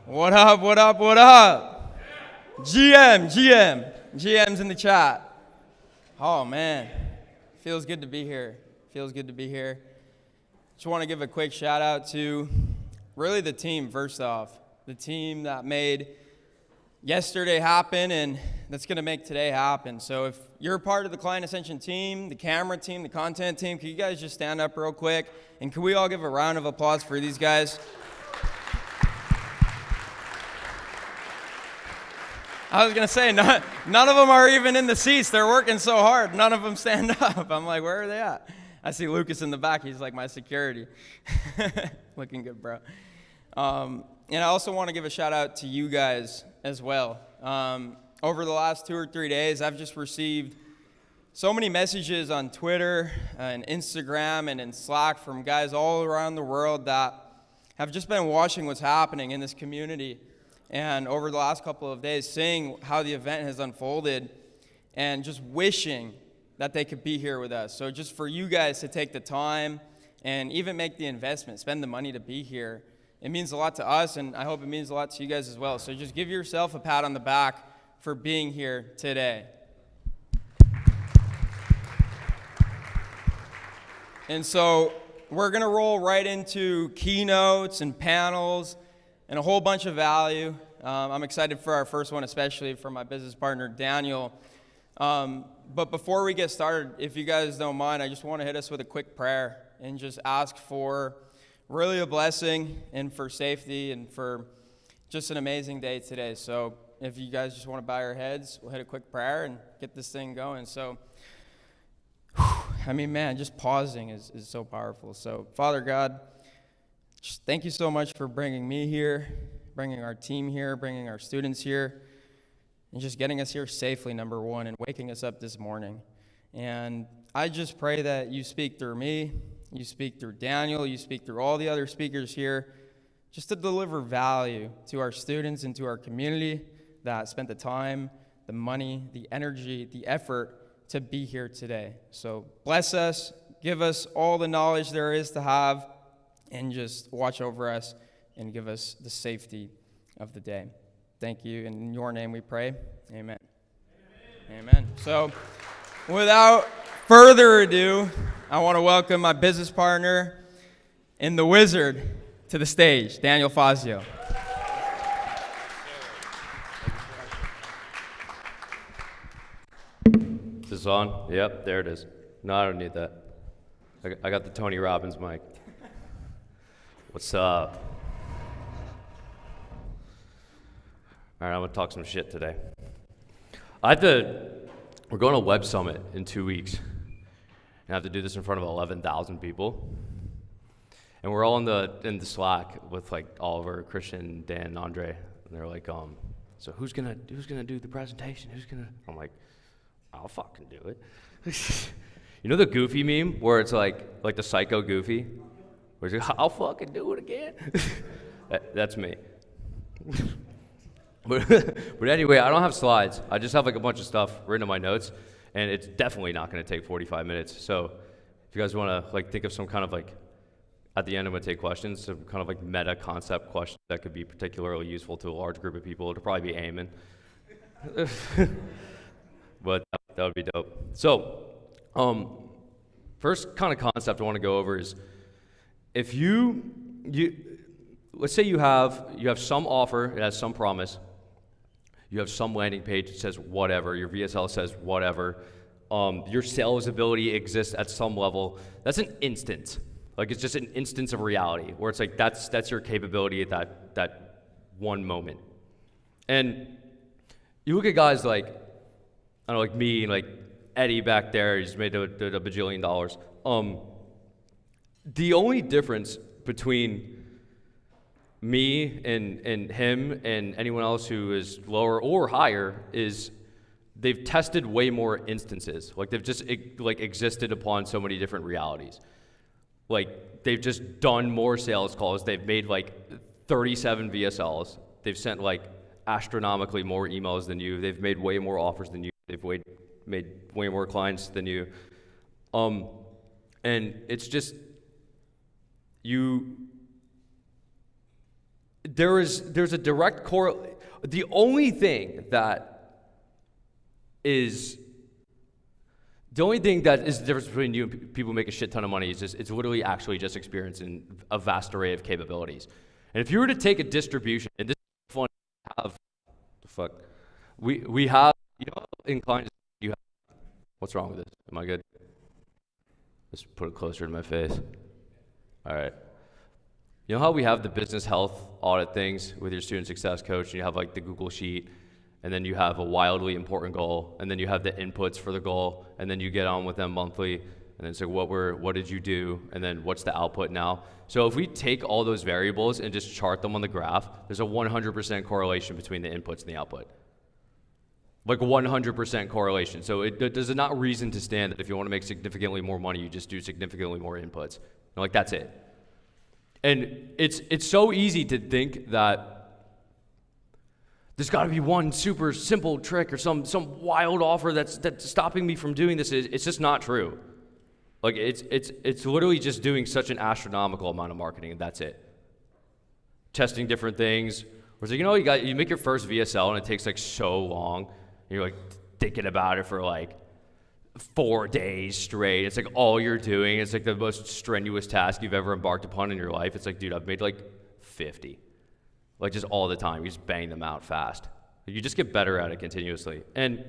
What up, what up, what up? GM's in the chat. Oh, man. Feels good to be here. Just want to give a quick shout out to really the team, first off. The team that made yesterday happen and that's going to make today happen. So if you're a part of the Client Ascension team, the camera team, the content team, can you guys just stand up real quick? And can we all give a round of applause for these guys? I was going to say, none of them are even in the seats. They're working so hard. None of them stand up. I'm like, where are they at? I see Lucas in the back. He's like my security. Looking good, bro. And I also want to give a shout out to you guys as well. Over the last 2 or 3 days, I've just received so many messages on Twitter and Instagram and in Slack from guys all around the world that have just been watching what's happening in this community. And over the last couple of days, seeing how the event has unfolded and just wishing that they could be here with us. So just for you guys to take the time and even make the investment, spend the money to be here, it means a lot to us, and I hope it means a lot to you guys as well. So just give yourself a pat on the back for being here today. And so we're going to roll right into keynotes and panels and a whole bunch of value. I'm excited for our first one, especially for my business partner, Daniel. But before we get started, if you guys don't mind, I just want to hit us with a quick prayer and just ask for really a blessing and for safety and for just an amazing day today. So if you guys just want to bow your heads, we'll hit a quick prayer and get this thing going. So, I mean, man, just pausing is so powerful. So, Father God, just thank you so much for bringing me here, bringing our team here, bringing our students here, and just getting us here safely, number one, and waking us up this morning. And I just pray that you speak through me, you speak through Daniel, you speak through all the other speakers here, just to deliver value to our students and to our community that spent the time, the money, the energy, the effort to be here today. So bless us, give us all the knowledge there is to have, and just watch over us and give us the safety of the day. Thank you. And in your name we pray. Amen. Amen. So without further ado, I want to welcome my business partner and the wizard to the stage, Daniel Fazio. Is this on? Yep, there it is. No, I don't need that. I got the Tony Robbins mic. What's up? All right, I'm gonna talk some shit today. We're going to Web Summit in 2 weeks. And I have to do this in front of 11,000 people. And we're all in the Slack with like Oliver, Christian, Dan, and Andre. And they're like, so who's gonna do the presentation? I'm like, I'll fucking do it. You know the Goofy meme where it's like the psycho Goofy? Where it's like, I'll fucking do it again. That's me. But anyway, I don't have slides. I just have like a bunch of stuff written in my notes, and it's definitely not going to take 45 minutes. So if you guys want to like think of some kind of like, at the end I'm going to take questions, some kind of like meta concept question that could be particularly useful to a large group of people. It'll probably be Eamon. But that would be dope. So first kind of concept I want to go over is if you let's say you have some offer, it has some promise, you have some landing page that says whatever, your VSL says whatever, your sales ability exists at some level. That's an instance. Like it's just an instance of reality where it's like that's your capability at that one moment. And you look at guys like, I don't know, like me, like Eddie back there, he's made a bajillion dollars. The only difference between me and him and anyone else who is lower or higher is they've tested way more instances. Like they've just existed upon so many different realities. Like they've just done more sales calls. They've made like 37 VSLs. They've sent like astronomically more emails than you. They've made way more offers than you. They've made way more clients than you. And it's just there's a direct correlation. The only thing that is the difference between you and people who make a shit ton of money is it's literally actually just experiencing a vast array of capabilities. And if you were to take a distribution, and this is fun to have, the fuck, we have, inclined, you have, what's wrong with this? Am I good? Let's put it closer to my face. All right. You know how we have the business health audit things with your student success coach, and you have like the Google sheet, and then you have a wildly important goal, and then you have the inputs for the goal, and then you get on with them monthly, and then it's like, what did you do, and then what's the output now? So if we take all those variables and just chart them on the graph, there's a 100% correlation between the inputs and the output. Like 100% correlation. So there's not reason to stand that if you want to make significantly more money, you just do significantly more inputs. And like, that's it. And it's so easy to think that there's got to be one super simple trick or some wild offer that's stopping me from doing this. It's just not true. Like it's literally just doing such an astronomical amount of marketing, and that's it. Testing different things. Where it's like, you make your first VSL and it takes like so long. And you're like thinking about it for like 4 days straight. It's like all you're doing. It's like the most strenuous task you've ever embarked upon in your life. It's like, dude, I've made like 50. Like just all the time. You just bang them out fast. You just get better at it continuously. And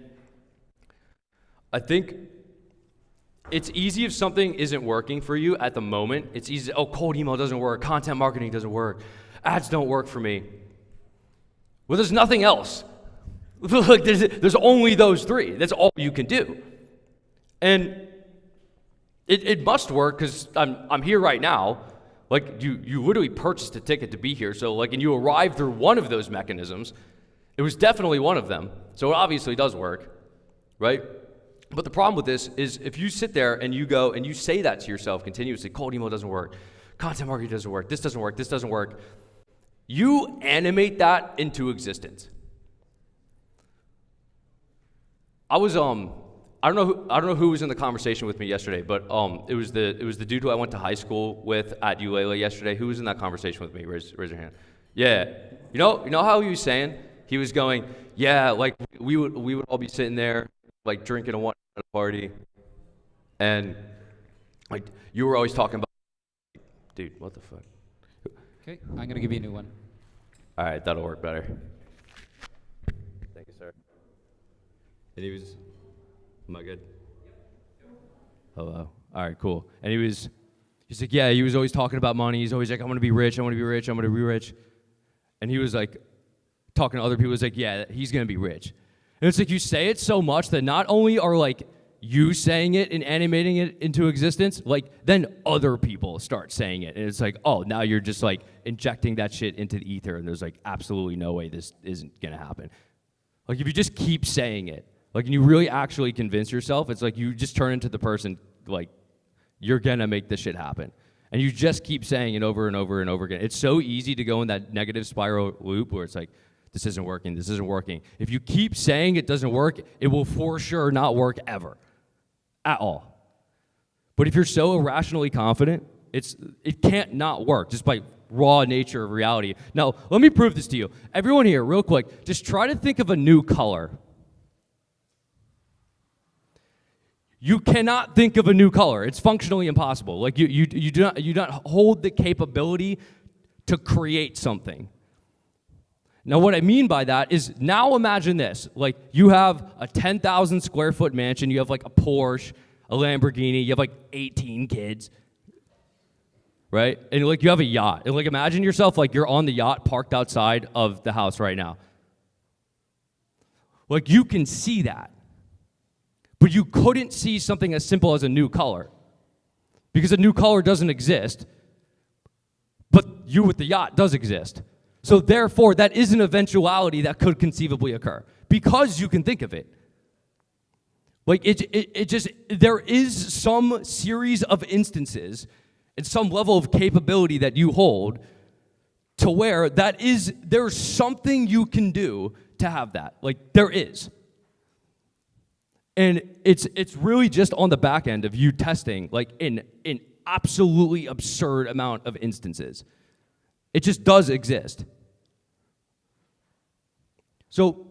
I think it's easy if something isn't working for you at the moment. It's easy, cold email doesn't work. Content marketing doesn't work. Ads don't work for me. Well, there's nothing else. Like there's only those three. That's all you can do. And it must work because I'm here right now. Like you literally purchased a ticket to be here. So like, and you arrived through one of those mechanisms. It was definitely one of them. So it obviously does work, right? But the problem with this is if you sit there and you go and you say that to yourself continuously, cold email doesn't work, content marketing doesn't work, this doesn't work, this doesn't work. You animate that into existence. I don't know who was in the conversation with me yesterday, but it was the dude who I went to high school with at ULA yesterday. Who was in that conversation with me? Raise your hand. Yeah. You know how he was saying? He was going, yeah, like we would all be sitting there like drinking a party, and like you were always talking about, dude, what the fuck? Okay, I'm gonna give you a new one. All right, that'll work better. Thank you, sir. And am I good? Hello. All right, cool. And he's like, yeah, he was always talking about money. He's always like, I want to be rich, I want to be rich, I want to be rich. And he was like, talking to other people, he's like, yeah, he's going to be rich. And it's like, you say it so much that not only are like you saying it and animating it into existence, like then other people start saying it. And it's like, oh, now you're just like injecting that shit into the ether. And there's like absolutely no way this isn't going to happen. Like if you just keep saying it, like, and you really actually convince yourself, it's like you just turn into the person, like, you're gonna make this shit happen. And you just keep saying it over and over and over again. It's so easy to go in that negative spiral loop where it's like, this isn't working, this isn't working. If you keep saying it doesn't work, it will for sure not work ever, at all. But if you're so irrationally confident, it can't not work just by raw nature of reality. Now, let me prove this to you. Everyone here, real quick, just try to think of a new color. You cannot think of a new color. It's functionally impossible. Like you do not hold the capability to create something. Now what I mean by that is now imagine this. Like you have a 10,000 square foot mansion, you have like a Porsche, a Lamborghini, you have like 18 kids. Right? And like you have a yacht. And like imagine yourself like you're on the yacht parked outside of the house right now. Like you can see that. But you couldn't see something as simple as a new color because a new color doesn't exist, but you with the yacht does exist. So therefore, that is an eventuality that could conceivably occur because you can think of it. Like there is some series of instances and some level of capability that you hold to where there's something you can do to have that. Like there is. And it's really just on the back end of you testing like in an absolutely absurd amount of instances. It just does exist. So,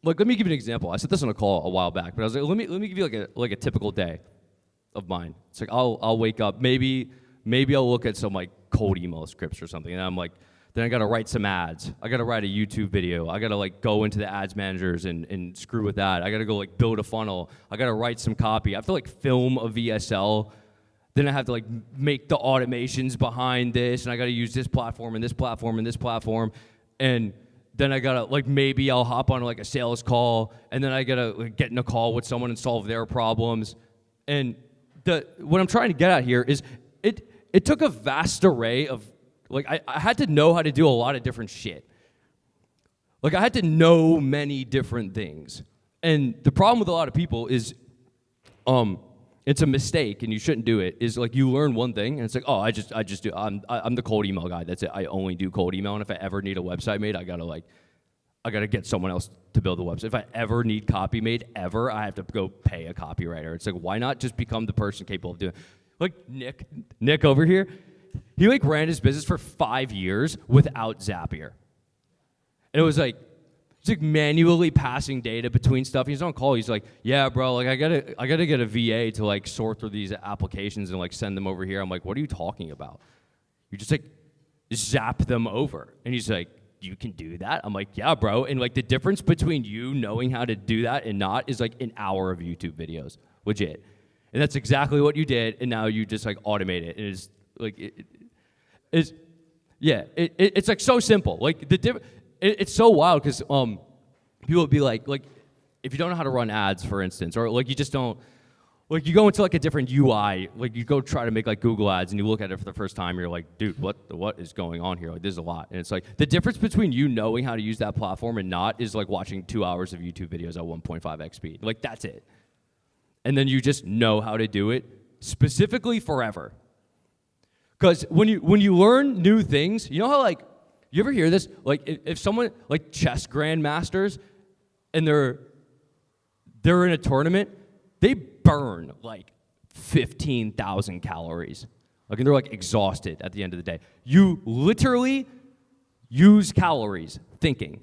like, let me give you an example. I said this on a call a while back, but I was like, let me give you like a typical day of mine. It's like I'll wake up, maybe I'll look at some like cold email scripts or something, and I'm like, then I gotta write some ads. I gotta write a YouTube video. I gotta like go into the ads managers and screw with that. I gotta go like build a funnel. I gotta write some copy. I have to like film a VSL. Then I have to like make the automations behind this, and I gotta use this platform and this platform and this platform, and then I gotta like maybe I'll hop on like a sales call, and then I gotta like, get in a call with someone and solve their problems. And what I'm trying to get at here is it took a vast array of like I had to know how to do a lot of different shit. Like I had to know many different things. And the problem with a lot of people is it's a mistake and you shouldn't do it, is like you learn one thing and it's like, oh, I just do, I'm the cold email guy. That's it. I only do cold email, and if I ever need a website made, I gotta get someone else to build the website. If I ever need copy made, I have to go pay a copywriter. It's like, why not just become the person capable of doing it? Like Nick over here, he like ran his business for 5 years without Zapier. And it was like, he's like manually passing data between stuff. He's on call. He's like, yeah, bro, like I gotta get a VA to like sort through these applications and like send them over here. I'm like, what are you talking about? You just like zap them over. And he's like, you can do that? I'm like, yeah, bro. And like the difference between you knowing how to do that and not is like an hour of YouTube videos, legit. And that's exactly what you did. And now you just like automate it. And it's like, it's like so simple. Like it's so wild because people would be like if you don't know how to run ads, for instance, or like you just don't, like you go into like a different UI, like you go try to make like Google ads and you look at it for the first time, you're like, dude, what is going on here? Like there's a lot. And it's like the difference between you knowing how to use that platform and not is like watching 2 hours of YouTube videos at 1.5x speed. Like that's it. And then you just know how to do it specifically forever. Because when you learn new things, you know how like, you ever hear this? Like if someone, like chess grandmasters, and they're in a tournament, they burn like 15,000 calories. Like, and they're like exhausted at the end of the day. You literally use calories thinking.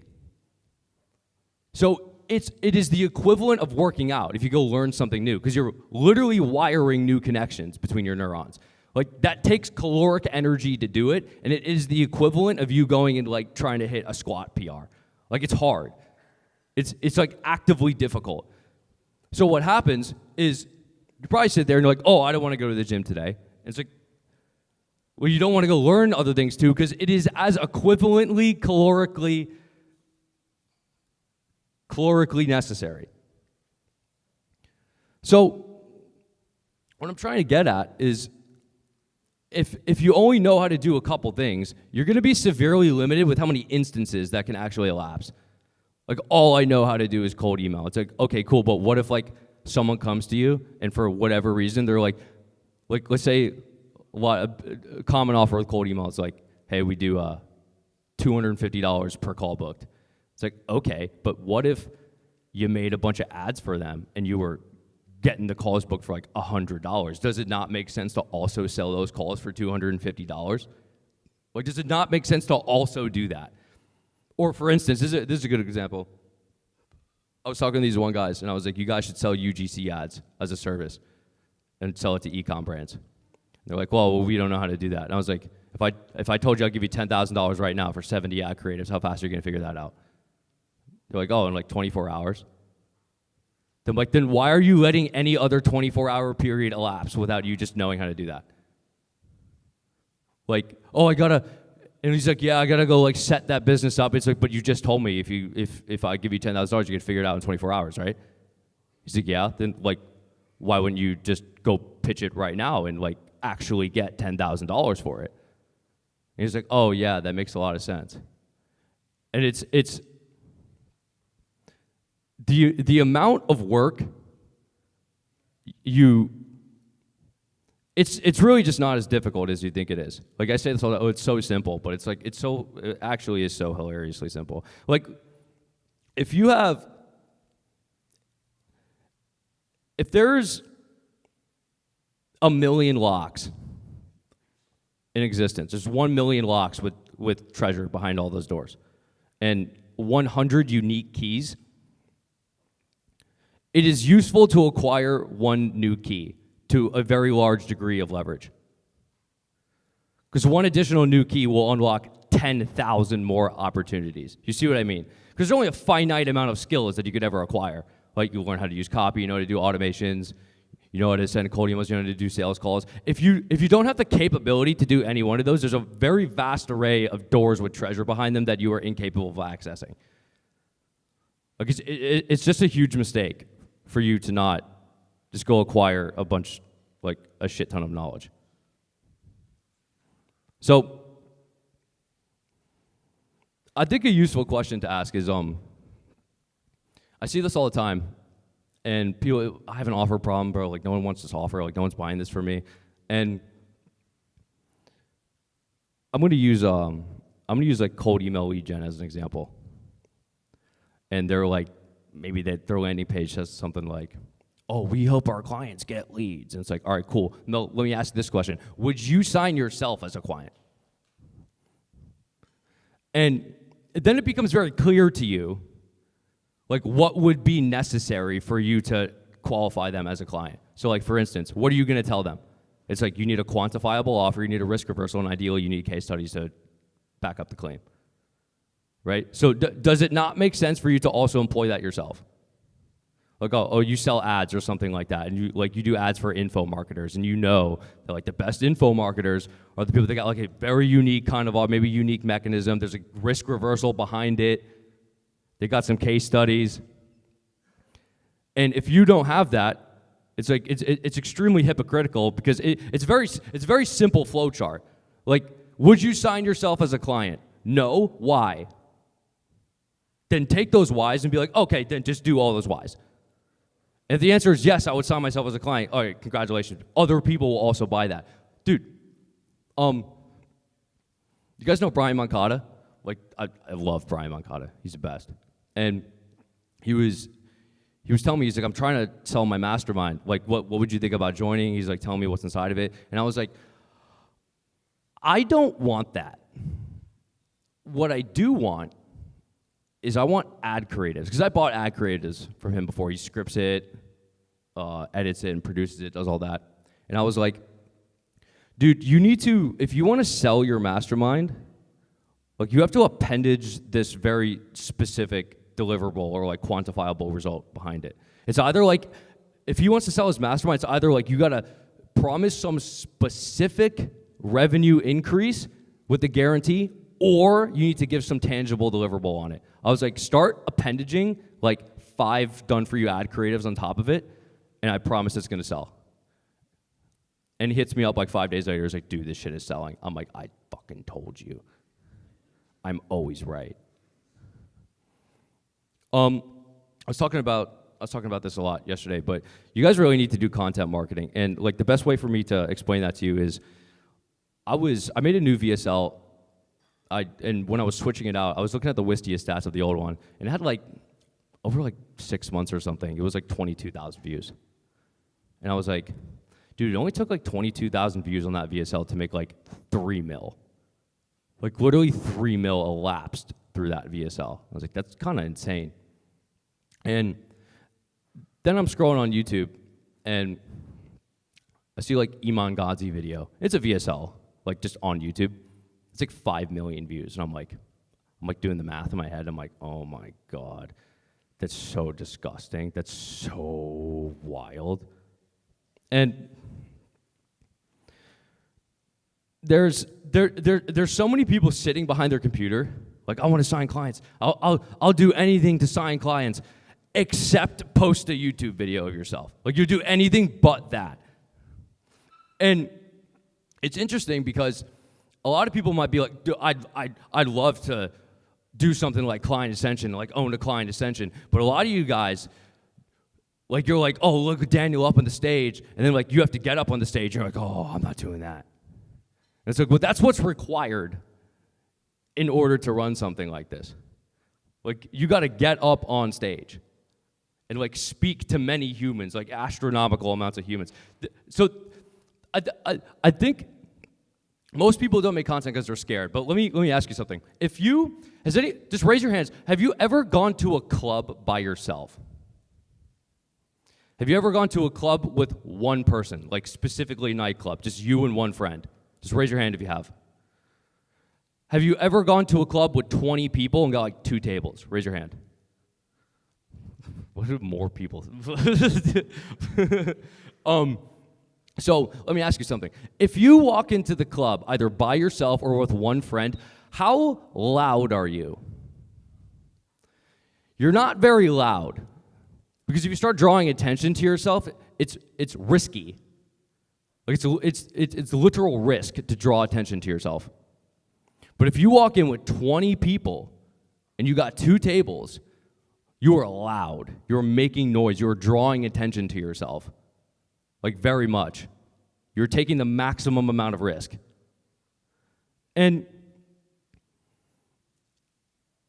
So it is the equivalent of working out if you go learn something new, because you're literally wiring new connections between your neurons. Like that takes caloric energy to do it, and it is the equivalent of you going and like trying to hit a squat PR. Like it's hard. It's like actively difficult. So what happens is you probably sit there and you're like, oh, I don't want to go to the gym today. And it's like, well, you don't want to go learn other things too, because it is as equivalently calorically necessary. So what I'm trying to get at is if you only know how to do a couple things, you're going to be severely limited with how many instances that can actually elapse. Like, all I know how to do is cold email. It's like, okay, cool, but what if, like, someone comes to you, and for whatever reason, they're like let's say a common offer with cold email is like, hey, we do $250 per call booked. It's like, okay, but what if you made a bunch of ads for them, and you were getting the calls booked for like $100? Does it not make sense to also sell those calls for $250? Like, does it not make sense to also do that? Or for instance, this is a good example. I was talking to these one guys, and I was like, you guys should sell UGC ads as a service and sell it to e-com brands. And they're like, well, we don't know how to do that. And I was like, if I told you I'll give you $10,000 right now for 70 ad creatives, how fast are you going to figure that out? They're like, oh, in like 24 hours. I'm like, then why are you letting any other 24-hour period elapse without you just knowing how to do that? Like, oh, and he's like, yeah, I gotta go like set that business up. It's like, but you just told me if I give you $10,000, you can figure it out in 24 hours, right? He's like, yeah. Then like, why wouldn't you just go pitch it right now and like actually get $10,000 for it? And he's like, oh yeah, that makes a lot of sense. And it's the amount of work it's really just not as difficult as you think it is. Like I say this all the time, oh, it's so simple, but it's like it actually is so hilariously simple. Like if there's 1 million locks in existence, there's 1 million locks with treasure behind all those doors. And 100 unique keys, it is useful to acquire one new key to a very large degree of leverage. Because one additional new key will unlock 10,000 more opportunities. You see what I mean? Because there's only a finite amount of skills that you could ever acquire. Like you learn how to use copy, you know how to do automations, you know how to send cold emails, you know how to do sales calls. If you don't have the capability to do any one of those, there's a very vast array of doors with treasure behind them that you are incapable of accessing. Like it's just a huge mistake for you to not just go acquire a shit ton of knowledge. So, I think a useful question to ask is, I see this all the time, and people, I have an offer problem, bro, like no one wants this offer, like no one's buying this for me, and I'm gonna use like cold email lead gen as an example, and they're like, maybe their landing page says something like, oh, we help our clients get leads, and it's like, all right, cool. No, let me ask this question: would you sign yourself as a client? And then it becomes very clear to you, like what would be necessary for you to qualify them as a client. So like, for instance, what are you gonna tell them? It's like, you need a quantifiable offer, you need a risk reversal, and ideally you need case studies to back up the claim, right? So does it not make sense for you to also employ that yourself? Like, oh, you sell ads or something like that, and you do ads for info marketers, and you know that like the best info marketers are the people that got like a very unique kind of maybe unique mechanism. There's a risk reversal behind it. They got some case studies, and if you don't have that, it's like it's extremely hypocritical because it's very simple flow chart. Like, would you sign yourself as a client? No. Why? Then take those whys and be like, okay, then just do all those whys. If the answer is yes, I would sign myself as a client. All right, congratulations. Other people will also buy that. Dude, you guys know Brian Moncada? Like, I love Brian Moncada. He's the best. And he was telling me, he's like, I'm trying to sell my mastermind. Like, what would you think about joining? He's like, telling me what's inside of it. And I was like, I don't want that. What I do want is I want ad creatives, because I bought ad creatives from him before. He scripts it, edits it, and produces it, does all that. And I was like, dude, you need to, if you want to sell your mastermind, like you have to appendage this very specific deliverable or like quantifiable result behind it. It's either like, if he wants to sell his mastermind, it's either like you gotta promise some specific revenue increase with a guarantee, or you need to give some tangible deliverable on it. I was like, start appendaging like 5 done-for-you ad creatives on top of it, and I promise it's gonna sell. And he hits me up like 5 days later, he's like, dude, this shit is selling. I'm like, I fucking told you. I'm always right. I was talking about this a lot yesterday, but you guys really need to do content marketing. And like the best way for me to explain that to you is, I made a new VSL. And when I was switching it out, I was looking at the Wistia stats of the old one, and it had like, over like 6 months or something, it was like 22,000 views. And I was like, dude, it only took like 22,000 views on that VSL to make like 3 mil. Like literally 3 mil elapsed through that VSL. I was like, that's kind of insane. And then I'm scrolling on YouTube, and I see like Iman Ghazi video. It's a VSL, like just on YouTube. It's like 5 million views, and I'm like doing the math in my head. I'm like, oh my God, that's so disgusting. That's so wild. And there's so many people sitting behind their computer, like, I want to sign clients. I'll do anything to sign clients, except post a YouTube video of yourself. Like, you do anything but that. And it's interesting because a lot of people might be like, dude, I'd love to do something like Client Ascension, like own a Client Ascension. But a lot of you guys, like, you're like, oh, look at Daniel up on the stage. And then, like, you have to get up on the stage. You're like, oh, I'm not doing that. And it's like, well, that's what's required in order to run something like this. Like, you got to get up on stage and, like, speak to many humans, like astronomical amounts of humans. So I think most people don't make content because they're scared. But let me ask you something. If you just raise your hands. Have you ever gone to a club by yourself? Have you ever gone to a club with one person, like specifically nightclub, just you and one friend? Just raise your hand if you have. Have you ever gone to a club with 20 people and got like 2 tables? Raise your hand. What are more people? So let me ask you something. If you walk into the club, either by yourself or with one friend, how loud are you? You're not very loud. Because if you start drawing attention to yourself, it's risky. Like it's literal risk to draw attention to yourself. But if you walk in with 20 people and you got 2 tables, you are loud. You're making noise. You're drawing attention to yourself. Like very much. You're taking the maximum amount of risk. And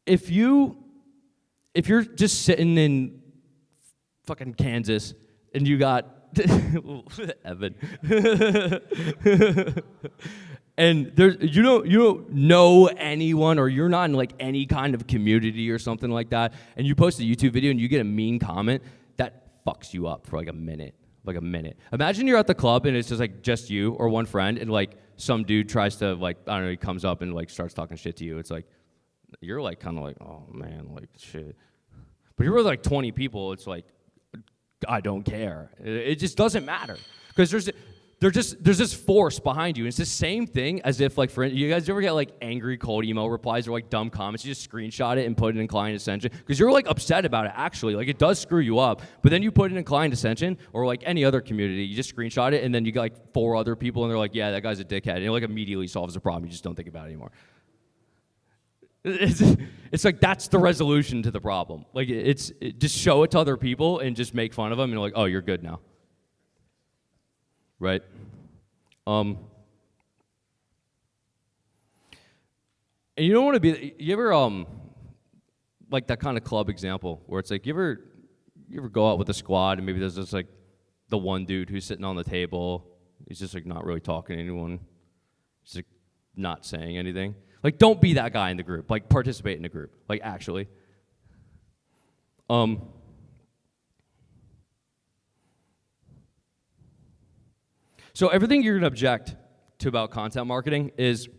if you're just sitting in fucking Kansas and you got Evan and you don't know anyone, or you're not in like any kind of community or something like that, and you post a YouTube video and you get a mean comment, that fucks you up for like a minute. Imagine you're at the club and it's just you or one friend, and like some dude tries to like, I don't know, he comes up and like starts talking shit to you. It's like, you're like kind of like, oh man, like shit. But you're with like 20 people, it's like, I don't care. It just doesn't matter. Because there's this force behind you. And it's the same thing as if, like, for you guys ever get like angry cold email replies or like dumb comments? You just screenshot it and put it in client Ascension because you're like upset about it. Actually, like it does screw you up. But then you put it in client Ascension or like any other community. You just screenshot it and then you get like 4 other people and they're like, yeah, that guy's a dickhead. And it like immediately solves the problem. You just don't think about it anymore. It's like that's the resolution to the problem. Like just show it to other people and just make fun of them and you're like, oh, you're good now. Right? And you don't want to be, you ever like that kind of club example where it's like you ever go out with a squad and maybe there's just like the one dude who's sitting on the table, he's just like not really talking to anyone, just like not saying anything. Like, don't be that guy in the group. Like, participate in the group. Like, actually. So everything you're going to object to about content marketing is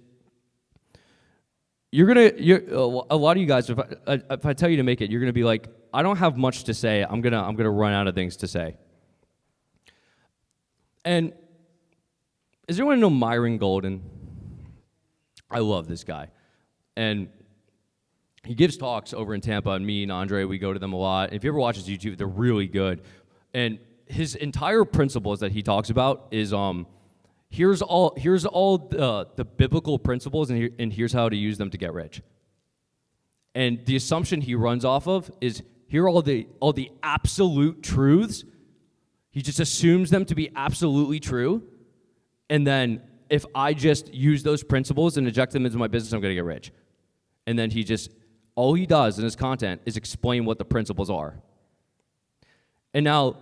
a lot of you guys, if I tell you to make it, you're going to be like, I don't have much to say. I'm gonna run out of things to say. And does anyone know Myron Golden? I love this guy. And he gives talks over in Tampa, and me and Andre, we go to them a lot. If you ever watch his YouTube, they're really good. And his entire principles that he talks about is here's all the biblical principles, and here's how to use them to get rich. And the assumption he runs off of is here are all the absolute truths. He just assumes them to be absolutely true, and then if I just use those principles and inject them into my business, I'm going to get rich. And then all he does in his content is explain what the principles are. And now,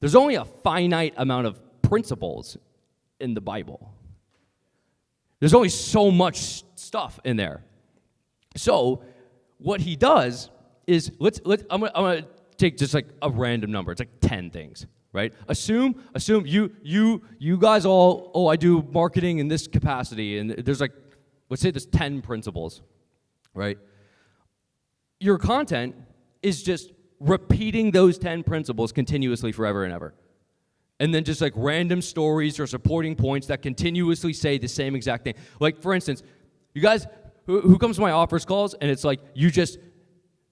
there's only a finite amount of principles in the Bible. There's only so much stuff in there. So, what he does is, I'm gonna take just like a random number. It's like 10 things. Right? Assume you guys all, I do marketing in this capacity, and there's like, let's say there's 10 principles, right? Your content is just repeating those 10 principles continuously forever and ever. And then just like random stories or supporting points that continuously say the same exact thing. Like, for instance, you guys, who comes to my offers calls, and it's like, you just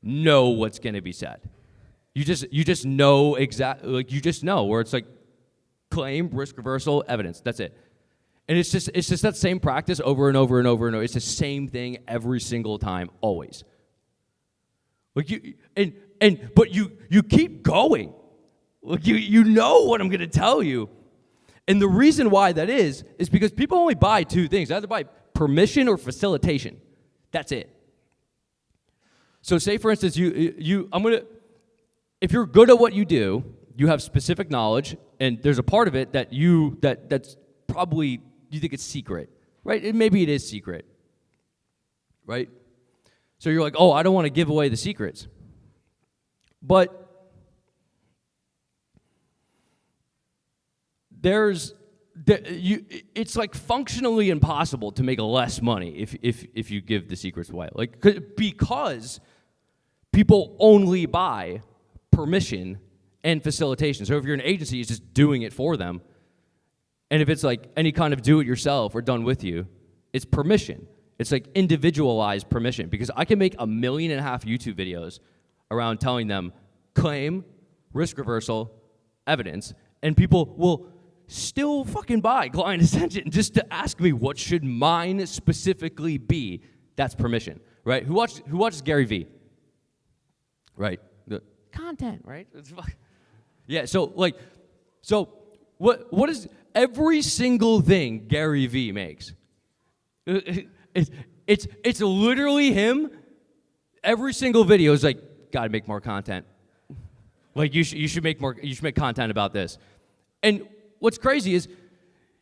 know what's going to be said. You just know exactly, like you just know, where it's like claim, risk reversal, evidence. That's it. And it's just that same practice over and over and over and over. It's the same thing every single time, always. Like but you keep going. Like you know what I'm gonna tell you. And the reason why that is because people only buy 2 things. They either buy permission or facilitation. That's it. So say for instance if you're good at what you do, you have specific knowledge, and there's a part of it that's probably you think it's secret, right? Maybe it is secret, right? So you're like, oh, I don't want to give away the secrets. But it's like functionally impossible to make less money if you give the secrets away. Like, because people only buy permission and facilitation. So if you're an agency, it's just doing it for them. And if it's like any kind of do-it-yourself or done with you, it's permission. It's like individualized permission, because I can make 1.5 million YouTube videos around telling them claim, risk reversal, evidence, and people will still fucking buy Client Ascension just to ask me what should mine specifically be. That's permission, right? Who watches Gary Vee? Right, the content, right? Yeah. So what is every single thing Gary Vee makes? It's literally him. Every single video is like, gotta make more content. Like you should make more. You should make content about this. And what's crazy is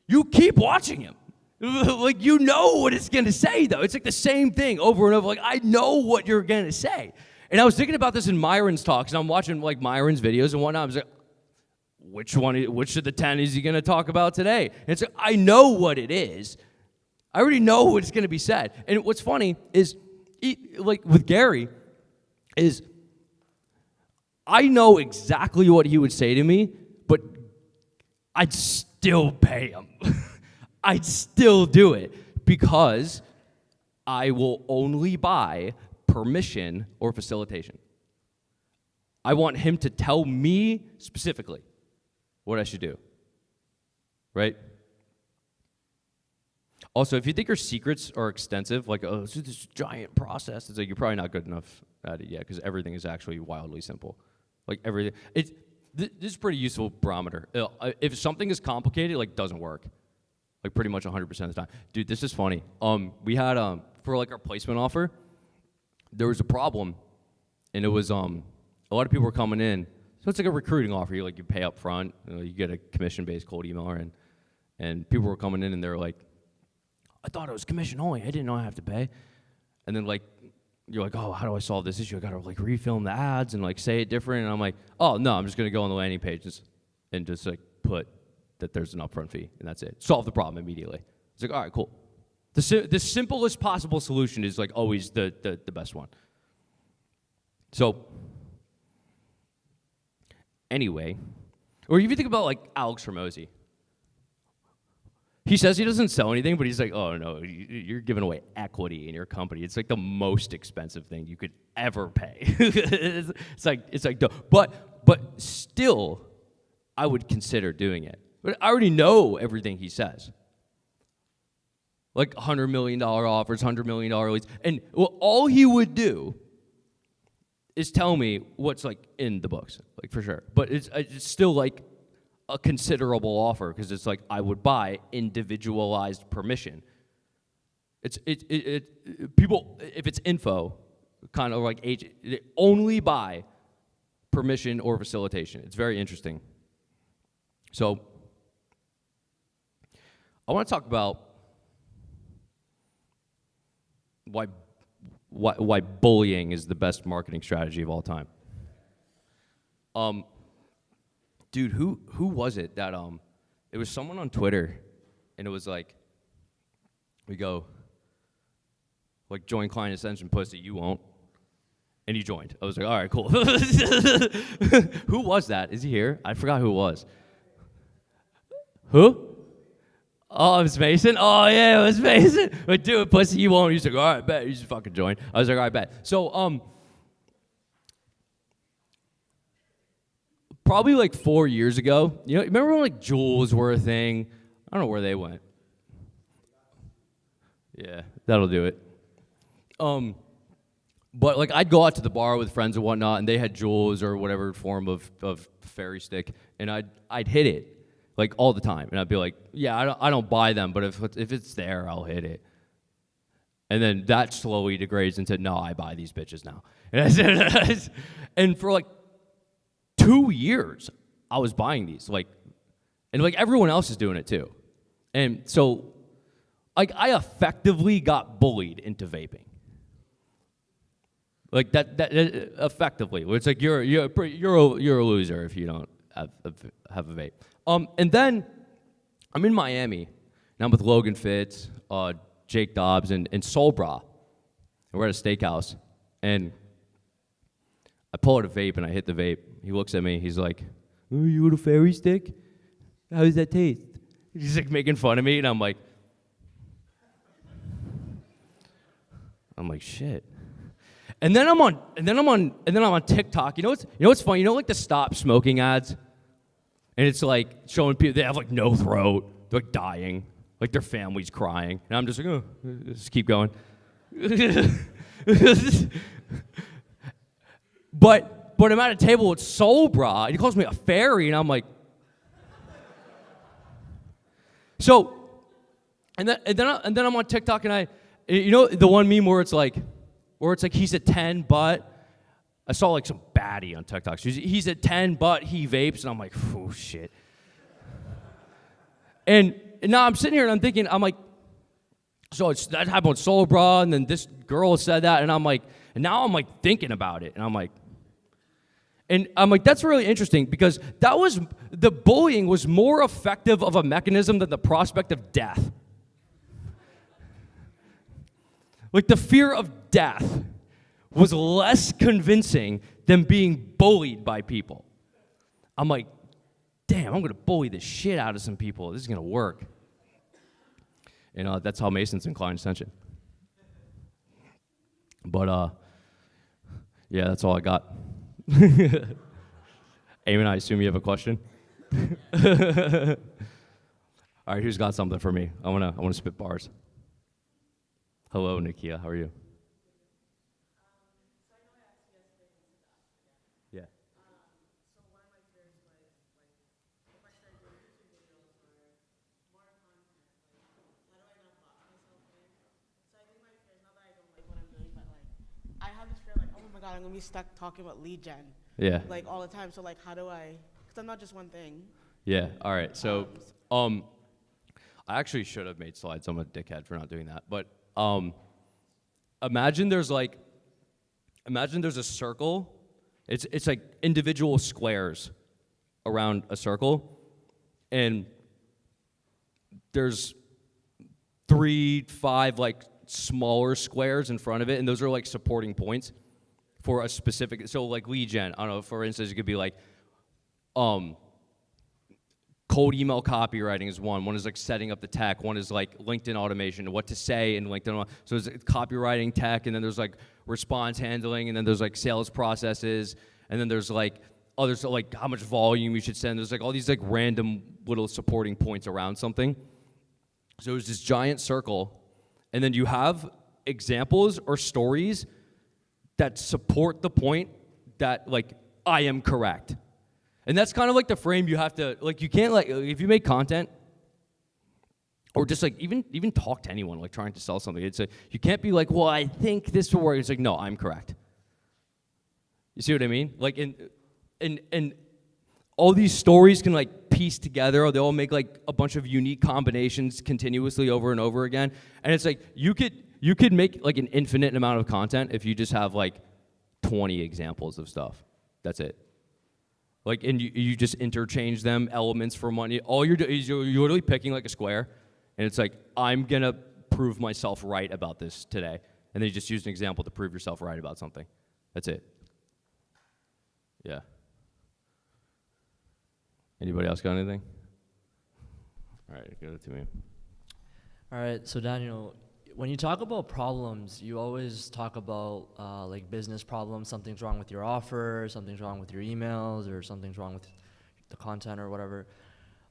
you keep watching him. Like, you know what it's gonna say, though. It's like the same thing over and over. Like, I know what you're gonna say. And I was thinking about this in Myron's talks, and I'm watching like Myron's videos and whatnot. I was like, which of the 10 is he gonna talk about today? And it's like, I know what it is. I already know what's gonna be said. And what's funny is, like with Gary, is I know exactly what he would say to me, but I'd still pay him. I'd still do it because I will only buy permission or facilitation. I want him to tell me specifically what I should do, right? Also, if you think your secrets are extensive, like, oh, it's this giant process, it's like you're probably not good enough at it yet, because everything is actually wildly simple. Like everything, this is a pretty useful barometer. If something is complicated, like, doesn't work, like pretty much 100% of the time. Dude, this is funny. We had for like our placement offer, there was a problem, and it was a lot of people were coming in. So it's like a recruiting offer. You pay up front, you get a commission-based cold emailer, and people were coming in and they were like, I thought it was commission only. I didn't know I have to pay. And then like, you're like, oh, how do I solve this issue? I gotta like refilm the ads and like say it different. And I'm like, oh no, I'm just gonna go on the landing pages and just like put that there's an upfront fee, and that's it. Solve the problem immediately. It's like, all right, cool. The simplest possible solution is like always the best one. So anyway, or if you think about like Alex Hormozy. He says he doesn't sell anything, but he's like, oh, no, you're giving away equity in your company. It's like the most expensive thing you could ever pay. it's like, but still, I would consider doing it. But I already know everything he says. Like $100 million offers, $100 million leads. And all he would do is tell me what's like in the books, like for sure. But it's still like a considerable offer, because it's like I would buy individualized permission. People, if it's info, kind of like agent, they only buy permission or facilitation. It's very interesting. So I want to talk about why bullying is the best marketing strategy of all time. Dude, who was it that it was someone on Twitter, and it was like, we go, like, join Client Ascension pussy, you won't. And he joined. I was like, all right, cool. Who was that? Is he here? I forgot who it was. Who? Oh, it was Mason? Oh, yeah, it was Mason. But do it, pussy, you won't. He's like, all right, bet. You just fucking join. I was like, all right, bet. So, probably like 4 years ago, remember when like jewels were a thing? I don't know where they went. Yeah, that'll do it. But like I'd go out to the bar with friends and whatnot, and they had jewels or whatever form of fairy stick, and I'd hit it like all the time, and I'd be like, yeah, I don't buy them, but if it's there, I'll hit it. And then that slowly degrades into, no, I buy these bitches now. And for like 2 years, I was buying these, and everyone else is doing it too. And so, like, I effectively got bullied into vaping. Like that effectively. It's like you're a loser if you don't have a vape. And then I'm in Miami, and I'm with Logan Fitz, Jake Dobbs, and Soul Bra. And we're at a steakhouse, and I pull out a vape, and I hit the vape. He looks at me. He's like, "Oh, you want a fairy stick? How does that taste?" He's like making fun of me, and I'm like, shit. And then I'm on TikTok. You know what's funny? You know, like the stop smoking ads, and it's like showing people they have like no throat, they're like dying, like their family's crying, and I'm just like, oh, just keep going. But I'm at a table with Soul Bra, and he calls me a fairy, and I'm like, so, and then I'm on TikTok, and you know the one meme where it's like he's at 10, but I saw like some baddie on TikTok. He's at 10, but he vapes, and I'm like, oh shit. And now I'm sitting here and I'm thinking, I'm like, so that happened with Soul Bra, and then this girl said that, and I'm like, and now I'm like thinking about it, and I'm like, that's really interesting because the bullying was more effective of a mechanism than the prospect of death. Like the fear of death was less convincing than being bullied by people. I'm like, damn, I'm gonna bully the shit out of some people. This is gonna work. And that's how Mason's inclined Ascension. But yeah, that's all I got. Eamon, I assume you have a question. All right, who's got something for me? I wanna spit bars. Hello, Nikia. How are you? Yeah. So one of my fears was, if I started doing YouTube videos or more content, how do I not lock myself in? So I think my fear is not that I don't like what I'm doing, but I have this fear oh my God, I'm gonna be stuck talking about lead gen. Yeah. All the time. So how do I? Because I'm not just one thing. Yeah. All right. So, I actually should have made slides. I'm a dickhead for not doing that, but. Imagine there's a circle. It's like individual squares around a circle, and there's 3, 5 smaller squares in front of it, and those are supporting points for a specific. So lead gen. I don't know. For instance, it could be cold email copywriting is one. One is setting up the tech. One is LinkedIn automation, what to say in LinkedIn. So there's copywriting tech, and then there's response handling, and then there's sales processes, and then there's others how much volume you should send. There's all these random little supporting points around something. So there's this giant circle, and then you have examples or stories that support the point that I am correct. And that's kind of the frame you have to, you can't, if you make content, or just, even talk to anyone, trying to sell something, it's you can't be well, I think this will work. It's no, I'm correct. You see what I mean? And all these stories can, piece together, or they'll make, a bunch of unique combinations continuously over and over again. And it's you could make, an infinite amount of content if you just have, 20 examples of stuff. That's it. And you just interchange them, elements for money. All you're doing is you're literally picking a square, and it's I'm gonna prove myself right about this today. And then you just use an example to prove yourself right about something. That's it. Yeah. Anybody else got anything? All right, give it to me. All right, so Daniel, when you talk about problems, you always talk about business problems. Something's wrong with your offer, something's wrong with your emails, or something's wrong with the content or whatever.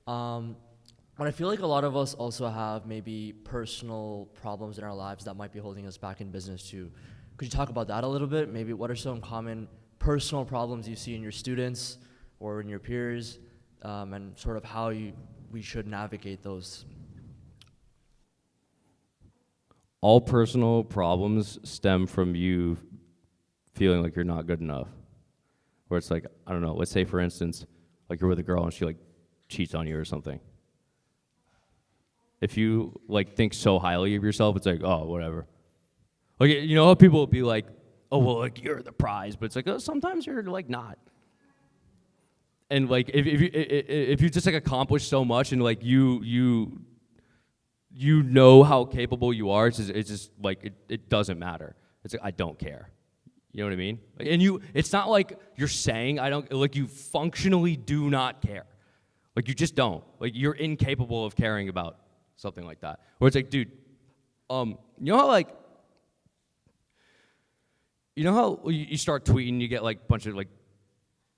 But I feel a lot of us also have maybe personal problems in our lives that might be holding us back in business too. Could you talk about that a little bit? Maybe what are some common personal problems you see in your students or in your peers, and sort of how we should navigate those? All personal problems stem from you feeling like you're not good enough. Where it's I don't know, let's say for instance, you're with a girl and she cheats on you or something. If you think so highly of yourself, it's oh, whatever. You know how people will be oh, well, like, you're the prize. But it's like, oh, sometimes you're, like, not. And, like, if you just, like, accomplish so much and, like, you know how capable you are, it's just like, it doesn't matter. It's like, I don't care. You know what I mean? And it's not like you're saying I don't, like, you functionally do not care. Like, you just don't. Like, you're incapable of caring about something like that. Where it's like, dude, you know how, like, you start tweeting, you get, like, a bunch of, like,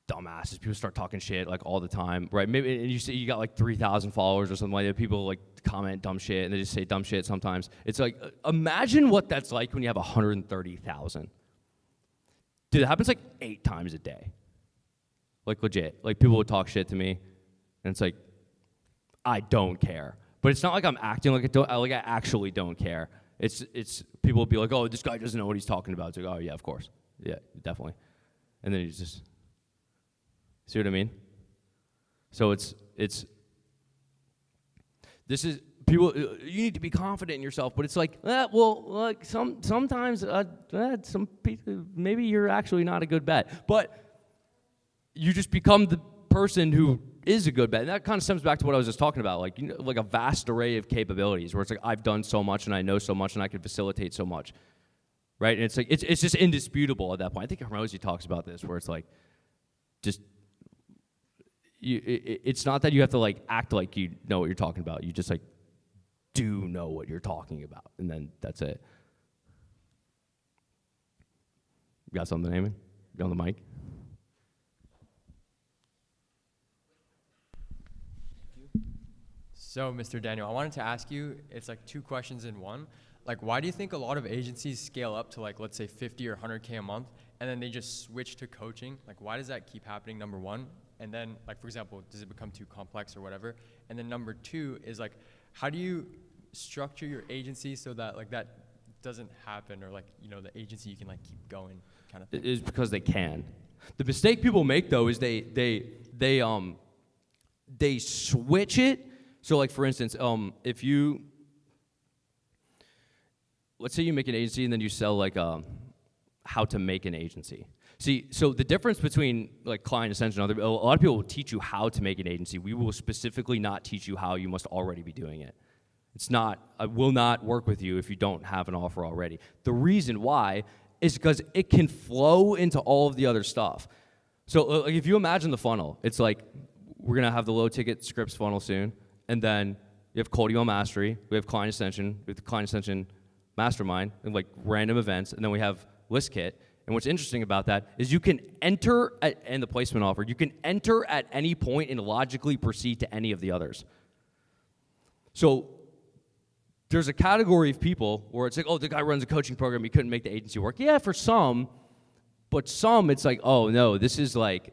dumbasses. People start talking shit, like, all the time, right? Maybe, and you say you got, like, 3,000 followers or something like that. People, like, comment dumb shit, and they just say dumb shit sometimes. It's like, imagine what that's like when you have 130,000. Dude, it happens, like, 8 times a day. Like, legit. Like, people would talk shit to me, and it's like, I don't care. But it's not like I'm acting like I actually don't care. It's people will be like, oh, this guy doesn't know what he's talking about. It's like, oh, yeah, of course. Yeah, definitely. And then he's just, see what I mean? So this is, people, you need to be confident in yourself, but it's like, well, like, sometimes, some people, maybe you're actually not a good bet. But you just become the person who is a good bet. And that kind of stems back to what I was just talking about, like, like a vast array of capabilities where it's like, I've done so much and I know so much and I can facilitate so much, right? And it's like, it's just indisputable at that point. I think Hermosi talks about this, where it's like, just, it's not that you have to, like, act like you know what you're talking about. You just, like, do know what you're talking about, and then that's it. You got something, Eamon? You on the mic? So, Mr. Daniel, I wanted to ask you, it's like 2 questions in one. Like, why do you think a lot of agencies scale up to, like, let's say 50 or 100K a month, and then they just switch to coaching? Like, why does that keep happening, number one? And then, like, for example, does it become too complex or whatever? And then number 2 is, like, how do you structure your agency so that, like, that doesn't happen, or, like, the agency, you can, like, keep going kind of thing? It is because they can. The mistake people make, though, is they switch it. So, like, for instance, if you, let's say you make an agency and then you sell, like, how to make an agency. See, so the difference between, like, Client Ascension and a lot of people will teach you how to make an agency. We will specifically not teach you how. You must already be doing it. It's not, I will not work with you if you don't have an offer already. The reason why is because it can flow into all of the other stuff. So, like, if you imagine the funnel, it's like, we're going to have the low-ticket scripts funnel soon. And then you have cold email mastery, we have Client Ascension, we have the Client Ascension Mastermind, and, like, random events, and then we have List Kit. And what's interesting about that is you can enter, and the placement offer, you can enter at any point and logically proceed to any of the others. So there's a category of people where it's like, oh, the guy runs a coaching program, he couldn't make the agency work. Yeah, for some, but some it's like, oh, no, this is like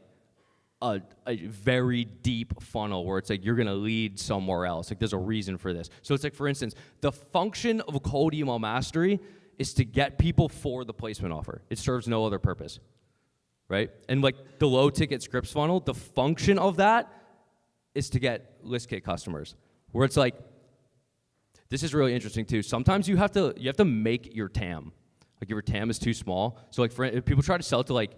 a very deep funnel where it's like you're going to lead somewhere else. Like, there's a reason for this. So it's like, for instance, the function of a cold email mastery is to get people for the placement offer. It serves no other purpose, right? And, like, the low-ticket scripts funnel, the function of that is to get List Kit customers, where it's like, this is really interesting too. Sometimes you have to make your TAM. Like, your TAM is too small. So, like, if people try to sell it to, like,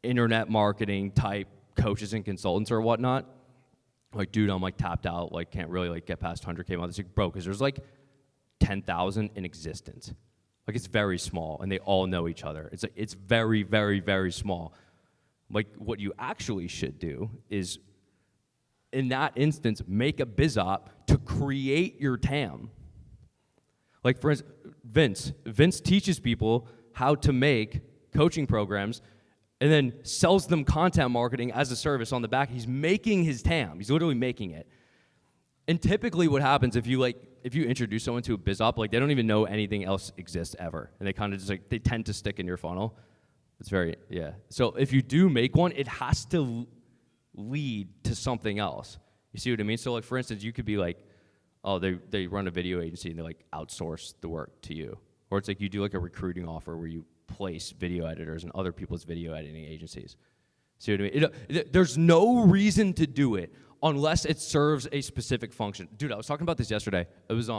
internet marketing type coaches and consultants or whatnot, like, dude, I'm, like, tapped out, like, can't really, like, get past 100K a month. It's like, bro, because there's, like, 10,000 in existence. Like, it's very small, and they all know each other. It's like, it's very, very, very small. Like, what you actually should do is, in that instance, make a biz op to create your TAM. Like, for instance, Vince teaches people how to make coaching programs and then sells them content marketing as a service on the back. He's making his TAM. He's literally making it. And typically what happens if you introduce someone to a biz op, like, they don't even know anything else exists ever. And they kind of just, like, they tend to stick in your funnel. It's very, yeah. So if you do make one, it has to lead to something else. You see what I mean? So, like, for instance, you could be like, oh, they run a video agency and they, like, outsource the work to you. Or it's like you do, like, a recruiting offer where you place video editors in other people's video editing agencies. See what I mean? There's no reason to do it unless it serves a specific function. Dude, I was talking about this yesterday. It was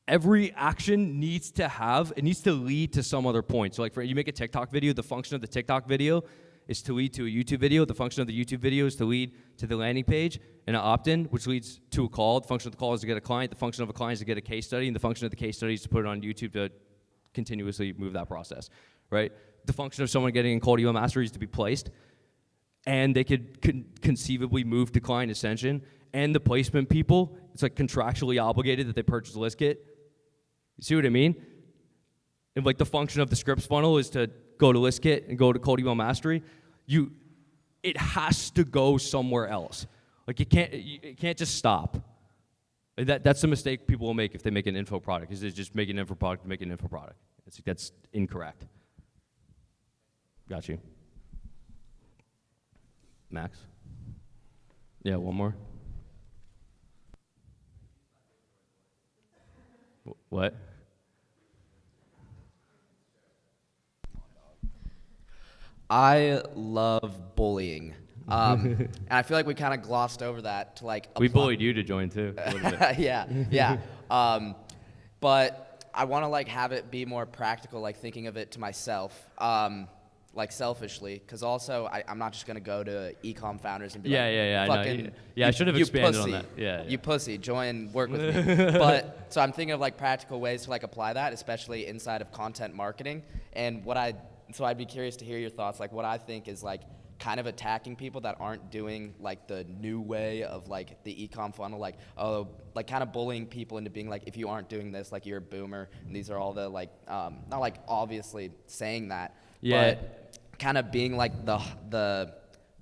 every action needs to lead to some other point. So like you make a TikTok video, the function of the TikTok video is to lead to a YouTube video. The function of the YouTube video is to lead to the landing page and an opt-in, which leads to a call. The function of the call is to get a client. The function of a client is to get a case study. And the function of the case study is to put it on YouTube to continuously move that process, right? The function of someone getting in cold email mastery is to be placed. And they could conceivably move to client Ascension. And the placement people, it's like contractually obligated that they purchase a list kit. You see what I mean? And like the function of the scripts funnel is to go to list kit and go to cold email mastery. It has to go somewhere else. Like it can't just stop. That's the mistake people will make if they make an info product, is they just make an info product to make an info product. That's incorrect. Got you. Max? Yeah, one more. What? I love bullying. And I feel like we kind of glossed over that to like... We bullied you to join too. A little bit. yeah. But I want to like have it be more practical, like thinking of it to myself, like selfishly, because also I'm not just going to go to e-com founders and be I fucking... know. Yeah, I should have expanded on that. Yeah. You pussy, join, work with me. But, so I'm thinking of like practical ways to like apply that, especially inside of content marketing. And so I'd be curious to hear your thoughts, like what I think is like kind of attacking people that aren't doing like the new way of like the e-com funnel, like, oh, like kind of bullying people into being like, if you aren't doing this, like you're a boomer. And these are all the like, not like obviously saying that, but kind of being like the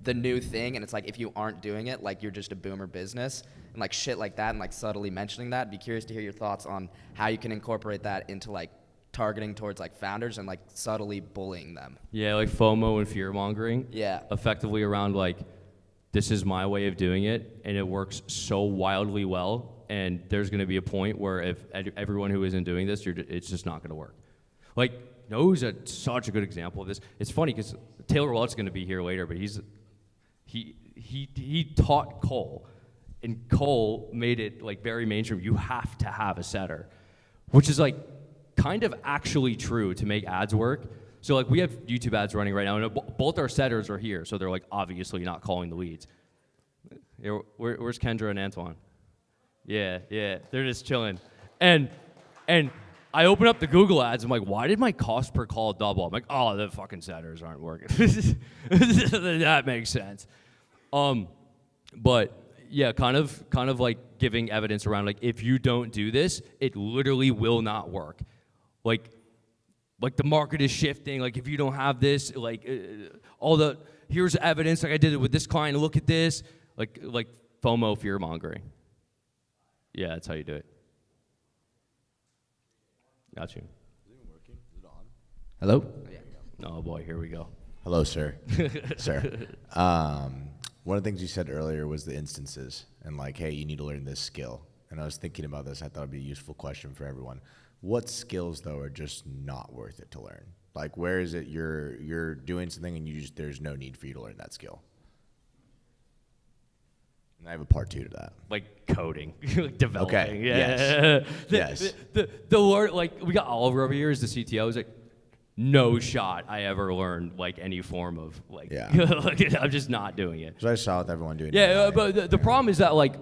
new thing. And it's like, if you aren't doing it, like you're just a boomer business and like shit like that, and like subtly mentioning that. Be curious to hear your thoughts on how you can incorporate that into like targeting towards like founders and like subtly bullying them. Yeah, like FOMO and fear mongering. Yeah. Effectively around like, this is my way of doing it, and it works so wildly well. And there's going to be a point where if everyone who isn't doing this, it's just not going to work. Like, No's such a good example of this. It's funny because Taylor Welch is going to be here later, but he taught Cole, and Cole made it like very mainstream. You have to have a setter, which is like kind of actually true to make ads work. So like we have YouTube ads running right now, and both our setters are here, so they're like obviously not calling the leads. Where's Kendra and Antoine? Yeah, they're just chilling. And I open up the Google ads, I'm like, why did my cost per call double? I'm like, oh, the fucking setters aren't working. That makes sense. But yeah, kind of like giving evidence around like, if you don't do this, it literally will not work. Like the market is shifting. Like if you don't have this, like here's evidence. Like I did it with this client. Look at this. Like FOMO, fear mongering. Yeah, that's how you do it. Got you. Is it even working? Is it on? Hello? Oh boy, here we go. Hello, sir. Sir. One of the things you said earlier was the instances and like, hey, you need to learn this skill. And I was thinking about this. I thought it'd be a useful question for everyone. What skills though are just not worth it to learn? Like, where is it you're doing something and there's no need for you to learn that skill? And I have a part 2 to that. Like coding, like developing. Okay. Yeah. Yes. The word, like we got Oliver over here as the CTO. He's like, no shot I ever learned like any form of like, like I'm just not doing it. So I saw with everyone doing it. Yeah, but the problem is that like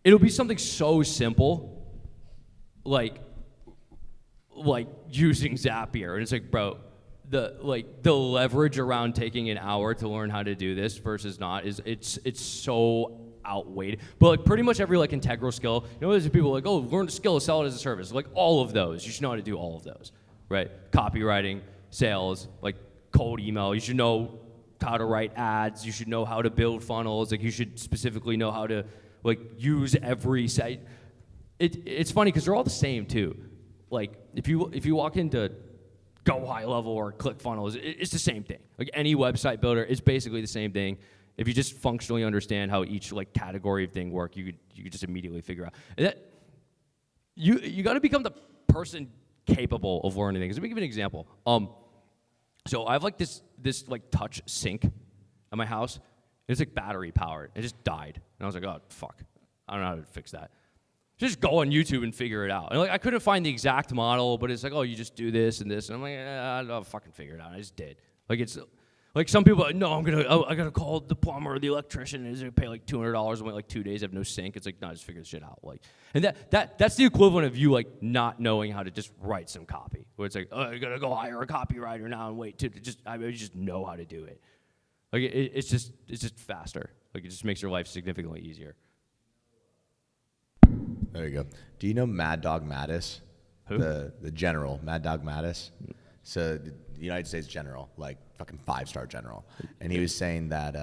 it'll be something so simple, like using Zapier, and it's like, bro, the leverage around taking an hour to learn how to do this versus not is it's so outweighed. But like pretty much every like integral skill, you know, there's people like, oh, learn a skill, sell it as a service. Like all of those, you should know how to do all of those, right? Copywriting, sales, like cold email, you should know how to write ads, you should know how to build funnels, like you should specifically know how to like use every site. It's funny because they're all the same too. Like if you walk into Go High Level or ClickFunnels, it's the same thing. Like any website builder, it's basically the same thing. If you just functionally understand how each like category of thing work, you could just immediately figure out. And that you got to become the person capable of learning things. Let me give you an example. So I have like this like touch sink at my house. It's like battery powered. It just died, and I was like, oh fuck, I don't know how to fix that. Just go on YouTube and figure it out. And like, I couldn't find the exact model, but it's like, oh, you just do this and this. And I'm like, I'll fucking figure it out. I just did. Like, it's like some people are like, no, I gotta call the plumber or the electrician. He's gonna pay like $200 and wait like 2 days, have no sink. It's like, no, just figure this shit out. Like, and that's the equivalent of you like not knowing how to just write some copy. Where it's like, oh, you gotta go hire a copywriter now and wait to just, I mean, you just know how to do it. Like, it's just faster. Like, it just makes your life significantly easier. There you go. Do you know Mad Dog Mattis? Who? The general, Mad Dog Mattis. So the United States general, like fucking 5-star general. And he was saying that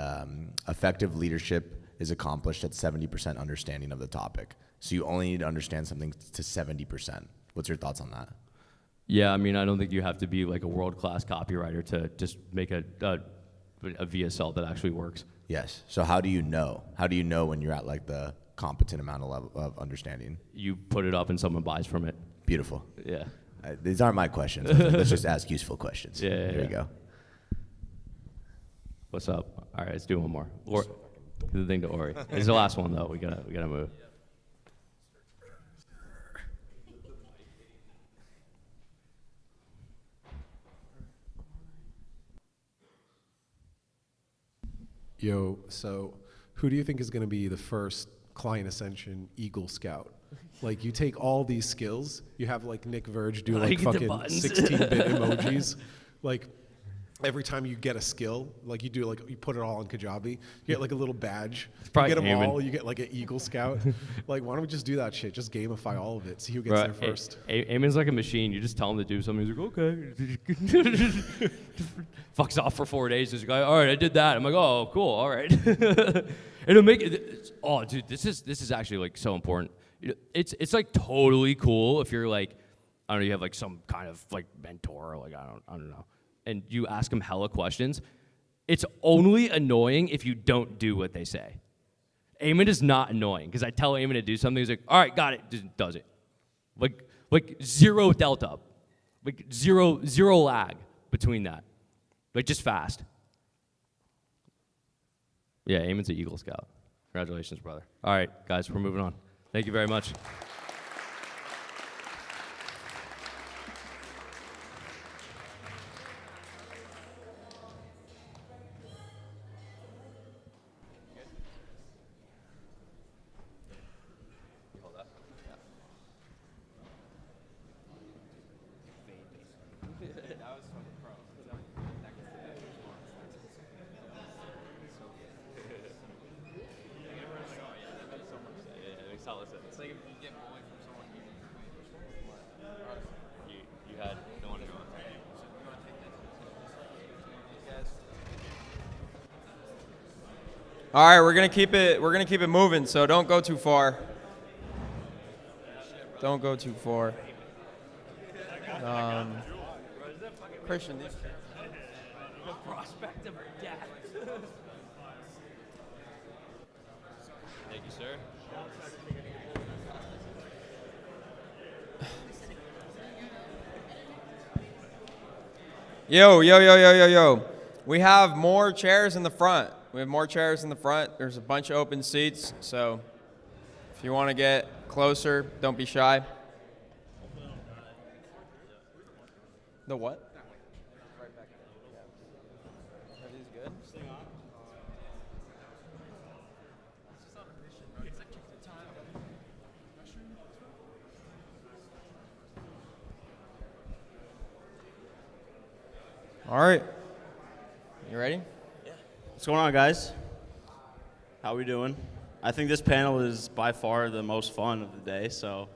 effective leadership is accomplished at 70% understanding of the topic. So you only need to understand something to 70%. What's your thoughts on that? Yeah, I mean, I don't think you have to be like a world-class copywriter to just make a VSL that actually works. Yes. So how do you know? How do you know when you're at like the competent amount of level of understanding? You put it up and someone buys from it. Beautiful. Yeah. These aren't my questions. Let's just ask useful questions. Yeah. There you go. What's up? All right, let's do one more. Or the thing to Ori. It's the last one though. We gotta move. Yo, so who do you think is going to be the first Client Ascension Eagle Scout? Like, you take all these skills, you have like Nick Verge do like fucking 16-bit emojis. Like, every time you get a skill, like you do, like you put it all on Kajabi, you get like a little badge. You get them Eamon. all, you get like an Eagle Scout. Like, why don't we just do that shit? Just gamify all of it. See who gets there first. Eamon's like a machine. You just tell him to do something. He's like, okay. Fucks off for 4 days. He's like, all right, I did that. I'm like, oh, cool, all right. It'll make it. Oh, dude, this is actually like so important. It's like totally cool if you're like, I don't know, you have like some kind of like mentor, or like I don't know, and you ask them hella questions. It's only annoying if you don't do what they say. Eamon is not annoying because I tell Eamon to do something. He's like, all right, got it, just does it. Like zero delta, like zero lag between that. Like, just fast. Yeah, Eamon's an Eagle Scout. Congratulations, brother. All right, guys, we're moving on. Thank you very much. All right, we're gonna keep it moving. So don't go too far. Don't go too far. Christian, these. The prospect of death. Thank you, sir. Yo. We have more chairs in the front. There's a bunch of open seats, so if you want to get closer, don't be shy. The what? Are these good? All right. You ready? What's going on, guys? How we doing? I think this panel is by far the most fun of the day, so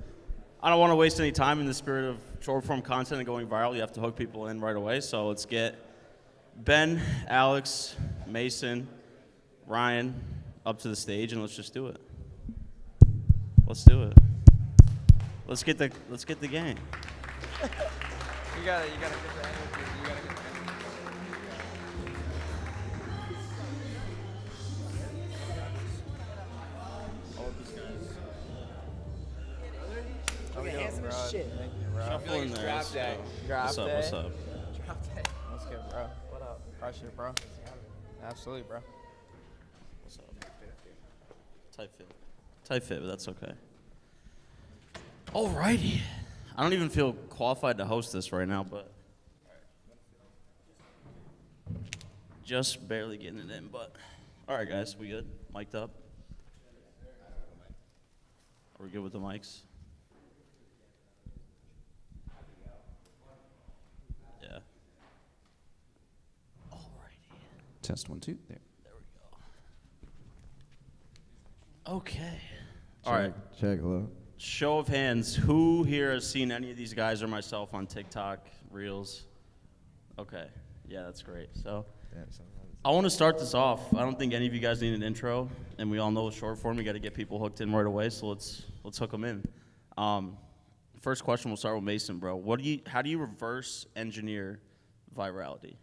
I don't want to waste any time. In the spirit of short-form content and going viral, you have to hook people in right away, so let's get Ben, Alex, Mason, Ryan up to the stage, and let's just do it. Let's do it. Let's get the gang. You gotta get the energy. You gotta get the energy. Shuffle in there. What's up? What's up? Drop day. Let's go, bro. What up? Crush it, bro. Absolutely, bro. What's up? Tight fit, but that's okay. Alrighty. I don't even feel qualified to host this right now, but just barely getting it in. But all right, guys, we good? Mic'd up? Are we good with the mics? Yeah. Alrighty. Test 1, 2. There. There we go. Okay. All right. Check, hello. Show of hands, who here has seen any of these guys or myself on TikTok, Reels? Okay, yeah, that's great. So I want to start this off. I don't think any of you guys need an intro, and we all know with short form, you got to get people hooked in right away, so let's hook them in. First question, we'll start with Mason, bro. How do you reverse engineer virality?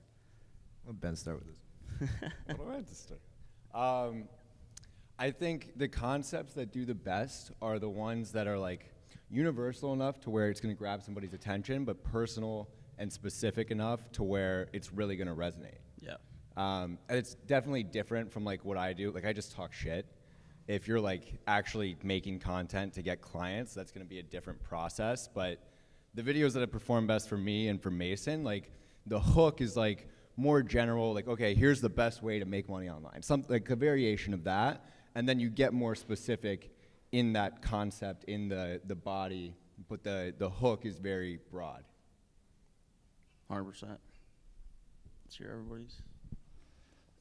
Let Ben start with this. What do I have to start? I think the concepts that do the best are the ones that are like universal enough to where it's going to grab somebody's attention, but personal and specific enough to where it's really going to resonate. Yeah. And it's definitely different from like what I do. Like I just talk shit. If you're like actually making content to get clients, that's going to be a different process. But the videos that have performed best for me and for Mason, like the hook is like more general, like, okay, here's the best way to make money online. Something like a variation of that. And then you get more specific in that concept, in the body, but the hook is very broad. 100%. Let's hear everybody's.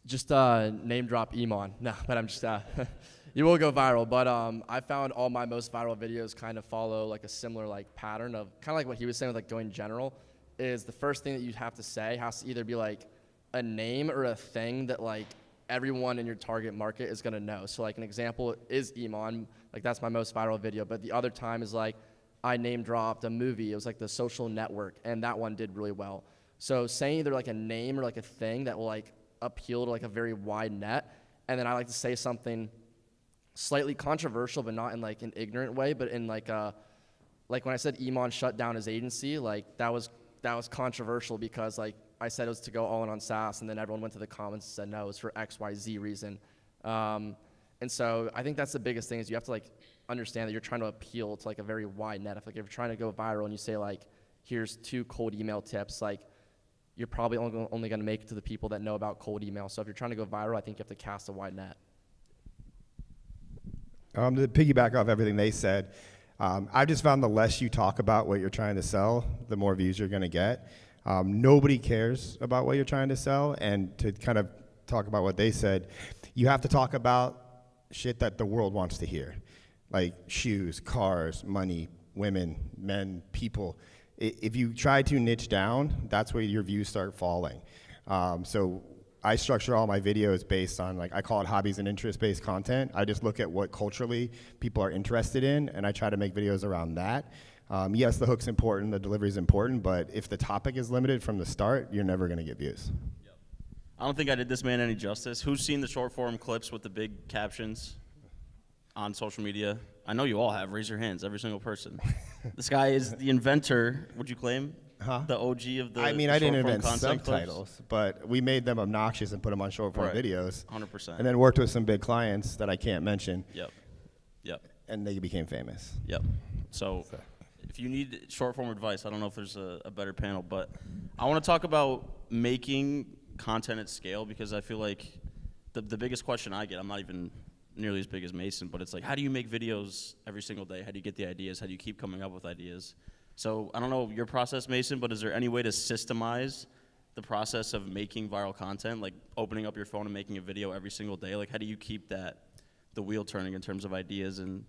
Just name drop Iman. No, but I'm just, you will go viral. But I found all my most viral videos kind of follow like a similar like pattern of kind of like what he was saying with like going general, is the first thing that you have to say has to either be like a name or a thing that like everyone in your target market is gonna know. So like an example is Iman, like that's my most viral video, but the other time is like I name dropped a movie, it was like The Social Network, and that one did really well. So saying either like a name or like a thing that will like appeal to like a very wide net, and then I like to say something slightly controversial, but not in like an ignorant way, but in like when I said Iman shut down his agency, like that was controversial because like I said it was to go all in on SaaS, and then everyone went to the comments and said no, it's for XYZ reason. And so I think that's the biggest thing is you have to like understand that you're trying to appeal to like a very wide net. If you're trying to go viral and you say like, here's 2 cold email tips, like you're probably only going to make it to the people that know about cold email. So if you're trying to go viral, I think you have to cast a wide net. To piggyback off everything they said, I've just found the less you talk about what you're trying to sell, the more views you're going to get. Nobody cares about what you're trying to sell, and to kind of talk about what they said, you have to talk about shit that the world wants to hear, like shoes, cars, money, women, men, people. If you try to niche down, that's where your views start falling. So I structure all my videos based on, like, I call it hobbies and interest-based content. I just look at what culturally people are interested in, and I try to make videos around that. Yes, the hook's important, the delivery's important, but if the topic is limited from the start, you're never gonna get views. Yep. I don't think I did this man any justice. Who's seen the short form clips with the big captions on social media? I know you all have. Raise your hands, every single person. This guy is the inventor, would you claim? Huh? The OG of the I mean, the I didn't short-form invent content subtitles, clips? but we made them obnoxious and put them on short form Right. videos. 100%. And then worked with some big clients that I can't mention. Yep. Yep. And they became famous. Yep. So if you need short form advice, I don't know if there's a better panel, but I want to talk about making content at scale, because I feel like the biggest question I get, I'm not even nearly as big as Mason, but it's like, how do you make videos every single day? How do you get the ideas? How do you keep coming up with ideas? So I don't know your process, Mason, but is there any way to systemize the process of making viral content, like opening up your phone and making a video every single day? Like, how do you keep the wheel turning in terms of ideas and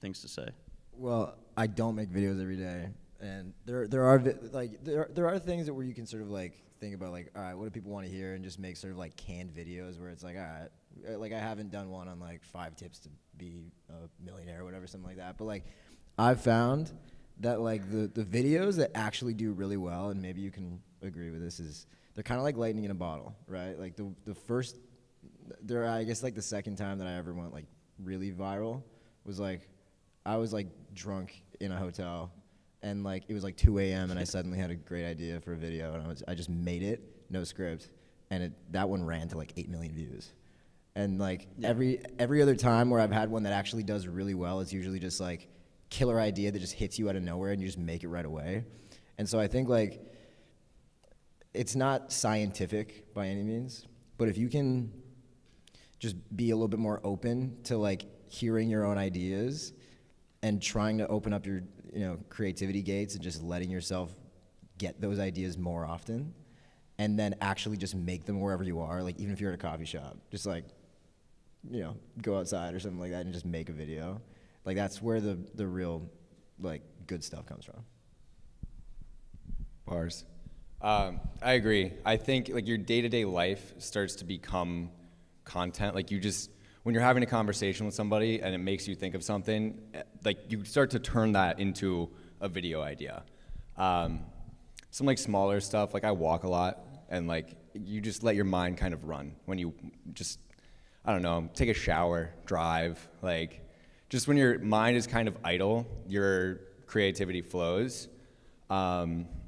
things to say? Well, I don't make videos every day, and there are things that where you can sort of like think about like, all right, what do people want to hear, and just make sort of like canned videos where it's like, all right, like I haven't done one on like 5 tips to be a millionaire or whatever, something like that. But like I've found that like the videos that actually do really well, and maybe you can agree with this, is they're kind of like lightning in a bottle, right? Like the first, I guess like the second time that I ever went like really viral was like, I was like drunk in a hotel, and like it was like 2 a.m. and I suddenly had a great idea for a video, and I just made it, no script, and that one ran to like 8 million views. And like every other time where I've had one that actually does really well, it's usually just like killer idea that just hits you out of nowhere and you just make it right away. And so I think like it's not scientific by any means, but if you can just be a little bit more open to like hearing your own ideas and trying to open up your, you know, creativity gates and just letting yourself get those ideas more often, and then actually just make them wherever you are. Like even if you're at a coffee shop, just like, you know, go outside or something like that and just make a video. Like that's where the real like good stuff comes from. Bars. I agree. I think like your day-to-day life starts to become content. Like you just, when you're having a conversation with somebody and it makes you think of something, like you start to turn that into a video idea. Some like smaller stuff, like I walk a lot, and like you just let your mind kind of run when you just, I don't know, take a shower, drive, like just when your mind is kind of idle, your creativity flows.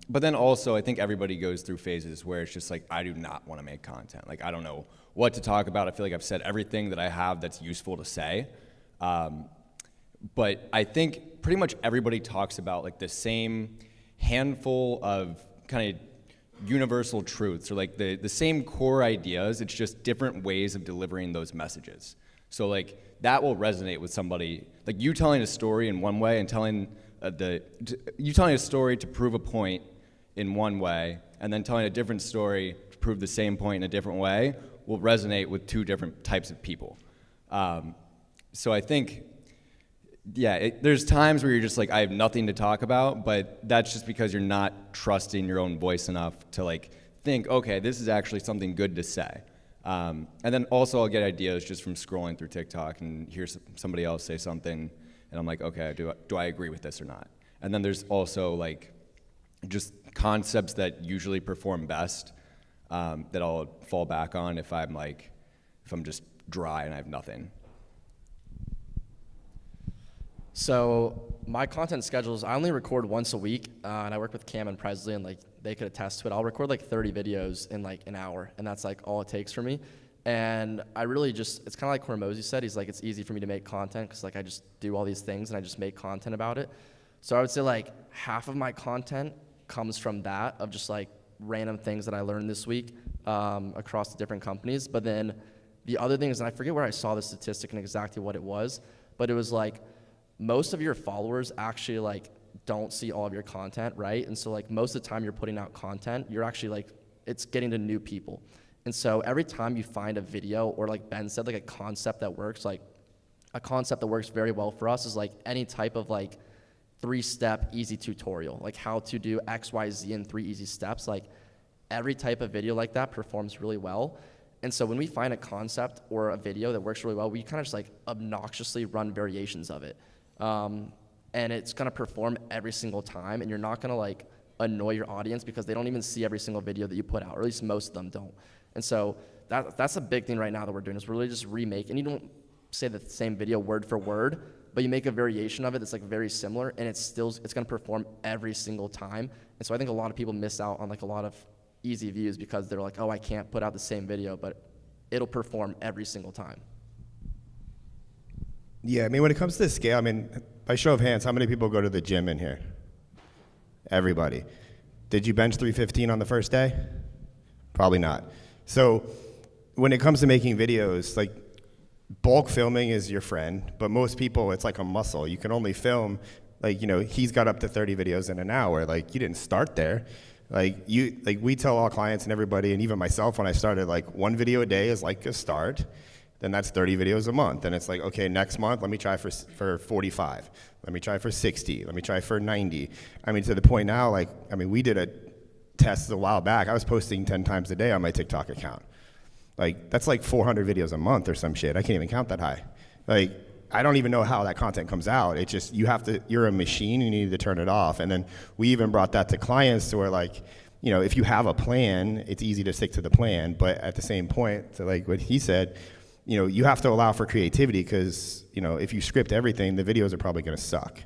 But then also, I think everybody goes through phases where it's just like, I do not want to make content. Like, I don't know what to talk about. I feel like I've said everything that I have that's useful to say. But I think pretty much everybody talks about like the same handful of kind of universal truths, or like the same core ideas. It's just different ways of delivering those messages. So like that will resonate with somebody. Like you telling a story in one way and telling you telling a story to prove a point in one way, and then telling a different story to prove the same point in a different way will resonate with two different types of people. So I think, yeah, there's times where you're just like, I have nothing to talk about, but that's just because you're not trusting your own voice enough to like think, okay, this is actually something good to say. And then also I'll get ideas just from scrolling through TikTok and hear somebody else say something, and I'm like, okay, do I agree with this or not? And then there's also like just concepts that usually perform best that I'll fall back on if I'm just dry and I have nothing. So my content schedules, I only record once a week, and I work with Cam and Presley, and like they could attest to it. I'll record like 30 videos in like an hour, and that's like all it takes for me. And I really just, it's kind of like Hormozy said, he's like, it's easy for me to make content because like I just do all these things and I just make content about it. So I would say like half of my content comes from that, of just like random things that I learned this week across the different companies. But then the other thing is, and I forget where I saw the statistic and exactly what it was, but it was like most of your followers actually like don't see all of your content, right? And so like most of the time you're putting out content, you're actually like, it's getting to new people. And so every time you find a video, or like Ben said, like a concept that works, like a concept that works very well for us is like any type of like 3-step easy tutorial, like how to do X, Y, Z in 3 easy steps. Like every type of video like that performs really well. And so when we find a concept or a video that works really well, we kind of just like obnoxiously run variations of it. And it's gonna perform every single time, and you're not gonna like annoy your audience because they don't even see every single video that you put out, or at least most of them don't. And so that's a big thing right now that we're doing, is we're really just remaking. You don't say the same video word for word, but you make a variation of it that's like very similar, and it's gonna perform every single time. And so I think a lot of people miss out on like a lot of easy views because they're like, oh, I can't put out the same video, but it'll perform every single time. Yeah, I mean, when it comes to scale, I mean, by show of hands, how many people go to the gym in here? Everybody. Did you bench 315 on the first day? Probably not. So when it comes to making videos, like bulk filming is your friend, but most people, it's like a muscle. You can only film, like, you know, he's got up to 30 videos in an hour. Like, you didn't start there. Like we tell all clients and everybody, and even myself when I started, like 1 video a day is like a start. Then that's 30 videos a month. And it's like, okay, next month, let me try for 45. Let me try for 60. Let me try for 90. I mean, to the point now, like, I mean, we did a test a while back. I was posting 10 times a day on my TikTok account. Like, that's like 400 videos a month or some shit. I can't even count that high. Like, I don't even know how that content comes out. It's just, you're a machine, you need to turn it off. And then we even brought that to clients to where, like, you know, if you have a plan, it's easy to stick to the plan. But at the same point, to like what he said, you know, you have to allow for creativity, because, you know, if you script everything, the videos are probably going to suck.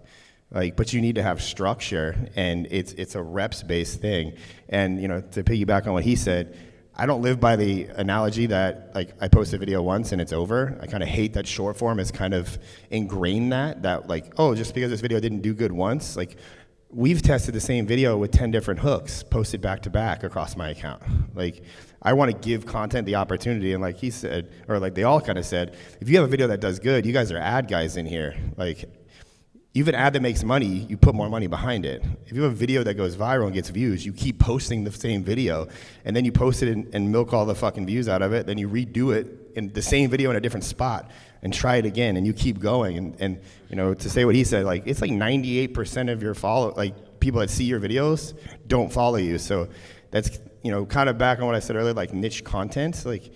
Like, but you need to have structure, and it's a reps-based thing. And, you know, to piggyback on what he said, I don't live by the analogy that like I post a video once and it's over. I kind of hate that short form is kind of ingrained that like, oh, just because this video didn't do good once, like we've tested the same video with 10 different hooks posted back to back across my account. Like I want to give content the opportunity, and like he said, or like they all kind of said, if you have a video that does good, you guys are ad guys in here. Like you have an ad that makes money, you put more money behind it. If you have a video that goes viral and gets views, you keep posting the same video, and then you post it and milk all the fucking views out of it, then you redo it in the same video in a different spot and try it again, and you keep going. And you know, to say what he said, like it's like 98% of your people that see your videos don't follow you. So that's, you know, kind of back on what I said earlier, like niche content, like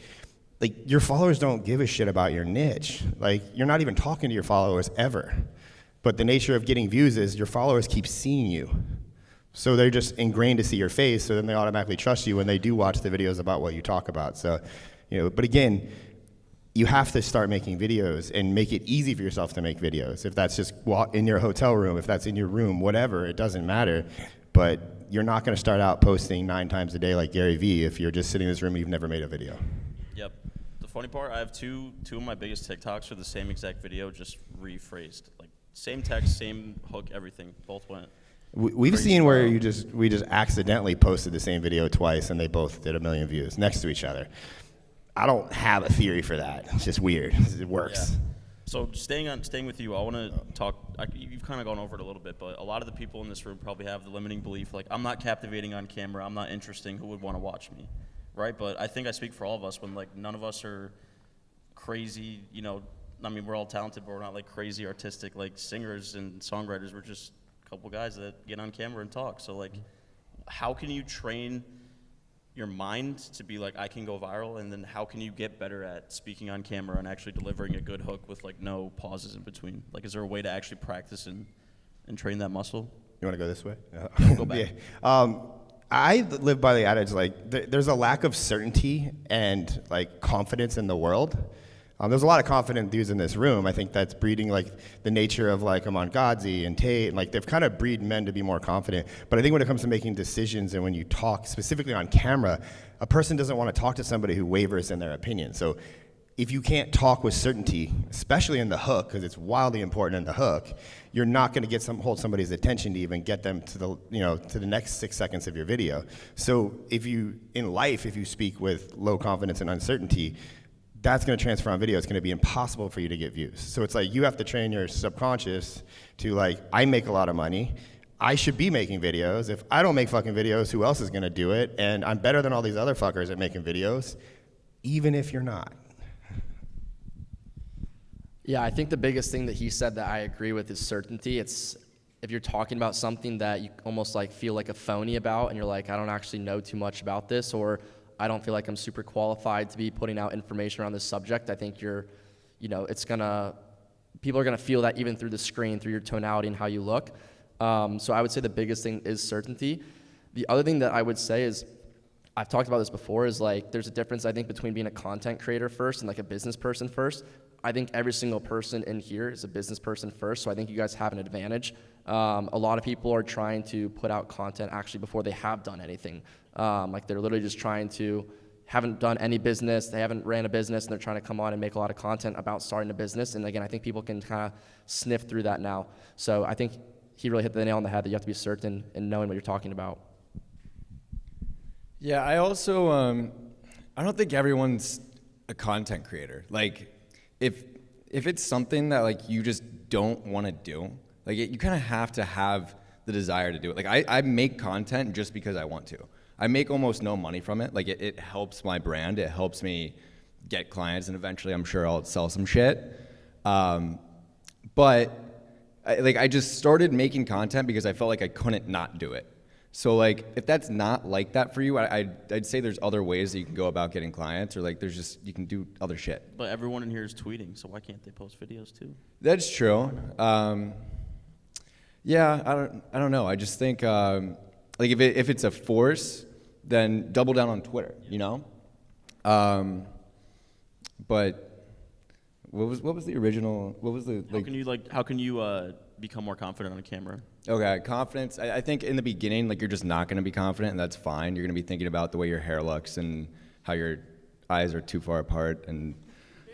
your followers don't give a shit about your niche. Like you're not even talking to your followers ever. But the nature of getting views is your followers keep seeing you. So they're just ingrained to see your face, so then they automatically trust you when they do watch the videos about what you talk about. So, you know, but again, you have to start making videos and make it easy for yourself to make videos. If that's just in your hotel room, if that's in your room, whatever, it doesn't matter. But you're not gonna start out posting 9 times a day like Gary Vee if you're just sitting in this room and you've never made a video. Yep. The funny part, I have two of my biggest TikToks are the same exact video, just rephrased. Like, same text, same hook, everything. Both went. We've seen where we just accidentally posted the same video twice and they both did 1 million views next to each other. I don't have a theory for that. It's just weird. It works. Yeah. So staying with you, I want to talk. You've kind of gone over it a little bit, but a lot of the people in this room probably have the limiting belief, like I'm not captivating on camera, I'm not interesting. Who would want to watch me, right? But I think I speak for all of us when like none of us are crazy, you know. I mean, we're all talented, but we're not like crazy artistic like singers and songwriters. We're just a couple guys that get on camera and talk. So like, how can you train your mind to be like, I can go viral, and then how can you get better at speaking on camera and actually delivering a good hook with like no pauses in between? Like, is there a way to actually practice and train that muscle? You want to go this way? Yeah, we'll go back. Yeah. I live by the adage like there's a lack of certainty and like confidence in the world. There's a lot of confident dudes in this room. I think that's breeding like the nature of like Amon Gadzi and Tate, and like they've kind of breed men to be more confident. But I think when it comes to making decisions and when you talk specifically on camera, a person doesn't want to talk to somebody who wavers in their opinion. So if you can't talk with certainty, especially in the hook, because it's wildly important in the hook, you're not going to hold somebody's attention to even get them to the next 6 seconds of your video. So if you speak with low confidence and uncertainty, that's going to transfer on video. It's going to be impossible for you to get views. So it's like you have to train your subconscious to like, I make a lot of money. I should be making videos. If I don't make fucking videos, who else is going to do it? And I'm better than all these other fuckers at making videos, even if you're not. Yeah, I think the biggest thing that he said that I agree with is certainty. It's if you're talking about something that you almost like feel like a phony about and you're like, I don't actually know too much about this, or I don't feel like I'm super qualified to be putting out information around this subject. I think people are gonna feel that even through the screen, through your tonality and how you look. So I would say the biggest thing is certainty. The other thing that I would say is, I've talked about this before, is like there's a difference I think between being a content creator first and like a business person first. I think every single person in here is a business person first, so I think you guys have an advantage. A lot of people are trying to put out content actually before they have done anything. Like they're literally just haven't done any business, they haven't ran a business, and they're trying to come on and make a lot of content about starting a business. And again, I think people can kind of sniff through that now. So I think he really hit the nail on the head that you have to be certain in knowing what you're talking about. Yeah, I also, I don't think everyone's a content creator. Like, if it's something that like you just don't want to do, like you kind of have to have the desire to do it. Like I make content just because I want to. I make almost no money from it. Like it helps my brand. It helps me get clients, and eventually I'm sure I'll sell some shit. But I just started making content because I felt like I couldn't not do it. So like if that's not like that for you, I'd say there's other ways that you can go about getting clients, or like you can do other shit. But everyone in here is tweeting, so why can't they post videos too? That's true. Yeah, I don't know. I just think like if it's a force, then double down on Twitter, you know? But what was the original? What was the like? How can you become more confident on camera? Okay, confidence. I think in the beginning, like you're just not going to be confident, and that's fine. You're going to be thinking about the way your hair looks and how your eyes are too far apart and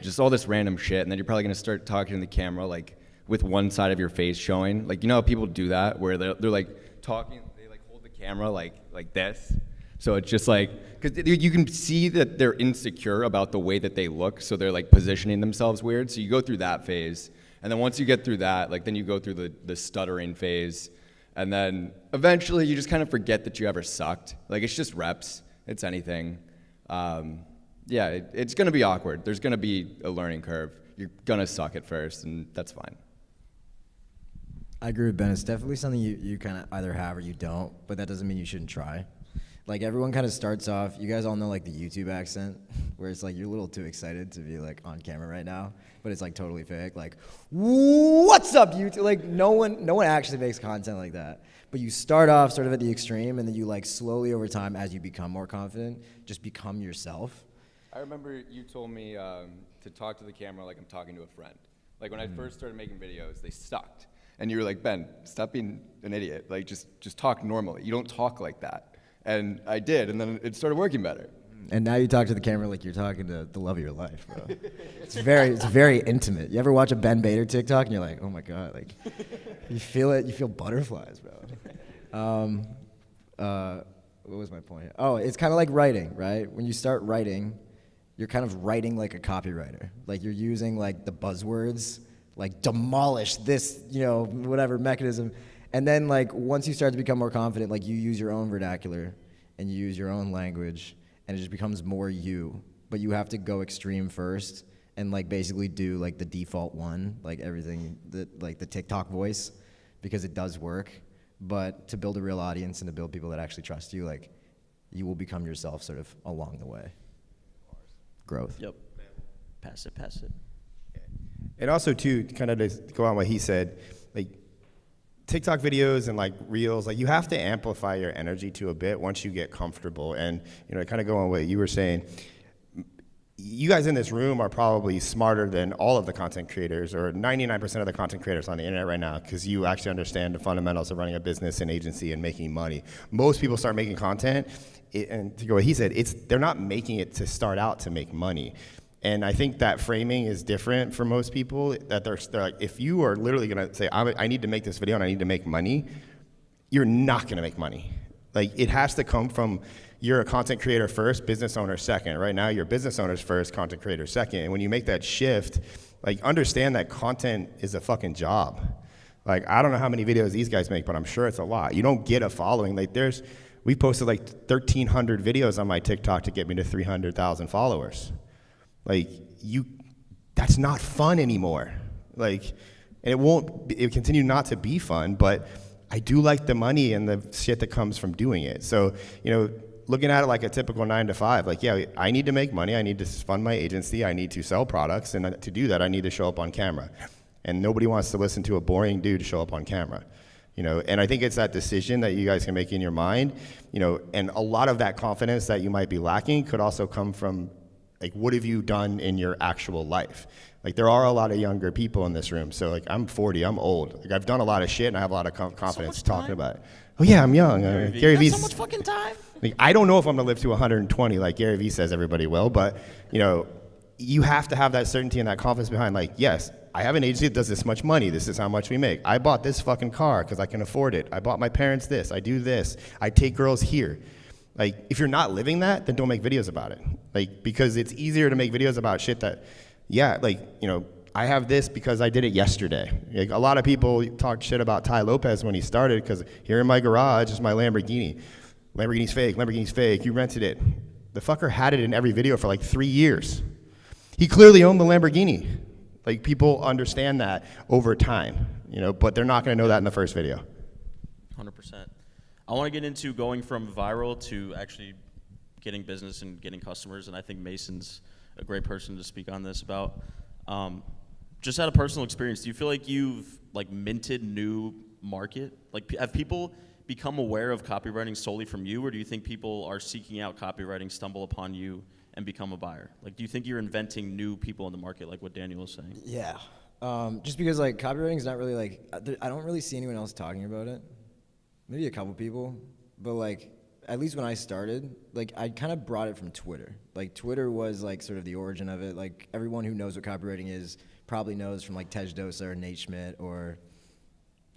just all this random shit. And then you're probably gonna start talking to the camera like with one side of your face showing. Like, you know how people do that where they're like talking, they like hold the camera like this. So it's just like, because you can see that they're insecure about the way that they look, so they're like positioning themselves weird. So you go through that phase, and then once you get through that, like then you go through the stuttering phase, and then eventually you just kind of forget that you ever sucked. Like, it's just reps, it's anything. Yeah, it's gonna be awkward. There's gonna be a learning curve. You're gonna suck at first, and that's fine. I agree with Ben. It's definitely something you kind of either have or you don't, but that doesn't mean you shouldn't try. Like, everyone kind of starts off, you guys all know like the YouTube accent, where it's like you're a little too excited to be like on camera right now, but it's like totally fake. Like, what's up, YouTube? Like, no one actually makes content like that. But you start off sort of at the extreme, and then you like slowly over time, as you become more confident, just become yourself. I remember you told me to talk to the camera like I'm talking to a friend. Like, when I first started making videos, they sucked. And you were like, Ben, stop being an idiot. Like, just talk normally. You don't talk like that. And I did, and then it started working better. And now you talk to the camera like you're talking to the love of your life, bro. It's very intimate. You ever watch a Ben Bader TikTok and you're like, oh my God, like, you feel it, you feel butterflies, bro. What was my point? Oh, it's kind of like writing, right? When you start writing, you're kind of writing like a copywriter. Like, you're using like the buzzwords, like demolish this, whatever mechanism. And then, like, once you start to become more confident, like, you use your own vernacular and you use your own language, and it just becomes more you. But you have to go extreme first and, like, basically do, like, the default one, like, everything, like, the TikTok voice, because it does work. But to build a real audience and to build people that actually trust you, like, you will become yourself sort of along the way. Growth. Yep. Pass it. And also, too, kind of to go on what he said, like, TikTok videos and like reels, like, you have to amplify your energy to a bit once you get comfortable. And, kind of go on what you were saying, you guys in this room are probably smarter than all of the content creators, or 99% of the content creators on the internet right now, because you actually understand the fundamentals of running a business and agency and making money. Most people start making content, and to go what he said, they're not making it to start out to make money. And I think that framing is different for most people, that they're like, if you are literally gonna say, I need to make this video and I need to make money, you're not gonna make money. Like, it has to come from, you're a content creator first, business owner second. Right now, you're business owners first, content creator second. And when you make that shift, like, understand that content is a fucking job. Like, I don't know how many videos these guys make, but I'm sure it's a lot. You don't get a following. Like, we posted like 1,300 videos on my TikTok to get me to 300,000 followers. Like, that's not fun anymore. Like, and it won't continue not to be fun, but I do like the money and the shit that comes from doing it. So, looking at it like a typical 9 to 5, like, yeah, I need to make money, I need to fund my agency, I need to sell products, and to do that, I need to show up on camera. And nobody wants to listen to a boring dude show up on camera. And I think it's that decision that you guys can make in your mind, and a lot of that confidence that you might be lacking could also come from, like, what have you done in your actual life? Like, there are a lot of younger people in this room. So, like, I'm 40, I'm old. Like, I've done a lot of shit, and I have a lot of confidence talking about it. Oh, yeah, I'm young. Gary Vee. So much fucking time. Like, I don't know if I'm gonna live to 120 like Gary Vee says everybody will, but, you have to have that certainty and that confidence behind, like, yes, I have an agency that does this much money. This is how much we make. I bought this fucking car because I can afford it. I bought my parents this. I do this. I take girls here. Like, if you're not living that, then don't make videos about it. Like, because it's easier to make videos about shit that, yeah, like, I have this because I did it yesterday. Like, a lot of people talk shit about Ty Lopez when he started, because here in my garage is my Lamborghini. Lamborghini's fake, you rented it. The fucker had it in every video for like 3 years. He clearly owned the Lamborghini. Like, people understand that over time, but they're not gonna know that in the first video. 100%. I want to get into going from viral to actually getting business and getting customers, and I think Mason's a great person to speak on this about. Just out of personal experience, do you feel like you've minted new market? Like, have people become aware of copywriting solely from you, or do you think people are seeking out copywriting, stumble upon you, and become a buyer? Like, do you think you're inventing new people in the market, like what Daniel was saying? Yeah. Just because, like, copywriting is not really, I don't really see anyone else talking about it. Maybe a couple people, but, like, at least when I started, like I kind of brought it from Twitter. Like Twitter was like sort of the origin of it. Like everyone who knows what copywriting is probably knows from like Tej Dosa or Nate Schmidt or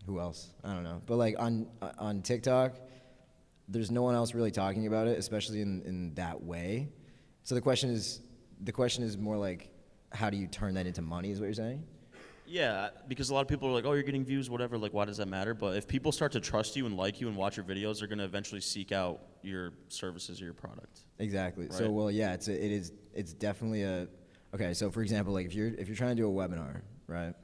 who else? I don't know. But like on TikTok, there's no one else really talking about it, especially in that way. So the question is more like, how do you turn that into money? Is what you're saying? Yeah, because a lot of people are like, oh, you're getting views, whatever. Like, why does that matter? But if people start to trust you and like you and watch your videos, they're going to eventually seek out your services or your product. Exactly. Right? So well, yeah, it's definitely okay. So for example, like if you're trying to do a webinar, right?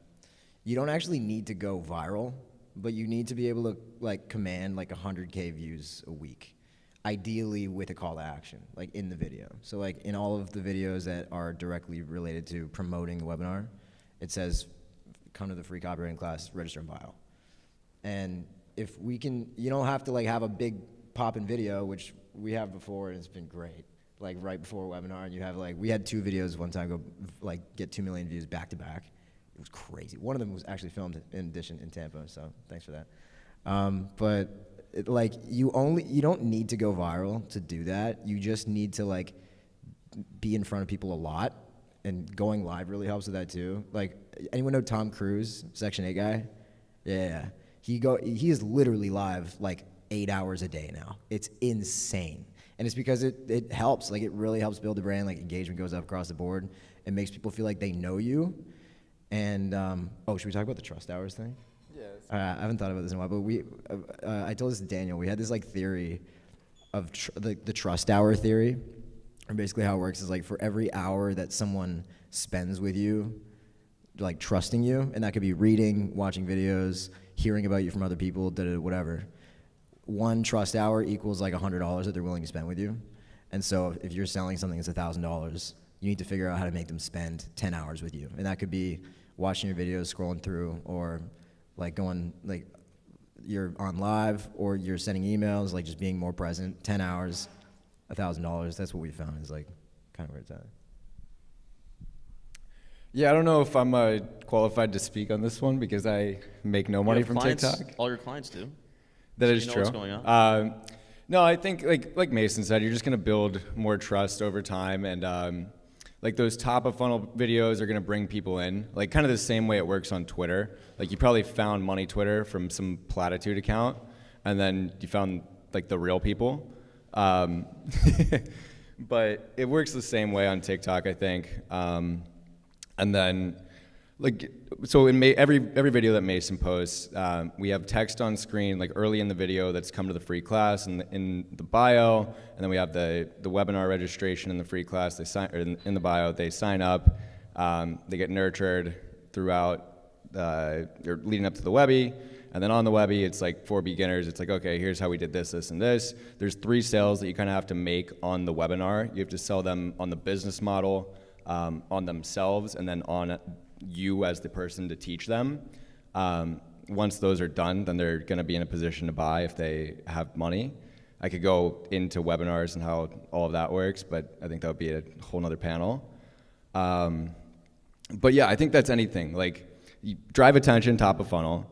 You don't actually need to go viral, but you need to be able to like command like 100K views a week, ideally with a call to action, like in the video. So like in all of the videos that are directly related to promoting the webinar, it says, come to the free copywriting class, register in bio. And if we can, you don't have to like have a big pop in video, which we have before and it's been great. Like right before a webinar, and you have like, we had 2 videos one time go like get 2 million views back to back. It was crazy. One of them was actually filmed in addition in Tampa, so thanks for that. But like you don't need to go viral to do that. You just need to like be in front of people a lot, and going live really helps with that too. Like anyone know Tom Cruise, Section 8 guy? Yeah. He is literally live like 8 hours a day now. It's insane. And it's because it helps. Like it really helps build the brand. Like engagement goes up across the board. It makes people feel like they know you. And should we talk about the trust hours thing? Yeah. I haven't thought about this in a while, but I told this to Daniel. We had this like theory of the trust hour theory. And basically how it works is like for every hour that someone spends with you, like trusting you, and that could be reading, watching videos, hearing about you from other people, whatever. 1 trust hour equals like $100 that they're willing to spend with you. And so if you're selling something that's $1,000, you need to figure out how to make them spend 10 hours with you. And that could be watching your videos, scrolling through, or like going, like you're on live, or you're sending emails, like just being more present. 10 hours, $1,000. That's what we found is like kind of where it's at. Yeah, I don't know if I'm qualified to speak on this one because I make no money from TikTok. All your clients do. That So is you know true. what's going on. No, I think like Mason said, you're just gonna build more trust over time, and like those top of funnel videos are gonna bring people in, like kind of the same way it works on Twitter. Like you probably found Money Twitter from some platitude account, and then you found like the real people. But it works the same way on TikTok, I think. And then, like, so in every video that Mason posts, we have text on screen, like early in the video that's come to the free class and in the bio, and then we have the webinar registration in the free class. They sign, or in the bio, they sign up, they get nurtured throughout, or leading up to the Webby. And then on the Webby, it's like for beginners, it's like, okay, here's how we did this, this, and this. There's 3 sales that you kind of have to make on the webinar. You have to sell them on the business model, on themselves, and then on you as the person to teach them. Once those are done, then they're gonna be in a position to buy if they have money. I could go into webinars and how all of that works, but I think that would be a whole nother panel. But yeah, I think that's anything. Like, you drive attention, top of funnel,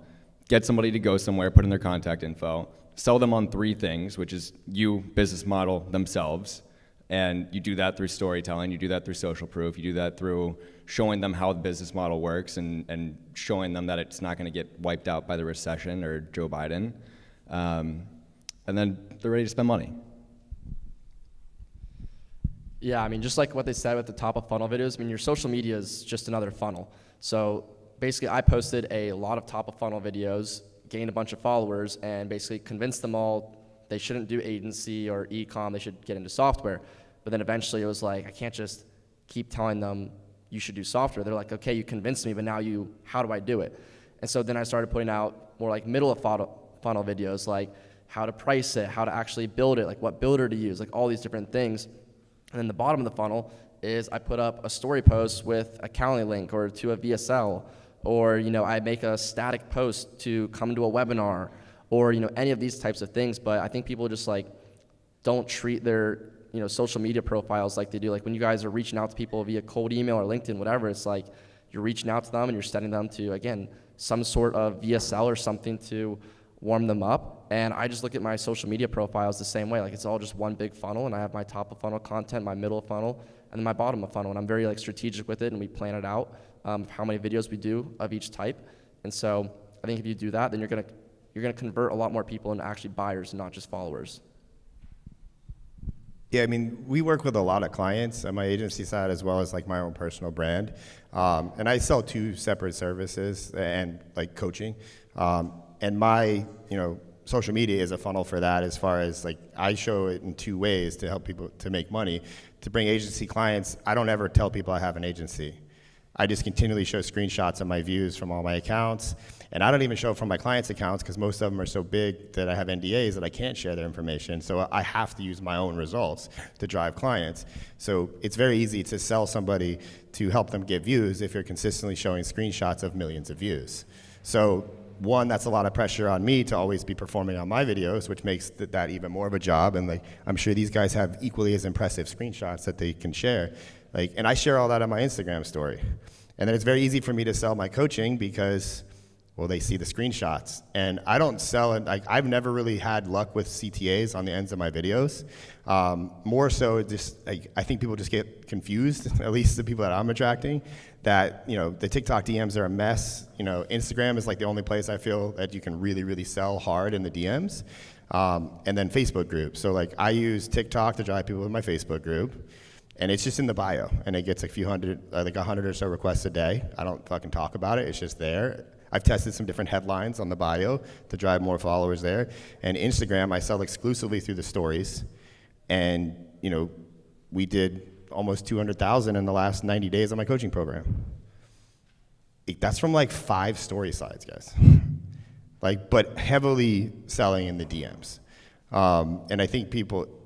get somebody to go somewhere, put in their contact info, sell them on 3 things, which is you, business model, themselves. And you do that through storytelling, you do that through social proof, you do that through showing them how the business model works and showing them that it's not gonna get wiped out by the recession or Joe Biden. And then they're ready to spend money. Yeah, I mean, just like what they said with the top of funnel videos, I mean, your social media is just another funnel. So basically, I posted a lot of top of funnel videos, gained a bunch of followers, and basically convinced them all they shouldn't do agency or e-com, they should get into software. But then eventually it was like, I can't just keep telling them you should do software. They're like, okay, you convinced me, but now how do I do it? And so then I started putting out more like middle of funnel videos, like how to price it, how to actually build it, like what builder to use, like all these different things. And then the bottom of the funnel is I put up a story post with a Calendly link or to a VSL, or I make a static post to come to a webinar, or any of these types of things. But I think people just like don't treat their social media profiles like they do. Like when you guys are reaching out to people via cold email or LinkedIn, whatever, it's like you're reaching out to them and you're sending them to, again, some sort of VSL or something to warm them up. And I just look at my social media profiles the same way. Like, it's all just one big funnel, and I have my top of funnel content, my middle of funnel, and then my bottom of funnel. And I'm very like strategic with it, and we plan it out of how many videos we do of each type. And so I think if you do that, then you're gonna convert a lot more people into actually buyers and not just followers. Yeah, I mean, we work with a lot of clients on my agency side as well as like my own personal brand. And I sell 2 separate services and like coaching. And my, social media is a funnel for that, as far as like I show it in 2 ways to help people to make money. To bring agency clients, I don't ever tell people I have an agency. I just continually show screenshots of my views from all my accounts. And I don't even show from my clients' accounts because most of them are so big that I have NDAs that I can't share their information. So I have to use my own results to drive clients. So it's very easy to sell somebody to help them get views if you're consistently showing screenshots of millions of views. So one, that's a lot of pressure on me to always be performing on my videos, which makes that even more of a job. And like, I'm sure these guys have equally as impressive screenshots that they can share. Like, and I share all that on my Instagram story. And then it's very easy for me to sell my coaching because, well, they see the screenshots. And I don't sell it, like, I've never really had luck with CTAs on the ends of my videos. More so, just, I think people just get confused, at least the people that I'm attracting, that, the TikTok DMs are a mess. Instagram is like the only place I feel that you can really, really sell hard in the DMs. And then Facebook groups. So like, I use TikTok to drive people to my Facebook group. And it's just in the bio, and it gets a few hundred, like 100 or so requests a day. I don't fucking talk about it, it's just there. I've tested some different headlines on the bio to drive more followers there. And Instagram, I sell exclusively through the stories. And, we did almost 200,000 in the last 90 days of my coaching program. That's from like 5 story sites, guys. But heavily selling in the DMs. And I think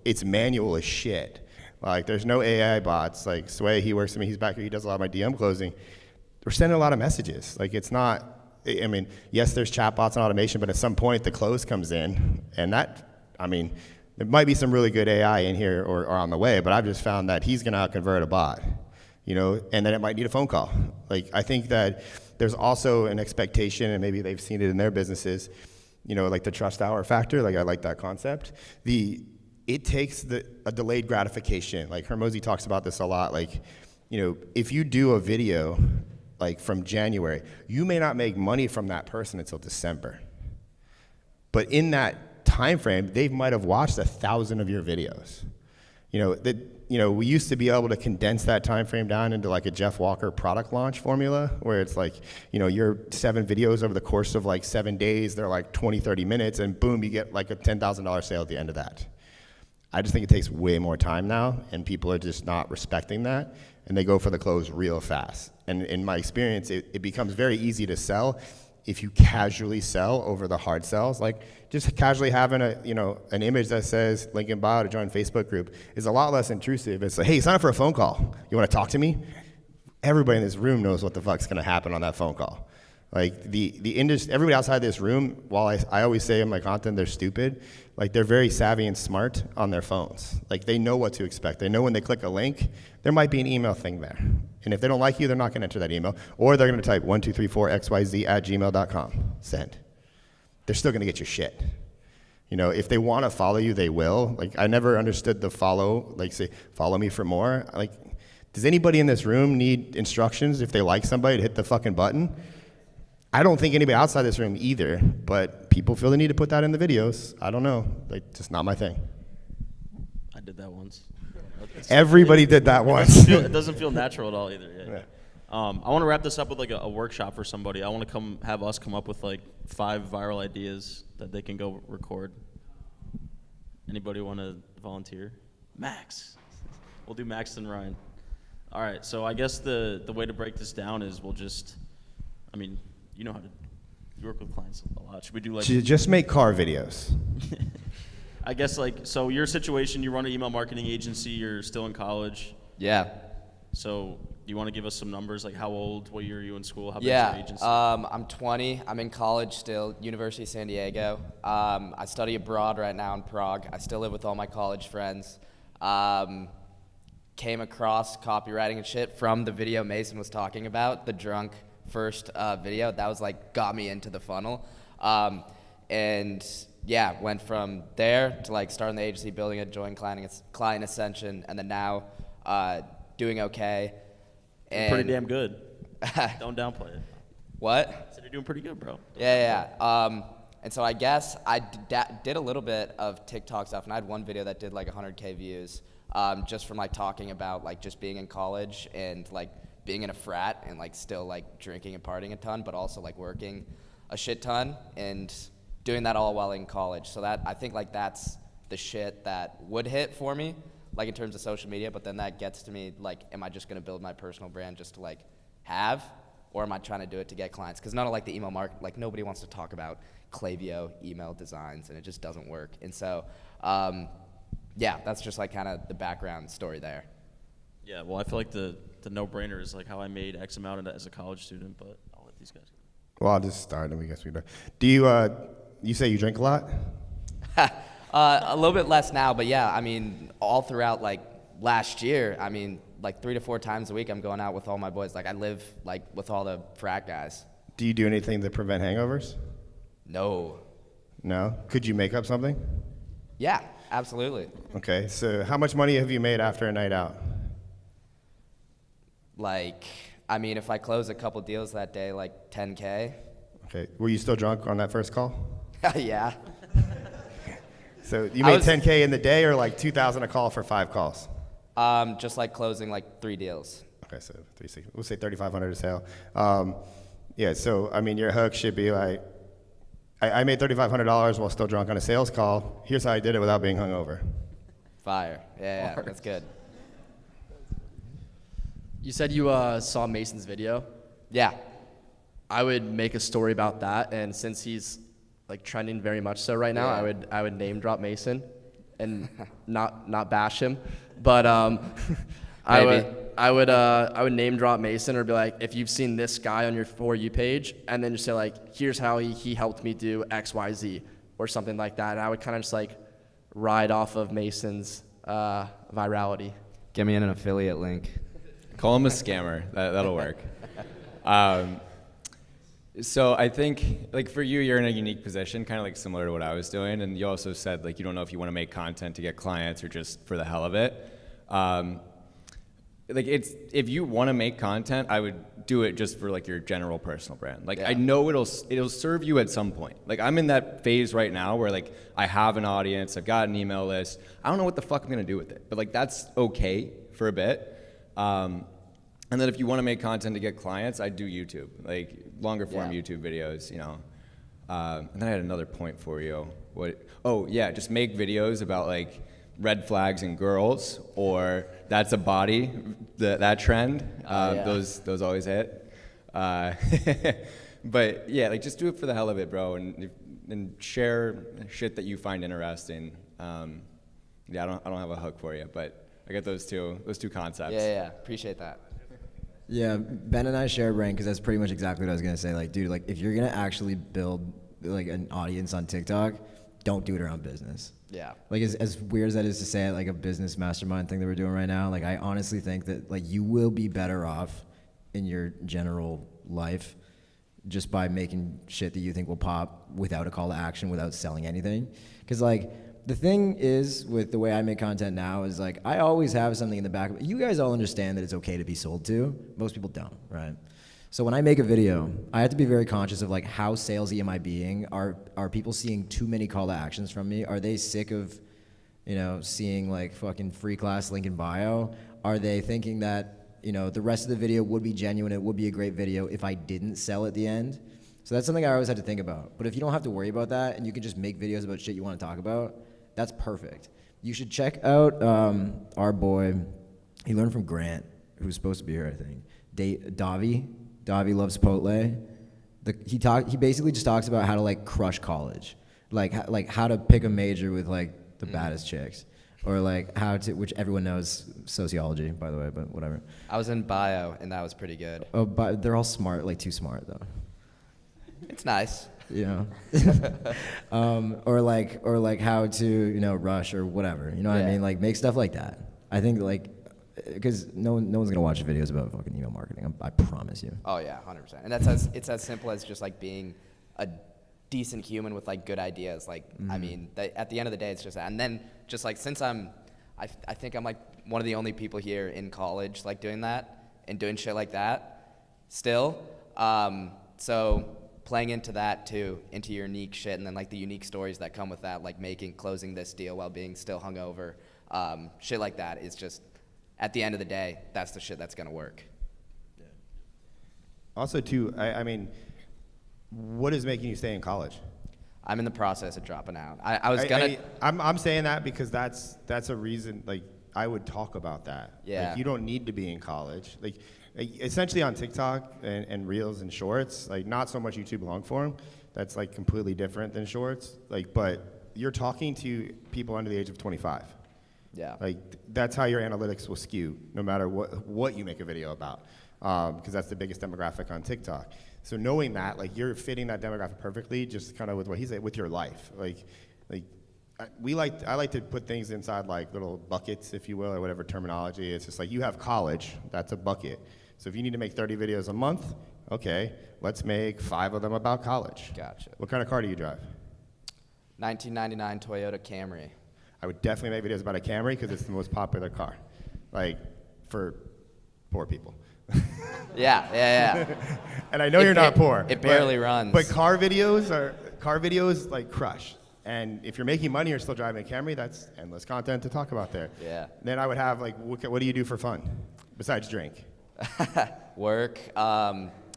it's manual as shit. Like, there's no AI bots. Like, Sway, he works with me, he's back here, he does a lot of my DM closing. We're sending a lot of messages. Like, it's not, I mean, yes, there's chatbots and automation, but at some point the close comes in, and there might be some really good AI in here or on the way, but I've just found that he's gonna out-convert a bot, and then it might need a phone call. Like, I think that there's also an expectation, and maybe they've seen it in their businesses, like the trust hour factor. Like, I like that concept. It takes a delayed gratification. Like, Hermosi talks about this a lot. Like, if you do a video like from January, you may not make money from that person until December. But in that time frame, they might have watched 1,000 of your videos. We used to be able to condense that time frame down into like a Jeff Walker product launch formula, where it's like, your 7 videos over the course of like 7 days, they're like 20, 30 minutes, and boom, you get like a $10,000 sale at the end of that. I just think it takes way more time now, and people are just not respecting that, and they go for the close real fast. And in my experience, it becomes very easy to sell if you casually sell over the hard sells. Like, just casually having an image that says link in bio to join Facebook group is a lot less intrusive. It's like, hey, sign up for a phone call. You want to talk to me? Everybody in this room knows what the fuck's going to happen on that phone call. Like, the industry, everybody outside this room, while I always say in my content they're stupid, like, they're very savvy and smart on their phones. Like, they know what to expect. They know when they click a link, there might be an email thing there. And if they don't like you, they're not going to enter that email. Or they're going to type 1234xyz@gmail.com, send. They're still going to get your shit. If they want to follow you, they will. Like, I never understood the follow, like, say, follow me for more. Like, does anybody in this room need instructions if they like somebody to hit the fucking button? I don't think anybody outside this room either, but people feel the need to put that in the videos. I don't know. Like, just not my thing. I did that once. Everybody did that once. It doesn't feel natural at all either. Yeah. I want to wrap this up with like a workshop for somebody. I want to have us come up with like 5 viral ideas that they can go record. Anybody want to volunteer? Max. We'll do Max and Ryan. All right. So I guess the way to break this down is we'll just, you know how to work with clients a lot. Should we do like... Just make car videos. I guess so your situation, you run an email marketing agency, you're still in college. Yeah. So do you want to give us some numbers? Like, how old, what year are you in school? How big is Yeah, your agency? I'm 20. I'm in college still, University of San Diego. I study abroad right now in Prague. I still live with all my college friends. Came across copywriting and shit from the video Mason was talking about, the drunk first video. That was got me into the funnel. And yeah, went from there to like starting the agency, building it, joining client Ascension, and then now doing okay. You're pretty damn good. Don't downplay it. What? I said you're doing pretty good, bro. Yeah. And so I guess I did a little bit of TikTok stuff, and I had one video that did like 100K views, just from like talking about like just being in college and like being in a frat and like still like drinking and partying a ton, but also like working a shit ton and doing that all while in college. So that I think like that's the shit that would hit for me, like in terms of social media. But then that gets to me like, am I just gonna build my personal brand just to like have, or am I trying to do it to get clients? Because none of like the email market, like nobody wants to talk about Klaviyo email designs, and it just doesn't work. And so, yeah, that's just like kind of the background story there. Yeah, well, I feel like the no-brainer is like how I made X amount as a college student, but I'll let these guys go. Well, I'll just start, and we guess we do. Do you say you drink a lot? A little bit less now, but yeah, I mean, all throughout like last year, I mean, like 3 to 4 times a week, I'm going out with all my boys. Like I live like with all the frat guys. Do you do anything to prevent hangovers? No. No? Could you make up something? Yeah, absolutely. Okay, so how much money have you made after a night out? Like, I mean, if I close a couple deals that day, like 10K. Okay, were you still drunk on that first call? Yeah. So you made 10K in the day, or like 2,000 a call for 5 calls? Just like closing like 3 deals. Okay, so 360. We'll say 3,500 a sale. Yeah, so I mean, your hook should be like, I made $3,500 while still drunk on a sales call. Here's how I did it without being hungover. Fire. Yeah, that's good. You said you saw Mason's video. Yeah. I would make a story about that, and since he's like trending very much so right now, Yeah. I would name drop Mason, and not bash him, but I would name drop Mason, or be like, if you've seen this guy on your For You page, and then just say like, here's how he helped me do X, Y, Z, or something like that. And I would kind of just like ride off of Mason's virality. Give me an affiliate link. Call him a scammer. That'll work. So I think, like for you, you're in a unique position, kind of like similar to what I was doing. And you also said like you don't know if you want to make content to get clients or just for the hell of it. Like if you want to make content, I would do it just for like your general personal brand. Like I know it'll serve you at some point. Like I'm in that phase right now where like I have an audience, I've got an email list. I don't know what the fuck I'm gonna do with it, but like that's okay for a bit. And then if you want to make content to get clients, I do YouTube, like longer form YouTube videos, you know. And then I had another point for you. Oh yeah, just make videos about like red flags in girls, or that's a body, that trend. Those always hit. But yeah, like just do it for the hell of it, bro, and share shit that you find interesting. Yeah, I don't have a hook for you, but I get those two concepts. Yeah, appreciate that. Yeah, Ben and I share a brain because that's pretty much exactly what I was gonna say. Like, dude, like if you're gonna actually build like an audience on TikTok, don't do it around business. Yeah. Like as weird as that is to say, like a business mastermind thing that we're doing right now, like I honestly think that like you will be better off in your general life just by making shit that you think will pop without a call to action, without selling anything. Because like the thing is with the way I make content now is like I always have something in the back. You guys all understand that it's okay to be sold to. Most people don't, right? So when I make a video, I have to be very conscious of like how salesy am I being? Are people seeing too many call to actions from me? Are they sick of, you know, seeing like fucking free class link in bio? Are they thinking that, you know, the rest of the video would be genuine, it would be a great video if I didn't sell at the end? So that's something I always have to think about. But if you don't have to worry about that and you can just make videos about shit you want to talk about, that's perfect. You should check out our boy, he learned from Grant, who's supposed to be here, I think, Davi. Davi loves Chipotle. He basically just talks about how to like crush college, like how to pick a major with like the baddest chicks, or like how to, which everyone knows sociology, by the way, but whatever. I was in bio and that was pretty good. Oh, but they're all smart, like too smart though. It's nice. You know, or like how to, you know, rush or whatever. You know what I mean? Like make stuff like that. I think like. Because no one's gonna watch videos about fucking email marketing. I promise you. Oh yeah, 100%. And it's as simple as just like being a decent human with like good ideas. Like, I mean, at the end of the day, it's just that. And then just like, since I think I'm like one of the only people here in college like doing that and doing shit like that still. So playing into that too, into your unique shit, and then like the unique stories that come with that, like closing this deal while being still hungover, shit like that is just, at the end of the day, that's the shit that's gonna work. Also, too, I mean, what is making you stay in college? I'm in the process of dropping out. I was gonna. I'm saying that because that's a reason. Like, I would talk about that. Yeah. Like, you don't need to be in college. Like essentially on TikTok and Reels and Shorts, like not so much YouTube long form. That's like completely different than Shorts. Like, but you're talking to people under the age of 25. Yeah. Like that's how your analytics will skew, no matter what you make a video about, because that's the biggest demographic on TikTok. So knowing that, like you're fitting that demographic perfectly, just kind of with what he said, with your life. I like to put things inside like little buckets, if you will, or whatever terminology. It's just like you have college, that's a bucket. So if you need to make 30 videos a month, okay, let's make 5 of them about college. Gotcha. What kind of car do you drive? 1999 Toyota Camry. I would definitely make videos about a Camry because it's the most popular car, like for poor people. Yeah. And I know you're not poor. It barely runs. But car videos like crush. And if you're making money or still driving a Camry, that's endless content to talk about there. Yeah. Then I would have like, what do you do for fun besides drink? Work.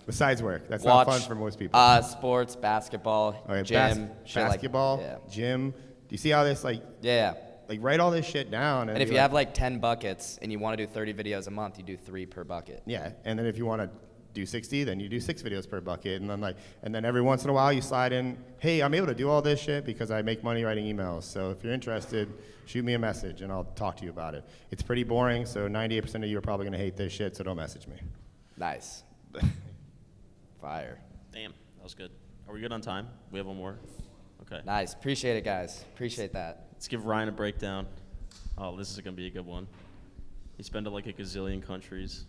Besides work, that's watch, not fun for most people. Sports, basketball, gym, shit basketball, like, gym. Do you see how this like? Yeah. Like write all this shit down. And if you have like 10 buckets and you want to do 30 videos a month, you do 3 per bucket. Yeah, and then if you want to do 60, then you do 6 videos per bucket, and then every once in a while you slide in, hey, I'm able to do all this shit because I make money writing emails. So if you're interested, shoot me a message and I'll talk to you about it. It's pretty boring, so 98% of you are probably gonna hate this shit, so don't message me. Nice. Fire. Damn, that was good. Are we good on time? We have one more? Okay. Nice. Appreciate it, guys. Appreciate that. Let's give Ryan a breakdown. Oh, this is going to be a good one. He's been to like a gazillion countries.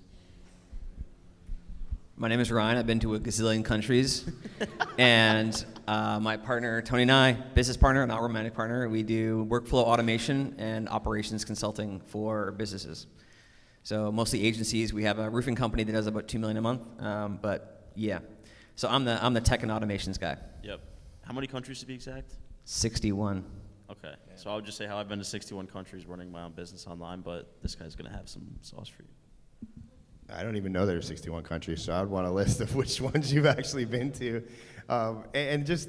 My name is Ryan. I've been to a gazillion countries. And my partner, Tony and I, business partner, not romantic partner, we do workflow automation and operations consulting for businesses. So mostly agencies. We have a roofing company that does about $2 million a month. But yeah, so I'm the tech and automations guy. Yep. How many countries to be exact? 61. Okay. So I would just say how I've been to 61 countries running my own business online, but this guy's going to have some sauce for you. I don't even know there are 61 countries, so I'd want a list of which ones you've actually been to. And just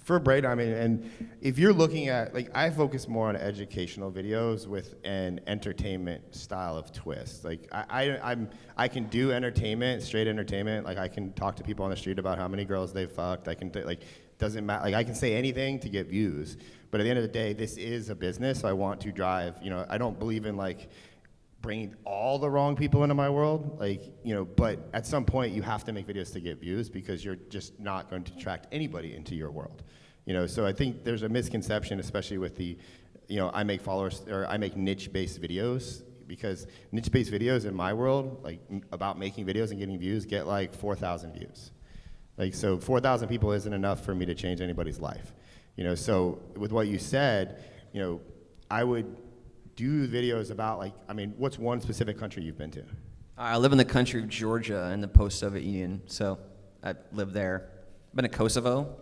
for Braid, I mean, and if you're looking at, like, I focus more on educational videos with an entertainment style of twist. Like, I can do entertainment, straight entertainment. Like, I can talk to people on the street about how many girls they've fucked. I can, doesn't matter. Like, I can say anything to get views. But at the end of the day, this is a business, so I want to drive, I don't believe in, like, bringing all the wrong people into my world, but at some point you have to make videos to get views because you're just not going to attract anybody into your world. So I think there's a misconception, especially with the, I make followers, or I make niche-based videos, because niche-based videos in my world, like about making videos and getting views, get like 4,000 views. So 4,000 people isn't enough for me to change anybody's life. So with what you said, I would do videos about, what's one specific country you've been to? I live in the country of Georgia in the post-Soviet Union, so I live there. Been to Kosovo,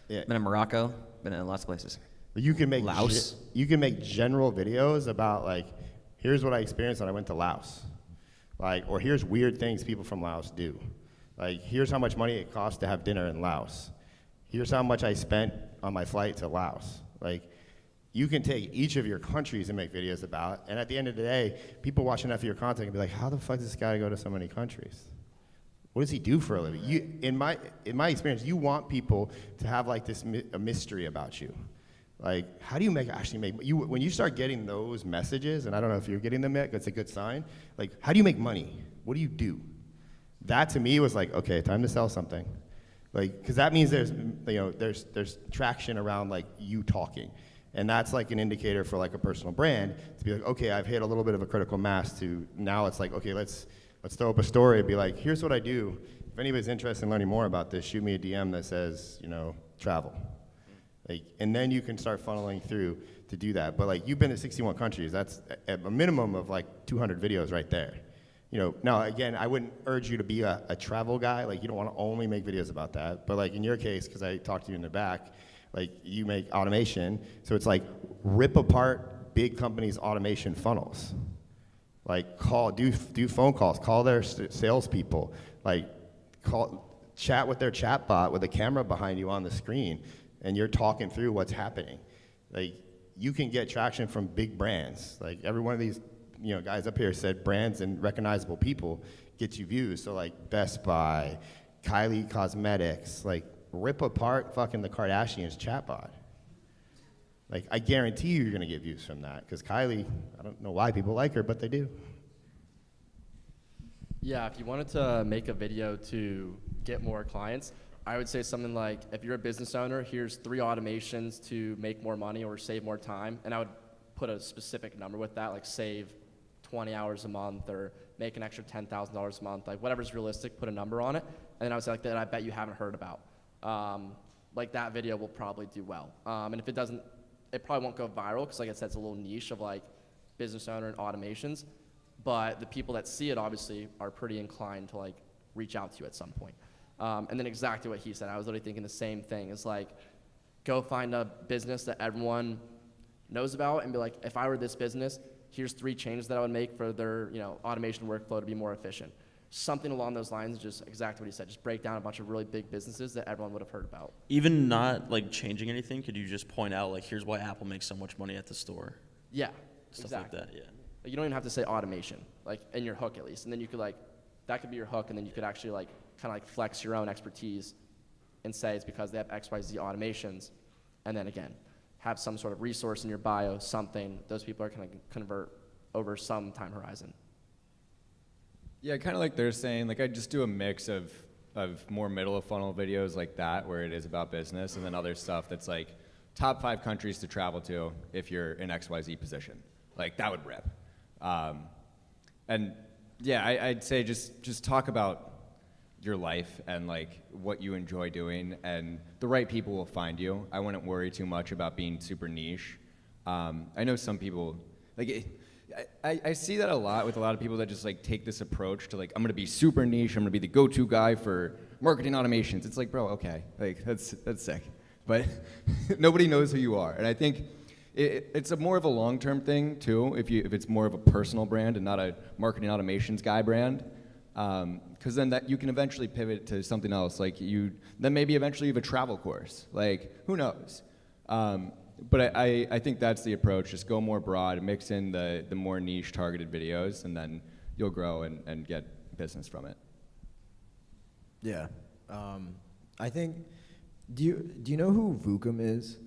been to Morocco, been in lots of places. You can make Laos. You can make general videos about here's what I experienced when I went to Laos, or here's weird things people from Laos do. Here's how much money it costs to have dinner in Laos. Here's how much I spent on my flight to Laos. You can take each of your countries and make videos about, and at the end of the day, people watch enough of your content and be like, how the fuck does this guy go to so many countries? What does he do for a living? In my experience, you want people to have a mystery about you. How do you when you start getting those messages, and I don't know if you're getting them yet, it's a good sign, how do you make money? What do you do? That to me was okay, time to sell something. Because that means there's traction around you talking. And that's an indicator for a personal brand to be okay, I've hit a little bit of a critical mass to now it's okay, let's throw up a story and be here's what I do. if anybody's interested in learning more about this, shoot me a DM that says, travel. Like, and then you can start funneling through to do that. But like, you've been to 61 countries. That's a minimum of like 200 videos right there. Now again, I wouldn't urge you to be a travel guy. Like, you don't want to only make videos about that. But like in your case, because I talked to you in the back, like you make automation. So it's like rip apart big companies' automation funnels. Like do phone calls, call their salespeople, like chat with their chat bot with a camera behind you on the screen, and you're talking through what's happening. Like, you can get traction from big brands. Like, every one of these guys up here said brands and recognizable people get you views. So like Best Buy, Kylie Cosmetics, like rip apart fucking the Kardashians chatbot. Like, I guarantee you're gonna get views from that, because Kylie, I don't know why people like her, but they do. Yeah, if you wanted to make a video to get more clients, I would say something like, if you're a business owner, here's 3 automations to make more money or save more time. And I would put a specific number with that, like save 20 hours a month or make an extra $10,000 a month, like whatever's realistic, put a number on it. And then I would say like that I bet you haven't heard about. Like, that video will probably do well. And if it doesn't, it probably won't go viral, because like I said, it's a little niche of like business owner and automations. But the people that see it obviously are pretty inclined to like reach out to you at some point. And then exactly what he said, I was literally thinking the same thing. Is like, go find a business that everyone knows about and be like, if I were this business, here's 3 changes that I would make for their automation workflow to be more efficient. Something along those lines, just exactly what he said. Just break down a bunch of really big businesses that everyone would have heard about. Even not like changing anything, could you just point out like, here's why Apple makes so much money at the store? Yeah, Stuff exactly. like that, yeah. Like, you don't even have to say automation, like in your hook at least. And then you could like, that could be your hook, and then you could actually like kind of like flex your own expertise and say it's because they have XYZ automations. And then again, have some sort of resource in your bio, something those people are going to convert over some time horizon. Yeah, kind of like they're saying, like I just do a mix of more middle of funnel videos like that, where it is about business, and then other stuff that's like top 5 countries to travel to if you're in XYZ position. Like, that would rip. And yeah, I'd say just talk about your life and like what you enjoy doing, and the right people will find you. I wouldn't worry too much about being super niche. I know some people, like, I see that a lot with a lot of people that just like take this approach to like, I'm gonna be super niche, I'm gonna be the go-to guy for marketing automations. It's like, bro, okay, like that's sick, but nobody knows who you are. And I think it's a more of a long-term thing too, if it's more of a personal brand and not a marketing automations guy brand. Because then that you can eventually pivot to something else. Like then maybe eventually you have a travel course. Like, who knows? But I think that's the approach. Just go more broad, mix in the more niche targeted videos, and then you'll grow and get business from it. Yeah. I think, do you know who Vukum is?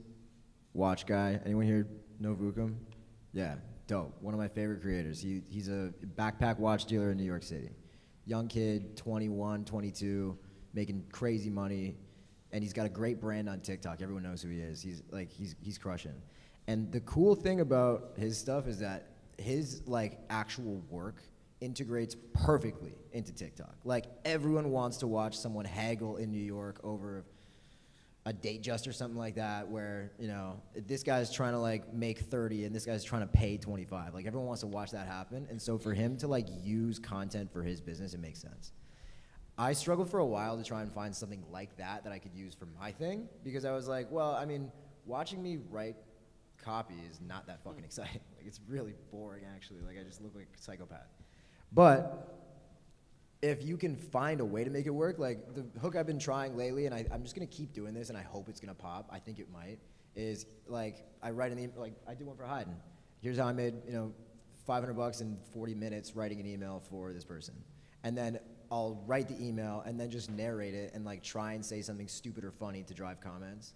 Watch guy. Anyone here know Vukum? Yeah, dope. One of my favorite creators. He's a backpack watch dealer in New York City. Young kid, 21, 22, making crazy money, and he's got a great brand on TikTok. Everyone knows who he is. He's crushing. And the cool thing about his stuff is that his like actual work integrates perfectly into TikTok. Like, everyone wants to watch someone haggle in New York over a date just or something like that, where this guy's trying to like make 30 and this guy's trying to pay 25. Like, everyone wants to watch that happen. And so for him to like use content for his business, it makes sense. I struggled for a while to try and find something like that I could use for my thing, because I was like, well, I mean, watching me write copy is not that fucking exciting. Like, it's really boring, actually. Like, I just look like a psychopath. But if you can find a way to make it work, like the hook I've been trying lately, and I'm just gonna keep doing this, and I hope it's gonna pop. I think it might. Is like, I write like I did one for Hayden. Here's how I made $500 in 40 minutes writing an email for this person, and then I'll write the email and then just narrate it and like try and say something stupid or funny to drive comments.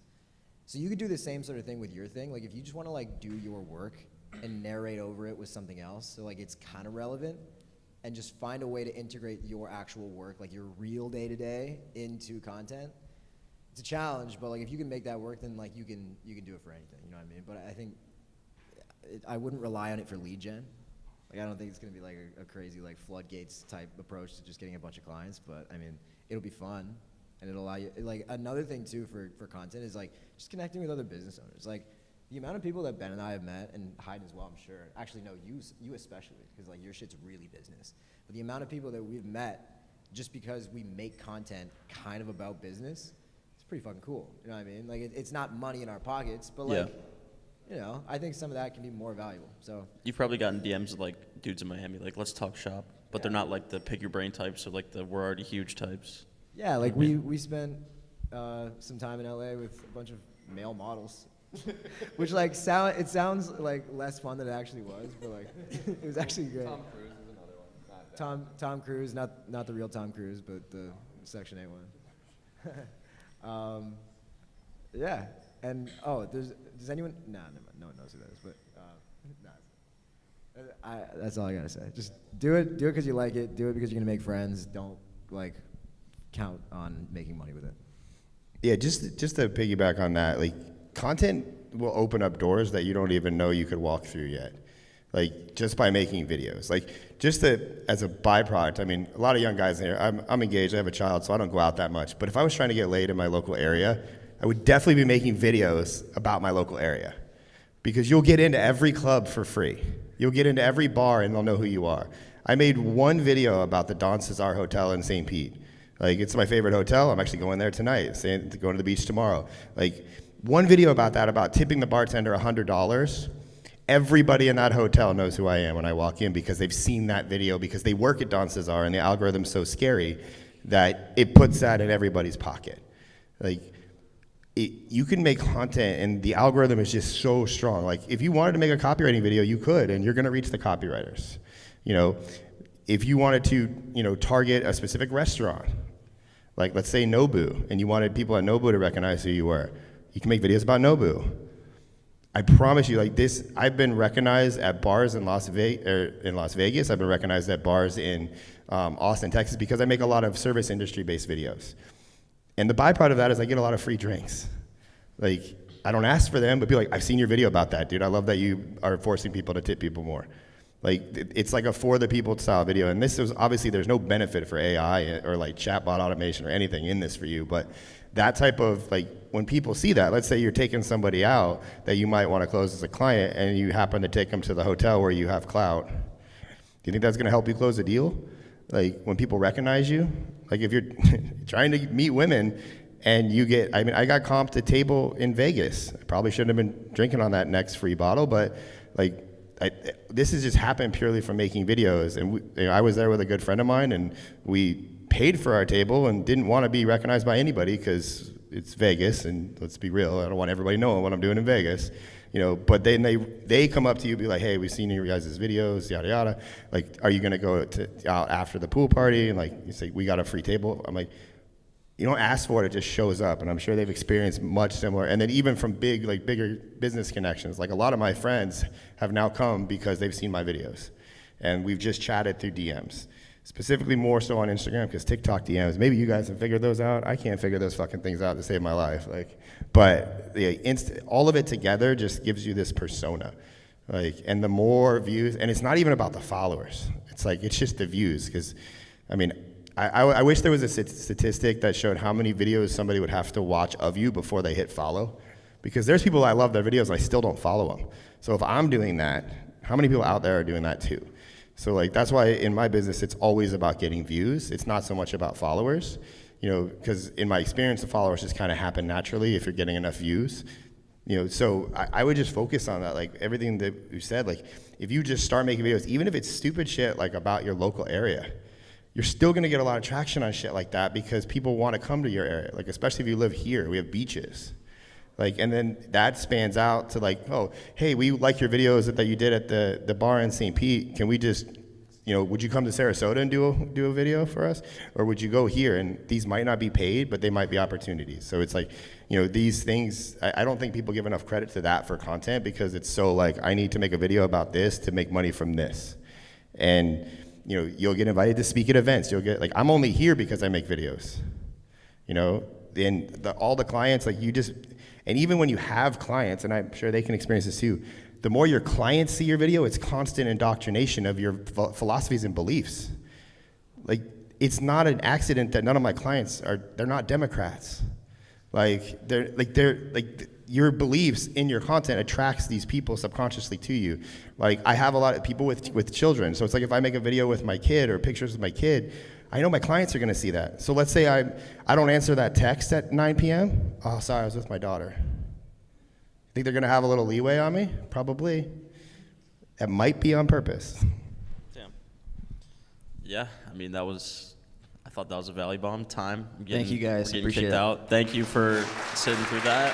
So you could do the same sort of thing with your thing. Like, if you just want to like do your work and narrate over it with something else, so like it's kind of relevant, and just find a way to integrate your actual work, like your real day-to-day, into content. It's a challenge, but like if you can make that work, then like you can do it for anything. You know what I mean? But I think I wouldn't rely on it for lead gen. Like, I don't think it's gonna be like a crazy like floodgates type approach to just getting a bunch of clients, but I mean, it'll be fun, and it'll allow you. Like, another thing too for content is like just connecting with other business owners. Like, the amount of people that Ben and I have met, and Hayden as well, I'm sure, actually no, you especially, because like your shit's really business. But the amount of people that we've met just because we make content kind of about business, it's pretty fucking cool. You know what I mean? Like, it's not money in our pockets, but like, you know, I think some of that can be more valuable. So You've probably gotten DMs of like dudes in Miami, like, let's talk shop, but they're not like the pick your brain types or like the we're already huge types. yeah, like we spent some time in LA with a bunch of male models. Which like it sounds like less fun than it actually was, but like it was actually great. Tom Cruise is another one. Not that. Tom Cruise, not the real Tom Cruise, but the Section 8 one. Yeah, and does anyone? Nah, never mind. No one knows who that is, but that's all I gotta say. Just do it because you like it. Do it because you're gonna make friends. Don't like count on making money with it. Yeah, just to piggyback on that, like, content will open up doors that you don't even know you could walk through yet. Like, just by making videos. Like, just as a byproduct, I mean, a lot of young guys in here, I'm engaged, I have a child, so I don't go out that much. But if I was trying to get laid in my local area, I would definitely be making videos about my local area. Because you'll get into every club for free. You'll get into every bar and they'll know who you are. I made one video about the Don Cesar Hotel in St. Pete. Like, it's my favorite hotel. I'm actually going there tonight, going to the beach tomorrow. Like, one video about that, about tipping the bartender $100. Everybody in that hotel knows who I am when I walk in because they've seen that video, because they work at Don Cesar and the algorithm's so scary that it puts that in everybody's pocket. Like, you can make content and the algorithm is just so strong. Like, if you wanted to make a copywriting video, you could, and you're gonna reach the copywriters. You know, if you wanted to, target a specific restaurant, like let's say Nobu, and you wanted people at Nobu to recognize who you were, you can make videos about Nobu. I promise you, like this, I've been recognized at bars in Las Vegas. I've been recognized at bars in Austin, Texas, because I make a lot of service industry-based videos. And the byproduct of that is I get a lot of free drinks. Like, I don't ask for them, but people are like, I've seen your video about that, dude. I love that you are forcing people to tip people more. Like, it's like a for the people style video. And this is, obviously, there's no benefit for AI or like chatbot automation or anything in this for you, but that type of, like, when people see that, let's say you're taking somebody out that you might want to close as a client and you happen to take them to the hotel where you have clout, do you think that's going to help you close a deal? Like, when people recognize you? Like, if you're trying to meet women and you get, I mean, I got comped a table in Vegas. I probably shouldn't have been drinking on that next free bottle, but like, this has just happened purely from making videos. And I was there with a good friend of mine and we paid for our table and didn't want to be recognized by anybody because it's Vegas, and let's be real, I don't want everybody knowing what I'm doing in Vegas, but then they come up to you and be like, hey, we've seen your guys' videos, yada yada, like, are you gonna go out after the pool party? And like, you say, we got a free table. I'm like, you don't ask for it, it just shows up. And I'm sure they've experienced much similar. And then even from bigger business connections, like a lot of my friends have now come because they've seen my videos. And we've just chatted through DMs. Specifically more so on Instagram, because TikTok DMs, maybe you guys have figured those out. I can't figure those fucking things out to save my life. Like, but all of it together just gives you this persona. Like, and the more views, and it's not even about the followers. It's like, it's just the views. Because, I mean, I wish there was a statistic that showed how many videos somebody would have to watch of you before they hit follow. Because there's people I love their videos and I still don't follow them. So if I'm doing that, how many people out there are doing that too? So like, that's why in my business, it's always about getting views. It's not so much about followers, because in my experience, the followers just kind of happen naturally if you're getting enough views. So I would just focus on that, like everything that you said, like if you just start making videos, even if it's stupid shit like about your local area, you're still gonna get a lot of traction on shit like that because people wanna come to your area. Like, especially if you live here, we have beaches. Like, and then that spans out to like, oh, hey, we like your videos that you did at the bar in St. Pete. Can we just, would you come to Sarasota and do a video for us? Or would you go here? And these might not be paid, but they might be opportunities. So it's like, these things, I don't think people give enough credit to that for content because it's so like, I need to make a video about this to make money from this. And, you'll get invited to speak at events. You'll get, like, I'm only here because I make videos. And all the clients, like and even when you have clients, and I'm sure they can experience this too, the more your clients see your video, it's constant indoctrination of your philosophies and beliefs. Like, it's not an accident that none of my clients they're not Democrats. Your beliefs in your content attracts these people subconsciously to you. Like, I have a lot of people with children, so it's like if I make a video with my kid or pictures with my kid, I know my clients are gonna see that. So let's say I don't answer that text at 9 p.m. Oh, sorry, I was with my daughter. Think they're gonna have a little leeway on me? Probably. It might be on purpose. Damn. Yeah, I mean, I thought that was a Valley Bomb time. Thank you guys, Getting appreciate kicked it. out. Thank you for sitting through that.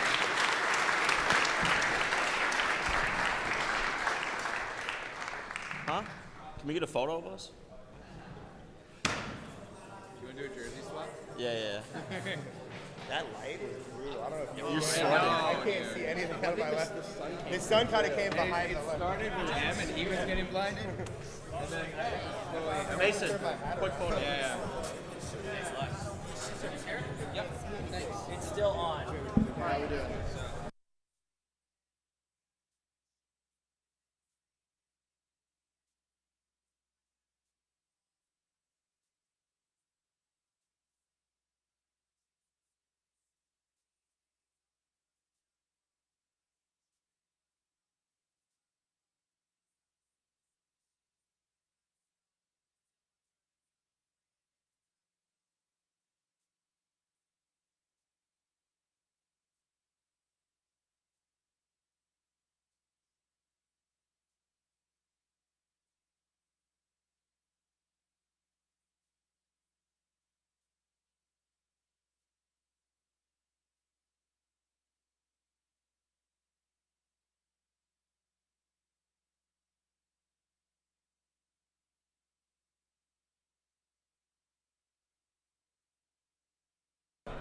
Huh? Can we get a photo of us? You want to do a jersey swap? Yeah. That light is brutal. I don't know if you're sweating. I can't see anything out of my left. The sun kind of came behind the left. It started with him and he was getting blinded. And then Mason, quick photo. Yeah. Yep. Thanks. It's still on. How we doing?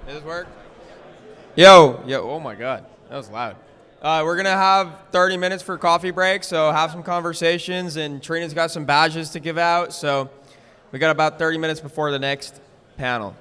Does this work? Yo, oh my God, that was loud. We're gonna have 30 minutes for coffee break, so have some conversations, and Trina's got some badges to give out, so we got about 30 minutes before the next panel.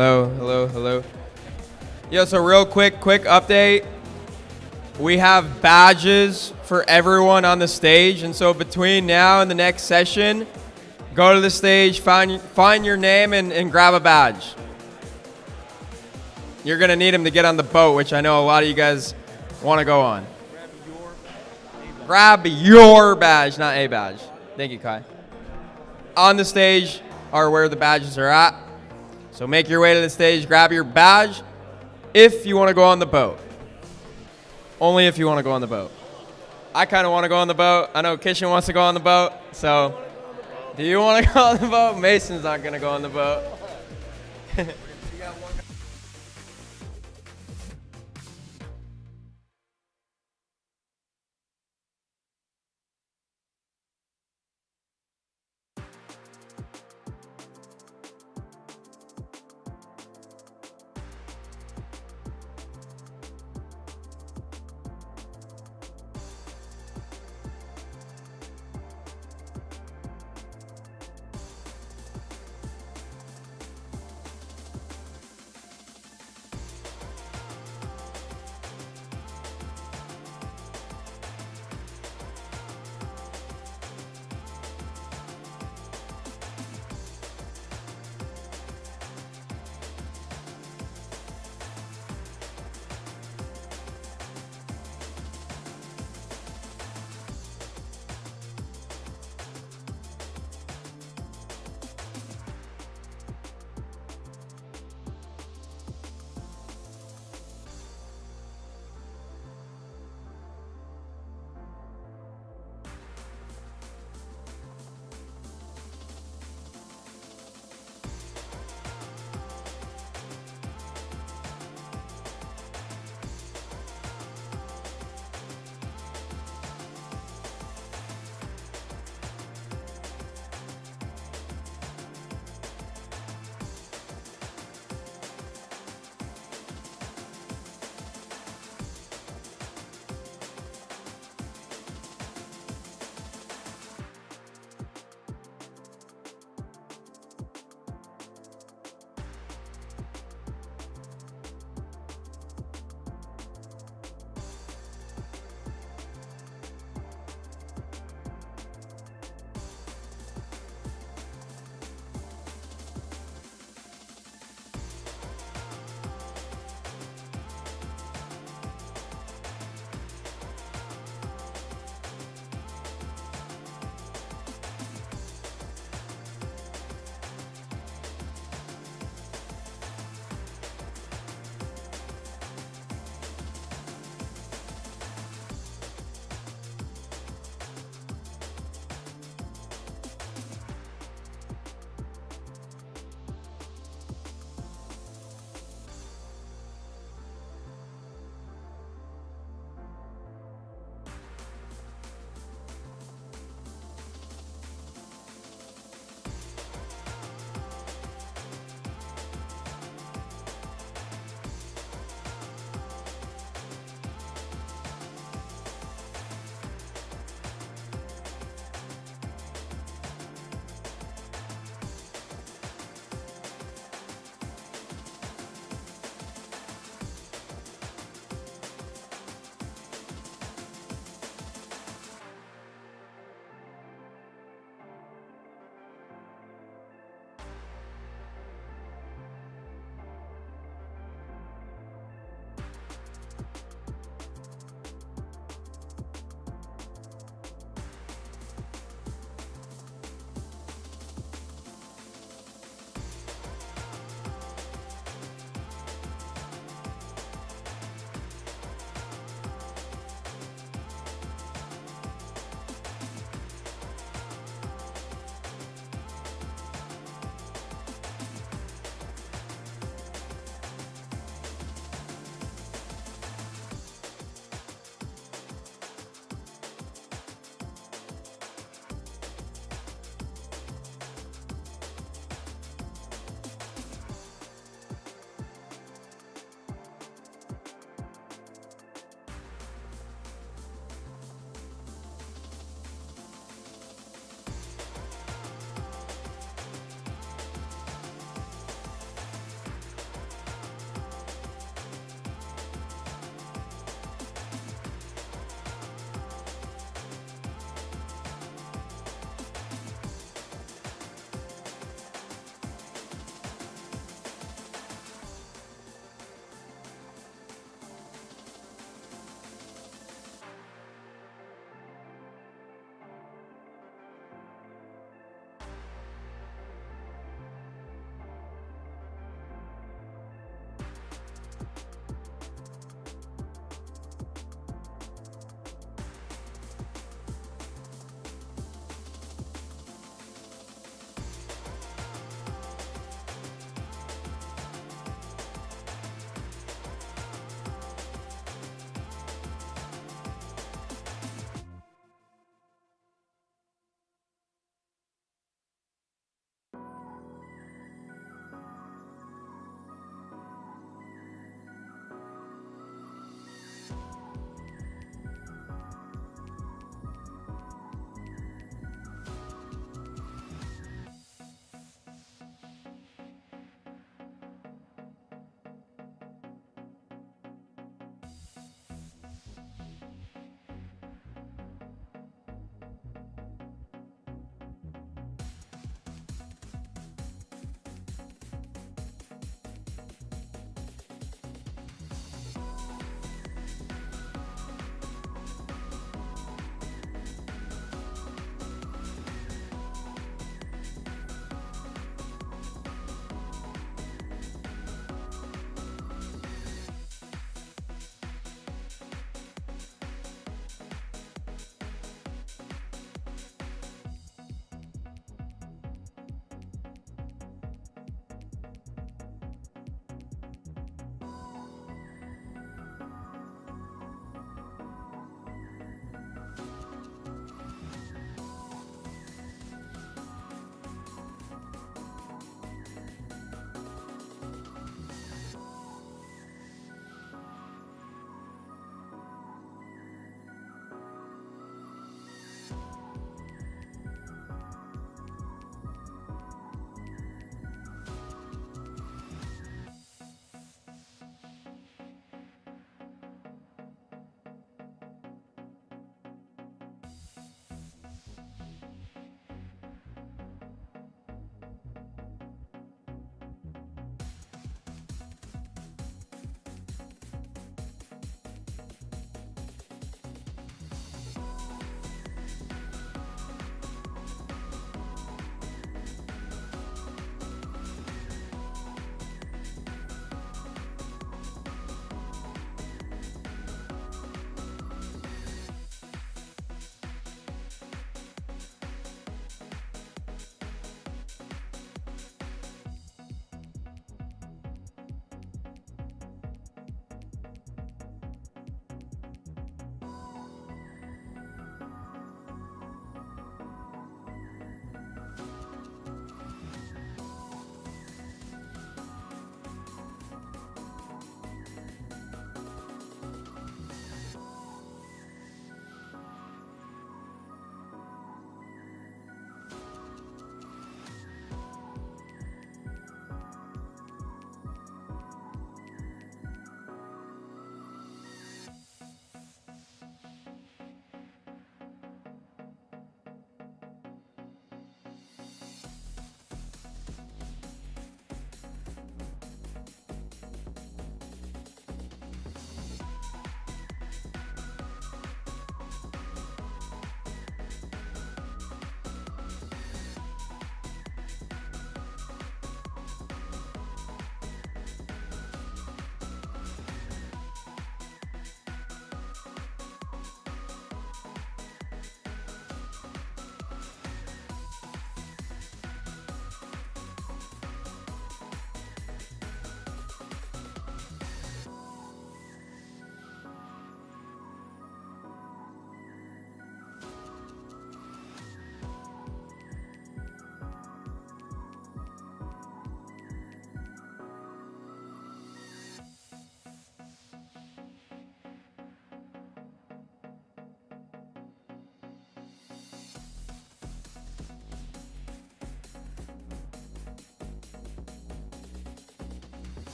Hello. Yo, so real quick update. We have badges for everyone on the stage, and so between now and the next session, go to the stage, find your name, and grab a badge. You're gonna need them to get on the boat, which I know a lot of you guys want to go on. Grab your badge, not a badge. Thank you, Kai. On the stage are where the badges are at. So make your way to the stage, grab your badge if you want to go on the boat. Only if you want to go on the boat. I kind of want to go on the boat. I know Kishan wants to go on the boat. So do you want to go on the boat? Mason's not going to go on the boat.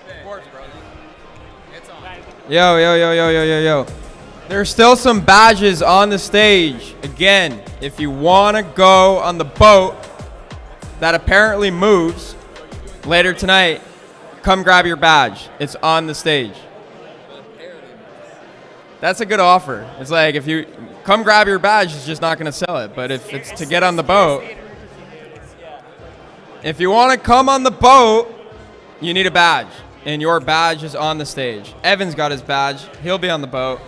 Of course, bro. It's on. Yo. There's still some badges on the stage. Again, if you want to go on the boat that apparently moves later tonight, come grab your badge. It's on the stage. That's a good offer. It's like if you come grab your badge, it's just not going to sell it. But if it's to get on the boat, if you want to come on the boat, you need a badge. And your badge is on the stage. Evan's got his badge. He'll be on the boat.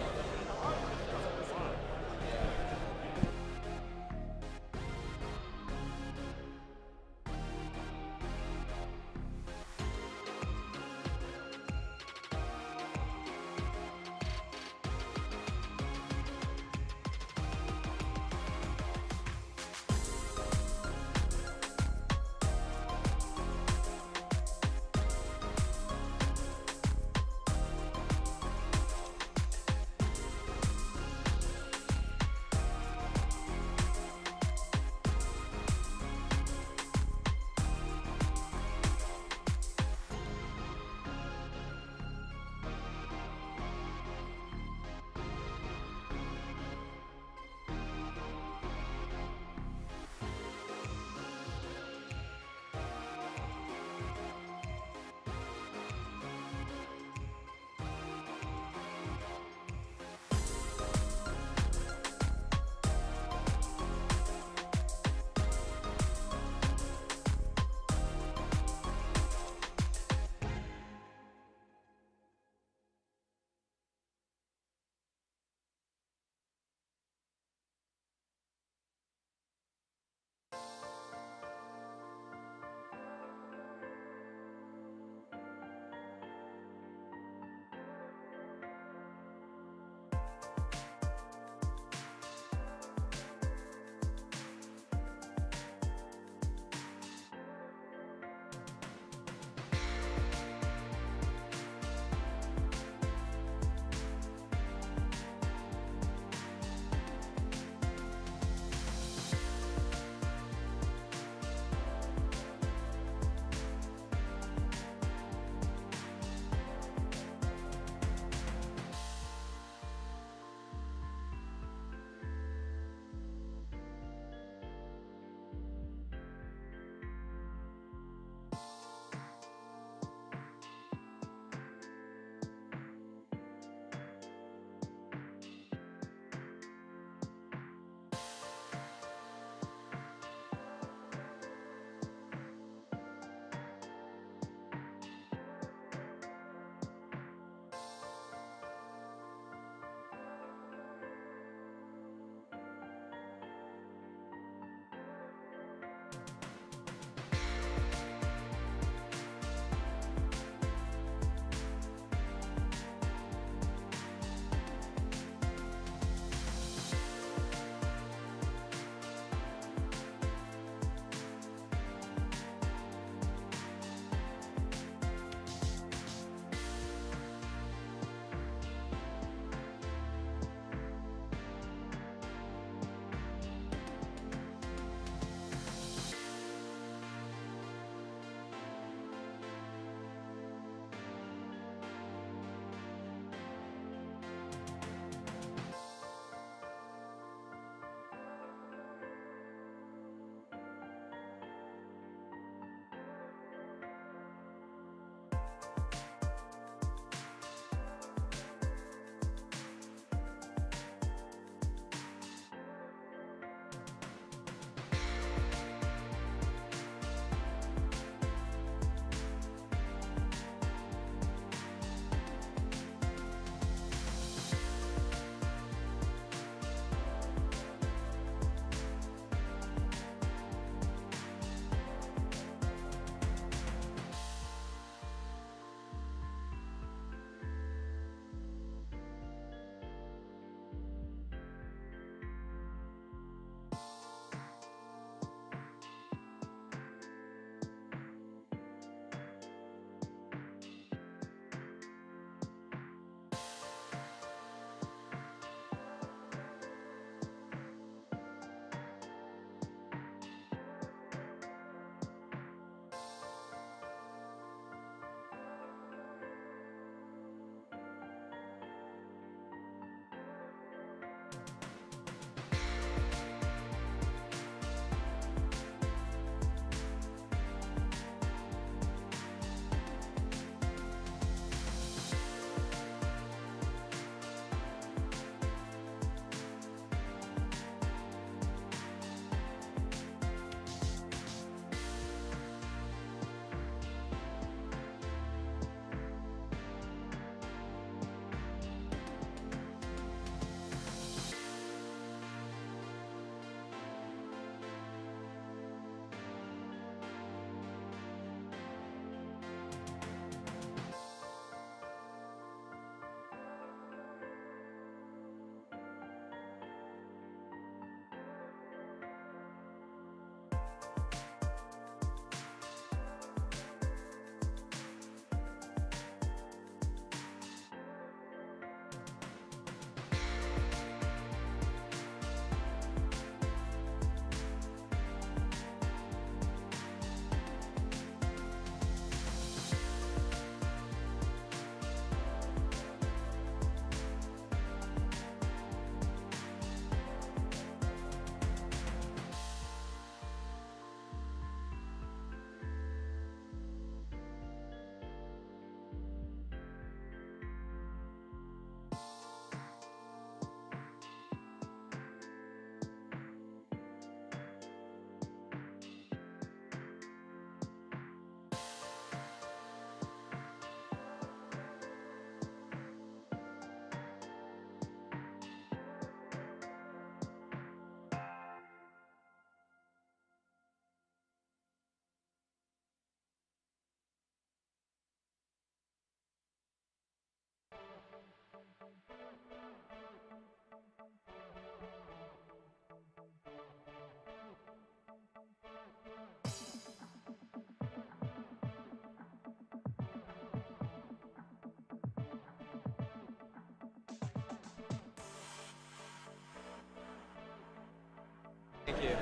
Thank you.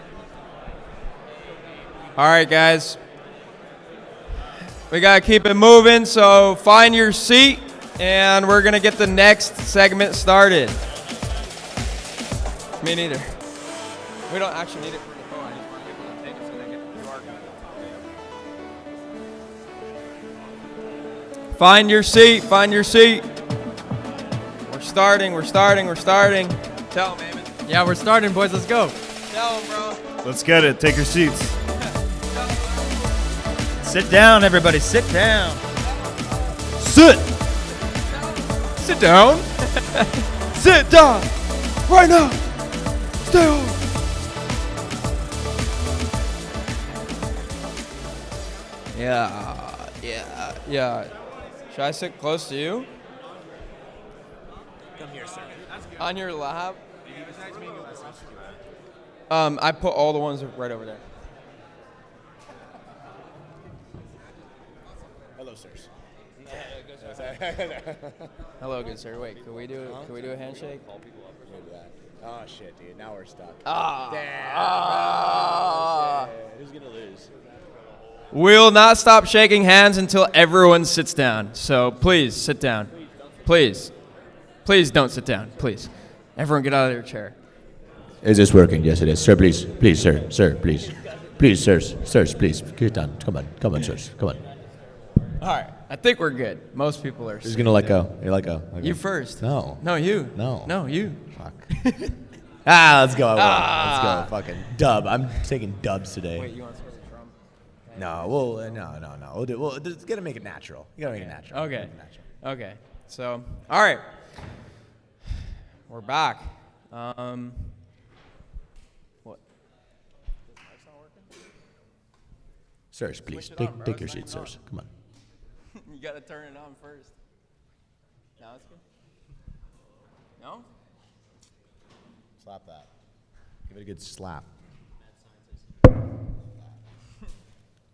All right, guys. We got to keep it moving, so find your seat, and we're going to get the next segment started. Me neither. We don't actually need it for the phone. I just want people to take it so they get the QR code. Find your seat. Find your seat. We're starting. Tell them, Eamon. Yeah, we're starting, boys. Let's go. Tell them, bro. Let's get it. Take your seats. Sit down, everybody. Sit down. Sit. Sit down. Sit down. Right now. Stay home. Yeah. Should I sit close to you? Come here, sir. On your lap? I put all the ones right over there. Hello, sirs. Hello, good sir. Wait, could we do a handshake? Oh shit, dude. Now we're stuck. Damn. Who's gonna lose? We'll not stop shaking hands until everyone sits down. So please sit down. Please don't sit down. Please. Everyone get out of their chair. Is this working? Yes, it is. Sir, please, sir, please. Please, sirs, please. Get down. Come on, sirs. Come on. All right. I think we're good. Most people are. Who's gonna let go? You let go. Okay. You first. No, you. No. No, you. Fuck. Let's go. Let's go. Fucking dub. I'm taking dubs today. Wait, you want to start the drum? No, no. We'll do. Well, just gotta make it natural. You gotta make it natural. Okay. Okay. So, all right. We're back. What? Sirs, please take your seats, sirs. Come on. You gotta turn it on first. Now it's good. No? Slap that. Give it a good slap.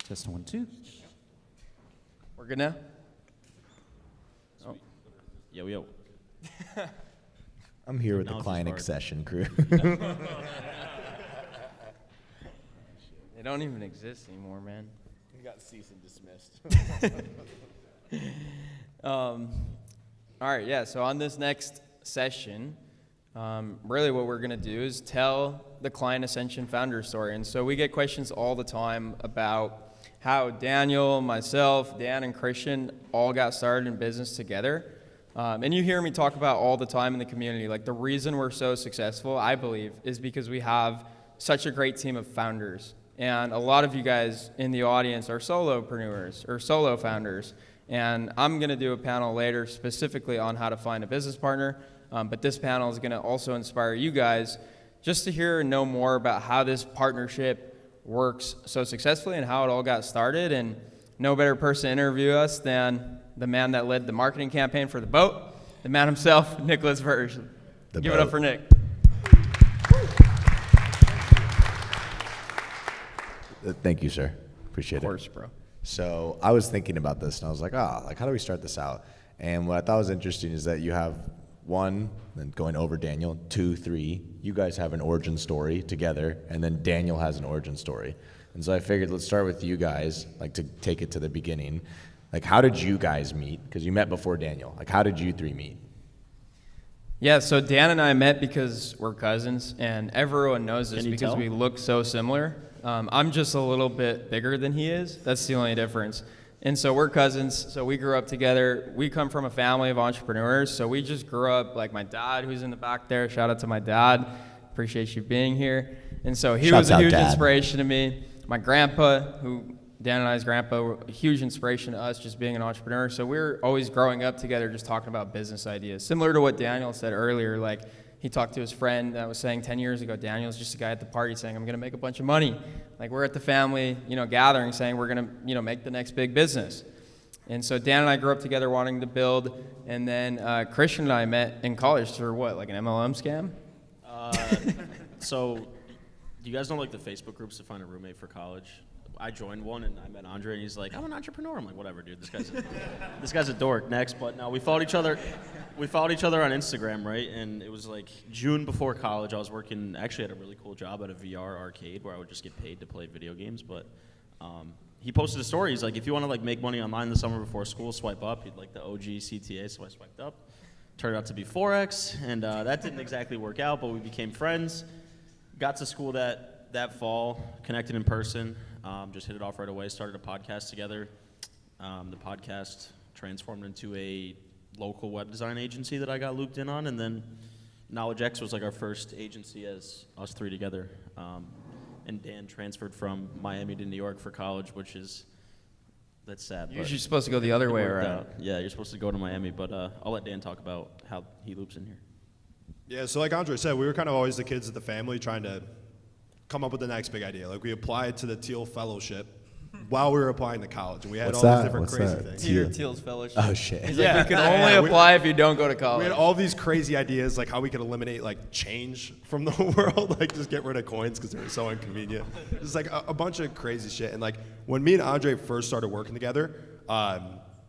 Just 1, 2. We're good now? Oh. Yo. I'm here with Now the it's client just accession crew. They don't even exist anymore, man. You got cease and dismissed. All right, yeah, so on this next session, really what we're going to do is tell the Client Ascension founder story. And so we get questions all the time about how Daniel, myself, Dan, and Christian all got started in business together. And you hear me talk about all the time in the community, like the reason we're so successful, I believe, is because we have such a great team of founders. And a lot of you guys in the audience are solopreneurs or solo founders. And I'm going to do a panel later specifically on how to find a business partner. But this panel is going to also inspire you guys just to hear and know more about how this partnership works so successfully and how it all got started. And no better person to interview us than the man that led the marketing campaign for the boat, the man himself, Nicholas Verge. Give it up for Nick. Thank you, sir. Appreciate it. Of course, bro. So I was thinking about this, and I was like, how do we start this out? And what I thought was interesting is that you have 1, then going over Daniel, 2, 3. You guys have an origin story together, and then Daniel has an origin story. And so I figured let's start with you guys, like to take it to the beginning. Like, how did you guys meet? Because you met before Daniel. Like, how did you 3 meet? Yeah, so Dan and I met because we're cousins, and everyone knows this because we look so similar. I'm just a little bit bigger than he is. That's the only difference. And so we're cousins, so we grew up together. We come from a family of entrepreneurs, so we just grew up, like my dad, who's in the back there. Shout out to my dad. Appreciate you being here. And so he was a huge inspiration to me. My grandpa, Dan and I's grandpa, were a huge inspiration to us just being an entrepreneur. So we're always growing up together just talking about business ideas. Similar to what Daniel said earlier, like he talked to his friend that was saying 10 years ago, Daniel's just a guy at the party saying, I'm going to make a bunch of money. Like we're at the family, gathering saying we're going to, make the next big business. And so Dan and I grew up together wanting to build. And then Christian and I met in college through what, like an MLM scam? So do you guys know like the Facebook groups to find a roommate for college? I joined one and I met Andre and he's like, I'm an entrepreneur. I'm like, whatever, dude. This guy's a dork. Next, but no, we followed each other. We followed each other on Instagram, right? And it was like June before college. I was working, actually, at a really cool job at a VR arcade where I would just get paid to play video games. But he posted a story. He's like, if you want to like make money online this summer before school, swipe up. He'd like the OG CTA, so I swiped up. Turned out to be Forex, and that didn't exactly work out, but we became friends. Got to school that fall, connected in person, just hit it off right away, started a podcast together. The podcast transformed into a local web design agency that I got looped in on, and then Knowledge X was like our first agency as us three together. And Dan transferred from Miami to New York for college, which is, that's sad. You're usually supposed to go the other way around. Out. Yeah, you're supposed to go to Miami, but I'll let Dan talk about how he loops in here. Yeah, so like Andre said, we were kind of always the kids of the family trying to come up with the next big idea. Like we applied to the Teal Fellowship while we were applying to college, and we had What's all that? these different What's crazy that? things. Peter Thiel's fellowship. Oh, shit. He's like, you can only apply if you don't go to college. We had all these crazy ideas, like how we could eliminate like change from the world, like just get rid of coins because they were so inconvenient. Just like a bunch of crazy shit. And like when me and Andre first started working together,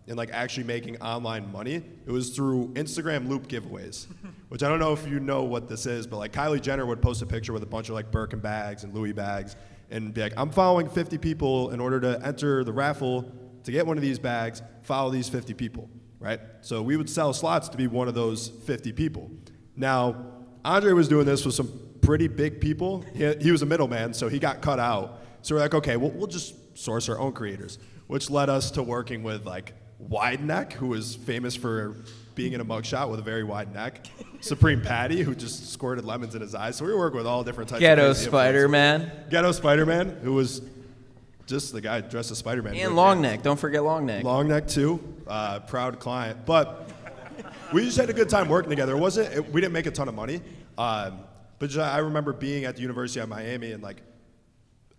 and like actually making online money, it was through Instagram loop giveaways, which I don't know if you know what this is, but like Kylie Jenner would post a picture with a bunch of like Birkin bags and Louis bags and be like, I'm following 50 people in order to enter the raffle to get one of these bags, follow these 50 people, right? So we would sell slots to be one of those 50 people. Now, Andre was doing this with some pretty big people. He was a middleman, so he got cut out. So we're like, okay, we'll just source our own creators, which led us to working with like Wide Neck, who was famous for being in a mugshot with a very wide neck. Supreme Patty, who just squirted lemons in his eyes. So we were working with all different types Ghetto of Spider-Man. Ghetto Spider-Man, who was just the guy dressed as Spider-Man. And Long Neck. Don't forget Long Neck. Long Neck, too. Proud client. But we just had a good time working together. We didn't make a ton of money. But just, I remember being at the University of Miami and, like,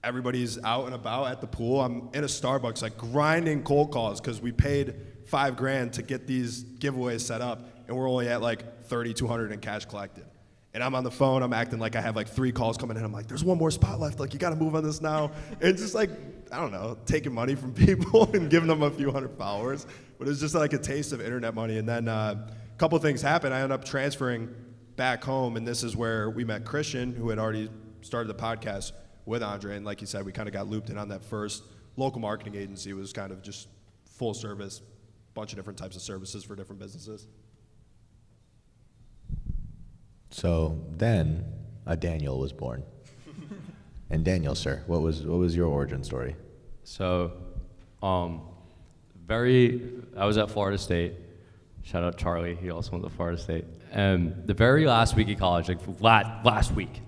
everybody's out and about at the pool. I'm in a Starbucks, like, grinding cold calls because we paid $5,000 to get these giveaways set up, and we're only at, like, $3,200 in cash collected. And I'm on the phone, I'm acting like I have like 3 calls coming in. I'm like, there's one more spot left. Like, you got to move on this now. And just like, I don't know, taking money from people and giving them a few hundred followers. But it was just like a taste of internet money. And then a couple things happened. I ended up transferring back home. And this is where we met Christian, who had already started the podcast with Andre. And like you said, we kind of got looped in on that first local marketing agency. It was kind of just full service, bunch of different types of services for different businesses. So then a Daniel was born. And Daniel, sir, what was your origin story? So, I was at Florida State. Shout out Charlie, he also went to Florida State. And the very last week of college, like last week,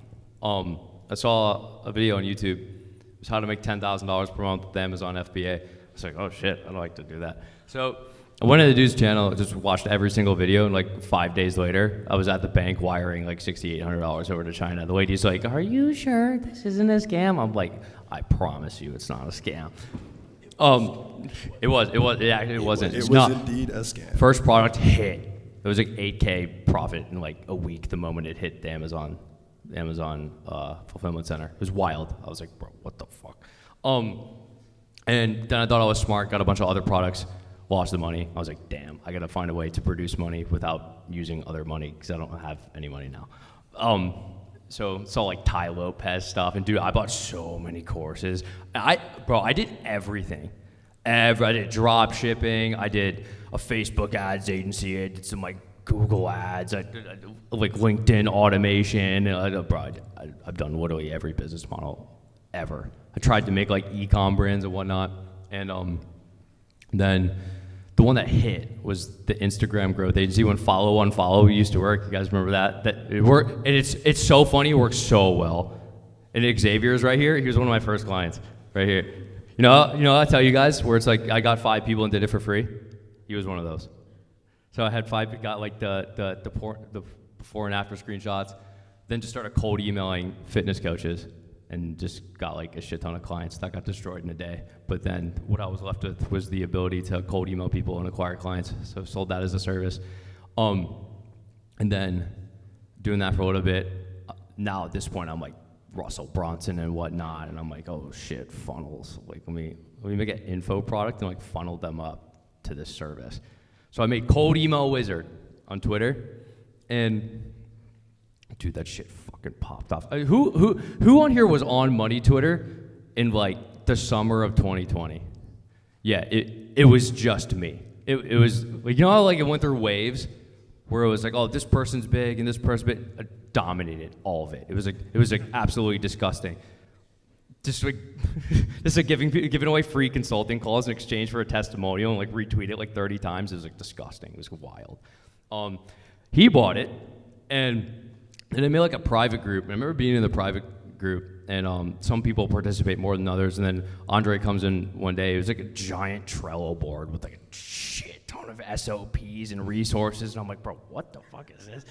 I saw a video on YouTube. It was how to make $10,000 per month with the Amazon FBA. I was like, oh shit, I'd like to do that. So I went to the dude's channel, just watched every single video, and like 5 days later, I was at the bank wiring like $6,800 over to China. The lady's like, are you sure this isn't a scam? I'm like, I promise you it's not a scam. It wasn't. It was indeed a scam. First product hit. It was like 8K profit in like a week the moment it hit the Amazon fulfillment center. It was wild. I was like, bro, what the fuck? And then I thought I was smart, got a bunch of other products, lost the money. I was like, damn, I gotta find a way to produce money without using other money because I don't have any money now. So it's all like Ty Lopez stuff. And dude, I bought so many courses. I did everything. I did drop shipping. I did a Facebook ads agency. I did some like Google ads. I did like LinkedIn automation. I've done literally every business model ever. I tried to make like e-com brands and whatnot. And then the one that hit was the Instagram growth agency when follow unfollow used to work. You guys remember that? That it worked, and it's so funny. It works so well. And Xavier's right here. He was one of my first clients, right here. You know, I tell you guys where it's like I got 5 people and did it for free. He was one of those. So I had 5, got like the before and after screenshots. Then just started cold emailing fitness coaches. And just got like a shit ton of clients. That got destroyed in a day. But then what I was left with was the ability to cold email people and acquire clients. So sold that as a service. And then doing that for a little bit. Now at this point, I'm like Russell Brunson and whatnot, and I'm like, oh shit, funnels. Like let me make an info product and like funnel them up to this service. So I made Cold Email Wizard on Twitter, and dude, that shit fucking popped off. Who on here was on Money Twitter in like the summer of 2020? Yeah, it was just me. It was like, you know how like it went through waves where it was like, oh, this person's big and this person's big. I dominated all of it. It was like absolutely disgusting. Just like giving away free consulting calls in exchange for a testimonial and like retweet it like 30 times. It was like disgusting. It was wild. He bought it, and they made like a private group. I remember being in the private group, and some people participate more than others. And then Andre comes in one day. It was like a giant Trello board with like a shit ton of SOPs and resources. And I'm like, bro, what the fuck is this?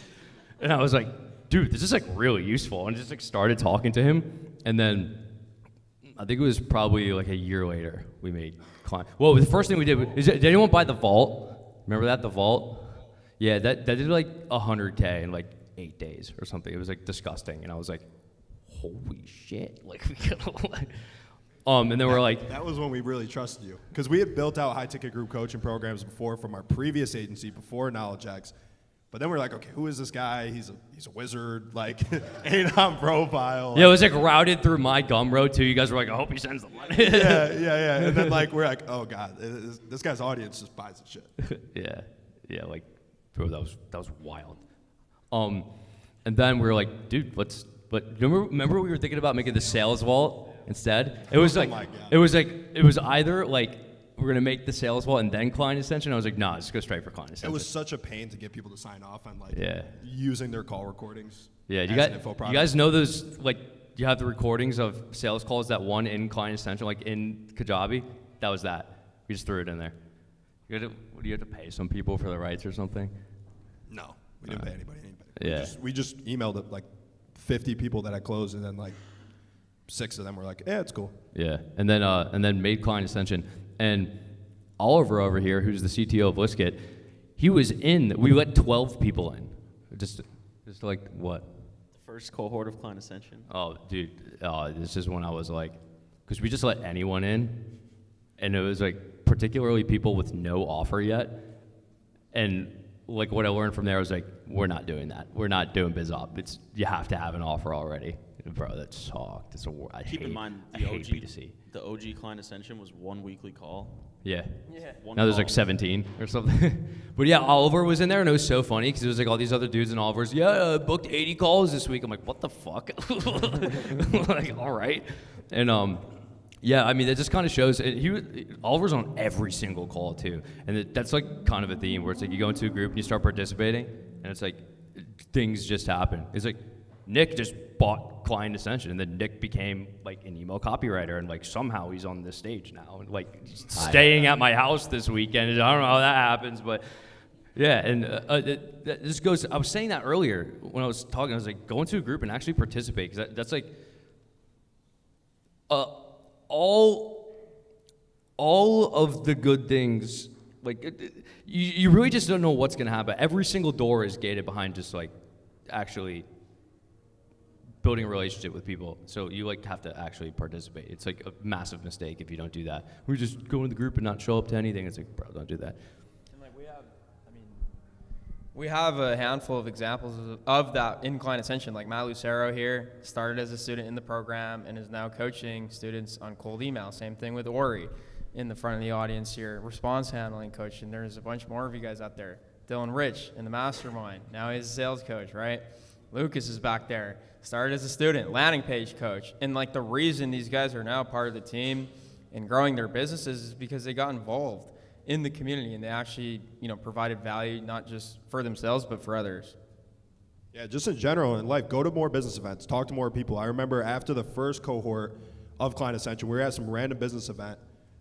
And I was like, dude, this is like really useful. And just like started talking to him. And then I think it was probably like a year later we made client. Well, the first thing we did is, did anyone buy the Vault? Remember that, the Vault? Yeah, that did like 100K in like 8 days or something. It was like disgusting. And I was like, holy shit. Like, and then we're like. That was when we really trusted you. Because we had built out high ticket group coaching programs before from our previous agency, before KnowledgeX. But then we're like, okay, who is this guy? He's a wizard, like, ain't on profile. Yeah, it was like routed through my Gumroad too. You guys were like, I hope he sends the money. yeah. And then like, we're like, oh God, this guy's audience just buys the shit. yeah, like, bro, that was wild. And then we were like, dude, remember we were thinking about making the sales vault instead? It was like, it was either like, we're gonna make the sales vault and then client ascension. I was like, nah, let's go straight for client ascension. It was such a pain to get people to sign off on like using their call recordings. Yeah, you guys know those, like, you have the recordings of sales calls that won in client ascension, like in Kajabi? That was that. We just threw it in there. Do you have to pay some people for the rights or something? No, we didn't pay anybody. Yeah. We just emailed it like 50 people that I closed, and then like 6 of them were like, yeah, it's cool. Yeah, and then made client ascension. And Oliver over here, who's the CTO of Liskit, he was in. We let 12 people in, just like what? The first cohort of client ascension. Oh, dude, this is when I was like, because we just let anyone in, and it was like particularly people with no offer yet, and like what I learned from there was like, we're not doing that. We're not doing biz op. You have to have an offer already. Bro, that sucked. Keep in mind, the OG client ascension was 1 weekly call. Yeah. Now there's like 17 or something. But yeah, Oliver was in there, and it was so funny because it was like all these other dudes, and Oliver's, I booked 80 calls this week. I'm like, what the fuck? Like, all right. And yeah, I mean, that just kind of shows. Oliver's on every single call too, and that's like kind of a theme where it's like you go into a group and you start participating, and it's like things just happen. It's like Nick just bought client ascension, and then Nick became like an email copywriter, and like somehow he's on this stage now, and like staying at my house this weekend. I don't know how that happens, but yeah. And this goes. I was saying that earlier when I was talking. I was like, go into a group and actually participate, because that's like all of the good things. Like you really just don't know what's gonna happen. Every single door is gated behind just like actually building a relationship with people. So you like have to actually participate. It's like a massive mistake if you don't do that. We just go in the group and not show up to anything. It's like, bro, don't do that. And like we have a handful of examples of that in client ascension. Like Maalouf here started as a student in the program and is now coaching students on cold email. Same thing with Ori in the front of the audience here, response handling coach. And there's a bunch more of you guys out there. Dylan Rich in the Mastermind. Now he's a sales coach, right? Lucas is back there. Started as a student, landing page coach. And like the reason these guys are now part of the team and growing their businesses is because they got involved in the community, and they actually, provided value not just for themselves but for others. Yeah, just in general in life, go to more business events, talk to more people. I remember after the first cohort of Client Ascension, we were at some random business event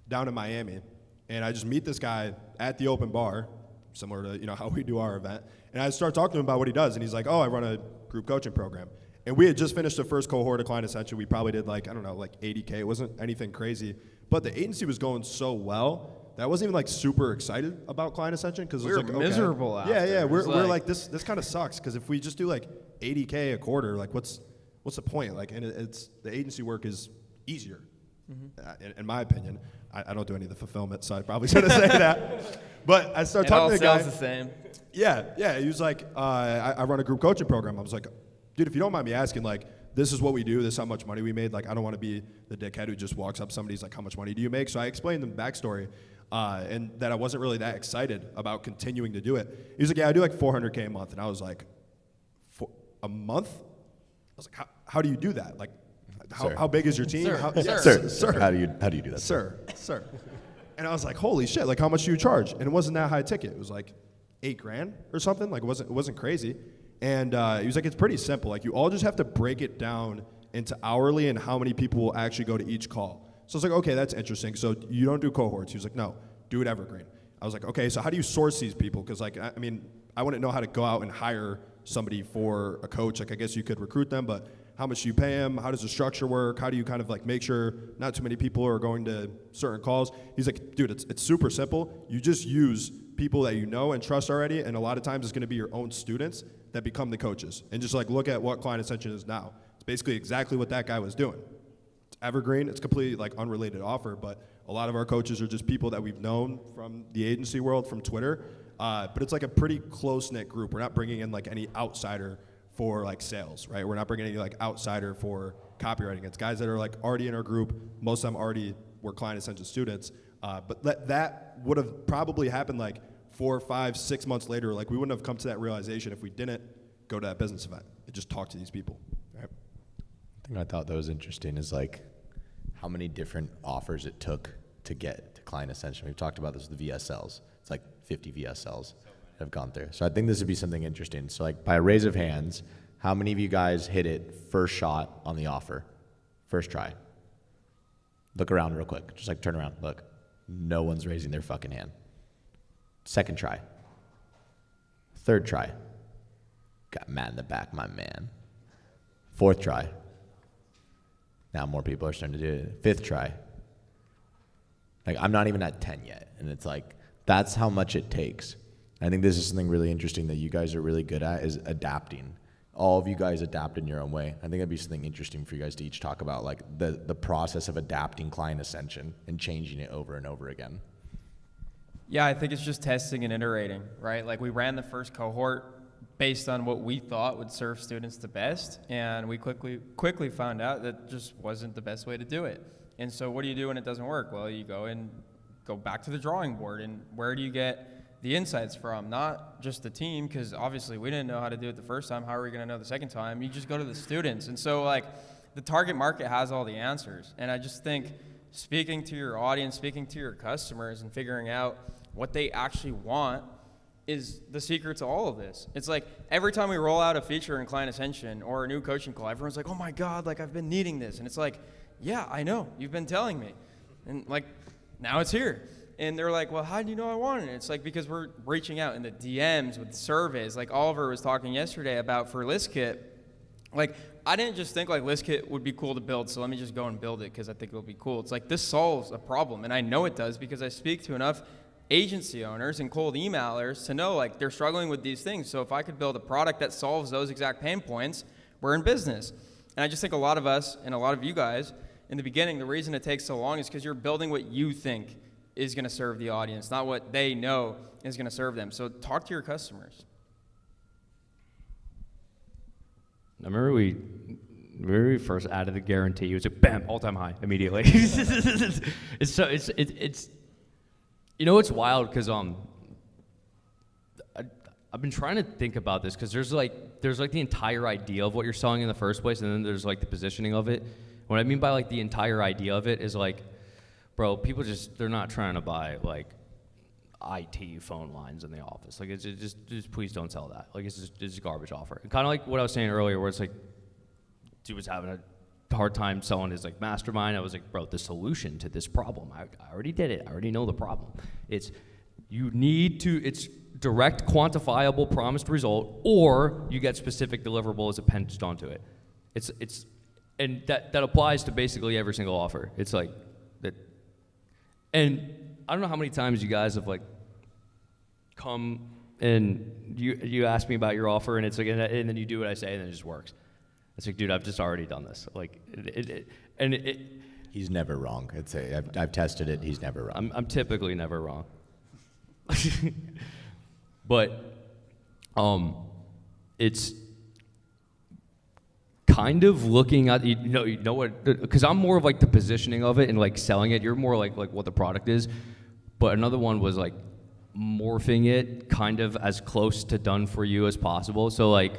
down in Miami, and I just meet this guy at the open bar, similar to how we do our event, and I start talking to him about what he does, and he's like, oh, I run a group coaching program. And we had just finished the first cohort of Client Ascension. We probably did like 80K. It wasn't anything crazy. But the agency was going so well that I wasn't even like super excited about Client Ascension, because it was like, okay. Miserable after. Yeah, we're like this kind of sucks, because if we just do like 80K a quarter, like what's what's the point? Like, and it's the agency work is easier, in my opinion. I don't do any of the fulfillment, so I probably shouldn't say that. But I started talking to the guy. It all sounds the same. Yeah. He was like, I run a group coaching program. I was like, dude, if you don't mind me asking, like, this is what we do. This is how much money we made. Like, I don't want to be the dickhead who just walks up to somebody's like, how much money do you make? So I explained the backstory, and that I wasn't really that excited about continuing to do it. He was like, yeah, I do like $400K a month. And I was like, for a month? I was like, how do you do that? Like, how big is your team? Sir. How do you do that? Sir. And I was like, holy shit, like, how much do you charge? And it wasn't that high ticket. It was like $8,000 or something. Like, it wasn't crazy. And he was like, it's pretty simple. Like, you all just have to break it down into hourly and how many people will actually go to each call. So I was like, okay, that's interesting. So you don't do cohorts. He was like, no, do it evergreen. I was like, okay, so how do you source these people? Because, like, I mean, I wouldn't know how to go out and hire somebody for a coach. Like, I guess you could recruit them, but how much do you pay them? How does the structure work? How do you kind of like make sure not too many people are going to certain calls? He's like, dude, it's super simple. You just use people that you know and trust already, and a lot of times it's going to be your own students that become the coaches. And just like look at what Client Ascension is now. It's basically exactly what that guy was doing. It's evergreen. It's completely like unrelated offer, but a lot of our coaches are just people that we've known from the agency world, from Twitter. But it's like a pretty close-knit group. We're not bringing in like any outsider for like sales, right? We're not bringing any like outsider for copywriting. It's guys that are like already in our group. Most of them already were Client Ascension students. But that would have probably happened like 4, 5, 6 months later. Like, we wouldn't have come to that realization if we didn't go to that business event and just talk to these people. Right? The thing I thought that was interesting is like how many different offers it took to get to Client Ascension. We've talked about this with the VSLs. It's like 50 VSLs that have gone through. So I think this would be something interesting. So like by a raise of hands, how many of you guys hit it first shot on the offer? First try. Look around real quick. Just like turn around. Look. No one's raising their fucking hand. Second try. Third try. Got Matt in the back, my man. Fourth try. Now more people are starting to do it. Fifth try. Like, I'm not even at 10 yet. And it's like, that's how much it takes. I think this is something really interesting that you guys are really good at, is adapting. All of you guys adapt in your own way. I think that'd be something interesting for you guys to each talk about, like the process of adapting Client Ascension and changing it over and over again. Yeah, I think it's just testing and iterating, right? Like, we ran the first cohort based on what we thought would serve students the best, and we quickly found out that just wasn't the best way to do it. And so what do you do when it doesn't work? Well, you go back to the drawing board, and where do you get the insights from? Not just the team, because obviously we didn't know how to do it the first time. How are we going to know the second time? You just go to the students. And so, like, the target market has all the answers. And I just think speaking to your audience, speaking to your customers, and figuring out what they actually want is the secret to all of this. It's like every time we roll out a feature in Client Ascension or a new coaching call, everyone's like, oh my God, like, I've been needing this. And it's like, yeah, I know, you've been telling me. And like, now it's here. And they're like, well, how do you know I wanted it? It's like, because we're reaching out in the DMs with surveys. Like Oliver was talking yesterday about for ListKit. Like, I didn't just think like ListKit would be cool to build, so let me just go and build it because I think it'll be cool. It's like, this solves a problem, and I know it does because I speak to enough agency owners and cold emailers to know like they're struggling with these things. So if I could build a product that solves those exact pain points, we're in business. And I just think a lot of us and a lot of you guys in the beginning, the reason it takes so long is because you're building what you think is going to serve the audience, not what they know is going to serve them. So talk to your customers. I remember we first added the guarantee. It was like, bam, all-time high immediately. It's you know, it's wild because I've been trying to think about this because there's like the entire idea of what you're selling in the first place, and then there's like the positioning of it. What I mean by like the entire idea of it is like, bro, people they're not trying to buy like IT phone lines in the office. Like, it's just please don't sell that. Like, it's just a garbage offer. And kind of like what I was saying earlier, where it's like, dude was having a hard time selling his like Mastermind. I was like, bro, the solution to this problem, I already did it. I already know the problem. It's direct, quantifiable, promised result, or you get specific deliverables appended onto it. And that applies to basically every single offer. It's like that. And I don't know how many times you guys have like come and you ask me about your offer, and it's like, and then you do what I say, and then it just works. It's like, dude, I've just already done this. Like, He's never wrong. I've tested it. He's never wrong. I'm typically never wrong. But it's kind of looking at, you know what, because I'm more of like the positioning of it and like selling it. You're more like what the product is. But another one was like morphing it kind of as close to done for you as possible. So like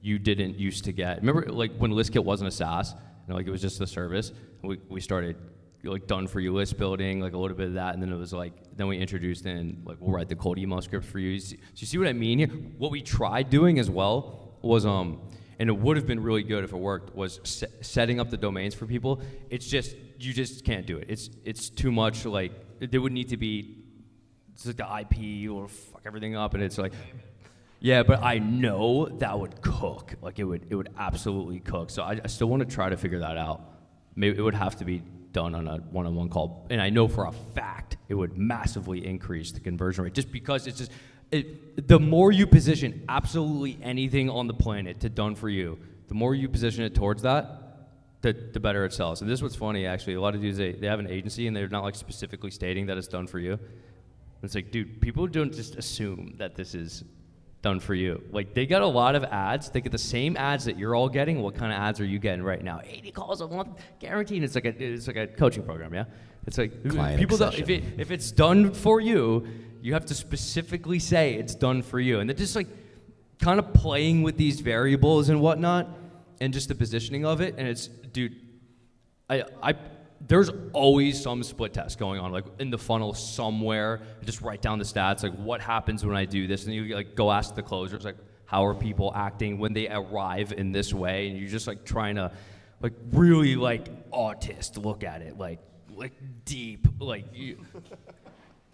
you didn't used to get, remember like when ListKit wasn't a SaaS, like it was just a service. We started like done for you list building, like a little bit of that, and then it was like, then we introduced in like, we'll write the cold email scripts for you. So you see what I mean here? What we tried doing as well was, and it would have been really good if it worked, was setting up the domains for people. It's just, you just can't do it. It's too much, like, there would need to be, it's like the IP or fuck everything up, and it's like, yeah, but I know that would cook. Like it would absolutely cook. So I still want to try to figure that out. Maybe it would have to be done on a one-on-one call, and I know for a fact it would massively increase the conversion rate, just because it's just, the more you position absolutely anything on the planet to done for you, the more you position it towards that, the better it sells. And this is what's funny, actually. A lot of dudes, they have an agency and they're not like specifically stating that it's done for you. It's like, dude, people don't just assume that this is done for you. Like, they get a lot of ads. They get the same ads that you're all getting. What kind of ads are you getting right now? 80 calls a month, guaranteed. It's like a coaching program, yeah? It's like, Client people don't, obsession. if it's done for you, you have to specifically say it's done for you. And they're just like kind of playing with these variables and whatnot, and just the positioning of it. And it's, dude, there's always some split test going on, like in the funnel somewhere. Just write down the stats, like what happens when I do this, and you like go ask the closers, like how are people acting when they arrive in this way, and you're just like trying to, like really like autist look at it, like deep, like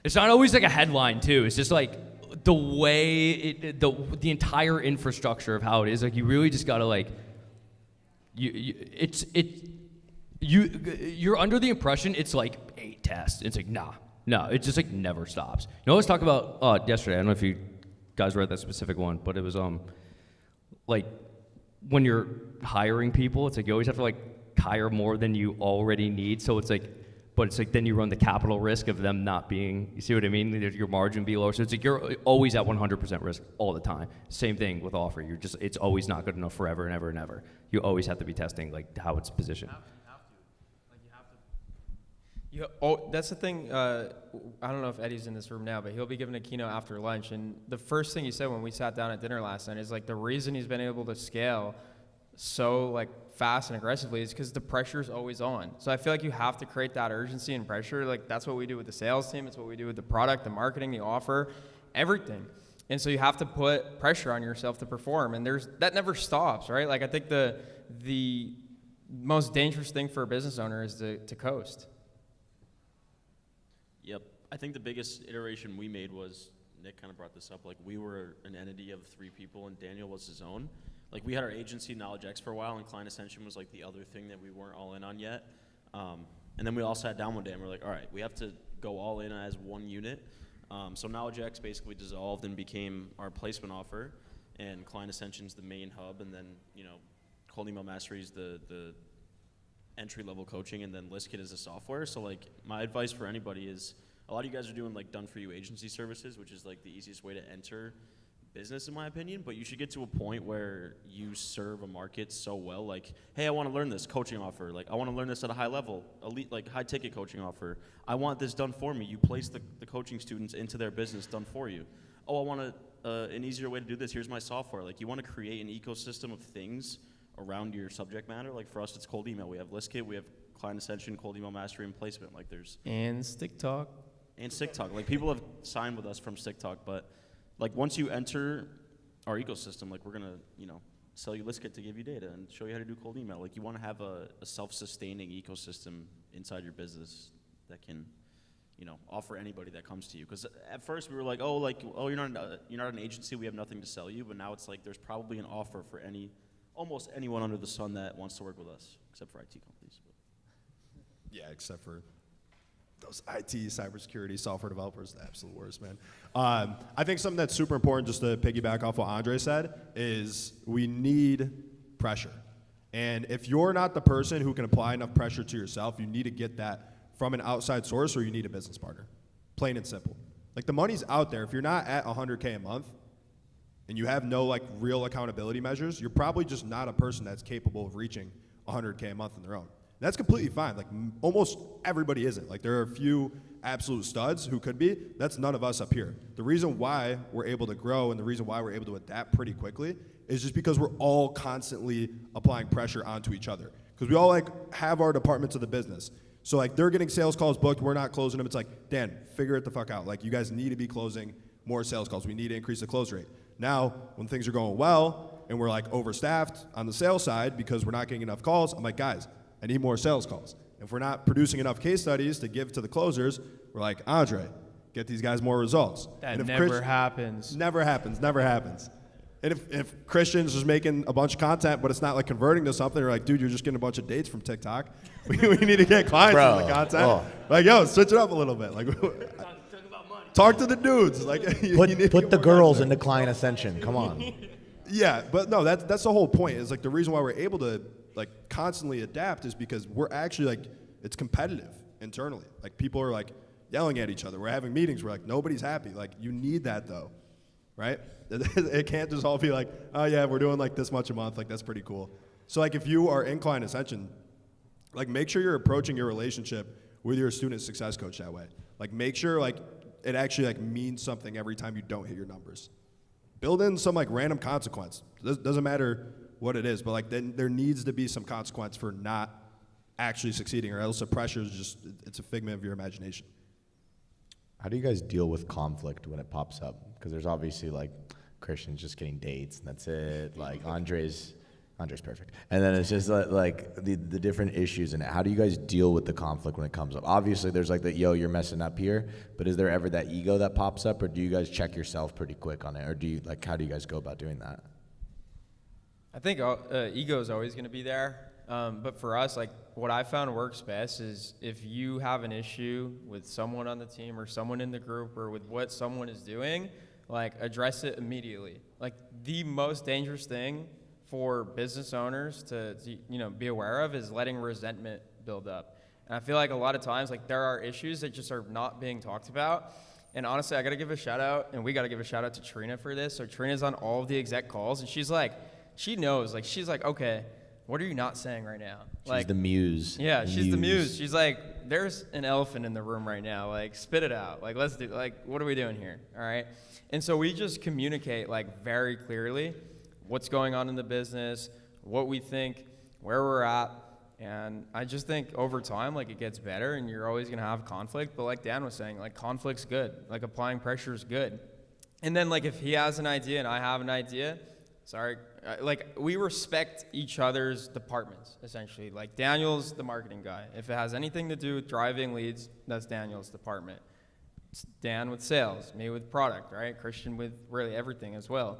it's not always like a headline too. It's just like the way the entire infrastructure of how it is. Like you really just gotta like you're under the impression it's like 8 tests. It's like, no, it just like never stops. You know, let's talk about yesterday. I don't know if you guys read that specific one, but it was like when you're hiring people, it's like you always have to like hire more than you already need. So it's like, but it's like then you run the capital risk of them not being, you see what I mean? Your margin be lower. So it's like you're always at 100% risk all the time. Same thing with offer. It's always not good enough forever and ever and ever. You always have to be testing like how it's positioned. That's the thing. I don't know if Eddie's in this room now, but he'll be giving a keynote after lunch. And the first thing he said when we sat down at dinner last night is like the reason he's been able to scale so like fast and aggressively is because the pressure is always on. So I feel like you have to create that urgency and pressure. Like that's what we do with the sales team. It's what we do with the product, the marketing, the offer, everything. And so you have to put pressure on yourself to perform. And that never stops, right? Like I think the most dangerous thing for a business owner is to coast. Yep. I think the biggest iteration we made was, Nick kind of brought this up, like we were an entity of 3 people and Daniel was his own. Like we had our agency KnowledgeX for a while, and Client Ascension was like the other thing that we weren't all in on yet. And then we all sat down one day and we're like, all right, we have to go all in as one unit. So KnowledgeX basically dissolved and became our placement offer, and Client Ascension's the main hub, and then, you know, Cold Email Mastery is the entry-level coaching, and then ListKit is the software. So like my advice for anybody is, a lot of you guys are doing like done-for-you agency services, which is like the easiest way to enter business in my opinion, but you should get to a point where you serve a market so well, like, hey, I want to learn this coaching offer, like I want to learn this at a high level, elite, like high ticket coaching offer. I want this done for me. You place the coaching students into their business done for you. Oh, I want an easier way to do this. Here's my software. Like you want to create an ecosystem of things around your subject matter. Like for us, it's cold email. We have ListKit, we have Client Ascension, Cold Email Mastery, and Placement. Like there's and Stick Talk. And Stick Talk. Like people have signed with us from Stick Talk, but like once you enter our ecosystem, like we're gonna, you know, sell you ListKit to give you data and show you how to do cold email. Like you want to have a self-sustaining ecosystem inside your business that can, you know, offer anybody that comes to you. Because at first we were like, oh, you're not an agency, we have nothing to sell you. But now it's like there's probably an offer for almost anyone under the sun that wants to work with us, except for IT companies. Yeah, except for those IT, cybersecurity, software developers, the absolute worst, man. I think something that's super important, just to piggyback off what Andre said, is we need pressure. And if you're not the person who can apply enough pressure to yourself, you need to get that from an outside source, or you need a business partner. Plain and simple. Like, the money's out there. If you're not at 100K a month and you have no like real accountability measures, you're probably just not a person that's capable of reaching 100K a month on their own. That's completely fine. Like, almost everybody isn't. Like, there are a few absolute studs who could be. That's none of us up here. The reason why we're able to grow and the reason why we're able to adapt pretty quickly is just because we're all constantly applying pressure onto each other. Because we all like have our departments of the business. So like, they're getting sales calls booked, we're not closing them. It's like, Dan, figure it the fuck out. Like, you guys need to be closing more sales calls. We need to increase the close rate. Now, when things are going well and we're like overstaffed on the sales side because we're not getting enough calls, I'm like, guys, I need more sales calls. If we're not producing enough case studies to give to the closers, we're like, Andre, get these guys more results. That never happens. Never happens, never happens. And if Christian's just making a bunch of content, but it's not like converting to something, you're like, dude, you're just getting a bunch of dates from TikTok. We need to get clients on the content. Oh. Like, yo, switch it up a little bit. Like, talk to the dudes. Like, Put the girls into client Ascension. Come on. Yeah, but no, that's the whole point. Is like, the reason why we're able to like constantly adapt is because we're actually like, it's competitive internally. Like, people are like yelling at each other. We're having meetings where like nobody's happy. Like, you need that though, right? It can't just all be like, oh yeah, we're doing like this much a month. Like, that's pretty cool. So like, if you are in client Ascension, like, make sure you're approaching your relationship with your student success coach that way. Like, make sure like it actually like means something every time you don't hit your numbers. Build in some like random consequence. Doesn't matter what it is, but like, then there needs to be some consequence for not actually succeeding, or else the pressure is just, it's a figment of your imagination. How do you guys deal with conflict when it pops up? Because there's obviously like Christian's just getting dates and that's it. Like, Andre's perfect. And then it's just like the different issues. And how do you guys deal with the conflict when it comes up? Obviously there's like the, yo, you're messing up here, but is there ever that ego that pops up, or do you guys check yourself pretty quick on it? Or do you like, how do you guys go about doing that? I think ego is always going to be there. But for us, like, what I found works best is if you have an issue with someone on the team or someone in the group or with what someone is doing, like, address it immediately. Like, the most dangerous thing for business owners to be aware of is letting resentment build up. And I feel like a lot of times, like, there are issues that just are not being talked about. And honestly, I got to give a shout out, and we got to give a shout out to Trina for this. So Trina's on all of the exec calls, and she's like, she knows, like, she's like, okay, what are you not saying right now? She's like, the muse. Yeah, she's the muse. She's like, there's an elephant in the room right now. Like, spit it out. Like, let's do, like, what are we doing here? All right. And so we just communicate, like, very clearly what's going on in the business, what we think, where we're at. And I just think over time, like, it gets better, and you're always going to have conflict. But like Dan was saying, like, conflict's good. Like, applying pressure is good. And then, like, if he has an idea and I have an idea, like, we respect each other's departments, essentially. Like, Daniel's the marketing guy. If it has anything to do with driving leads, that's Daniel's department. It's Dan with sales, me with product, right? Christian with really everything as well.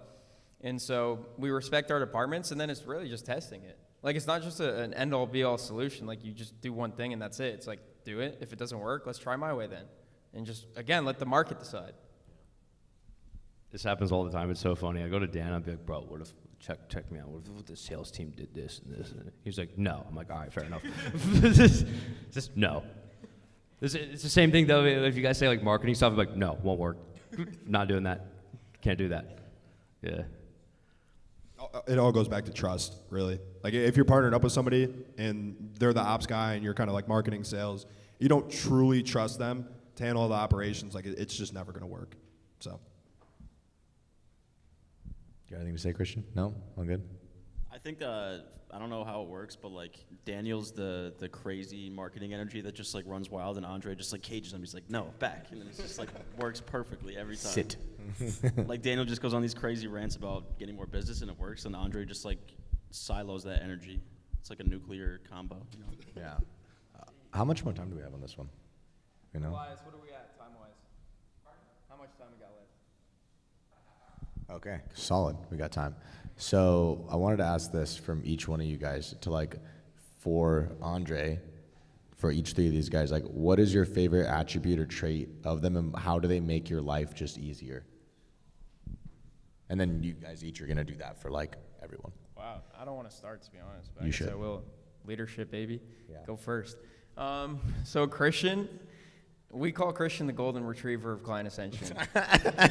And so we respect our departments, and then it's really just testing it. Like, it's not just an end-all, be-all solution. Like, you just do one thing and that's it. It's like, do it. If it doesn't work, let's try my way then. And just, again, let the market decide. This happens all the time. It's so funny. I go to Dan. I'm like, bro, what if, check me out. What if the sales team did this and this? And he's like, no. I'm like, all right, fair enough. just no. It's the same thing, though, if you guys say, like, marketing stuff, I'm like, no, won't work. Not doing that. Can't do that. Yeah. It all goes back to trust, really. Like, if you're partnered up with somebody and they're the ops guy and you're kind of like marketing, sales, you don't truly trust them to handle all the operations. Like, it's just never going to work. So. You got anything to say, Christian? No? All good? I think I don't know how it works, but like Daniel's the crazy marketing energy that just like runs wild, and Andre just like cages him. He's like, no, back, and then it's just like works perfectly every time. Sit. Like, Daniel just goes on these crazy rants about getting more business, and it works, and Andre just like silos that energy. It's like a nuclear combo. You know? Yeah. How much more time do we have on this one? You know? Wise, what are we at time-wise? How much time we got left? Okay, solid. We got time. So I wanted to ask this from each one of you guys to, like, for Andre, for each three of these guys, like, what is your favorite attribute or trait of them, and how do they make your life just easier? And then you guys each are going to do that for, like, everyone. Wow, I don't want to start, to be honest, but You I guess should. I will. Leadership, baby. Yeah. Go first. So Christian, we call Christian the golden retriever of Client Ascension.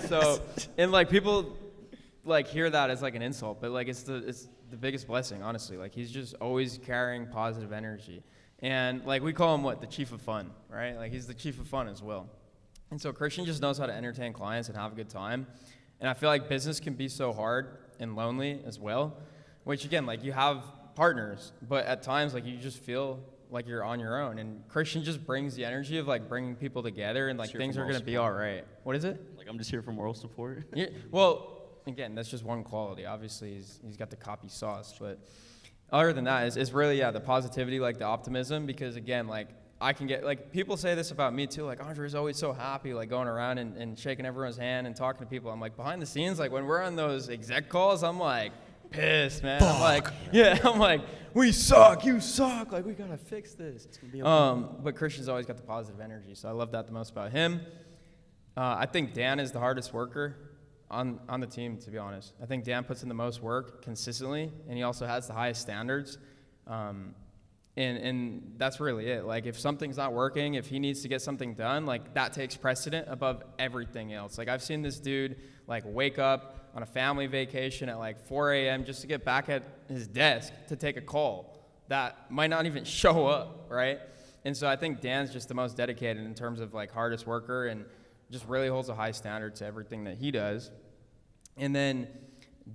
So, and like people like hear that as like an insult, but like it's the biggest blessing, honestly. Like he's just always carrying positive energy. And like we call him what? The chief of fun, right? Like he's the chief of fun as well. And so Christian just knows how to entertain clients and have a good time. And I feel like business can be so hard and lonely as well, which again, like you have partners, but at times like you just feel like you're on your own. And Christian just brings the energy of like bringing people together and like Just here things for are going to moral be all right. What is it? Like, I'm just here for moral support. Yeah, well, again, that's just one quality. Obviously, he's got the copy sauce, but other than that, it's really, yeah, the positivity, like the optimism, because again, like I can get, like people say this about me too, like Andre's always so happy, like going around and shaking everyone's hand and talking to people. I'm like, behind the scenes, like when we're on those exec calls, I'm like pissed, man. I'm like, yeah, I'm like, we suck, you suck, like we gotta fix this. But Christian's always got the positive energy, so I love that the most about him. I think Dan is the hardest worker on the team, to be honest. I think Dan puts in the most work consistently, and he also has the highest standards. And that's really it. Like, if something's not working, if he needs to get something done, like, that takes precedent above everything else. Like, I've seen this dude, like, wake up on a family vacation at, like, 4 a.m. just to get back at his desk to take a call that might not even show up, right? And so I think Dan's just the most dedicated in terms of, like, hardest worker and just really holds a high standard to everything that he does. And then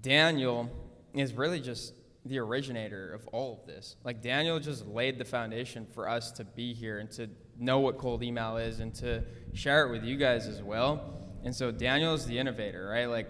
Daniel is really just the originator of all of this. Like, Daniel just laid the foundation for us to be here and to know what cold email is and to share it with you guys as well. And so Daniel is the innovator, right? Like,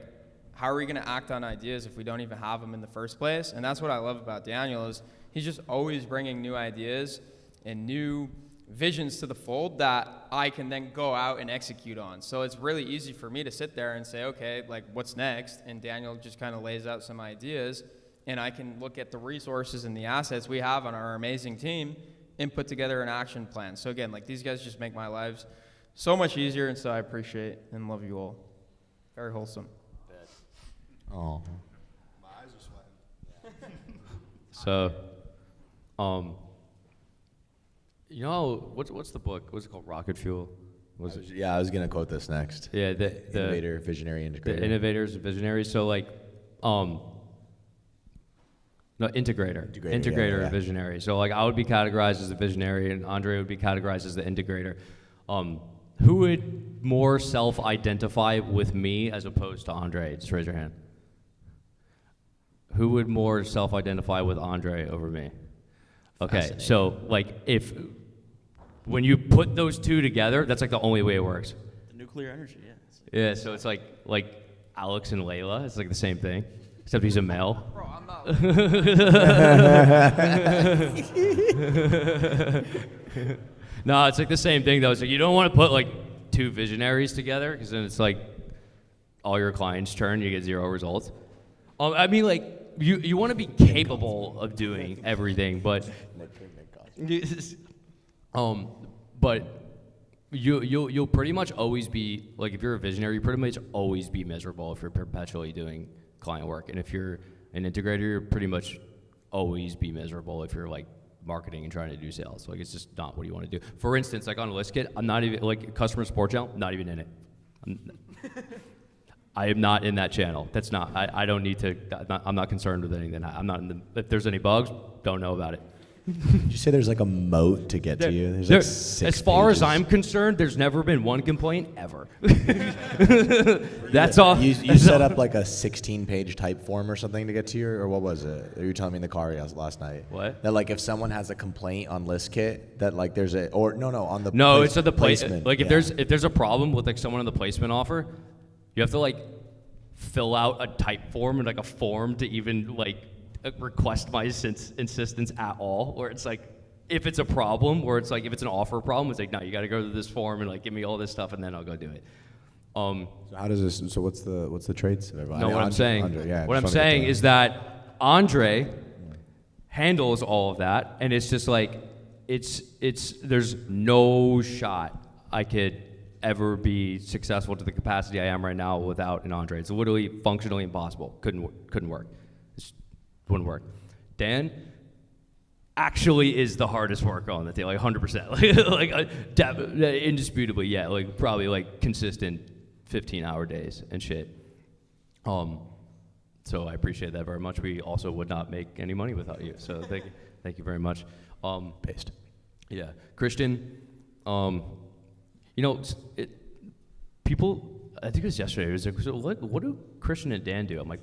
how are we going to act on ideas if we don't even have them in the first place? And that's what I love about Daniel is he's just always bringing new ideas and new visions to the fold that I can then go out and execute on. So it's really easy for me to sit there and say, okay, like, what's next? And Daniel just kind of lays out some ideas, and I can look at the resources and the assets we have on our amazing team and put together an action plan. So again, like, these guys just make my lives so much easier, and so I appreciate and love you all. Very wholesome. Oh. My eyes are sweating. So, you know, what's the book? What's it called? Rocket Fuel? I was gonna quote this next. Yeah, the innovator, visionary, integrator. The innovators, visionaries. So like, no, integrator, yeah. visionary. So like, I would be categorized as a visionary, and Andre would be categorized as the integrator. Who would more self-identify with me as opposed to Andre? Just raise your hand. Who would more self-identify with Andre over me? Okay, so like when you put those two together, that's like the only way it works. The nuclear energy, yeah. Yeah, so it's like Alex and Layla. It's like the same thing, except he's a male. Bro, I'm not. No, it's like the same thing though. It's like you don't want to put like two visionaries together because then it's like all your clients churn, you get 0 results. I mean, like you want to be capable of doing everything, but you'll pretty much always be like, if you're a visionary, you pretty much always be miserable if you're perpetually doing client work, and if you're an integrator, you're pretty much always be miserable if you're like marketing and trying to do sales. Like, it's just not what you want to do. For instance, like on ListKit, I'm not even like customer support channel, not even in it. I am not in that channel. That's not. I don't need to. I'm not concerned with anything. I'm not in the. If there's any bugs, don't know about it. Did you say there's like a moat to get to you? There's like 6 as far pages. as I'm concerned, there's never been one complaint ever. That's all. You set up like a 16-page type form or something to get to you, or what was it? You were telling me in the car last night. What? That like if someone has a complaint on ListKit, that like there's a on the no, it's at the placement. Like if there's a problem with like someone on the placement offer, you have to like fill out a type form and like a form to even like request my insistence at all, or it's like if it's a problem, or it's like if it's an offer problem, it's like, no, you got to go to this form and like give me all this stuff and then I'll go do it. So how does this? So what's the traits? No, what I'm saying is that Andre handles all of that, and it's just like it's there's no shot I could ever be successful to the capacity I am right now without an Andre. It's literally functionally impossible. Couldn't work. wouldn't work. Dan actually is the hardest worker on the team, like 100%. Indisputably, yeah, like probably like consistent 15-hour days and shit. So I appreciate that very much. We also would not make any money without you. So thank you very much. Paste. Yeah, Christian. People. I think it was yesterday. It was like, so what do Christian and Dan do? I'm like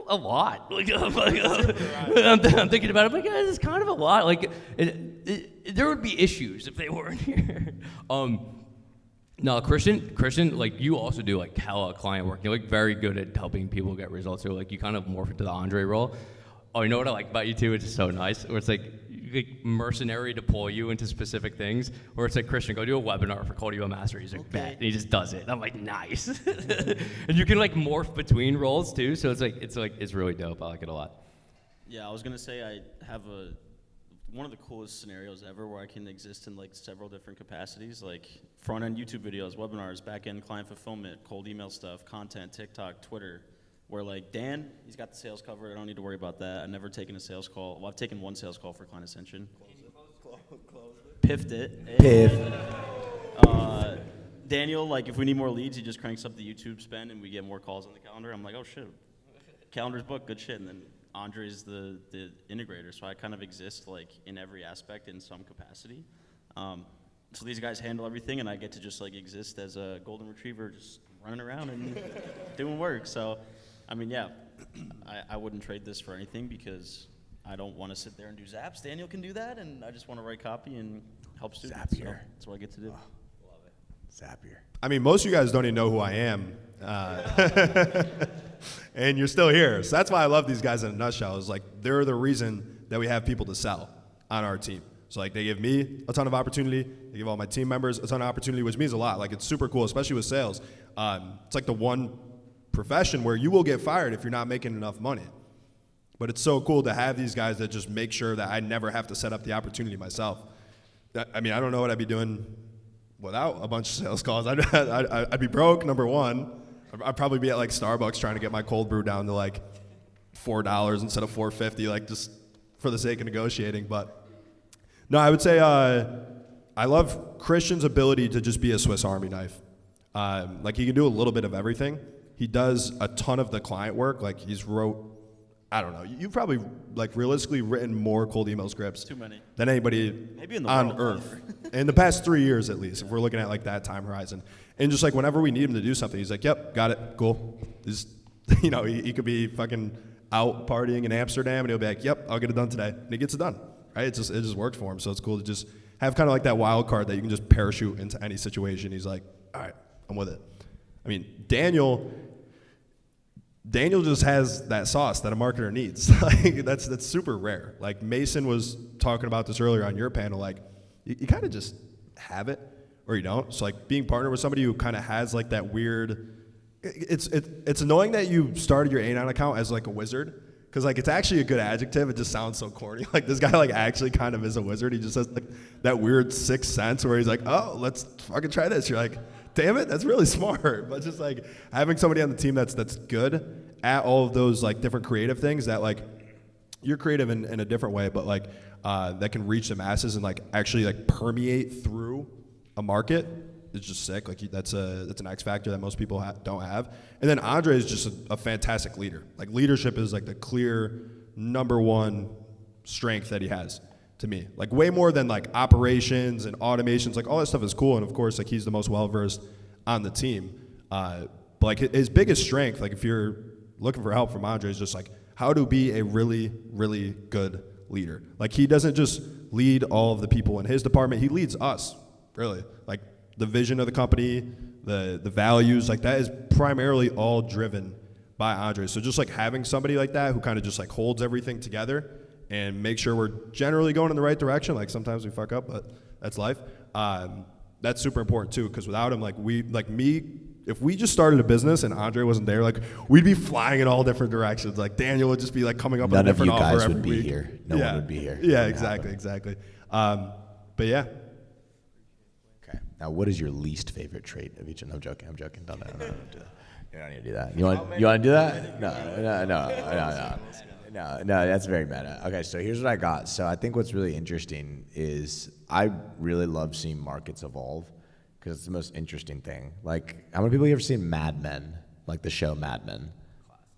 a lot. Like, I'm thinking about it. I'm like, it's kind of a lot. Like, there would be issues if they weren't here. No, Christian, like you also do like hella client work. You're like very good at helping people get results. So like you kind of morph into the Andre role. Oh, you know what I like about you too? It's just so nice. Where it's like mercenary deploy you into specific things. Where it's like Christian, go do a webinar for Call to a Master. He's like, bet, and he just does it. And I'm like, nice. And you can like morph between roles too. So it's really dope. I like it a lot. Yeah, I was gonna say I have one of the coolest scenarios ever where I can exist in like several different capacities, like front-end YouTube videos, webinars, back-end client fulfillment, cold email stuff, content, TikTok, Twitter, where like Dan, he's got the sales covered. I don't need to worry about that. I've never taken a sales call. Well, I've taken one sales call for Client Ascension. Piffed it. Piff. Daniel, like if we need more leads, he just cranks up the YouTube spend and we get more calls on the calendar. I'm like, oh shit, calendar's booked, good shit. And then Andre's the integrator, so I kind of exist like in every aspect in some capacity. So these guys handle everything, and I get to just like exist as a golden retriever, just running around and doing work. So, I mean, yeah, I wouldn't trade this for anything because I don't want to sit there and do zaps. Daniel can do that, and I just want to write copy and help students. Zapier. So that's what I get to do. Love it. Zapier. I mean, most of you guys don't even know who I am. And you're still here. So that's why I love these guys in a nutshell. Is like they're the reason that we have people to sell on our team. So like they give me a ton of opportunity. They give all my team members a ton of opportunity, which means a lot. Like it's super cool, especially with sales. It's like the one profession where you will get fired if you're not making enough money. But it's so cool to have these guys that just make sure that I never have to set up the opportunity myself. I mean, I don't know what I'd be doing without a bunch of sales calls. I'd be broke, number one. I'd probably be at like Starbucks trying to get my cold brew down to like $4 instead of $4.50, like just for the sake of negotiating. But no, I would say I love Christian's ability to just be a Swiss Army knife. Like he can do a little bit of everything. He does a ton of the client work. Like he's I don't know. You've probably like realistically written more cold email scripts than anybody Maybe in the on world. earth in the past 3 years at least. If we're looking at like that time horizon, and just like whenever we need him to do something, he's like, "Yep, got it, cool." He's, you know, he could be fucking out partying in Amsterdam, and he'll be like, "Yep, I'll get it done today," and he gets it done. Right? It just works for him. So it's cool to just have kind of like that wild card that you can just parachute into any situation. He's like, "All right, I'm with it." I mean, Daniel just has that sauce that a marketer needs. Like that's super rare. Like Mason was talking about this earlier on your panel. Like you kind of just have it or you don't. So like being partnered with somebody who kind of has like that weird. It's annoying that you started your Anon account as like a wizard because like it's actually a good adjective. It just sounds so corny. Like this guy like actually kind of is a wizard. He just has like that weird sixth sense where he's like, oh, let's fucking try this. You're like, damn it, that's really smart. But just like having somebody on the team that's good at all of those like different creative things that like you're creative in a different way, but like that can reach the masses and like actually like permeate through a market is just sick. Like that's an X factor that most people don't have. And then Andre is just a fantastic leader. Like leadership is like the clear number one strength that he has to me. Like way more than like operations and automations. Like all that stuff is cool, and of course like he's the most well versed on the team. But like his biggest strength, like if you're looking for help from Andre, is just like how to be a really, really good leader. Like he doesn't just lead all of the people in his department, he leads us, really. Like the vision of the company, the values, like that is primarily all driven by Andre. So just like having somebody like that who kind of just like holds everything together and make sure we're generally going in the right direction. Like sometimes we fuck up, but that's life. That's super important too, because without him, if we just started a business and Andre wasn't there, like we'd be flying in all different directions. Like Daniel would just be like coming up with a different offer every week. None of you guys would be here. No one would be here. Yeah, exactly. But yeah. Okay. Now, what is your least favorite trait of each? I'm joking. Don't do that. You don't need to do that. You want to do that? No. No, that's very meta. Okay, so here's what I got. So I think what's really interesting is I really love seeing markets evolve because it's the most interesting thing. Like, how many people have you ever seen Mad Men? Like the show Mad Men?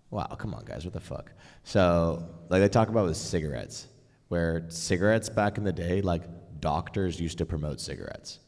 Wow, come on, guys, what the fuck? So, like, they talk about with cigarettes, where cigarettes back in the day, like, doctors used to promote cigarettes.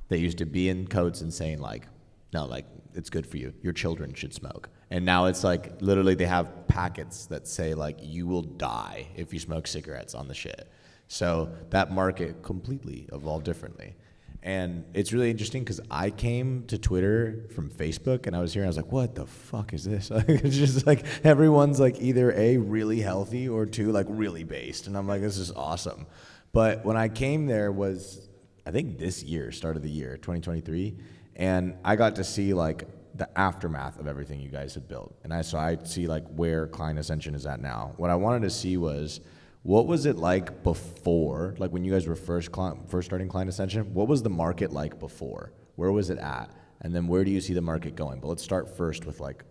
They used to be in coats and saying, like, no, like, it's good for you. Your children should smoke. And now it's like, literally, they have packets that say, like, you will die if you smoke cigarettes on the shit. So that market completely evolved differently. And it's really interesting because I came to Twitter from Facebook, and I was here and I was like, what the fuck is this? It's just like everyone's like either A, really healthy, or two, like really based. And I'm like, this is awesome. But when I came there was, I think this year, start of the year, 2023, and I got to see like the aftermath of everything you guys had built. And I see like where Client Ascension is at now. What I wanted to see was, what was it like before, like when you guys were first starting Client Ascension? What was the market like before? Where was it at? And then where do you see the market going? But let's start first with like,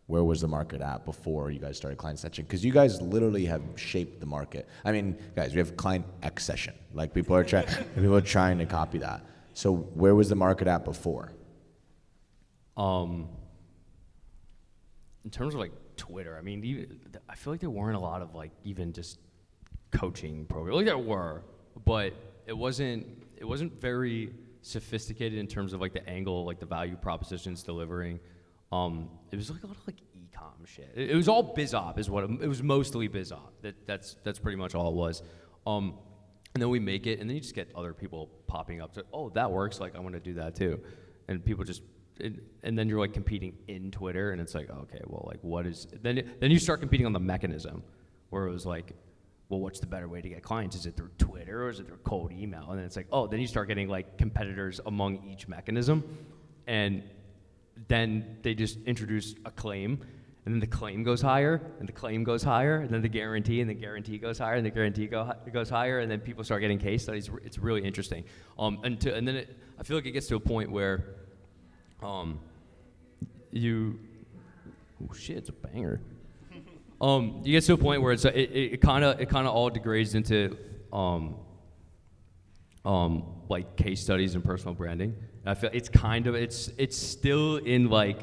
where was the market at before you guys started Client Ascension? Because you guys literally have shaped the market. I mean, guys, we have Client Accession. Like people are trying to copy that. So where was the market at before? In terms of like Twitter, I mean, I feel like there weren't a lot of like even just coaching programs. Like there were, but it wasn't very sophisticated in terms of like the angle, like the value propositions delivering. It was like a lot of like e-com shit. It was all biz op is what it was, mostly biz op. That's pretty much all it was. And then we make it, and then you just get other people popping up to, oh, that works, like I want to do that too. And people just, and then you're like competing in Twitter, and it's like, okay, well, like what is, then you start competing on the mechanism, where it was like, well, what's the better way to get clients? Is it through Twitter or is it through cold email? And then it's like, oh, then you start getting like competitors among each mechanism, and then they just introduce a claim, and then the claim goes higher, and the claim goes higher, and then the guarantee goes higher, and the guarantee goes higher, and then people start getting case studies. It's really interesting. And then I feel like it gets to a point where oh shit, it's a banger. You get to a point where it kind of all degrades into like case studies and personal branding. And I feel it's still in like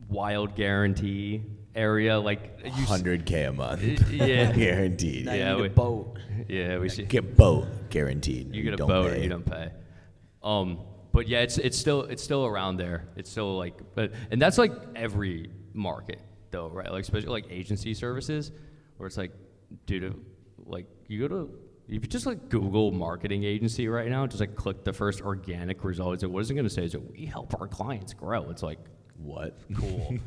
wild guarantee area, like 100K a month. Yeah, guaranteed. Yeah, you need a boat. Yeah, we should get boat guaranteed. You get a boat or you don't pay. But yeah, it's still around there. It's still like, and that's like every market though, right? Like especially like agency services, where it's like, dude, like if you just like Google marketing agency right now, just like click the first organic result. It's like, what is it going to say? It's like, we help our clients grow. It's like, what? Cool.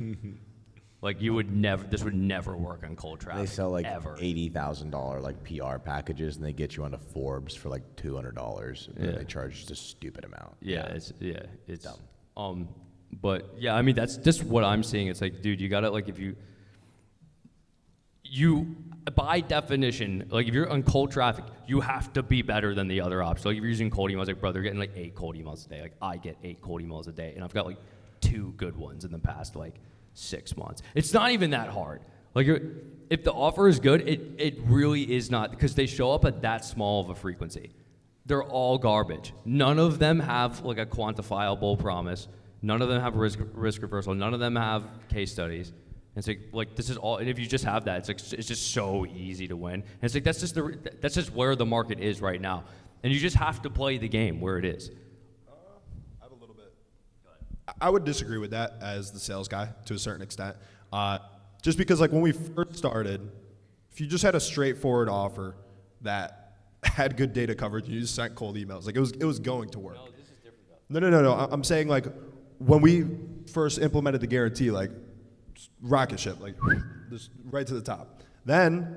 Like this would never work on cold traffic. They sell like ever. $80,000 like PR packages, and they get you onto Forbes for like $200. And they charge just a stupid amount. Yeah, it's dumb. But yeah, I mean that's just what I'm seeing. It's like, dude, you gotta like if you by definition, like if you're on cold traffic, you have to be better than the other option. Like if you're using cold emails, like bro, they're getting like 8 cold emails a day. Like I get 8 cold emails a day, and I've got like 2 good ones in the past like 6 months. It's not even that hard. Like if the offer is good, it really is not, because they show up at that small of a frequency. They're all garbage. None of them have like a quantifiable promise. None of them have risk reversal. None of them have case studies. And it's like this is all. And if you just have that, it's like it's just so easy to win. And it's like that's just where the market is right now. And you just have to play the game where it is. I have a little bit. I would disagree with that as the sales guy to a certain extent. Just because like when we first started, if you just had a straightforward offer that had good data coverage, you just sent cold emails. Like it was going to work. No, this is different though. No. I'm saying like when we first implemented the guarantee, like rocket ship, like just right to the top. Then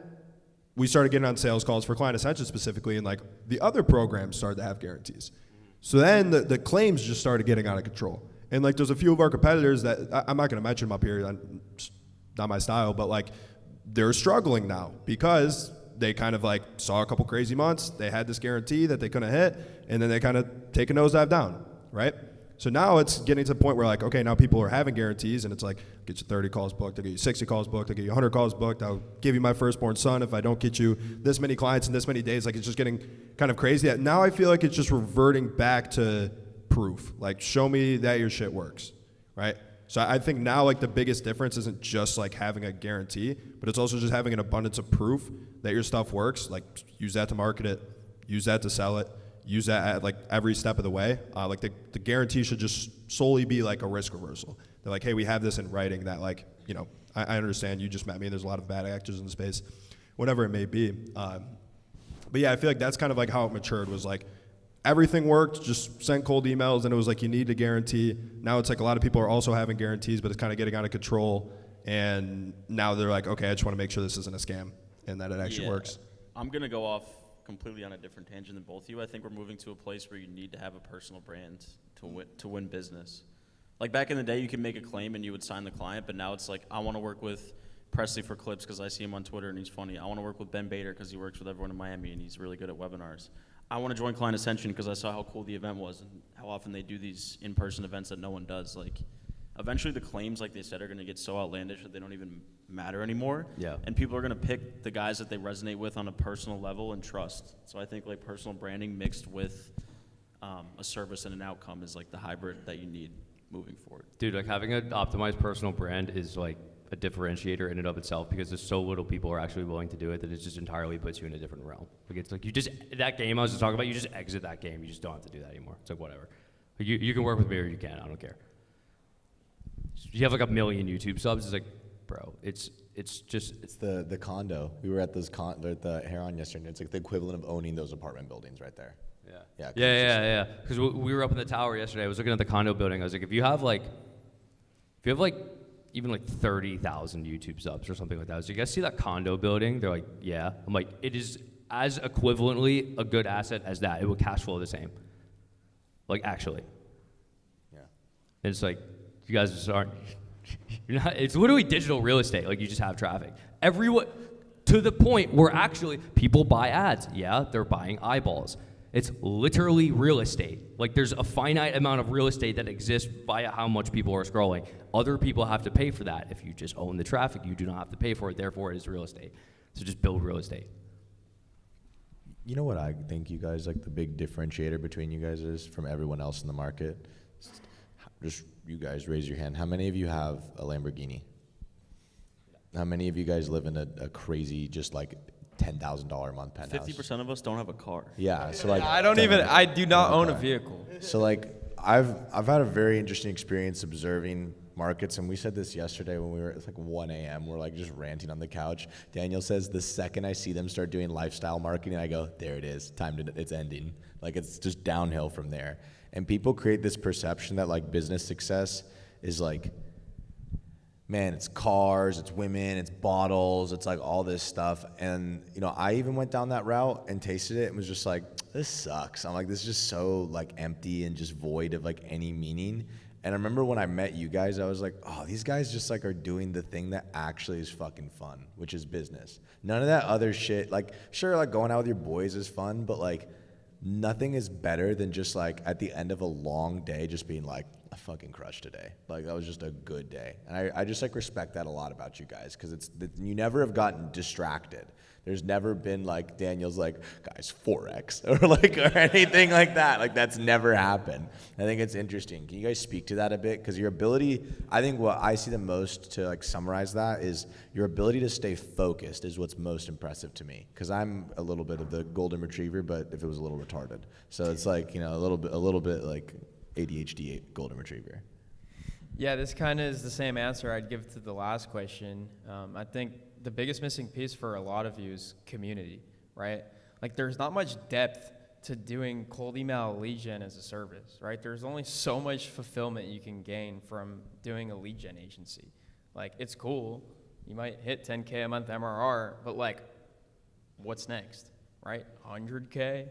we started getting on sales calls for Client Ascension specifically, and like the other programs started to have guarantees. So then the claims just started getting out of control. And like there's a few of our competitors that I'm not going to mention them up here, not my style, but like they're struggling now because they kind of like saw a couple crazy months. They had this guarantee that they couldn't hit, and then they kind of take a nosedive down, right? So now it's getting to the point where like, okay, now people are having guarantees, and it's like, get you 30 calls booked, I'll get you 60 calls booked, I'll get you 100 calls booked, I'll give you my firstborn son if I don't get you this many clients in this many days. Like, it's just getting kind of crazy. Now I feel like it's just reverting back to proof. Like, show me that your shit works, right? So I think now like the biggest difference isn't just like having a guarantee, but it's also just having an abundance of proof that your stuff works. Like, use that to market it, use that to sell it, use that at like every step of the way. Like the guarantee should just solely be like a risk reversal. They're like, hey, we have this in writing that like, you know, I understand you just met me and there's a lot of bad actors in the space, whatever it may be. But yeah, I feel like that's kind of like how it matured, was like everything worked, just sent cold emails, and it was like you need a guarantee. Now it's like a lot of people are also having guarantees, but it's kind of getting out of control. And now they're like, okay, I just want to make sure this isn't a scam and that it actually works. I'm going to go off completely on a different tangent than both of you. I think we're moving to a place where you need to have a personal brand to win business. Like back in the day, you could make a claim and you would sign the client, but now it's like, I want to work with Presley for clips because I see him on Twitter and he's funny. I want to work with Ben Bader because he works with everyone in Miami and he's really good at webinars. I want to join Client Ascension because I saw how cool the event was and how often they do these in-person events that no one does. Like, eventually the claims, like they said, are going to get so outlandish that they don't even matter anymore. Yeah. And people are going to pick the guys that they resonate with on a personal level and trust. So I think like personal branding mixed with a service and an outcome is like the hybrid that you need moving forward. Dude, like having an optimized personal brand is like a differentiator in and of itself, because there's so little people are actually willing to do it that it just entirely puts you in a different realm. Like it's like you just, that game I was just talking about, you just exit that game. You just don't have to do that anymore. It's like whatever. Like you can work with me or you can't. I don't care. You have like 1 million YouTube subs. It's like, bro, it's just. It's the condo. We were at the Heron yesterday. It's like the equivalent of owning those apartment buildings right there. Yeah. Yeah. Because we were up in the tower yesterday. I was looking at the condo building. I was like, if you have like even like 30,000 YouTube subs or something like that. So you guys see that condo building? They're like, yeah. I'm like, it is as equivalently a good asset as that. It will cash flow the same. Like actually. Yeah. And it's like, you guys just aren't. You're not. It's literally digital real estate. Like you just have traffic. Everyone, to the point where actually people buy ads. Yeah, they're buying eyeballs. It's literally real estate. Like there's a finite amount of real estate that exists via how much people are scrolling. Other people have to pay for that. If you just own the traffic, you do not have to pay for it. Therefore, it is real estate. So just build real estate. You know what I think, you guys, like the big differentiator between you guys is from everyone else in the market? Just you guys raise your hand. How many of you have a Lamborghini? How many of you guys live in a crazy, just like $10,000 a month penthouse? 50% of us don't have a car. Yeah, so like I do not own a vehicle. So like I've had a very interesting experience observing markets, and we said this yesterday when we were, it's like 1 a.m. We're like just ranting on the couch. Daniel says the second I see them start doing lifestyle marketing, I go, there it is, it's ending. Like it's just downhill from there. And people create this perception that like business success is like, man, it's cars, it's women, it's bottles, it's like all this stuff. And, you know, I even went down that route and tasted it and was just like, this sucks. I'm like, this is just so like empty and just void of like any meaning. And I remember when I met you guys, I was like, oh, these guys just like are doing the thing that actually is fucking fun, which is business. None of that other shit. Like, sure, like going out with your boys is fun, but like nothing is better than just like at the end of a long day, just being like, I fucking crushed today. Like that was just a good day. And I just like respect that a lot about you guys, because you never have gotten distracted. There's never been like Daniel's like, guys, 4X or anything like that. Like that's never happened. I think it's interesting. Can you guys speak to that a bit? Because your ability, I think what I see the most to like summarize that is your ability to stay focused is what's most impressive to me. Because I'm a little bit of the golden retriever, but if it was a little retarded. So it's like, you know, a little bit like ADHD golden retriever. Yeah, this kind of is the same answer I'd give to the last question. I think the biggest missing piece for a lot of you is community, right? Like there's not much depth to doing cold email lead gen as a service, right? There's only so much fulfillment you can gain from doing a lead gen agency. Like it's cool, you might hit 10K a month MRR, but like what's next, right? 100K,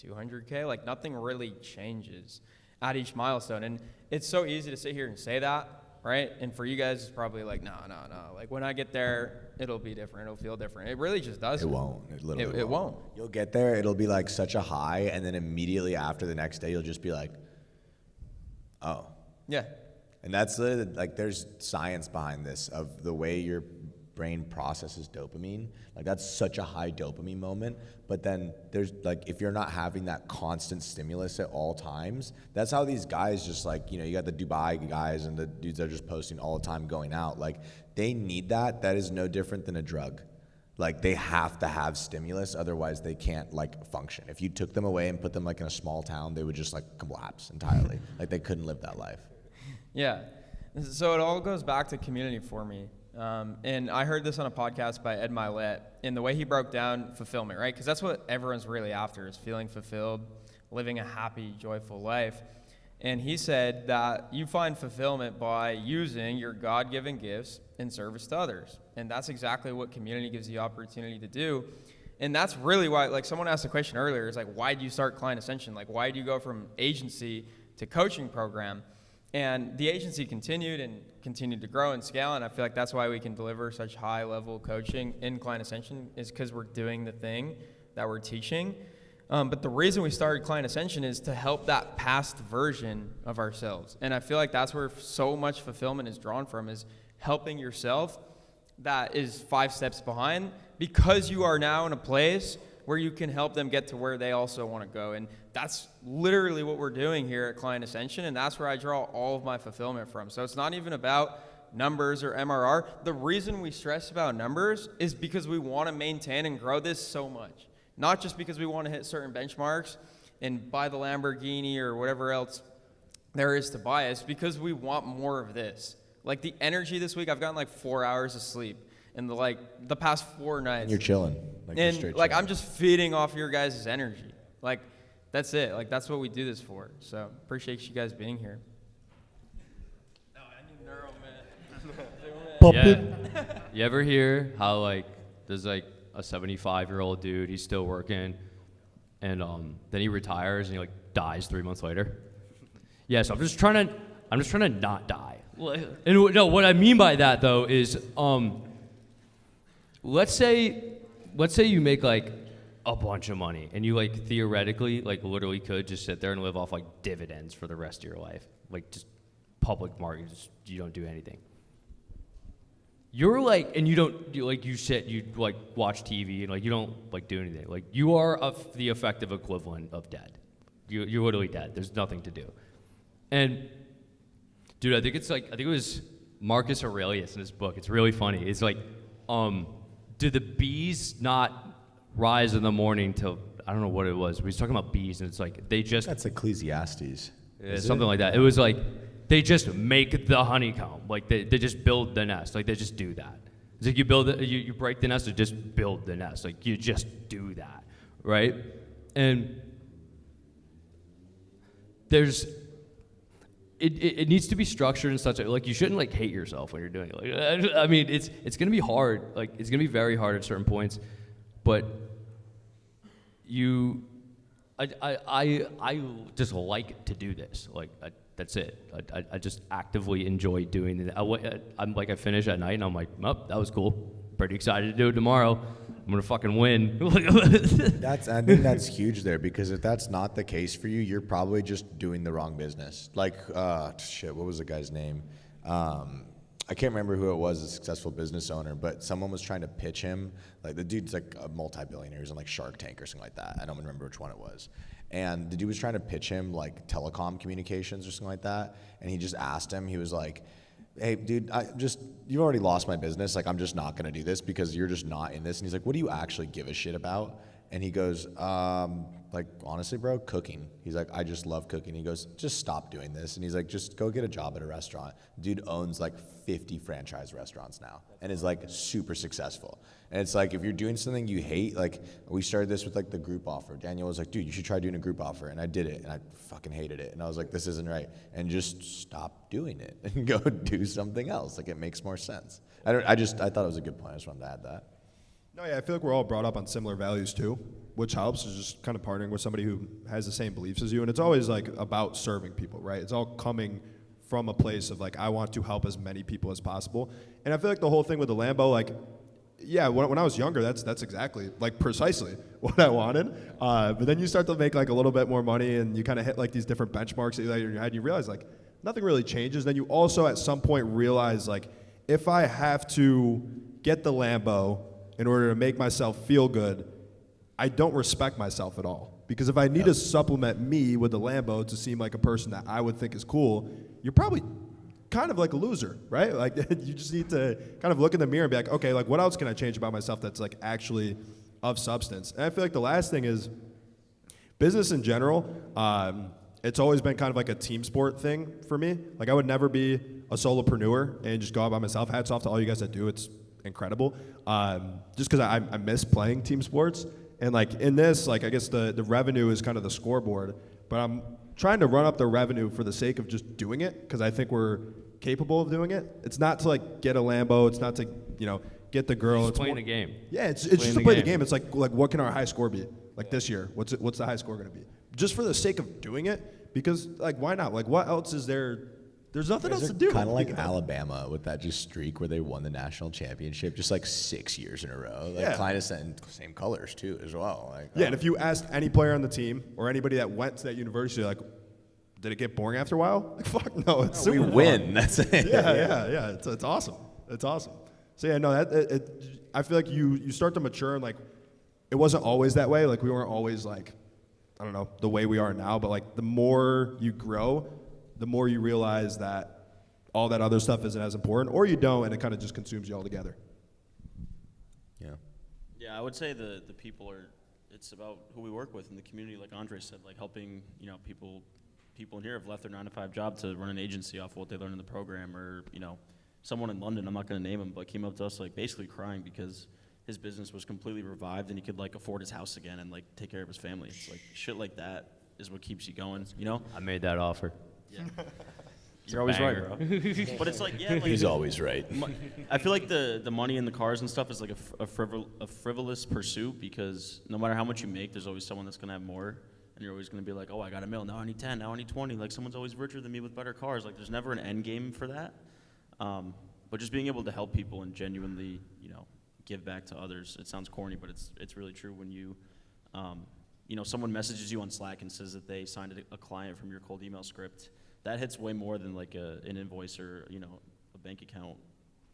200K, like nothing really changes at each milestone. And it's so easy to sit here and say that, right? And for you guys, it's probably like, no. Like when I get there, it'll be different. It'll feel different. It really just doesn't. It won't. It literally it won't. You'll get there. It'll be like such a high. And then immediately after the next day, you'll just be like, Oh. Yeah. And that's like there's science behind this of the way your brain processes dopamine. Like that's such a high dopamine moment. But then there's like if you're not having that constant stimulus at all times, that's how these guys just like, you got the Dubai guys and the dudes that are just posting all the time going out. Like they need that. That is no different than a drug. Like they have to have stimulus, otherwise they can't like function. If you took them away and put them like in a small town, they would just like collapse entirely. Like they couldn't live that life. Yeah. So it all goes back to community for me. And I heard this on a podcast by Ed Milet, and the way he broke down fulfillment, right? Because that's what everyone's really after, is feeling fulfilled, living a happy, joyful life. And he said that you find fulfillment by using your God-given gifts in service to others. And that's exactly what community gives you the opportunity to do. And that's really why, like someone asked a question earlier, is like, why did you start Client Ascension? Like, why do you go from agency to coaching program? And the agency continued to grow and scale, and I feel like that's why we can deliver such high-level coaching in Client Ascension, is because we're doing the thing that we're teaching. But the reason we started Client Ascension is to help that past version of ourselves. And I feel like that's where so much fulfillment is drawn from, is helping yourself that is 5 steps behind, because you are now in a place where you can help them get to where they also want to go. And that's literally what we're doing here at Client Ascension, and that's where I draw all of my fulfillment from. So it's not even about numbers or MRR. The reason we stress about numbers is because we want to maintain and grow this so much. Not just because we want to hit certain benchmarks and buy the Lamborghini or whatever else there is to buy us, because we want more of this. Like the energy this week, I've gotten like 4 hours of sleep in the past 4 nights. And you're chilling. Like you're straight chilling. I'm just feeding off your guys' energy. Like that's it. Like that's what we do this for. So appreciate you guys being here. No, I need neuro, man. Yeah. You ever hear how like there's like a 75-year-old dude, he's still working, and then he retires and he like dies 3 months later? Yeah, so I'm just trying to not die. And no, what I mean by that though is let's say you make like a bunch of money and you like theoretically like literally could just sit there and live off like dividends for the rest of your life, like just public markets, you don't do anything. You're like, and you like watch TV and like you don't like do anything. Like you are the effective equivalent of dead. You're literally dead. There's nothing to do. And dude, I think it was Marcus Aurelius in his book. It's really funny. It's like, do the bees not rise in the morning till, I don't know what it was, but he's talking about bees, and it's like they just... That's Ecclesiastes. Yeah, something like that. It was like, they just make the honeycomb. Like they just build the nest. Like they just do that. It's like you break the nest or just build the nest. Like you just do that, right? And it needs to be structured in such a, like you shouldn't like hate yourself when you're doing it. Like, I mean, it's gonna be hard. Like it's gonna be very hard at certain points, but I just like to do this. Like that's it. I just actively enjoy doing it. I finish at night and I'm like, oh, that was cool. Pretty excited to do it tomorrow. I'm gonna fucking win. I think that's huge there, because if that's not the case for you, you're probably just doing the wrong business. Like, what was the guy's name? I can't remember who it was, a successful business owner, but someone was trying to pitch him. Like the dude's like a multi-billionaire, he's on like Shark Tank or something like that. I don't remember which one it was. And the dude was trying to pitch him like telecom communications or something like that. And he just asked him, he was like, hey, dude, you already lost my business. Like, I'm just not going to do this because you're just not in this. And he's like, what do you actually give a shit about? And he goes, like, honestly, bro, cooking. He's like, I just love cooking. He goes, just stop doing this. And he's like, just go get a job at a restaurant. Dude owns like 50 franchise restaurants now and is like super successful. And it's like, if you're doing something you hate, like we started this with like the group offer. Daniel was like, dude, you should try doing a group offer. And I did it and I fucking hated it. And I was like, this isn't right. And just stop doing it and go do something else. Like it makes more sense. I thought it was a good point. I just wanted to add that. No, yeah, I feel like we're all brought up on similar values too, which helps, is just kind of partnering with somebody who has the same beliefs as you. And it's always like about serving people, right? It's all coming from a place of like, I want to help as many people as possible. And I feel like the whole thing with the Lambo, like, yeah, when I was younger, that's exactly, like, precisely what I wanted. But then you start to make like a little bit more money and you kind of hit like these different benchmarks that you had in your head, and you realize like, nothing really changes. Then you also at some point realize, like, if I have to get the Lambo in order to make myself feel good, I don't respect myself at all. Because if I need to supplement me with the Lambo to seem like a person that I would think is cool, you're probably kind of like a loser, right? Like, you just need to kind of look in the mirror and be like, okay, like, what else can I change about myself that's like actually of substance? And I feel like the last thing is business in general. It's always been kind of like a team sport thing for me. Like, I would never be a solopreneur and just go out by myself. Hats off to all you guys that do. It's incredible. Just because I miss playing team sports. And like in this, like, I guess the revenue is kind of the scoreboard, but I'm trying to run up the revenue for the sake of just doing it, because I think we're capable of doing it. It's not to like get a Lambo. It's not to, get the girl. Just it's playing more, the game. Yeah, it's just to play the game. It's like what can our high score be? Like this year, what's the high score going to be? Just for the sake of doing it, because like, why not? Like, what else is there? There's nothing else to do. Kind of like Alabama with that just streak where they won the national championship just like 6 years in a row. Like, Clintus and same colors too as well. Like, yeah, and if you asked any player on the team or anybody that went to that university, like, did it get boring after a while? Like, fuck no, it's super we fun. win. That's it. Yeah. It's awesome. It's awesome. So yeah, no, I feel like you start to mature, and like, it wasn't always that way. Like, we weren't always like, I don't know, the way we are now. But like, the more you grow, the more you realize that all that other stuff isn't as important, or you don't, and it kind of just consumes you altogether. Yeah. Yeah, I would say the people it's about who we work with in the community, like Andre said, like helping, people in here have left their 9-to-5 job to run an agency off of what they learned in the program, or, someone in London, I'm not going to name him, but came up to us like basically crying because his business was completely revived and he could like afford his house again and like take care of his family. It's like shit like that is what keeps you going, I made that offer. Yeah. You're always right, bro. But it's like, yeah. Like, he's always right. I feel like the money and the cars and stuff is like a frivolous pursuit, because no matter how much you make, there's always someone that's going to have more. And you're always going to be like, oh, I got $1 million, now I need 10, now I need 20. Like, someone's always richer than me with better cars. Like, there's never an end game for that. But just being able to help people and genuinely, give back to others. It sounds corny, but it's really true. When you, someone messages you on Slack and says that they signed a client from your cold email script, that hits way more than like an invoice or, a bank account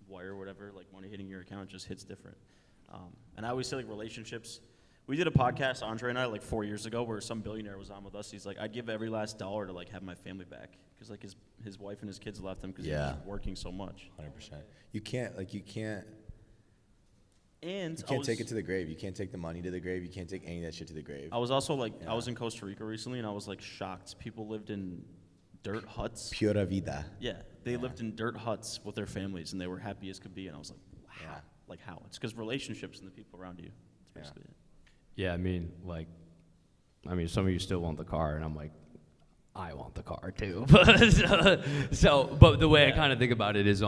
wire or whatever. Like, money hitting your account just hits different. And I always say, like, relationships. We did a podcast, Andre and I, like 4 years ago, where some billionaire was on with us. He's like, I'd give every last dollar to like have my family back, because like his wife and his kids left him because he was working so much. 100%. You can't And you can't take it to the grave. You can't take the money to the grave. You can't take any of that shit to the grave. I was also like, I was in Costa Rica recently, and I was like shocked. People lived in dirt huts. Pura vida. Yeah, they lived in dirt huts with their families, and they were happy as could be. And I was like, wow, like how? It's because relationships and the people around you. That's basically it. Yeah, some of you still want the car, and I'm like, I want the car too. But the way I kind of think about it is,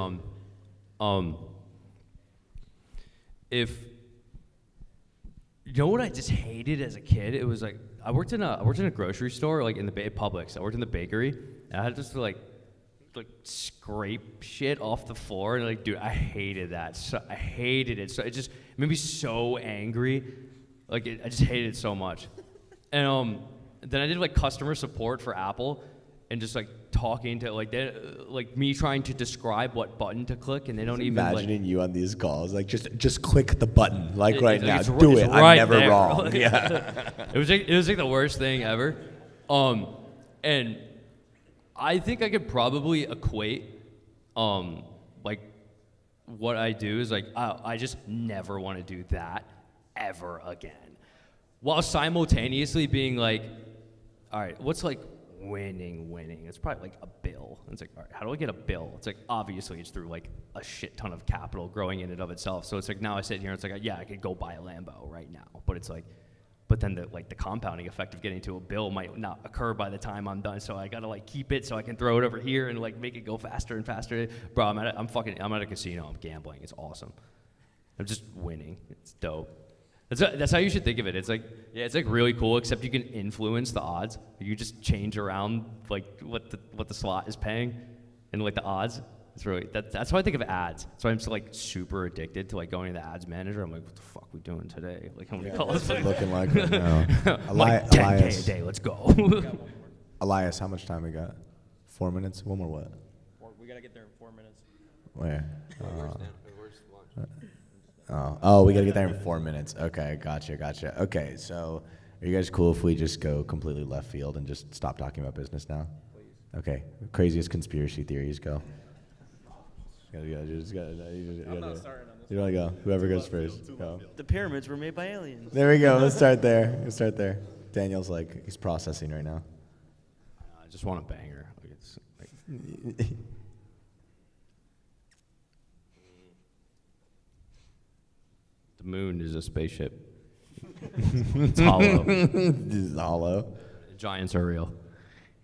if what I just hated as a kid, it was like I worked in a grocery store, like in the Publix. I worked in the bakery, and I had just to like scrape shit off the floor, and like, dude, I hated that. So I hated it. So it just made me so angry. Like, I just hated it so much. And then I did like customer support for Apple, and just like talking to like me trying to describe what button to click, and they don't even imagining you on these calls, like just click the button, like right now, it's do it. Right, I'm never there. wrong. Yeah. It was like the worst thing ever. And I think I could probably equate like what I do is like I just never want to do that ever again, while simultaneously being like, all right, what's like winning? It's probably like a bill. It's like, all right, how do I get a bill? It's like, obviously it's through like a shit ton of capital growing in and of itself. So it's like, now I sit here and it's like, yeah, I could go buy a Lambo right now, but it's like, but then the compounding effect of getting to a bill might not occur by the time I'm done. So I gotta like keep it so I can throw it over here and like make it go faster and faster. Bro, I'm at a casino. I'm gambling. It's awesome. I'm just winning. It's dope. That's how you should think of it. It's like, yeah, it's like really cool, except you can influence the odds. You just change around like what the slot is paying and like the odds. It's really that's how I think of ads. So I'm like super addicted to like going to the ads manager. I'm like, what the fuck we doing today? Like, how many calls? Looking like right now. I'm like 10K a day. Let's go. Elias, how much time we got? 4 minutes? One more what? We gotta get there in 4 minutes. Where? Oh, we gotta get there in 4 minutes. Okay, gotcha. Okay, so are you guys cool if we just go completely left field and just stop talking about business now? Please. Okay, craziest conspiracy theories, go. You wanna go? Whoever goes first, go. The pyramids were made by aliens. There we go. Let's start there. Daniel's like, he's processing right now. I just want a banger. Like it's like the moon is a spaceship. It's hollow. This is hollow. The giants are real.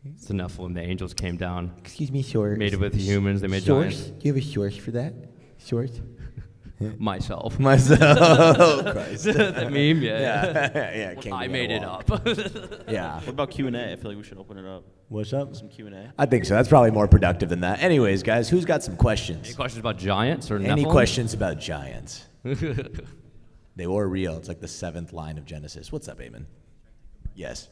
It's the Nephilim. The angels came down. Excuse me, source. Made it with humans. They made source? giants. Do you have a source for that? Source? Myself. Oh, Christ. The meme, Yeah, can't I get made it along. up. Yeah. What about Q&A? I feel like we should open it up. What's up? Some Q&A. I think so. That's probably more productive than that. Anyways, guys, who's got some questions? Any questions about giants or Any Nephilim? questions about giants? They were real. It's like the 7th line of Genesis. What's up, Eamon? Yes.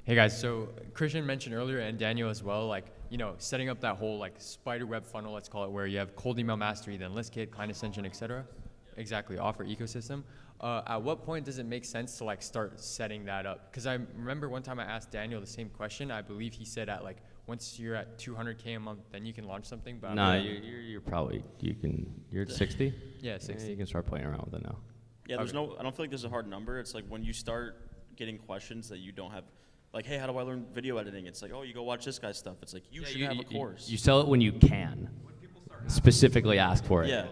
Hey guys, so Christian mentioned earlier, and Daniel as well, like, setting up that whole like spider web funnel, let's call it, where you have cold email mastery, then list kit, client ascension, etc. Exactly, offer ecosystem. At what point does it make sense to like start setting that up? Because I remember one time I asked Daniel the same question. I believe he said at like once you're at 200K a month, then you can launch something. But Nah, you're probably you're at 60. Yeah, 60. Yeah, you can start playing around with it now. Yeah, I don't feel like there's a hard number. It's like when you start getting questions that you don't have. Like, hey, how do I learn video editing? It's like, oh, you go watch this guy's stuff. It's like, you should have a course. You sell it when you can. Specifically ask for it. Yeah.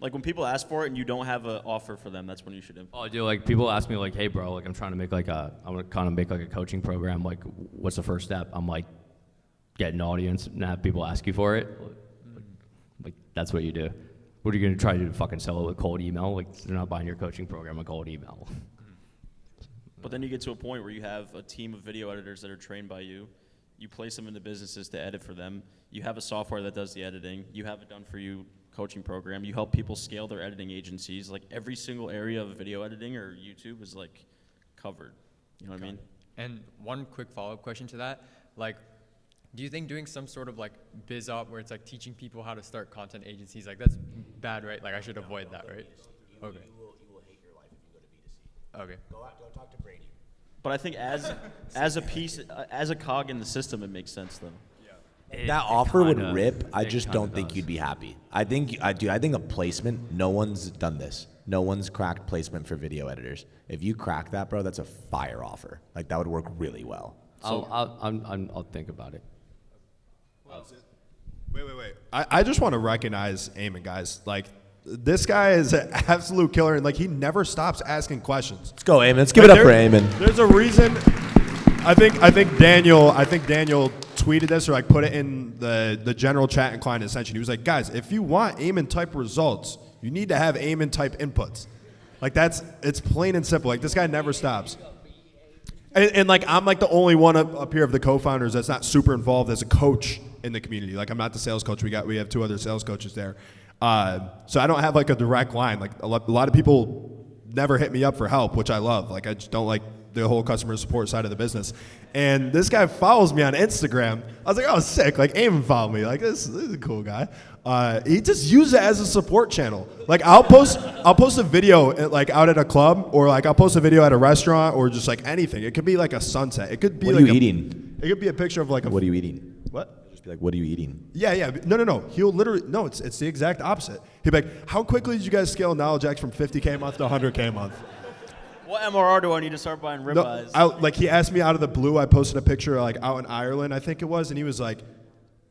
Like, when people ask for it and you don't have an offer for them, that's when you should implement. Oh, dude, like, people ask me, like, hey, bro, like, I'm trying to make, like, I want to kind of make, like, a coaching program. Like, what's the first step? I'm like, get an audience and have people ask you for it. Like, that's what you do. What are you going to try to do, fucking sell it with cold email? Like, they're not buying your coaching program with cold email. But then you get to a point where you have a team of video editors that are trained by you. You place them into businesses to edit for them. You have a software that does the editing. You have a done-for-you coaching program. You help people scale their editing agencies. Like, every single area of video editing or YouTube is, like, covered. You know what I mean? And one quick follow-up question to that, like, do you think doing some sort of, like, biz op where it's, like, teaching people how to start content agencies, like, that's bad, right? Like, I should avoid that, right? Okay. You will hate your life if you go to B2C. Okay. Go talk to Brady. But I think as a piece, as a cog in the system, it makes sense, though. That offer would rip. I just don't think you'd be happy. I think a placement, no one's done this. No one's cracked placement for video editors. If you crack that, bro, that's a fire offer. Like, that would work really well. So I'll think about it. Wait. I just want to recognize Eamon, guys. Like, this guy is an absolute killer, and like he never stops asking questions. Let's go, Eamon. Let's give it up for Eamon. There's a reason. I think Daniel tweeted this or like put it in the general chat in Client Ascension. He was like, guys, if you want Eamon type results, you need to have Eamon type inputs. Like it's plain and simple. Like, this guy never stops. And like, I'm like the only one up here of the co-founders that's not super involved as a coach in the community. Like, I'm not the sales coach. We have 2 other sales coaches there. So I don't have like a direct line. Like, a lot of people never hit me up for help, which I love. Like, I just don't like the whole customer support side of the business. And this guy follows me on Instagram. I was like, oh, sick. Like, Eamon followed me. Like, this is a cool guy. He just uses it as a support channel. Like, I'll post a video like out at a club, or like I'll post a video at a restaurant, or just like anything. It could be like a sunset. It could be What like are you eating? It could be a picture of like What are you eating? What? Just be like, what are you eating? Yeah. No. He'll literally, no, it's the exact opposite. He'll be like, how quickly did you guys scale Knowledge X from 50K a month to 100K a month? What MRR do I need to start buying ribeyes? Like, he asked me out of the blue. I posted a picture like out in Ireland, I think it was, and he was like,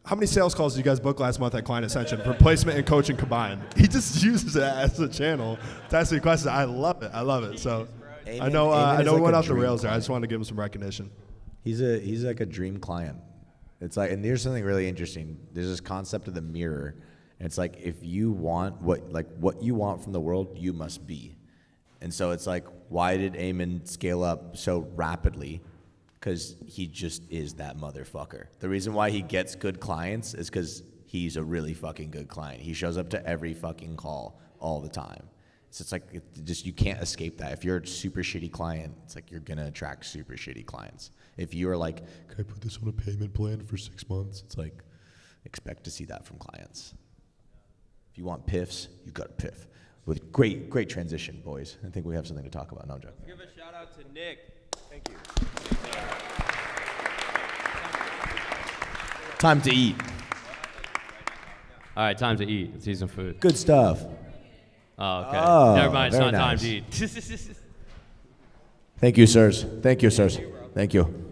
how many sales calls did you guys book last month at Client Ascension for placement and coaching combined? He just uses it as a channel to ask me questions. I love it. So I know we went off the rails there. I just wanted to give him some recognition. He's like a dream client. It's like, and there's something really interesting. There's this concept of the mirror. And it's like, if you want what you want from the world, you must be. And so it's like, why did Eamon scale up so rapidly? Because he just is that motherfucker. The reason why he gets good clients is because he's a really fucking good client. He shows up to every fucking call all the time. So it's like just you can't escape that. If you're a super shitty client, it's like you're gonna attract super shitty clients. If you're like, can I put this on a payment plan for 6 months? It's like, expect to see that from clients. If you want piffs, you got a piff. With great transition, boys. I think we have something to talk about. No, I'm joking. Give a shout out to Nick. Thank you. Time to eat. All right, time to eat. Let's eat some food. Good stuff. Oh, okay. Oh, Never mind. It's very not time nice. to eat. Thank you, sirs. Thank you, sirs. Thank you.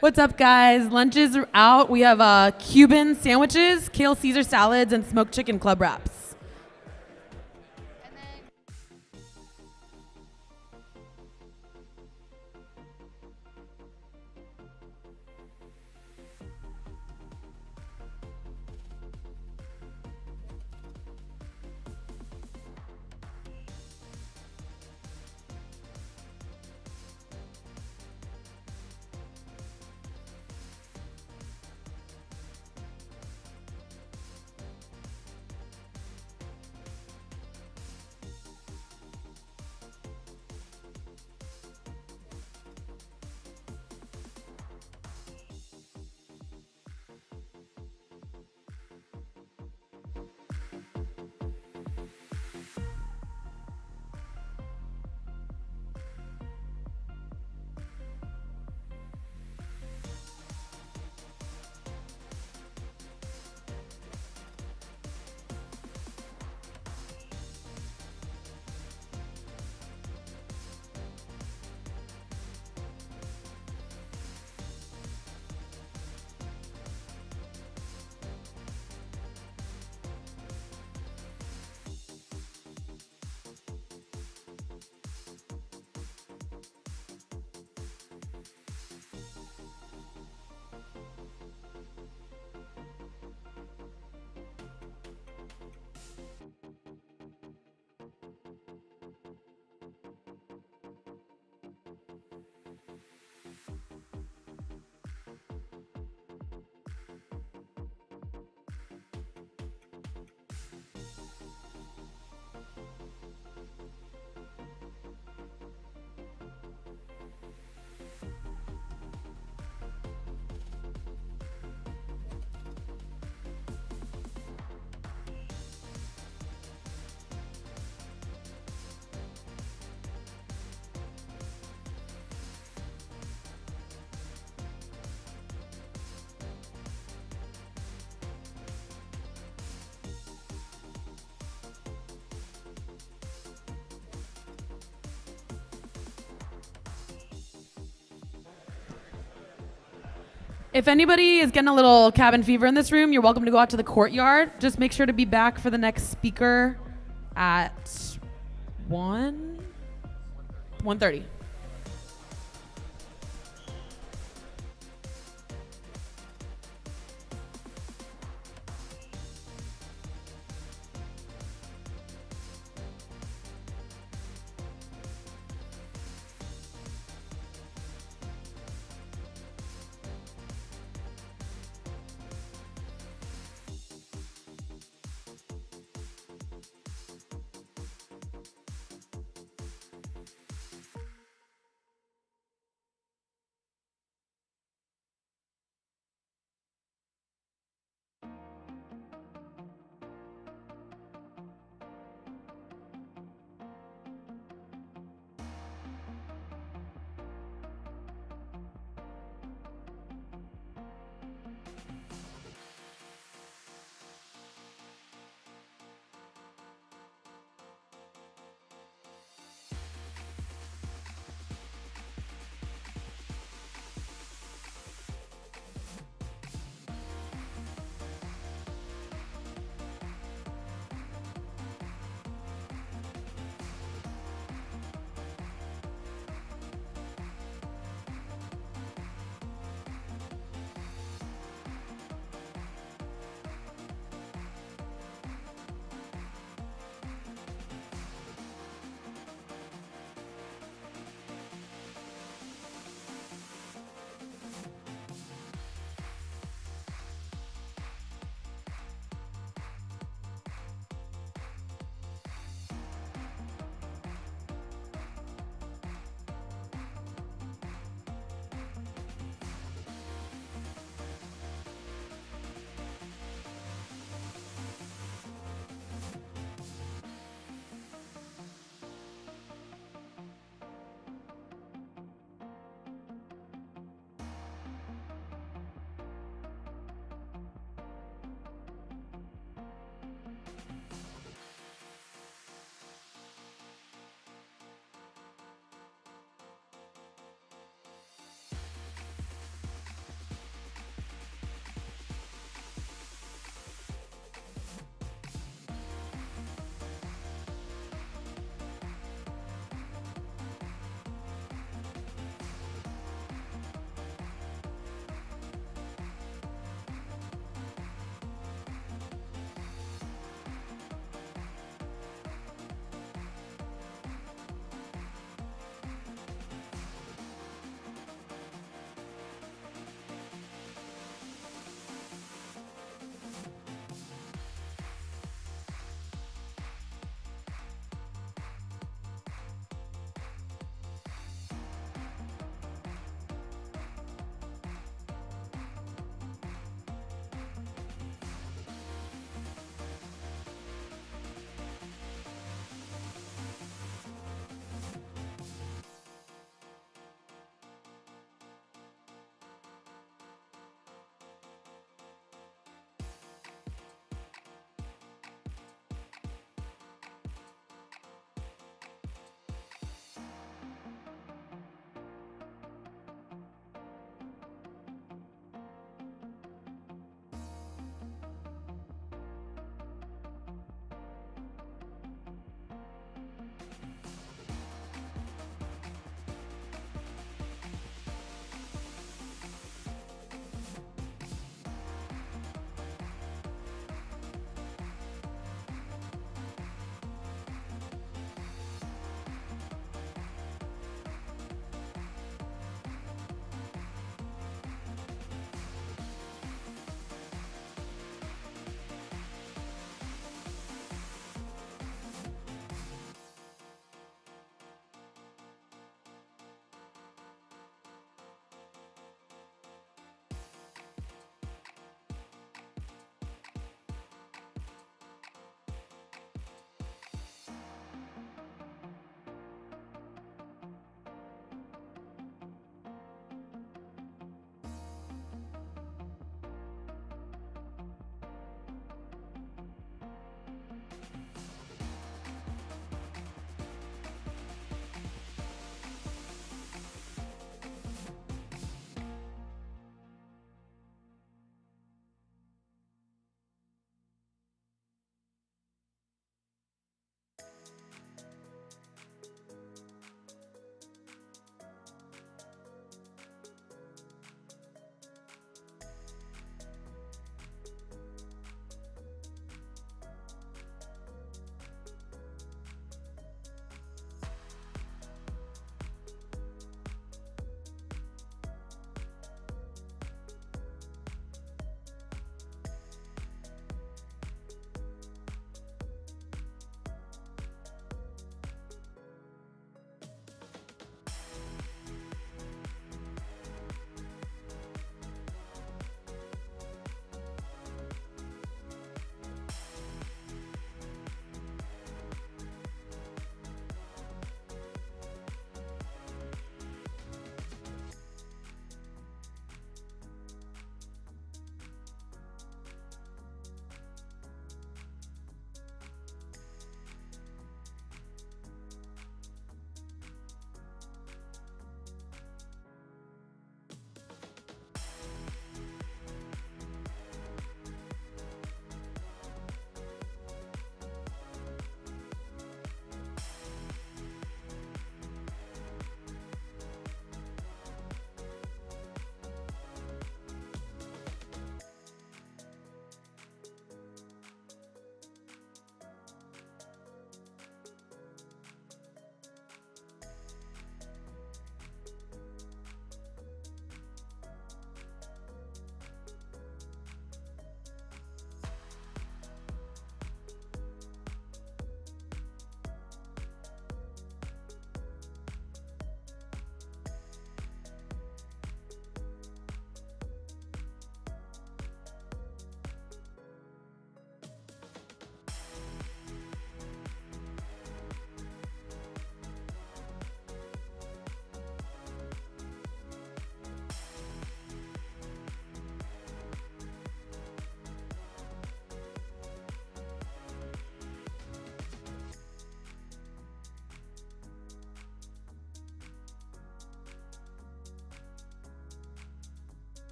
What's up, guys? Lunches are out. We have Cuban sandwiches, kale Caesar salads, and smoked chicken club wraps. If anybody is getting a little cabin fever in this room, you're welcome to go out to the courtyard. Just make sure to be back for the next speaker at 1:30.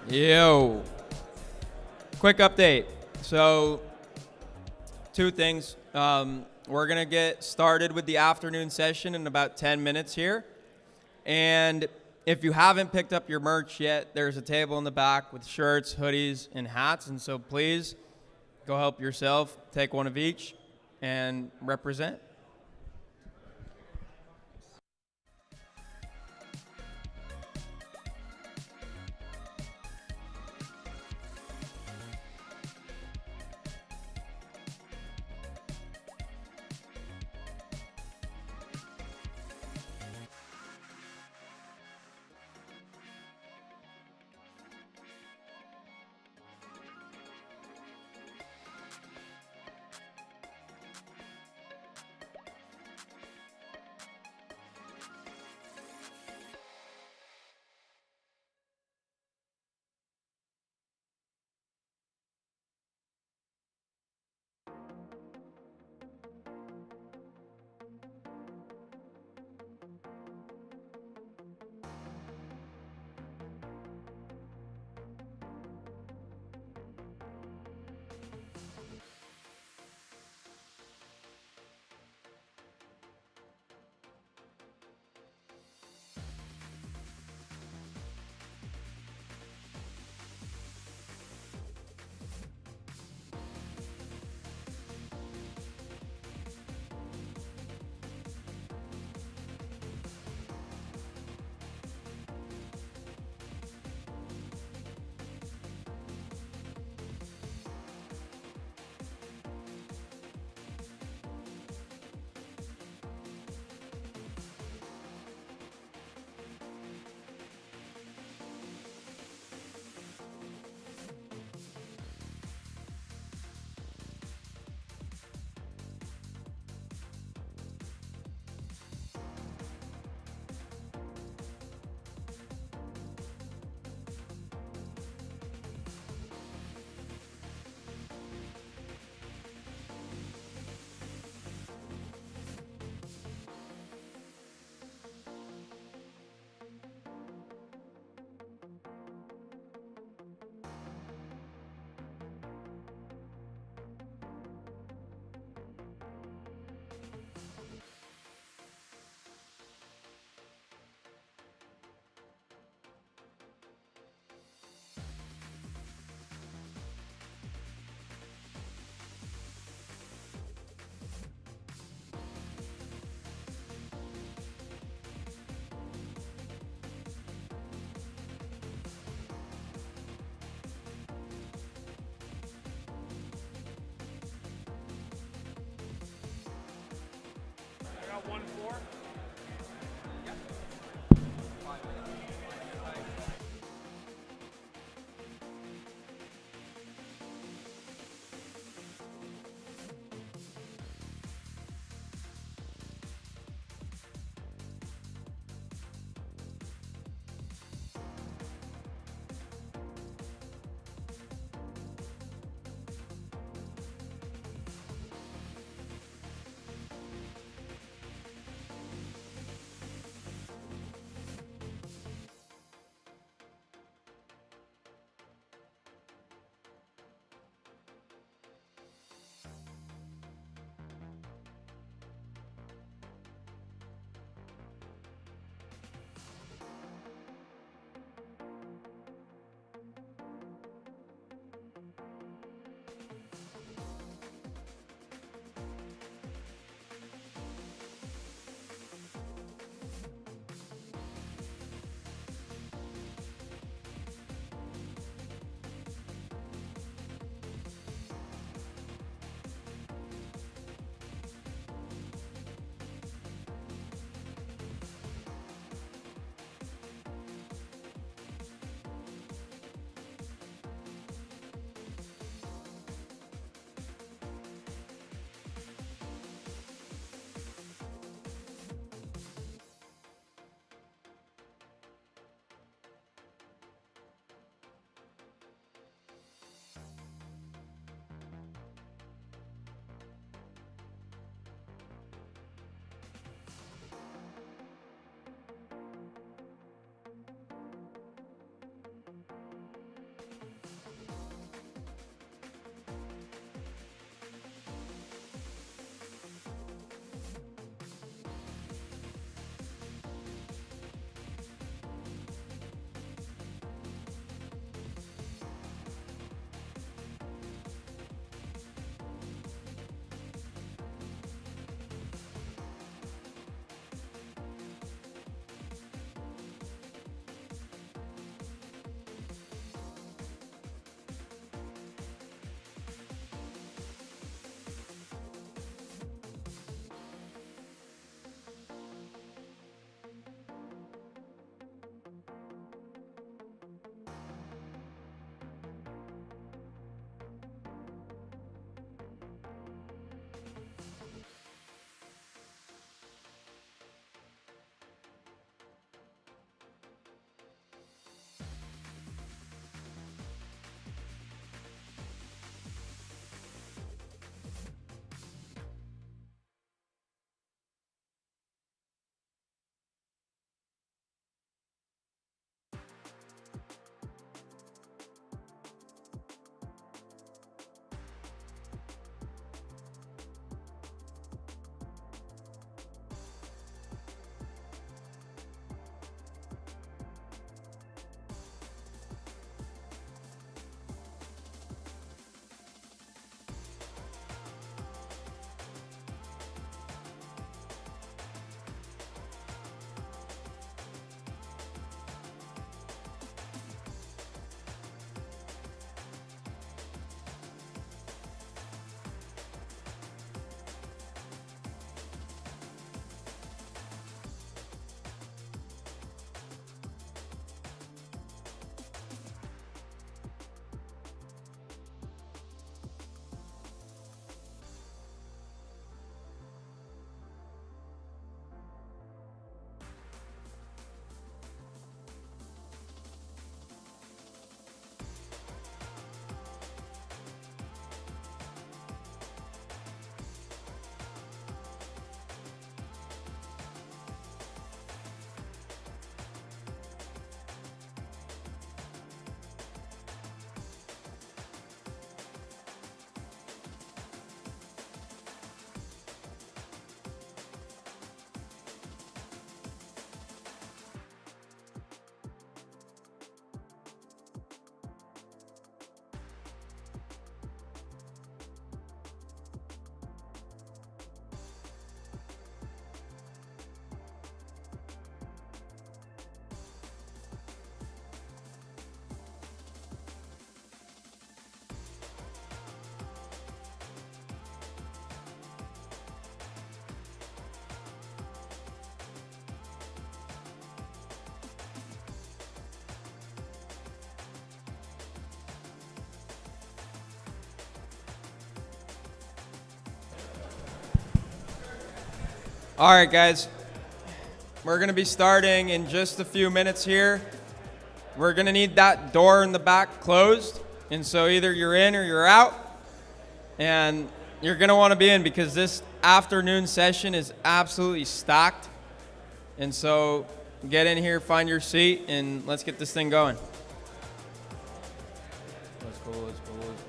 Yo. Quick update. So, two things. We're going to get started with the afternoon session in about 10 minutes here. And if you haven't picked up your merch yet, there's a table in the back with shirts, hoodies, and hats. And so please go help yourself. Take one of each and represent. One floor. All right, guys. We're going to be starting in just a few minutes here. We're going to need that door in the back closed. And so either you're in or you're out. And you're going to want to be in because this afternoon session is absolutely stacked. And so get in here, find your seat, and let's get this thing going. Let's go, let's go, let's go.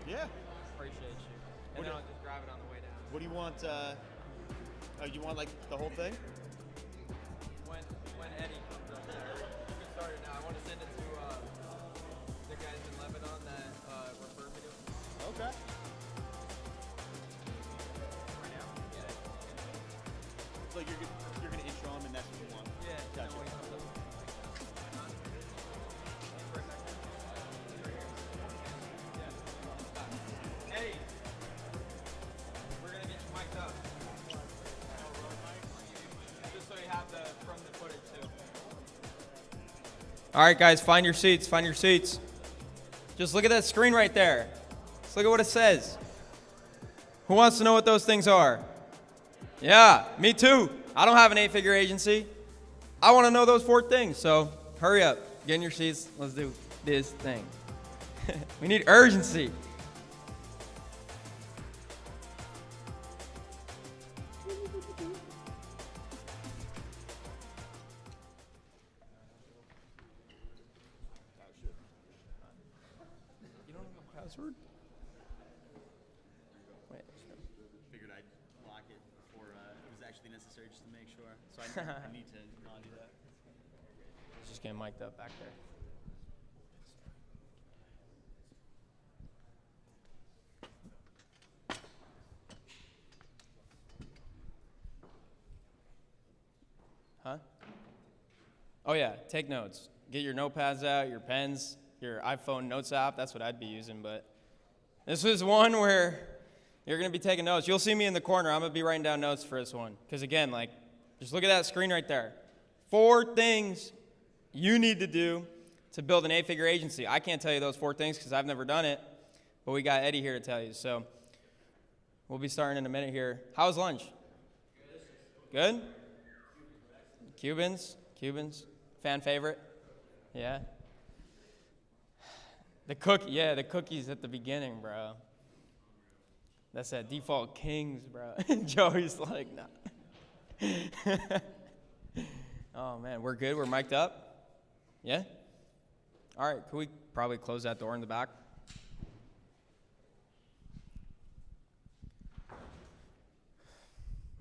Yeah. Appreciate you. And then I'll just grab it on the way down. What do you want? You want like the whole thing? When Eddie comes up there, you can start it now. I want to send it to the guys in Lebanon that referred me to. Okay. Right now? Yeah. So you're gonna intro him and that's what you want? Yeah. Gotcha. Eddie, we're gonna get you mic'd up. Just so you have from the footage too. All right, guys, find your seats. Find your seats. Just look at that screen right there. Just look at what it says. Who wants to know what those things are? Yeah, me too. I don't have an 8-figure agency. I want to know those 4 things. So hurry up, get in your seats. Let's do this thing. We need urgency. You don't have a password? Wait. Figured I'd lock it before it was actually necessary just to make sure. So I need to not do that. Just getting mic'd up back there. Huh? Oh yeah, take notes. Get your notepads out, your pens, your iPhone notes app. That's what I'd be using, but this is one where you're gonna be taking notes. You'll see me in the corner. I'm gonna be writing down notes for this one. Because again, like, just look at that screen right there. 4 things you need to do to build an 8-figure agency. I can't tell you those 4 things because I've never done it, but we got Eddie here to tell you. So we'll be starting in a minute here. How's lunch? Good? Cubans? Fan favorite? Yeah? The cookies at the beginning, bro. That's that default Kings, bro. Joey's like, nah. Oh, man, we're good? We're mic'd up? Yeah? All right, can we probably close that door in the back?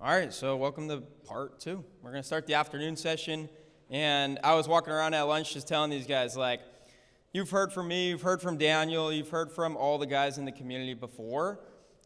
All right, so welcome to part 2. We're going to start the afternoon session. And I was walking around at lunch just telling these guys, like, you've heard from me, you've heard from Daniel, you've heard from all the guys in the community before,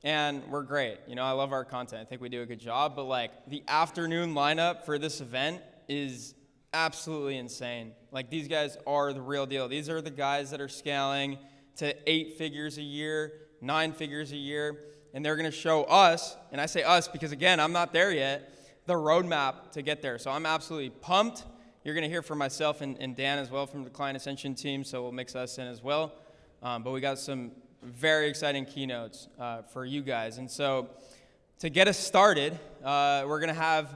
and we're great. You know, I love our content. I think we do a good job. But, like, the afternoon lineup for this event is absolutely insane. Like, these guys are the real deal. These are the guys that are scaling to 8 figures a year, 9 figures a year. And they're going to show us, and I say us because, again, I'm not there yet, the roadmap to get there. So I'm absolutely pumped. You're going to hear from myself and Dan as well from the Client Ascension team, so we'll mix us in as well. But we got some very exciting keynotes for you guys. And so to get us started, we're going to have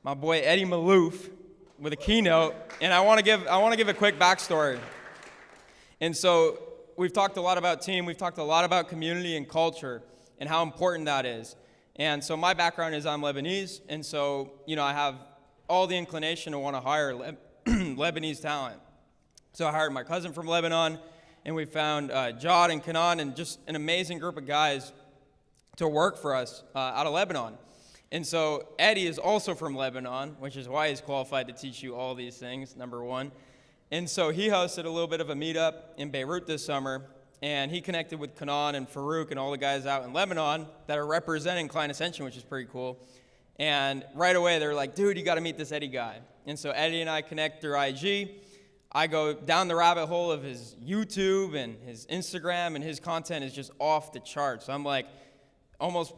my boy Eddie Maalouf with a keynote. And I want to give a quick backstory. And so we've talked a lot about team. We've talked a lot about community and culture and how important that is. And so my background is I'm Lebanese, and so, you know, I have all the inclination to want to hire Lebanese talent. So I hired my cousin from Lebanon, and we found Jod and Kanan and just an amazing group of guys to work for us out of Lebanon. And so Eddie is also from Lebanon, which is why he's qualified to teach you all these things, number one. And so he hosted a little bit of a meetup in Beirut this summer, and he connected with Kanan and Farouk and all the guys out in Lebanon that are representing Client Ascension, which is pretty cool. And right away, they're like, dude, you got to meet this Eddie guy. And so Eddie and I connect through IG. I go down the rabbit hole of his YouTube and his Instagram, and his content is just off the charts. So I'm like, almost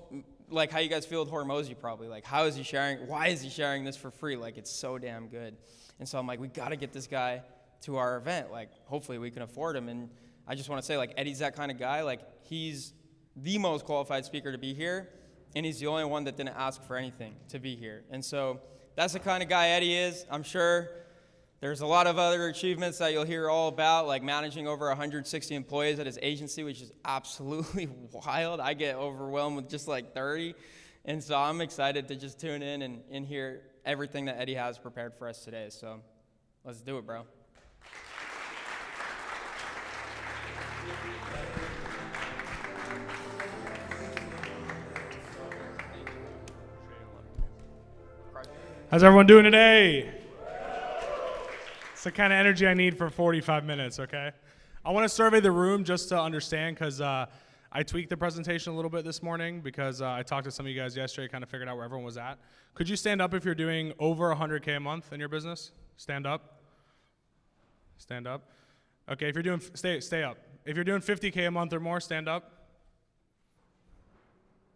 like how you guys feel with Hormozy probably. Like, how is he sharing? Why is he sharing this for free? Like, it's so damn good. And so I'm like, we got to get this guy to our event. Like, hopefully we can afford him. And I just want to say, like, Eddie's that kind of guy. Like, he's the most qualified speaker to be here, and he's the only one that didn't ask for anything to be here. And so that's the kind of guy Eddie is. I'm sure there's a lot of other achievements that you'll hear all about, like managing over 160 employees at his agency, which is absolutely wild. I get overwhelmed with just like 30. And so I'm excited to just tune in and hear everything that Eddie has prepared for us today. So let's do it, bro. How's everyone doing today? It's the kind of energy I need for 45 minutes, okay? I want to survey the room just to understand, because I tweaked the presentation a little bit this morning because I talked to some of you guys yesterday, kind of figured out where everyone was at. Could you stand up if you're doing over 100K a month in your business? Stand up. Stand up. Okay, if you're doing, stay up. If you're doing 50K a month or more, stand up.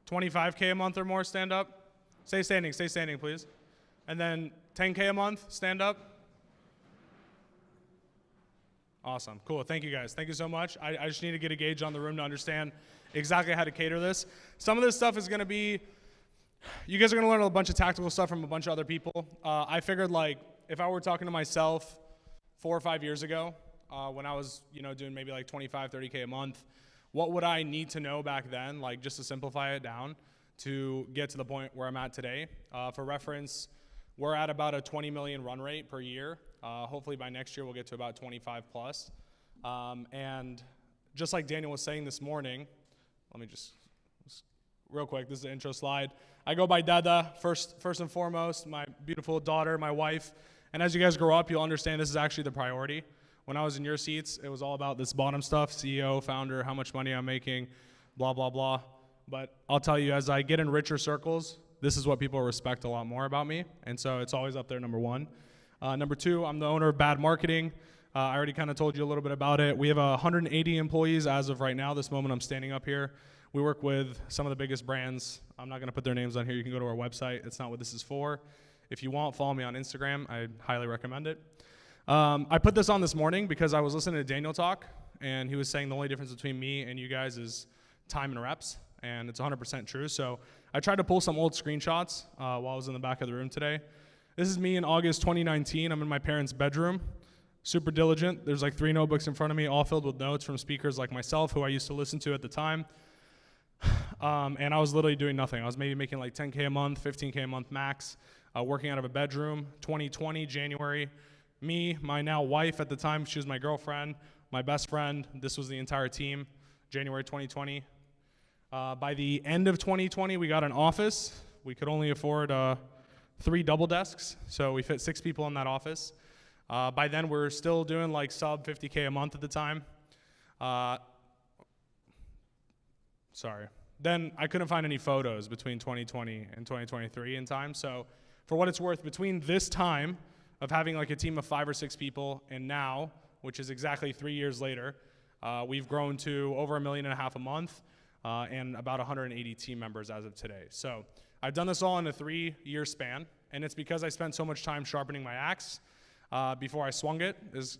25K a month or more, stand up. Stay standing, please. And then 10K a month, stand up. Awesome, cool, thank you guys. Thank you so much. I just need to get a gauge on the room to understand exactly how to cater this. Some of this stuff is gonna be, you guys are gonna learn a bunch of tactical stuff from a bunch of other people. I figured, like, if I were talking to myself 4 or 5 years ago, when I was, doing maybe like 25, 30K a month, what would I need to know back then, like, just to simplify it down to get to the point where I'm at today? For reference, we're at about a 20 million run rate per year. Hopefully by next year we'll get to about 25 plus. And just like Daniel was saying this morning, let me just real quick, this is the intro slide. I go by Dada, first and foremost, my beautiful daughter, my wife. And as you guys grow up, you'll understand this is actually the priority. When I was in your seats, it was all about this bottom stuff, CEO, founder, how much money I'm making, blah, blah, blah. But I'll tell you, as I get in richer circles, this is what people respect a lot more about me. And so it's always up there, number one. Number two, I'm the owner of Bad Marketing. I already kind of told you a little bit about it. We have 180 employees as of right now, this moment I'm standing up here. We work with some of the biggest brands. I'm not going to put their names on here. You can go to our website. It's not what this is for. If you want, follow me on Instagram. I highly recommend it. I put this on this morning because I was listening to Daniel talk, and he was saying the only difference between me and you guys is time and reps, and it's 100% true. So I tried to pull some old screenshots while I was in the back of the room today. This is me in August 2019. I'm in my parents' bedroom, super diligent. There's like 3 notebooks in front of me, all filled with notes from speakers like myself, who I used to listen to at the time. And I was literally doing nothing. I was maybe making like 10K a month, 15K a month max, working out of a bedroom. 2020, January, me, my now wife at the time, she was my girlfriend, my best friend. This was the entire team, January 2020. By the end of 2020, we got an office. We could only afford 3 double desks, so we fit 6 people in that office. By then, we're still doing like sub 50K a month at the time. Sorry. Then I couldn't find any photos between 2020 and 2023 in time. So for what it's worth, between this time of having like a team of 5 or 6 people and now, which is exactly 3 years later, we've grown to over $1.5 million a month and about 180 team members as of today. So I've done this all in a 3-year span, and it's because I spent so much time sharpening my axe before I swung it, is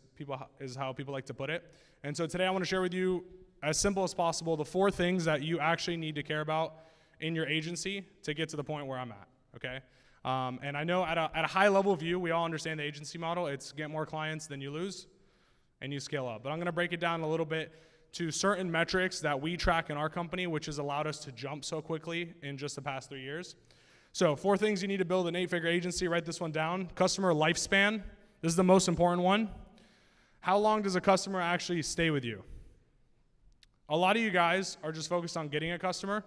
how people like to put it. And so today I want to share with you, as simple as possible, the 4 things that you actually need to care about in your agency to get to the point where I'm at, okay? And I know at a high level view, we all understand the agency model. It's get more clients than you lose, and you scale up. But I'm going to break it down a little bit to certain metrics that we track in our company, which has allowed us to jump so quickly in just the past 3 years. So 4 things you need to build an 8-figure agency. Write this one down. Customer lifespan. This is the most important one. How long does a customer actually stay with you? A lot of you guys are just focused on getting a customer,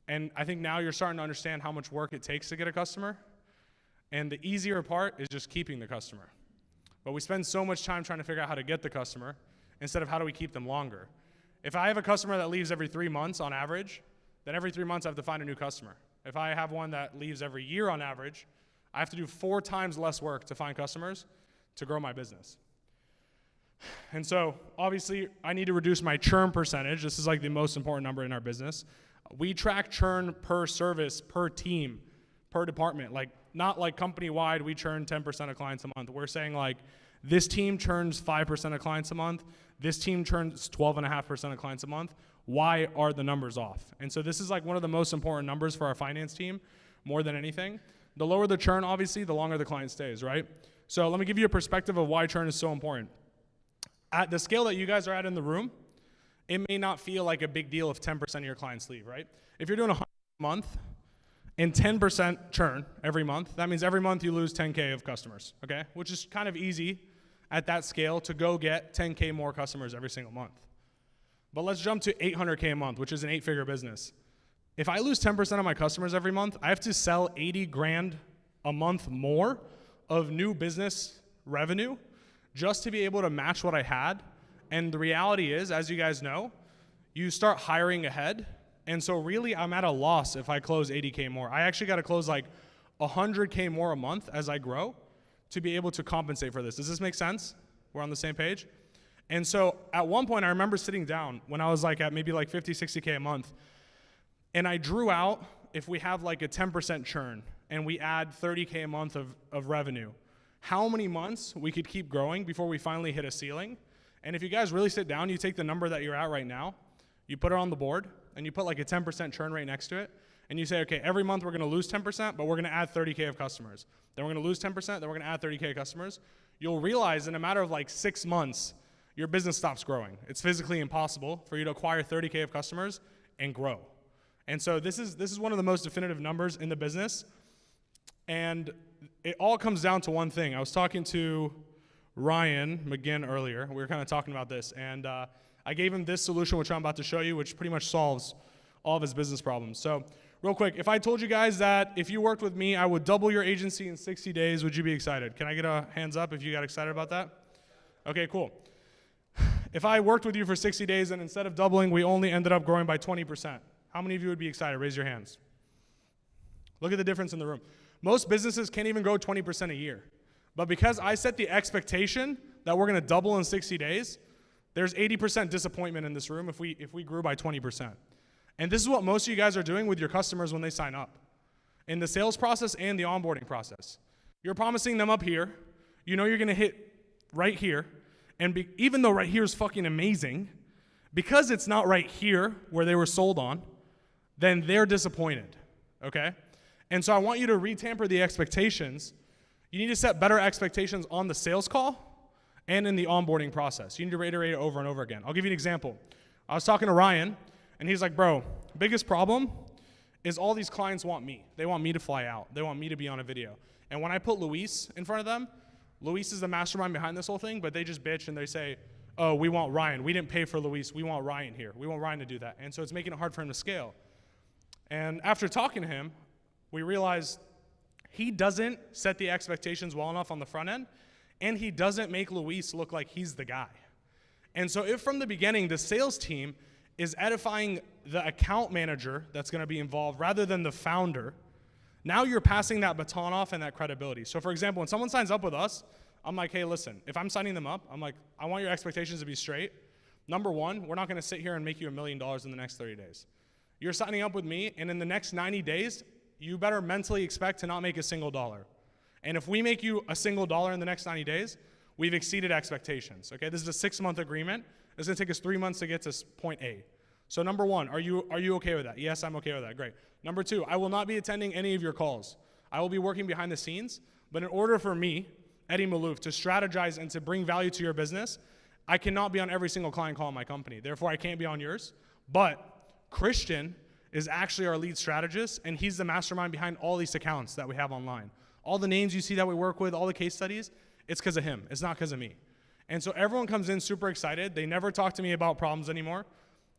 and I think now you're starting to understand how much work it takes to get a customer, and the easier part is just keeping the customer. But we spend so much time trying to figure out how to get the customer instead of how do we keep them longer. If I have a customer that leaves every 3 months on average, then every 3 months I have to find a new customer. If I have one that leaves every year on average, I have to do 4 times less work to find customers to grow my business. And so obviously I need to reduce my churn percentage. This is like the most important number in our business. We track churn per service, per team, per department. Like not like company-wide, we churn 10% of clients a month. We're saying like this team churns 5% of clients a month. This team churns 12.5% of clients a month. Why are the numbers off? And so this is like one of the most important numbers for our finance team, more than anything. The lower the churn, obviously, the longer the client stays, right? So let me give you a perspective of why churn is so important. At the scale that you guys are at in the room, it may not feel like a big deal if 10% of your clients leave, right? If you're doing 100 a month and 10% churn every month, that means every month you lose 10K of customers, okay? Which is kind of easy at that scale to go get 10K more customers every single month. But let's jump to 800K a month, which is an 8-figure business. If I lose 10% of my customers every month, I have to sell 80 grand a month more of new business revenue just to be able to match what I had. And the reality is, as you guys know, you start hiring ahead. And so really I'm at a loss if I close 80K more. I actually got to close like 100K more a month as I grow to be able to compensate for this. Does this make sense? We're on the same page? And so at one point I remember sitting down when I was like at maybe like 50, 60K a month. And I drew out if we have like a 10% churn and we add 30K a month of revenue, how many months we could keep growing before we finally hit a ceiling. And if you guys really sit down, you take the number that you're at right now, you put it on the board, and you put like a 10% churn rate next to it, and you say, okay, every month we're gonna lose 10%, but we're gonna add 30K of customers. Then we're gonna lose 10%, then we're gonna add 30K of customers. You'll realize in a matter of like 6 months, your business stops growing. It's physically impossible for you to acquire 30K of customers and grow. And so this is one of the most definitive numbers in the business. And it all comes down to one thing. I was talking to Ryan McGinn earlier. We were kind of talking about this. And I gave him this solution, which I'm about to show you, which pretty much solves all of his business problems. So real quick, if I told you guys that if you worked with me, I would double your agency in 60 days, would you be excited? Can I get a hands up if you got excited about that? Okay, cool. If I worked with you for 60 days and instead of doubling, we only ended up growing by 20%, how many of you would be excited? Raise your hands. Look at the difference in the room. Most businesses can't even grow 20% a year. But because I set the expectation that we're gonna double in 60 days, there's 80% disappointment in this room if we grew by 20%. And this is what most of you guys are doing with your customers when they sign up. In the sales process and the onboarding process. You're promising them up here, you know you're gonna hit right here, and even though right here is fucking amazing, because it's not right here where they were sold on, then they're disappointed, okay? And so I want you to retamper the expectations. You need to set better expectations on the sales call and in the onboarding process. You need to reiterate it over and over again. I'll give you an example. I was talking to Ryan, and he's like, bro, biggest problem is all these clients want me. They want me to fly out. They want me to be on a video. And when I put Luis in front of them, Luis is the mastermind behind this whole thing, but they just bitch and they say, oh, we want Ryan. We didn't pay for Luis. We want Ryan here. We want Ryan to do that. And so it's making it hard for him to scale. And after talking to him, we realized he doesn't set the expectations well enough on the front end, and he doesn't make Luis look like he's the guy. And so if from the beginning the sales team is edifying the account manager that's gonna be involved rather than the founder, now you're passing that baton off and that credibility. So for example, when someone signs up with us, I'm like, hey, listen, if I'm signing them up, I'm like, I want your expectations to be straight. Number one, we're not gonna sit here and make you $1 million in the next 30 days. You're signing up with me, and in the next 90 days, you better mentally expect to not make a single dollar. And if we make you a single dollar in the next 90 days, we've exceeded expectations, okay? This is a 6-month agreement. It's gonna take us 3 months to get to point A. So number one, are you okay with that? Yes, I'm okay with that, great. Number two, I will not be attending any of your calls. I will be working behind the scenes, but in order for me, Eddie Maalouf, to strategize and to bring value to your business, I cannot be on every single client call in my company. Therefore, I can't be on yours. But Christian is actually our lead strategist, and he's the mastermind behind all these accounts that we have online. All the names you see that we work with, all the case studies, it's because of him. It's not because of me. And so everyone comes in super excited. They never talk to me about problems anymore.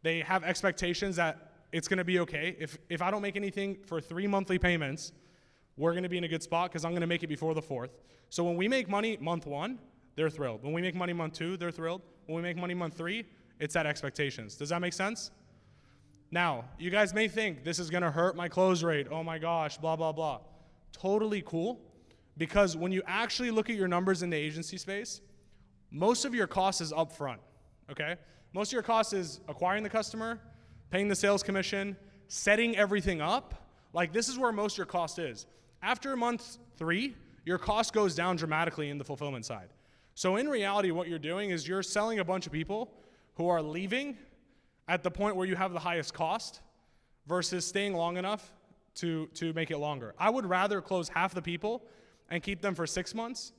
They have expectations that it's gonna be okay. If I don't make anything for 3 monthly payments, we're gonna be in a good spot because I'm gonna make it before the 4th. So when we make money month 1, they're thrilled. When we make money month 2, they're thrilled. When we make money month 3, it's at expectations. Does that make sense? Now, you guys may think this is gonna hurt my close rate. Oh my gosh, blah, blah, blah. Totally cool, because when you actually look at your numbers in the agency space, most of your cost is upfront, okay? Most of your cost is acquiring the customer, paying the sales commission, setting everything up. Like, this is where most of your cost is. After month 3, your cost goes down dramatically in the fulfillment side. So in reality, what you're doing is you're selling a bunch of people who are leaving at the point where you have the highest cost versus staying long enough to make it longer. I would rather close half the people and keep them for 6 months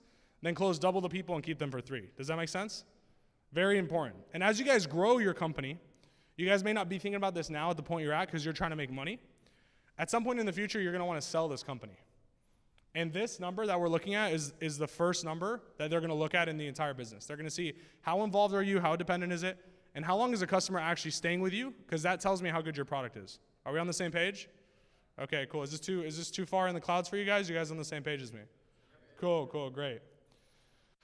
than close double the people and keep them for 3. Does that make sense? Very important. And as you guys grow your company, you guys may not be thinking about this now at the point you're at because you're trying to make money. At some point in the future, you're going to want to sell this company. And this number that we're looking at is the first number that they're going to look at in the entire business. They're going to see how involved are you, how dependent is it, and how long is the customer actually staying with you, because that tells me how good your product is. Are we on the same page? Okay, cool. Is this too far in the clouds for you guys? You guys on the same page as me? Cool, great.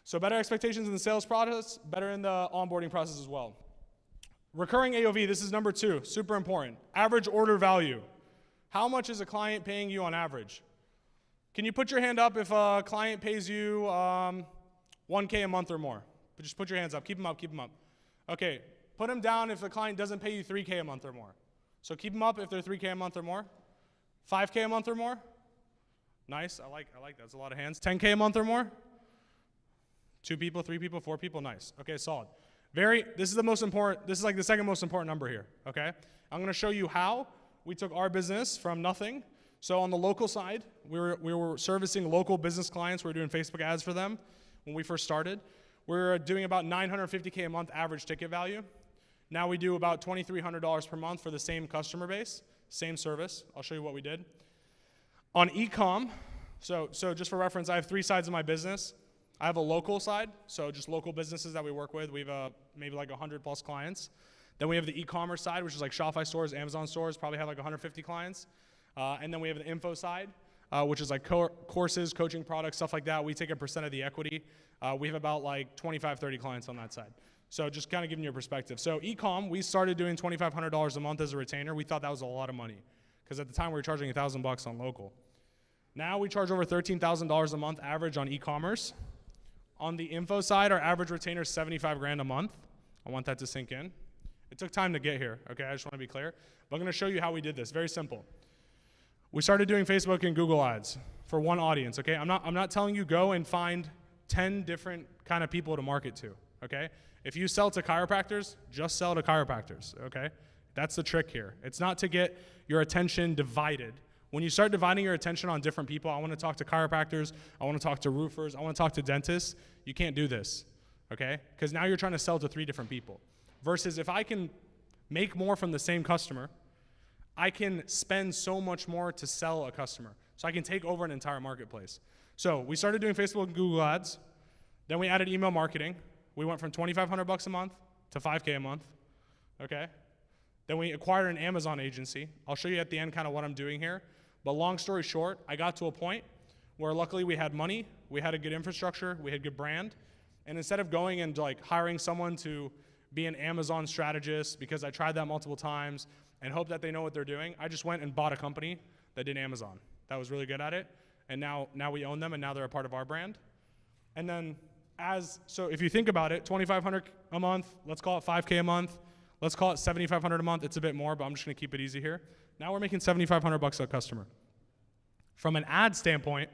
So better expectations in the sales process, better in the onboarding process as well. Recurring AOV, this is number 2, super important. Average order value. How much is a client paying you on average? Can you put your hand up if a client pays you $1K a month or more? Just put your hands up. Keep them up. Okay, put them down if the client doesn't pay you $3K a month or more. So keep them up if they're $3K a month or more. $5K a month or more? Nice, I like that. That's a lot of hands. $10K a month or more? 2 people, 3 people, 4 people? Nice. Okay, solid. This is the most important, this is like the second most important number here, okay? I'm gonna show you how we took our business from nothing. So on the local side, we were servicing local business clients. We were doing Facebook ads for them when we first started. We were doing about $950K a month average ticket value. Now we do about $2,300 per month for the same customer base, same service. I'll show you what we did. On e-com, so just for reference, I have 3 sides of my business. I have a local side, so just local businesses that we work with. We have maybe like 100 plus clients. Then we have the e-commerce side, which is like Shopify stores, Amazon stores, probably have like 150 clients. And then we have the info side, which is like courses, coaching products, stuff like that. We take a % of the equity. We have about like 25, 30 clients on that side. So just kind of giving you a perspective. So e-com, we started doing $2,500 a month as a retainer. We thought that was a lot of money because at the time we were charging $1,000 on local. Now we charge over $13,000 a month average on e-commerce. On the info side, our average retainer is $75,000 a month. I want that to sink in. It took time to get here, okay? I just want to be clear. But I'm going to show you how we did this. Very simple. We started doing Facebook and Google ads for one audience, okay? I'm not telling you go and find 10 different kind of people to market to, okay? If you sell to chiropractors, just sell to chiropractors, okay? That's the trick here. It's not to get your attention divided. When you start dividing your attention on different people, I want to talk to chiropractors, I want to talk to roofers, I want to talk to dentists, you can't do this, okay? Because now you're trying to sell to 3 different people. Versus if I can make more from the same customer, I can spend so much more to sell a customer. So I can take over an entire marketplace. So we started doing Facebook and Google ads. Then we added email marketing. We went from $2,500 a month to $5K a month, okay? Then we acquired an Amazon agency. I'll show you at the end kind of what I'm doing here. But long story short, I got to a point where luckily we had money, we had a good infrastructure, we had good brand. And instead of going and like hiring someone to be an Amazon strategist, because I tried that multiple times and hope that they know what they're doing, I just went and bought a company that did Amazon. That was really good at it. And now we own them and now they're a part of our brand. And then so if you think about it, $2,500 a month, let's call it $5K a month, let's call it $7,500 a month. It's a bit more, but I'm just gonna keep it easy here. Now we're making $7,500 a customer. From an ad standpoint,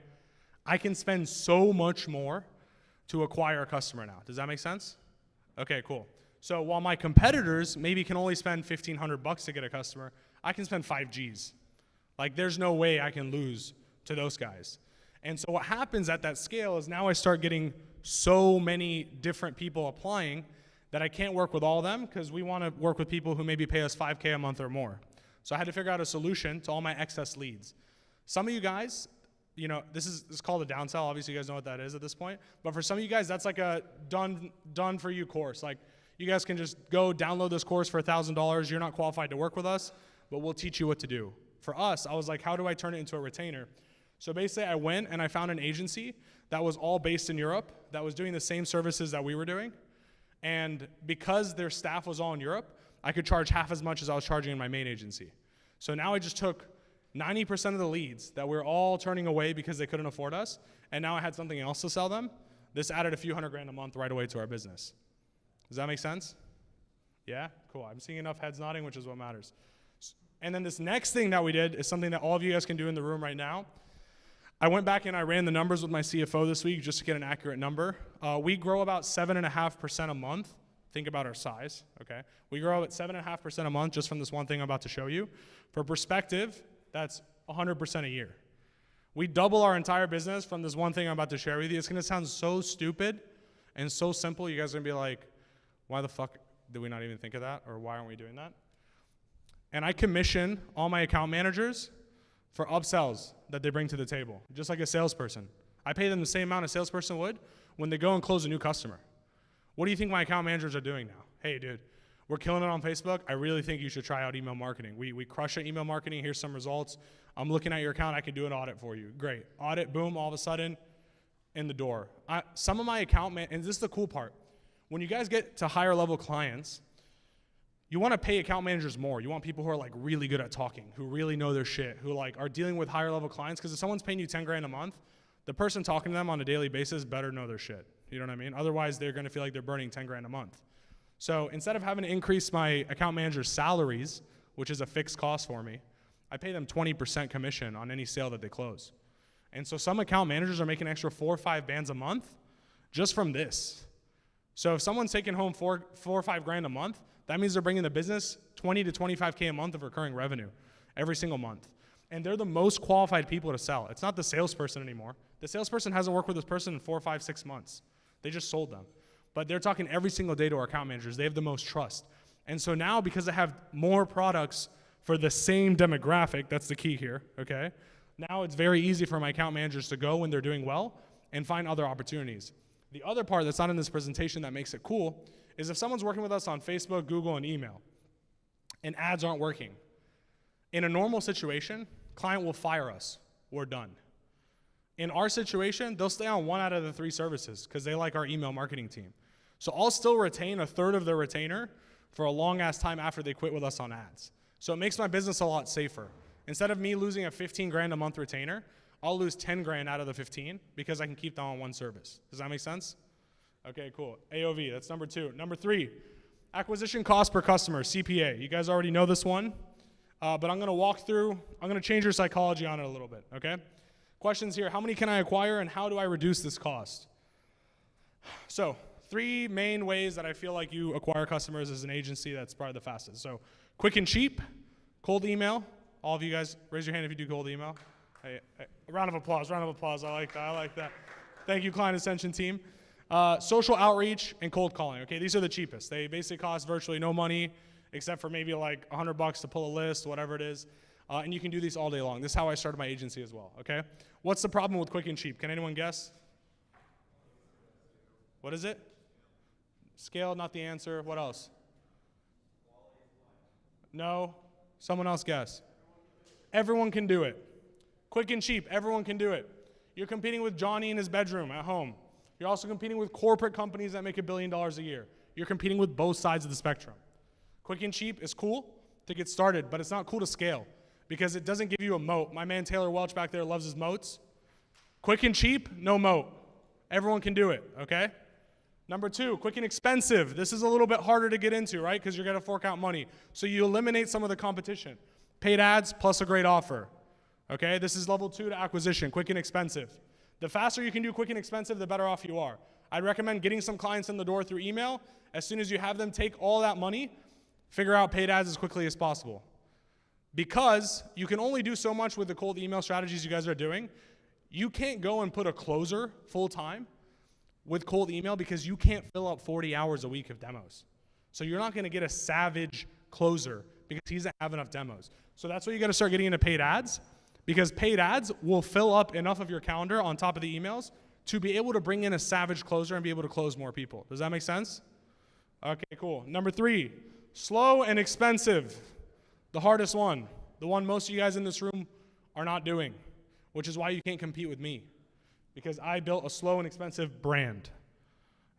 I can spend so much more to acquire a customer now. Does that make sense? Okay, cool. So while my competitors maybe can only spend $1,500 to get a customer, I can spend 5 Gs. Like there's no way I can lose to those guys. And so what happens at that scale is now I start getting so many different people applying that I can't work with all of them because we want to work with people who maybe pay us $5K a month or more. So I had to figure out a solution to all my excess leads. Some of you guys, you know, this is called a downsell. Obviously you guys know what that is at this point. But for some of you guys, that's like a done for you course. Like you guys can just go download this course for $1,000. You're not qualified to work with us, but we'll teach you what to do. For us, I was like, how do I turn it into a retainer? So basically I went and I found an agency that was all based in Europe that was doing the same services that we were doing. And because their staff was all in Europe, I could charge half as much as I was charging in my main agency. So now I just took 90% of the leads that we're all turning away because they couldn't afford us, and now I had something else to sell them. This added a few $100,000 a month right away to our business. Does that make sense? Yeah? Cool. I'm seeing enough heads nodding, which is what matters. And then this next thing that we did is something that all of you guys can do in the room right now. I went back and I ran the numbers with my CFO this week just to get an accurate number. We grow about 7.5% a month. Think about our size, okay? We grow at 7.5% a month just from this one thing I'm about to show you. For perspective, that's 100% a year. We double our entire business from this one thing I'm about to share with you. It's gonna sound so stupid and so simple. You guys are gonna be like, why the fuck did we not even think of that? Or why aren't we doing that? And I commission all my account managers for upsells that they bring to the table, just like a salesperson. I pay them the same amount a salesperson would when they go and close a new customer. What do you think my account managers are doing now? Hey, dude, we're killing it on Facebook. I really think you should try out email marketing. We crush at email marketing. Here's some results. I'm looking at your account. I can do an audit for you. Great. Audit, boom, all of a sudden, in the door. Some of my account and this is the cool part. When you guys get to higher level clients, you want to pay account managers more. You want people who are like really good at talking, who really know their shit, who like are dealing with higher level clients. Because if someone's paying you $10,000 a month, the person talking to them on a daily basis better know their shit. You know what I mean? Otherwise, they're going to feel like they're burning $10,000 a month. So instead of having to increase my account manager's salaries, which is a fixed cost for me, I pay them 20% commission on any sale that they close. And so some account managers are making extra 4 or 5 bands a month just from this. So if someone's taking home four or five grand a month, that means they're bringing the business 20 to 25K a month of recurring revenue every single month. And they're the most qualified people to sell. It's not the salesperson anymore. The salesperson hasn't worked with this person in 4, 5, 6 months. They just sold them. But they're talking every single day to our account managers. They have the most trust. And so now, because I have more products for the same demographic, that's the key here, okay? Now it's very easy for my account managers to go when they're doing well and find other opportunities. The other part that's not in this presentation that makes it cool is if someone's working with us on Facebook, Google, and email, and ads aren't working, in a normal situation, client will fire us. We're done. In our situation, they'll stay on 1 out of the 3 services because they like our email marketing team. So I'll still retain a third of their retainer for a long ass time after they quit with us on ads. So it makes my business a lot safer. Instead of me losing a 15 grand a month retainer, I'll lose 10 grand out of the 15 because I can keep them on one service. Does that make sense? Okay, cool. AOV, that's number 2. Number 3, acquisition cost per customer, CPA. You guys already know this one, but I'm gonna walk through, I'm gonna change your psychology on it a little bit, okay? Questions here, how many can I acquire and how do I reduce this cost? So, 3 main ways that I feel like you acquire customers as an agency that's probably the fastest. So, quick and cheap, cold email. All of you guys, raise your hand if you do cold email. Hey, a round of applause, I like that. Thank you, Client Ascension team. Social outreach and cold calling, okay? These are the cheapest. They basically cost virtually no money except for maybe like $100 to pull a list, whatever it is. And you can do these all day long. This is how I started my agency as well, okay? What's the problem with quick and cheap? Can anyone guess? What is it? Scale, not the answer. What else? No. Someone else guess. Everyone can do it. Quick and cheap, everyone can do it. You're competing with Johnny in his bedroom at home. You're also competing with corporate companies that make $1 billion a year. You're competing with both sides of the spectrum. Quick and cheap is cool to get started, but it's not cool to scale because it doesn't give you a moat. My man Taylor Welch back there loves his moats. Quick and cheap, no moat. Everyone can do it, okay? Number 2, quick and expensive. This is a little bit harder to get into, right? Because you're gonna fork out money. So you eliminate some of the competition. Paid ads plus a great offer, okay? This is level 2 to acquisition, quick and expensive. The faster you can do quick and expensive, the better off you are. I'd recommend getting some clients in the door through email. As soon as you have them take all that money, figure out paid ads as quickly as possible. Because you can only do so much with the cold email strategies you guys are doing. You can't go and put a closer full time with cold email because you can't fill up 40 hours a week of demos. So you're not gonna get a savage closer because he doesn't have enough demos. So that's why you gotta start getting into paid ads, because paid ads will fill up enough of your calendar on top of the emails to be able to bring in a savage closer and be able to close more people. Does that make sense? Okay, cool. Number 3, slow and expensive. The hardest one, the one most of you guys in this room are not doing, which is why you can't compete with me, because I built a slow and expensive brand.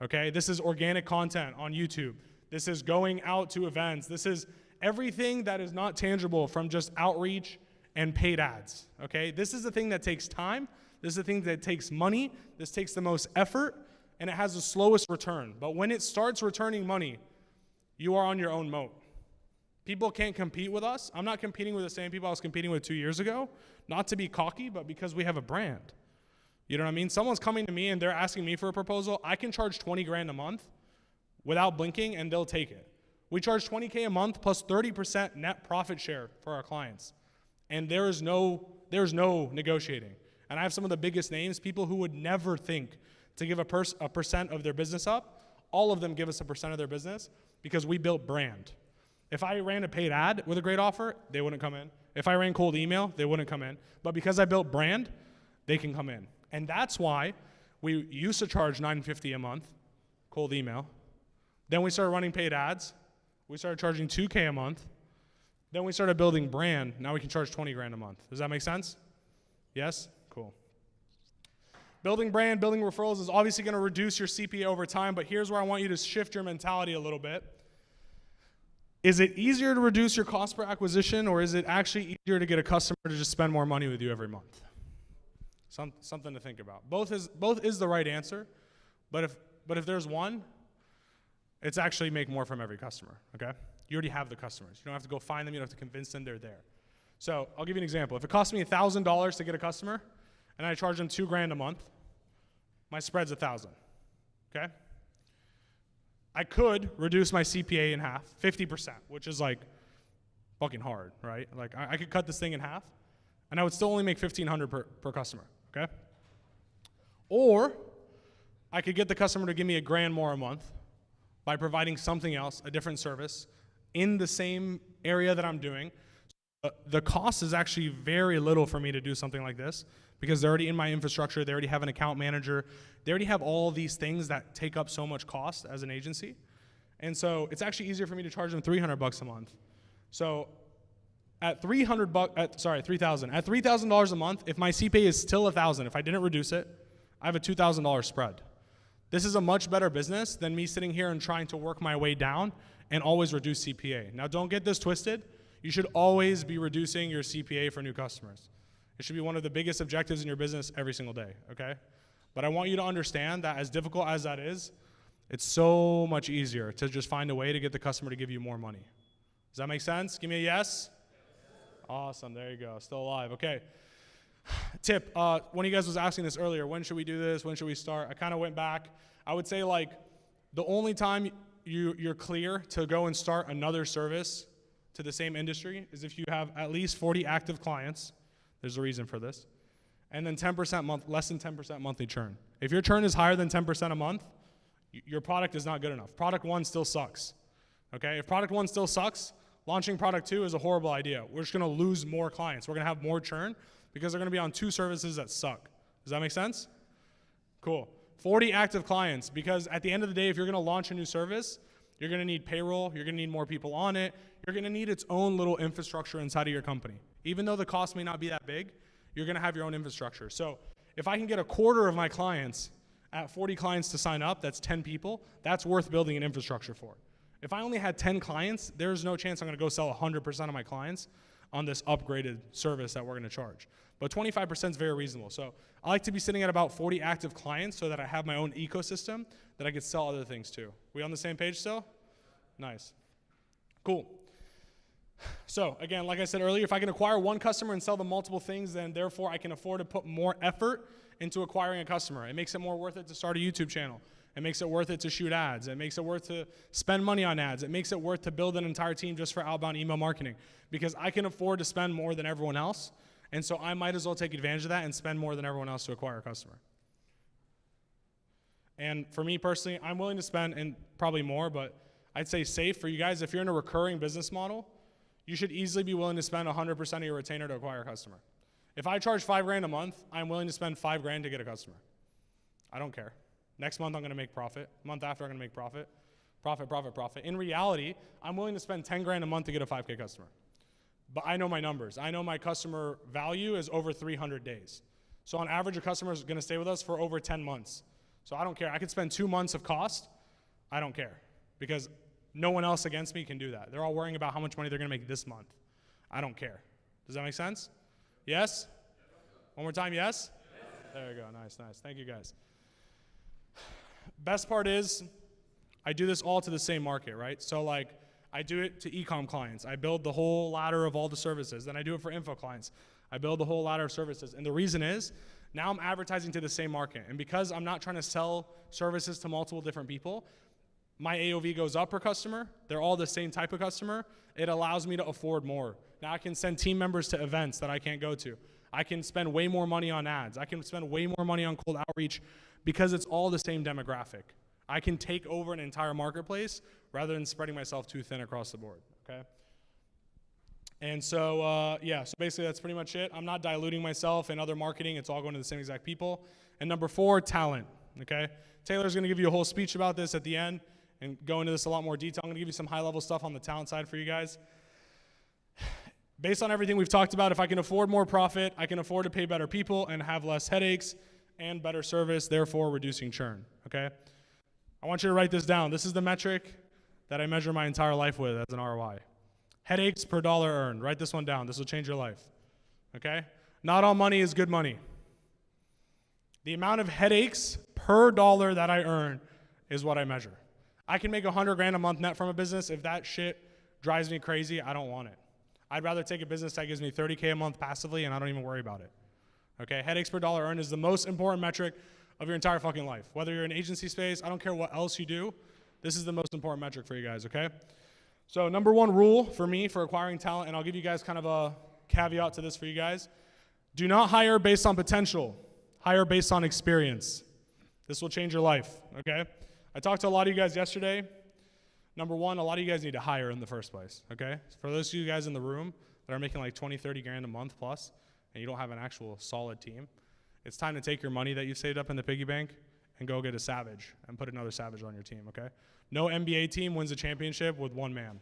Okay, this is organic content on YouTube. This is going out to events. This is everything that is not tangible from just outreach and paid ads, okay? This is the thing that takes time. This is the thing that takes money. This takes the most effort, and it has the slowest return. But when it starts returning money, you are on your own moat. People can't compete with us. I'm not competing with the same people I was competing with 2 years ago, not to be cocky, but because we have a brand. You know what I mean? Someone's coming to me and they're asking me for a proposal. I can charge 20 grand a month without blinking, and they'll take it. We charge 20K a month plus 30% net profit share for our clients. And there's no negotiating. And I have some of the biggest names, people who would never think to give a percent of their business up. All of them give us a percent of their business because we built brand. If I ran a paid ad with a great offer, they wouldn't come in. If I ran cold email, they wouldn't come in. But because I built brand, they can come in. And that's why we used to charge $950 a month, cold email. Then we started running paid ads. We started charging $2K a month. Then we started building brand. Now we can charge 20 grand a month. Does that make sense? Yes? Cool. Building brand, building referrals is obviously going to reduce your CPA over time, but here's where I want you to shift your mentality a little bit. Is it easier to reduce your cost per acquisition, or is it actually easier to get a customer to just spend more money with you every month? Something to think about. Both is the right answer, but if there's one, it's actually make more from every customer, okay? You already have the customers. You don't have to go find them. You don't have to convince them they're there. So I'll give you an example. If it costs me $1,000 to get a customer and I charge them $2 grand a month, my spread's $1,000, okay? I could reduce my CPA in half, 50%, which is like fucking hard, right? Like I could cut this thing in half and I would still only make $1,500 per customer, okay? Or I could get the customer to give me $1 grand more a month by providing something else, a different service, in the same area that I'm doing. The cost is actually very little for me to do something like this because they're already in my infrastructure, they already have an account manager, they already have all these things that take up so much cost as an agency. And so it's actually easier for me to charge them $300 a month. So at $3,000 at $3,000 a month, if my CPA is still $1,000, if I didn't reduce it, I have a $2,000 spread. This is a much better business than me sitting here and trying to work my way down and always reduce CPA. Now, don't get this twisted. You should always be reducing your CPA for new customers. It should be one of the biggest objectives in your business every single day, okay? But I want you to understand that as difficult as that is, it's so much easier to just find a way to get the customer to give you more money. Does that make sense? Give me a yes. Awesome, there you go, still alive, okay. Tip, one of you guys was asking this earlier, when should we do this, when should we start? I kind of went back. I would say like the only time you're clear to go and start another service to the same industry is if you have at least 40 active clients. There's a reason for this. And then less than 10% monthly churn. If your churn is higher than 10% a month, your product is not good enough. Product one still sucks, okay? If product one still sucks, launching product two is a horrible idea. We're just gonna lose more clients. We're gonna have more churn because they're gonna be on 2 services that suck. Does that make sense? Cool. 40 active clients, because at the end of the day, if you're gonna launch a new service, you're gonna need payroll, you're gonna need more people on it, you're gonna need its own little infrastructure inside of your company. Even though the cost may not be that big, you're gonna have your own infrastructure. So if I can get a quarter of my clients at 40 clients to sign up, that's 10 people, that's worth building an infrastructure for. If I only had 10 clients, there's no chance I'm gonna go sell 100% of my clients on this upgraded service that we're gonna charge. But 25% is very reasonable. So I like to be sitting at about 40 active clients so that I have my own ecosystem that I could sell other things to. We on the same page still? Nice. Cool. So again, like I said earlier, if I can acquire one customer and sell them multiple things, then therefore I can afford to put more effort into acquiring a customer. It makes it more worth it to start a YouTube channel. It makes it worth it to shoot ads. It makes it worth to spend money on ads. It makes it worth to build an entire team just for outbound email marketing because I can afford to spend more than everyone else. And so I might as well take advantage of that and spend more than everyone else to acquire a customer. And for me personally, I'm willing to spend, and probably more, but I'd say safe for you guys, if you're in a recurring business model, you should easily be willing to spend 100% of your retainer to acquire a customer. If I charge $5 grand a month, I'm willing to spend $5 grand to get a customer. I don't care. Next month I'm gonna make profit. Month after I'm gonna make profit. Profit, profit, profit. In reality, I'm willing to spend 10 grand a month to get a 5K customer. But I know my numbers. I know my customer value is over 300 days. So on average, a customer is gonna stay with us for over 10 months. So I don't care. I could spend 2 months of cost. I don't care because No one else against me can do that. They're all worrying about how much money they're going to make this month. I don't care. Does that make sense? Yes? One more time, yes? There you go. Nice, nice. Thank you, guys. Best part is I do this all to the same market, right? So like I do it to e-com clients. I build the whole ladder of all the services. Then I do it for info clients. I build the whole ladder of services. And the reason is now I'm advertising to the same market. And because I'm not trying to sell services to multiple different people, my AOV goes up per customer. They're all the same type of customer. It allows me to afford more. Now I can send team members to events that I can't go to. I can spend way more money on ads. I can spend way more money on cold outreach because it's all the same demographic. I can take over an entire marketplace rather than spreading myself too thin across the board, okay? And so, yeah, so basically that's pretty much it. I'm not diluting myself in other marketing. It's all going to the same exact people. And number 4, talent, okay? Taylor's gonna give you a whole speech about this at the end and go into this a lot more detail. I'm gonna give you some high-level stuff on the talent side for you guys. Based on everything we've talked about, if I can afford more profit, I can afford to pay better people and have less headaches and better service, therefore reducing churn, okay? I want you to write this down. This is the metric that I measure my entire life with as an ROI. Headaches per dollar earned. Write this one down. This will change your life, okay? Not all money is good money. The amount of headaches per dollar that I earn is what I measure. I can make $100,000 a month net from a business. If that shit drives me crazy, I don't want it. I'd rather take a business that gives me $30K a month passively and I don't even worry about it. Okay, headaches per dollar earned is the most important metric of your entire fucking life. Whether you're in agency space, I don't care what else you do, this is the most important metric for you guys, okay? So number 1 rule for me for acquiring talent, and I'll give you guys kind of a caveat to this for you guys. Do not hire based on potential. Hire based on experience. This will change your life, okay? I talked to a lot of you guys yesterday. Number 1, a lot of you guys need to hire in the first place, okay? For those of you guys in the room that are making like 20, 30 grand a month plus, and you don't have an actual solid team, it's time to take your money that you've saved up in the piggy bank and go get a savage and put another savage on your team, okay? No NBA team wins a championship with 1 man.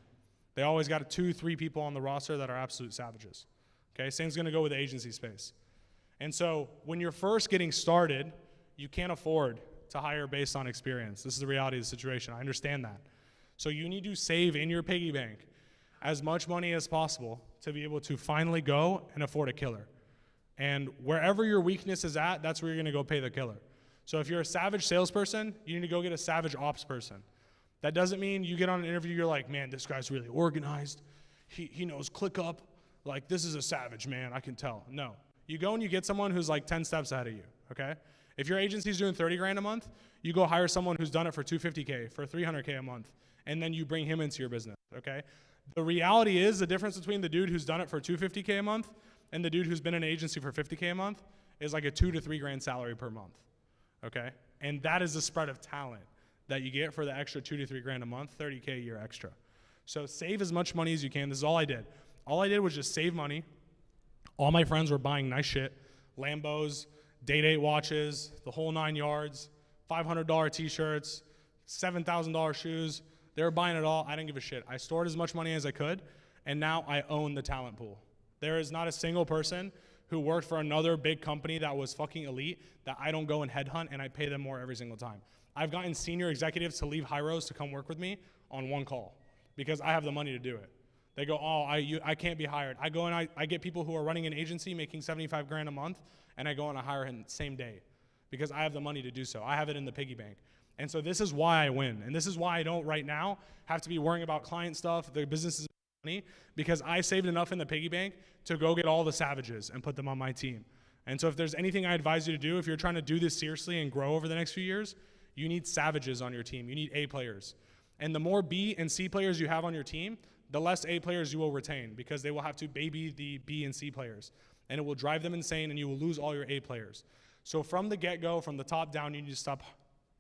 They always got 2, 3 people on the roster that are absolute savages, okay? Same's gonna go with the agency space. And so when you're first getting started, you can't afford to hire based on experience. This is the reality of the situation. I understand that. So you need to save in your piggy bank as much money as possible to be able to finally go and afford a killer. And wherever your weakness is at, that's where you're gonna go pay the killer. So if you're a savage salesperson, you need to go get a savage ops person. That doesn't mean you get on an interview, you're like, man, this guy's really organized. He knows ClickUp. Like, this is a savage, man, I can tell. No. You go and you get someone who's like 10 steps ahead of you, okay? If your agency's doing 30 grand a month, you go hire someone who's done it for 250K, for 300K a month, and then you bring him into your business, okay? The reality is the difference between the dude who's done it for 250K a month and the dude who's been in an agency for 50K a month is like a 2 to 3 grand salary per month, okay? And that is the spread of talent that you get for the extra 2 to 3 grand a month, 30K a year extra. So save as much money as you can. This is all I did. All I did was just save money. All my friends were buying nice shit, Lambos, Day-Date watches, the whole 9 yards, $500 t-shirts, $7,000 shoes. They were buying it all. I didn't give a shit. I stored as much money as I could, and now I own the talent pool. There is not a single person who worked for another big company that was fucking elite that I don't go and headhunt and I pay them more every single time. I've gotten senior executives to leave Hyros to come work with me on 1 call because I have the money to do it. They go, oh, I can't be hired. I go and I get people who are running an agency making 75 grand a month, and I go and I hire him the same day because I have the money to do so. I have it in the piggy bank. And so this is why I win. And this is why I don't right now have to be worrying about client stuff, the business's money, because I saved enough in the piggy bank to go get all the savages and put them on my team. And so if there's anything I advise you to do, if you're trying to do this seriously and grow over the next few years, you need savages on your team. You need A players. And the more B and C players you have on your team, the less A players you will retain because they will have to baby the B and C players. And it will drive them insane and you will lose all your A players. So from the get-go, from the top down, you need to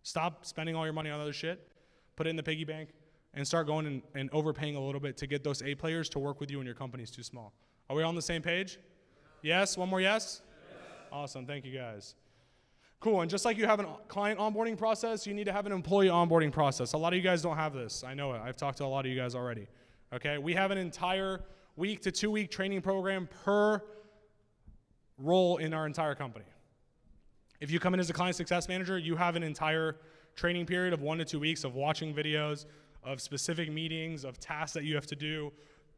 stop spending all your money on other shit, put it in the piggy bank, and start going and overpaying a little bit to get those A players to work with you when your company's too small. Are we on the same page? Yes? One more yes? Awesome, thank you guys. Cool, and just like you have a client onboarding process, you need to have an employee onboarding process. A lot of you guys don't have this. I know it. I've talked to a lot of you guys already. Okay, we have an entire week to 2 week training program per role in our entire company. If you come in as a client success manager, you have an entire training period of 1 to 2 weeks of watching videos, of specific meetings, of tasks that you have to do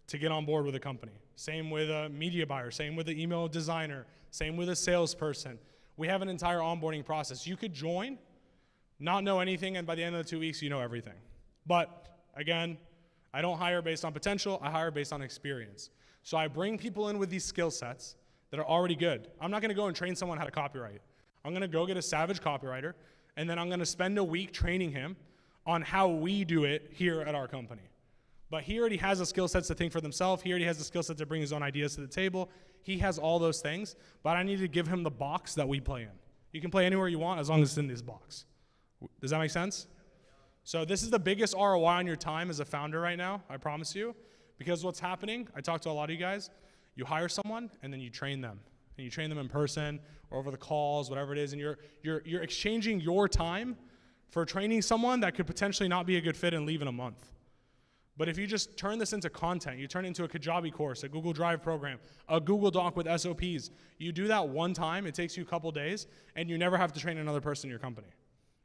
to get on board with a company. Same with a media buyer, same with an email designer, same with a salesperson. We have an entire onboarding process. You could join, not know anything, and by the end of the 2 weeks, you know everything. But again, I don't hire based on potential, I hire based on experience. So I bring people in with these skill sets that are already good. I'm not gonna go and train someone how to copyright. I'm gonna go get a savage copywriter, and then I'm gonna spend a week training him on how we do it here at our company. But he already has the skill sets to think for themselves. He already has the skill set to bring his own ideas to the table. He has all those things, but I need to give him the box that we play in. You can play anywhere you want as long as it's in this box. Does that make sense? So this is the biggest ROI on your time as a founder right now, I promise you. Because what's happening, I talk to a lot of you guys, you hire someone and then you train them. And you train them in person or over the calls, whatever it is, and you're exchanging your time for training someone that could potentially not be a good fit and leave in a month. But if you just turn this into content, you turn it into a Kajabi course, a Google Drive program, a Google Doc with SOPs, you do that one time, it takes you a couple days, and you never have to train another person in your company.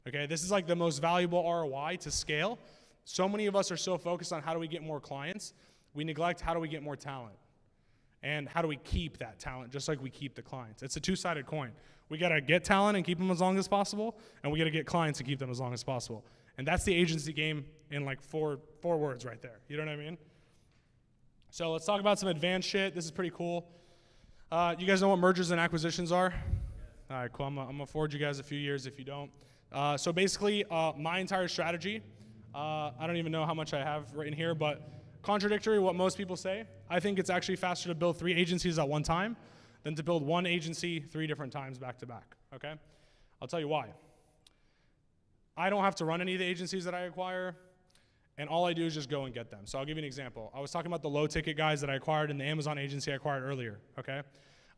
Okay, this is like the most valuable ROI to scale. So many of us are so focused on how do we get more clients, we neglect how do we get more talent. And how do we keep that talent just like we keep the clients? It's a two-sided coin. We gotta get talent and keep them as long as possible, and we gotta get clients and keep them as long as possible. And that's the agency game in like four words right there. You know what I mean? So let's talk about some advanced shit. This is pretty cool. You guys know what mergers and acquisitions are? All right, cool. I'm gonna forward you guys a few years if you don't. So basically, my entire strategy, I don't even know how much I have written here, but contradictory what most people say, I think it's actually faster to build 3 agencies at one time than to build one agency 3 different times back to back, okay? I'll tell you why. I don't have to run any of the agencies that I acquire, and all I do is just go and get them. So I'll give you an example. I was talking about the low ticket guys that I acquired in the Amazon agency I acquired earlier, okay?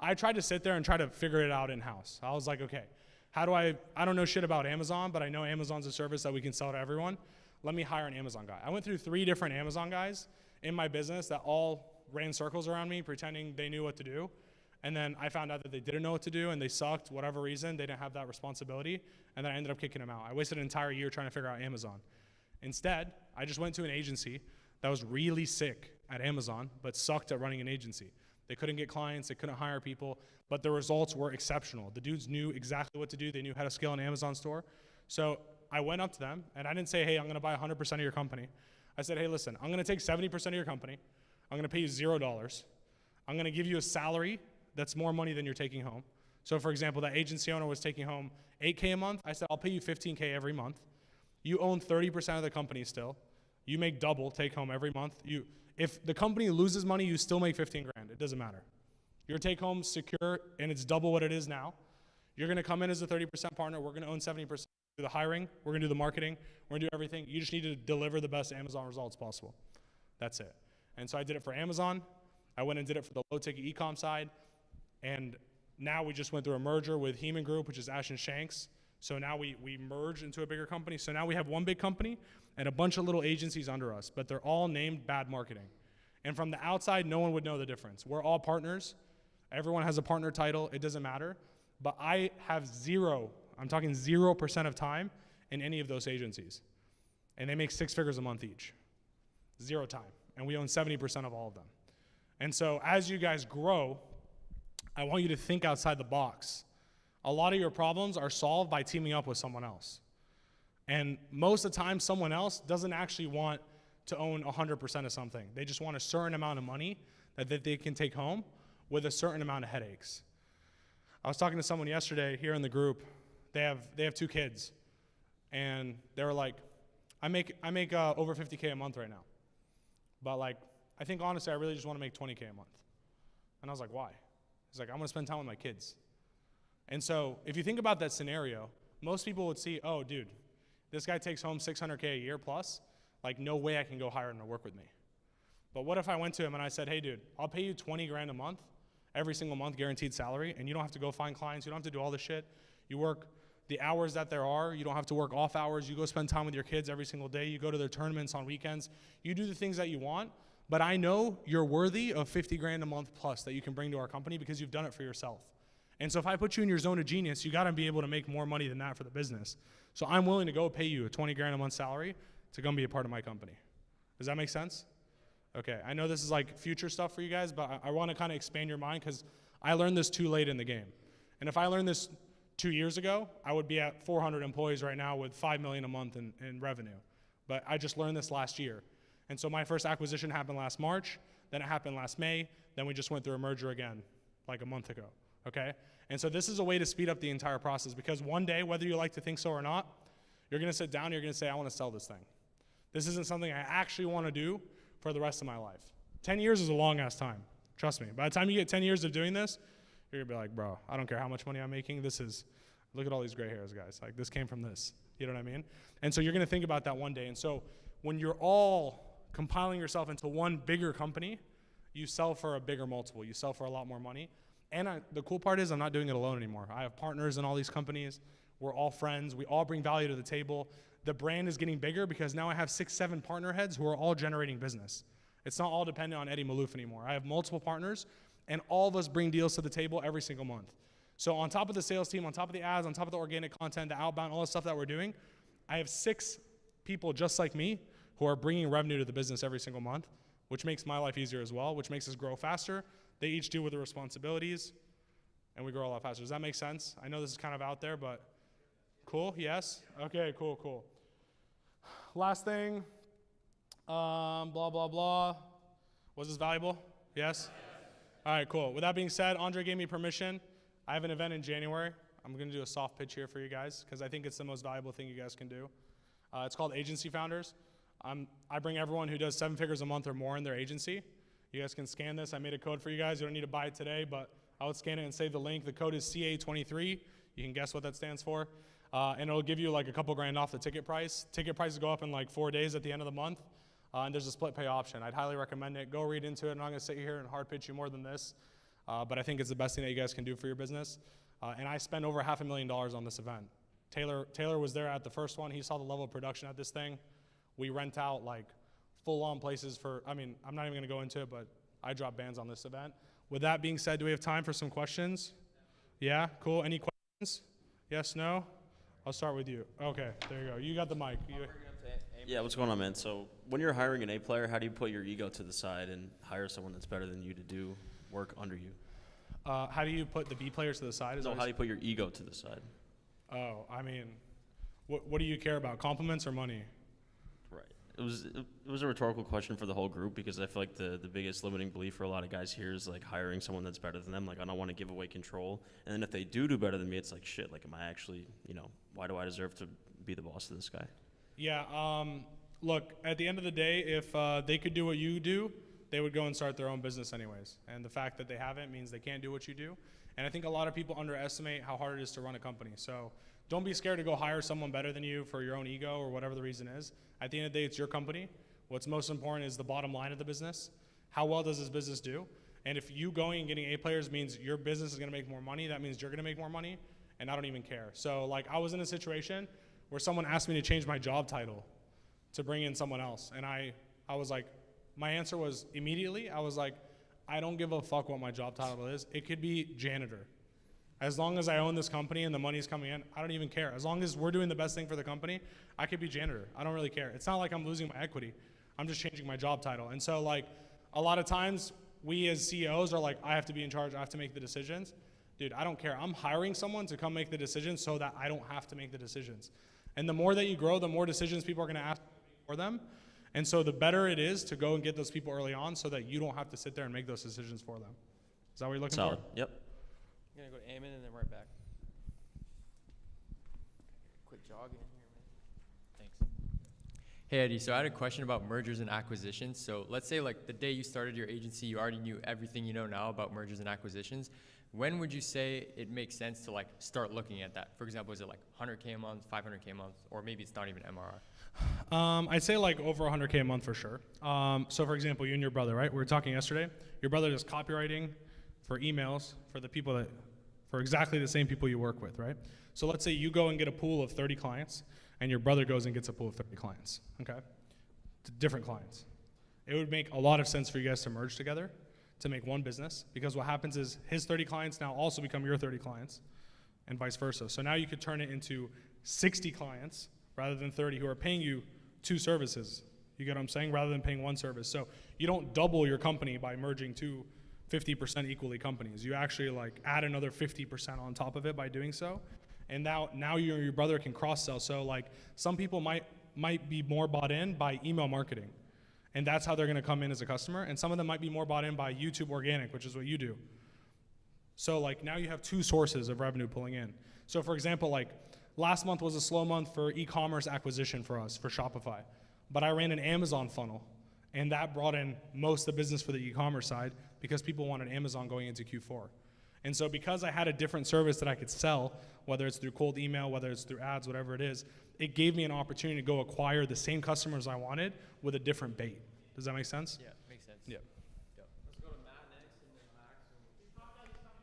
I tried to sit there and try to figure it out in-house. I was like, okay, how do I don't know shit about Amazon, but I know Amazon's a service that we can sell to everyone. Let me hire an Amazon guy. I went through 3 different Amazon guys in my business that all ran circles around me, pretending they knew what to do. And then I found out that they didn't know what to do and they sucked, whatever reason, they didn't have that responsibility. And then I ended up kicking them out. I wasted an entire year trying to figure out Amazon. Instead, I just went to an agency that was really sick at Amazon, but sucked at running an agency. They couldn't get clients, they couldn't hire people, but the results were exceptional. The dudes knew exactly what to do. They knew how to scale an Amazon store. So I went up to them and I didn't say, hey, I'm gonna buy 100% of your company. I said, hey, listen, I'm gonna take 70% of your company. I'm gonna pay you $0. I'm gonna give you a salary that's more money than you're taking home. So for example, that agency owner was taking home $8K a month. I said, I'll pay you $15K every month. You own 30% of the company still. You make double take home every month. If the company loses money, you still make 15 grand. It doesn't matter. Your take home's secure and it's double what it is now. You're gonna come in as a 30% partner. We're gonna own 70%. Do the hiring, we're gonna do the marketing, we're gonna do everything. You just need to deliver the best Amazon results possible. That's it. And so I did it for Amazon. I went and did it for the low ticket e-com side. And now we just went through a merger with Heeman Group, which is Ash and Shanks. So now we merged into a bigger company. So now we have one big company and a bunch of little agencies under us, but they're all named bad marketing. And from the outside, no one would know the difference. We're all partners. Everyone has a partner title. It doesn't matter. But I have I'm talking 0% of time in any of those agencies. And they make 6 figures a month each. 0 time. And we own 70% of all of them. And so as you guys grow, I want you to think outside the box. A lot of your problems are solved by teaming up with someone else. And most of the time, someone else doesn't actually want to own 100% of something. They just want a certain amount of money that they can take home with a certain amount of headaches. I was talking to someone yesterday here in the group. They have 2 kids. And they were like, I make over 50K a month right now. But like, I think honestly, I really just want to make 20K a month. And I was like, why? He's like, I want to spend time with my kids. And so if you think about that scenario, most people would see, oh, dude, this guy takes home 600K a year plus. Like, no way I can go hire him to work with me. But what if I went to him and I said, hey, dude, I'll pay you 20 grand a month, every single month, guaranteed salary, and you don't have to go find clients. You don't have to do all this shit. You work the hours that there are. You don't have to work off hours. You go spend time with your kids every single day. You go to their tournaments on weekends. You do the things that you want. But I know you're worthy of 50 grand a month plus that you can bring to our company because you've done it for yourself. And so if I put you in your zone of genius, you got to be able to make more money than that for the business. So I'm willing to go pay you a 20 grand a month salary to come be a part of my company. Does that make sense? Okay, I know this is like future stuff for you guys, but I want to kind of expand your mind because I learned this too late in the game. And if I learned this 2 years ago, I would be at 400 employees right now with $5 million a month in revenue. But I just learned this last year. And so my first acquisition happened last March, then it happened last May, then we just went through a merger again like a month ago, okay? And so this is a way to speed up the entire process because one day, whether you like to think so or not, you're gonna sit down, you're gonna say, I wanna sell this thing. This isn't something I actually wanna do for the rest of my life. 10 years is a long ass time, trust me. By the time you get 10 years of doing this, you're gonna be like, bro, I don't care how much money I'm making, look at all these gray hairs, guys. Like, this came from this, you know what I mean? And so you're gonna think about that one day. And so when you're all compiling yourself into one bigger company, you sell for a bigger multiple. You sell for a lot more money. And the cool part is I'm not doing it alone anymore. I have partners in all these companies. We're all friends. We all bring value to the table. The brand is getting bigger because now I have 6, 7 partner heads who are all generating business. It's not all dependent on Eddie Maalouf anymore. I have multiple partners, and all of us bring deals to the table every single month. So on top of the sales team, on top of the ads, on top of the organic content, the outbound, all the stuff that we're doing, I have 6 people just like me who are bringing revenue to the business every single month, which makes my life easier as well, which makes us grow faster. They each deal with the responsibilities, and we grow a lot faster. Does that make sense? I know this is kind of out there, but cool? Yes? Okay, cool. Last thing, blah, blah, blah. Was this valuable? Yes? All right, cool. With that being said, Andre gave me permission. I have an event in January. I'm going to do a soft pitch here for you guys because I think it's the most valuable thing you guys can do. It's called Agency Founders. I bring everyone who does 7 figures a month or more in their agency. You guys can scan this. I made a code for you guys. You don't need to buy it today, but I would scan it and save the link. The code is CA23. You can guess what that stands for. And it'll give you like a couple grand off the ticket price. Ticket prices go up in like 4 days at the end of the month. And there's a split pay option. I'd highly recommend it. Go read into it. I'm not going to sit here and hard pitch you more than this. But I think it's the best thing that you guys can do for your business. And I spend over $500,000 on this event. Taylor was there at the first one. He saw the level of production at this thing. We rent out like full-on places for, I'm not even going to go into it, but I drop bands on this event. With that being said, do we have time for some questions? Yeah, cool. Any questions? Yes, no? I'll start with you. Okay, there you go. You got the mic. Yeah, what's going on, man? So when you're hiring an A player, how do you put your ego to the side and hire someone that's better than you to do work under you? How do you put the B players to the side? No, how do you put your ego to the side? Oh, I mean, what do you care about, compliments or money? Right. It was a rhetorical question for the whole group because I feel like the biggest limiting belief for a lot of guys here is like hiring someone that's better than them. Like, I don't want to give away control. And then if they do better than me, it's like, shit, like, am I actually, why do I deserve to be the boss of this guy? Yeah, look, at the end of the day, if they could do what you do, they would go and start their own business anyways. And the fact that they haven't means they can't do what you do. And I think a lot of people underestimate how hard it is to run a company. So don't be scared to go hire someone better than you for your own ego or whatever the reason is. At the end of the day, it's your company. What's most important is the bottom line of the business. How well does this business do? And if you going and getting A players means your business is gonna make more money, that means you're gonna make more money, and I don't even care. So like, I was in a situation where someone asked me to change my job title to bring in someone else. And I was like, my answer was immediately, I was like, I don't give a fuck what my job title is. It could be janitor. As long as I own this company and the money's coming in, I don't even care. As long as we're doing the best thing for the company, I could be janitor. I don't really care. It's not like I'm losing my equity. I'm just changing my job title. And so like, a lot of times we as CEOs are like, I have to be in charge, I have to make the decisions. Dude, I don't care. I'm hiring someone to come make the decisions so that I don't have to make the decisions. And the more that you grow, the more decisions people are gonna ask for them. And so the better it is to go and get those people early on so that you don't have to sit there and make those decisions for them. Is that what you're looking Solid. for? Yep. I'm going to go to Eamon and then right back. Quick jog in here, man. Thanks. Hey Eddie, so I had a question about mergers and acquisitions. So let's say like the day you started your agency, you already knew everything you know now about mergers and acquisitions. When would you say it makes sense to like start looking at that? For example, is it like 100K a month, 500K a month, or maybe it's not even MRR? I'd say like over 100K a month for sure. So for example, you and your brother, right? We were talking yesterday. Your brother does copywriting for emails for the people for exactly the same people you work with, right? So let's say you go and get a pool of 30 clients and your brother goes and gets a pool of 30 clients, okay? Different clients. It would make a lot of sense for you guys to merge together to make one business, because what happens is his 30 clients now also become your 30 clients and vice versa. So now you could turn it into 60 clients rather than 30 who are paying you 2 services. You get what I'm saying? Rather than paying 1 service. So you don't double your company by merging 2 50% equally companies. You actually like add another 50% on top of it by doing so. And now you and your brother can cross sell. So like some people might be more bought in by email marketing. And that's how they're gonna come in as a customer. And some of them might be more bought in by YouTube organic, which is what you do. So like now you have 2 sources of revenue pulling in. So for example, like last month was a slow month for e-commerce acquisition for us, for Shopify. But I ran an Amazon funnel, and that brought in most of the business for the e-commerce side because people wanted Amazon going into Q4. And so because I had a different service that I could sell, whether it's through cold email, whether it's through ads, whatever it is, it gave me an opportunity to go acquire the same customers I wanted with a different bait. Does that make sense? Yeah, makes sense. Yeah. Let's go to Matt next, and then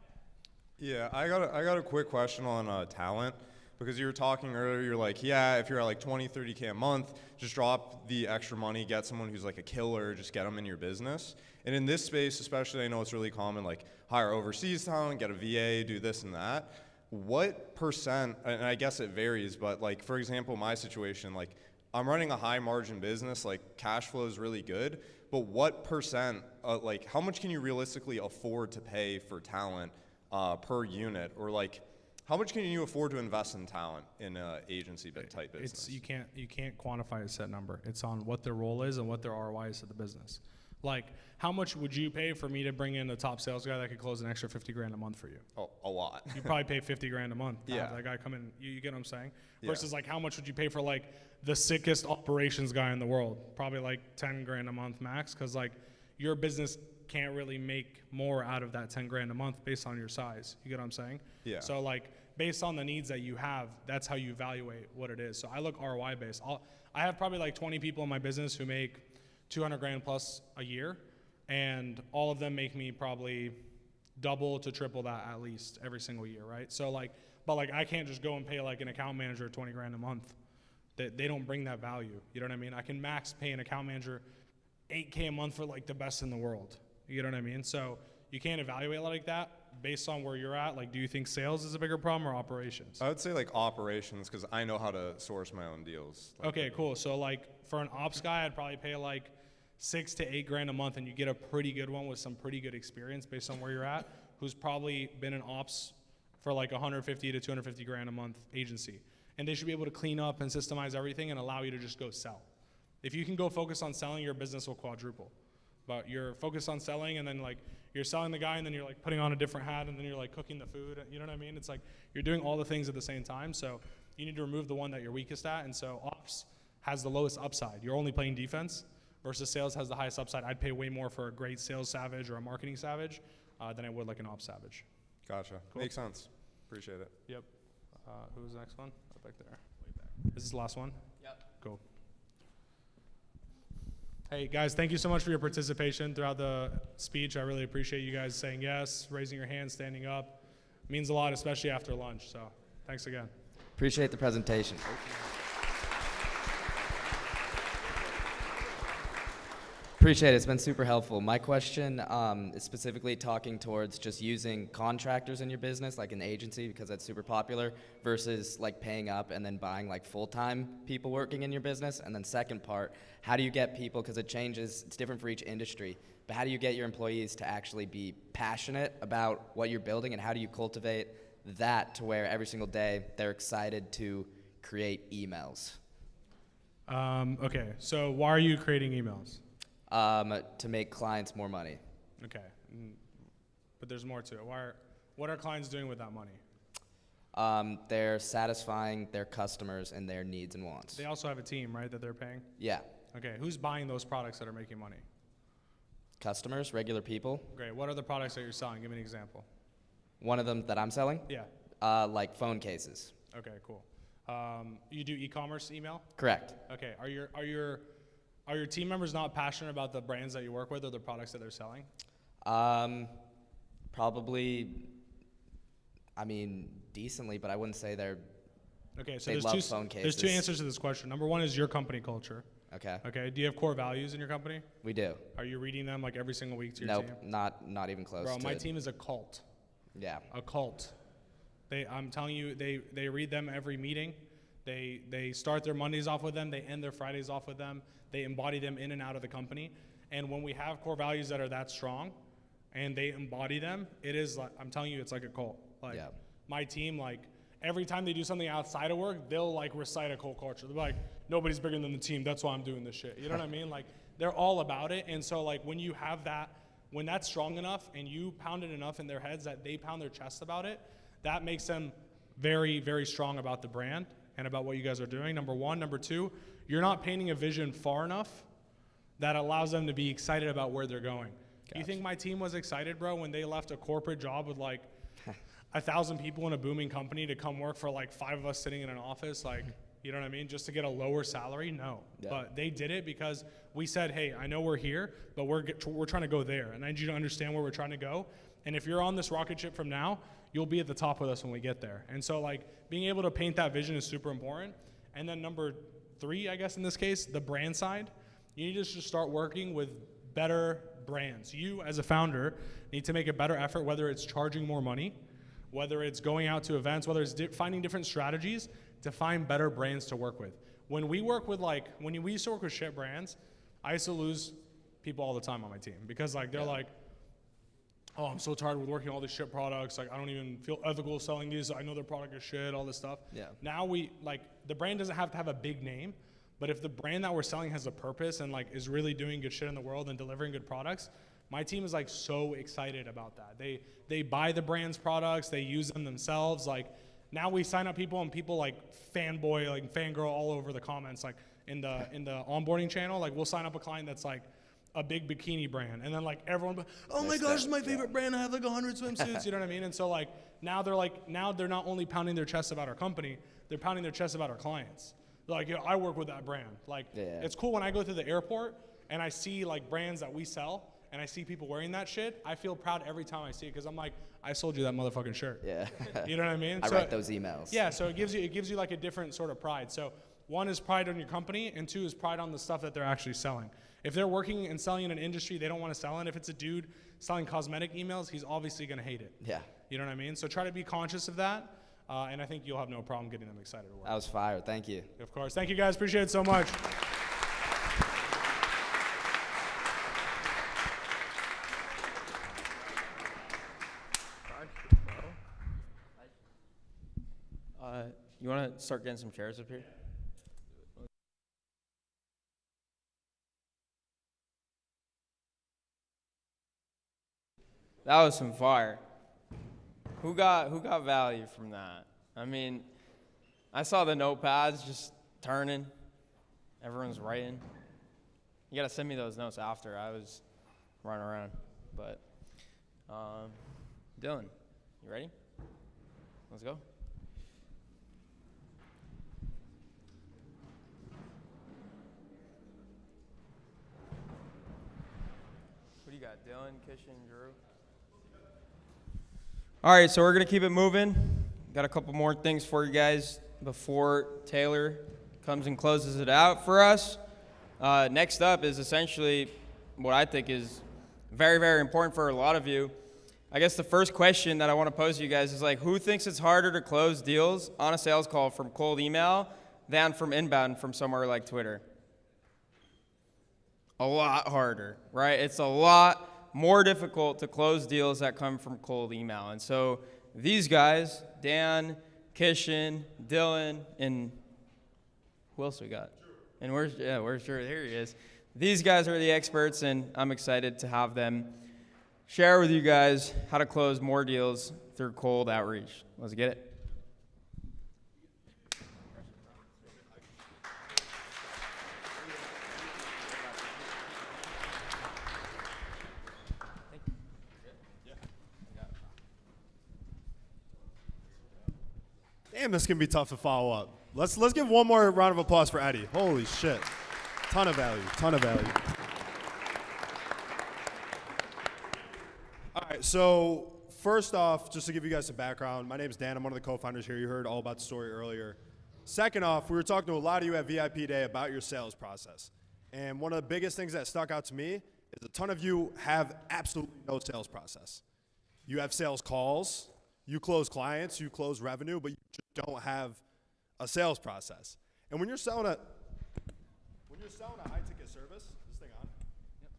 Max. Yeah, I got a quick question on talent, because you were talking earlier, you're like, yeah, if you're at like 20, 30K a month, just drop the extra money, get someone who's like a killer, just get them in your business. And in this space, especially, I know it's really common, like hire overseas talent, get a VA, do this and that. What percent, and I guess it varies, but like, for example, my situation, like I'm running a high margin business, like cash flow is really good, but what percent, like how much can you realistically afford to pay for talent per unit? Or like, how much can you afford to invest in talent in an agency type business? You can't quantify a set number. It's on what their role is and what their ROI is to the business. Like, how much would you pay for me to bring in a top sales guy that could close an extra 50 grand a month for you? Oh, a lot. You probably pay 50 grand a month. To Yeah. have that guy come in. You get what I'm saying? Yeah. Versus like, how much would you pay for like the sickest operations guy in the world? Probably like 10 grand a month max, because like your business can't really make more out of that 10 grand a month based on your size. You get what I'm saying? Yeah. So like, based on the needs that you have, that's how you evaluate what it is. So I look ROI based. I have probably like 20 people in my business who make 200 grand plus a year, and all of them make me probably double to triple that at least every single year, right? So like, but like I can't just go and pay like an account manager 20 grand a month. They don't bring that value. You know what I mean? I can max pay an account manager 8K a month for like the best in the world. You know what I mean? So you can't evaluate it like that based on where you're at. Like, do you think sales is a bigger problem or operations? I would say like operations, because I know how to source my own deals. Like, Okay, cool. So like for an ops guy, I'd probably pay like 6 to 8 grand a month, and you get a pretty good one with some pretty good experience based on where you're at, who's probably been in ops for like 150 to 250 grand a month agency. And they should be able to clean up and systemize everything and allow you to just go sell. If you can go focus on selling, your business will quadruple. But you're focused on selling, and then like you're selling the guy, and then you're like putting on a different hat, and then you're like cooking the food. You know what I mean? It's like you're doing all the things at the same time. So you need to remove the one that you're weakest at. And so ops has the lowest upside. You're only playing defense, versus sales has the highest upside. I'd pay way more for a great sales savage or a marketing savage than I would like an ops savage. Gotcha. Cool. Makes sense. Appreciate it. Yep. Who was the next one? Up back there. Way back. Is this the last one? Yep. Cool. Hey guys, thank you so much for your participation throughout the speech. I really appreciate you guys saying yes, raising your hand, standing up. It means a lot, especially after lunch. So thanks again. Appreciate the presentation. Appreciate it. It's been super helpful. My question is specifically talking towards just using contractors in your business, like an agency, because that's super popular, versus like paying up and then buying like full-time people working in your business. And then second part, how do you get people, because it changes, it's different for each industry, but how do you get your employees to actually be passionate about what you're building, and how do you cultivate that to where every single day they're excited to create emails? Okay, so why are you creating emails? To make clients more money. Okay, but there's more to it. What are clients doing with that money? They're satisfying their customers and their needs and wants. They also have a team, right, that they're paying? Yeah. Okay, who's buying those products that are making money? Customers, regular people. Great, what are the products that you're selling? Give me an example. One of them that I'm selling? Yeah. Like phone cases. Okay, cool. You do e-commerce email? Correct. Okay, are your team members not passionate about the brands that you work with or the products that they're selling? Probably, I mean, decently, but I wouldn't say they're. Okay, so they love phone cases. there's two answers to this question. Number one is your company culture. Okay. Okay, do you have core values in your company? We do. Are you reading them like every single week to your Nope, team? not even close. Bro, to my it. team is a cult. Yeah. A cult. I'm telling you, they read them every meeting. They start their Mondays off with them. They end their Fridays off with them. They embody them in and out of the company. And when we have core values that are that strong and they embody them, it is like, I'm telling you, it's like a cult. Like my team, like every time they do something outside of work, they'll like recite a cult culture. They're like, nobody's bigger than the team. That's why I'm doing this shit. You know what I mean? Like they're all about it. And so like when you have that, when that's strong enough and you pound it enough in their heads that they pound their chest about it, that makes them very, very strong about the brand and about what you guys are doing, number one. Number two, you're not painting a vision far enough that allows them to be excited about where they're going. You think my team was excited, bro, when they left a corporate job with like 1,000 people in a booming company to come work for like 5 of us sitting in an office? Like, you know what I mean? Just to get a lower salary? No. Yeah. But they did it because we said, hey, I know we're here, but we're trying to go there. And I need you to understand where we're trying to go. And if you're on this rocket ship from now, you'll be at the top with us when we get there. And so like being able to paint that vision is super important. And then number 3, I guess in this case, the brand side. You need to just start working with better brands. You as a founder need to make a better effort, whether it's charging more money, whether it's going out to events, whether it's finding different strategies to find better brands to work with. When we work with when we used to work with shit brands, I used to lose people all the time on my team because like they're like, oh, I'm so tired with working all these shit products. Like I don't even feel ethical selling these. I know their product is shit, all this stuff. Yeah. Now the brand doesn't have to have a big name, but if the brand that we're selling has a purpose and like is really doing good shit in the world and delivering good products, my team is like so excited about that. They buy the brand's products, they use them themselves. Like now we sign up people and people like fanboy, like fangirl all over the comments, like in the onboarding channel. Like we'll sign up a client that's like a big bikini brand, and then like everyone, oh my gosh, it's my favorite brand. I have like 100 swimsuits. You know what I mean? And so like now they're not only pounding their chests about our company, they're pounding their chests about our clients. They're like, I work with that brand. Like it's cool when I go through the airport and I see like brands that we sell and I see people wearing that shit. I feel proud every time I see it because I'm like, I sold you that motherfucking shirt. Yeah. You know what I mean? I write those emails. Yeah. So it gives you like a different sort of pride. So 1 is pride on your company, and 2 is pride on the stuff that they're actually selling. If they're working and selling in an industry they don't want to sell in, if it's a dude selling cosmetic emails, he's obviously going to hate it. Yeah. You know what I mean? So try to be conscious of that, and I think you'll have no problem getting them excited to work. That was fire. Thank you. Of course. Thank you, guys. Appreciate it so much. You want to start getting some chairs up here? That was some fire. Who got value from that? I mean, I saw the notepads just turning. Everyone's writing. You gotta send me those notes after. I was running around. But Dylan, you ready? Let's go. What do you got, Dylan, Kishan, Drew? All right, so we're going to keep it moving. Got a couple more things for you guys before Taylor comes and closes it out for us. Next up is essentially what I think is very, very important for a lot of you. I guess the first question that I want to pose to you guys is like, who thinks it's harder to close deals on a sales call from cold email than from inbound from somewhere like Twitter? A lot harder, right? It's a lot more difficult to close deals that come from cold email. And so these guys, Dan, Kishan, Dylan, and who else we got? And where's Drew? Here he is. These guys are the experts, and I'm excited to have them share with you guys how to close more deals through cold outreach. Let's get it. Damn, this can be tough to follow up. Let's give one more round of applause for Eddie. Holy shit. Ton of value, ton of value. All right, so first off, just to give you guys some background, my name is Dan. I'm one of the co-founders here. You heard all about the story earlier. Second off, we were talking to a lot of you at VIP Day about your sales process. And one of the biggest things that stuck out to me is a ton of you have absolutely no sales process. You have sales calls, you close clients, you close revenue, but you just don't have a sales process. And when you're selling a high ticket service, is this thing on? Yep.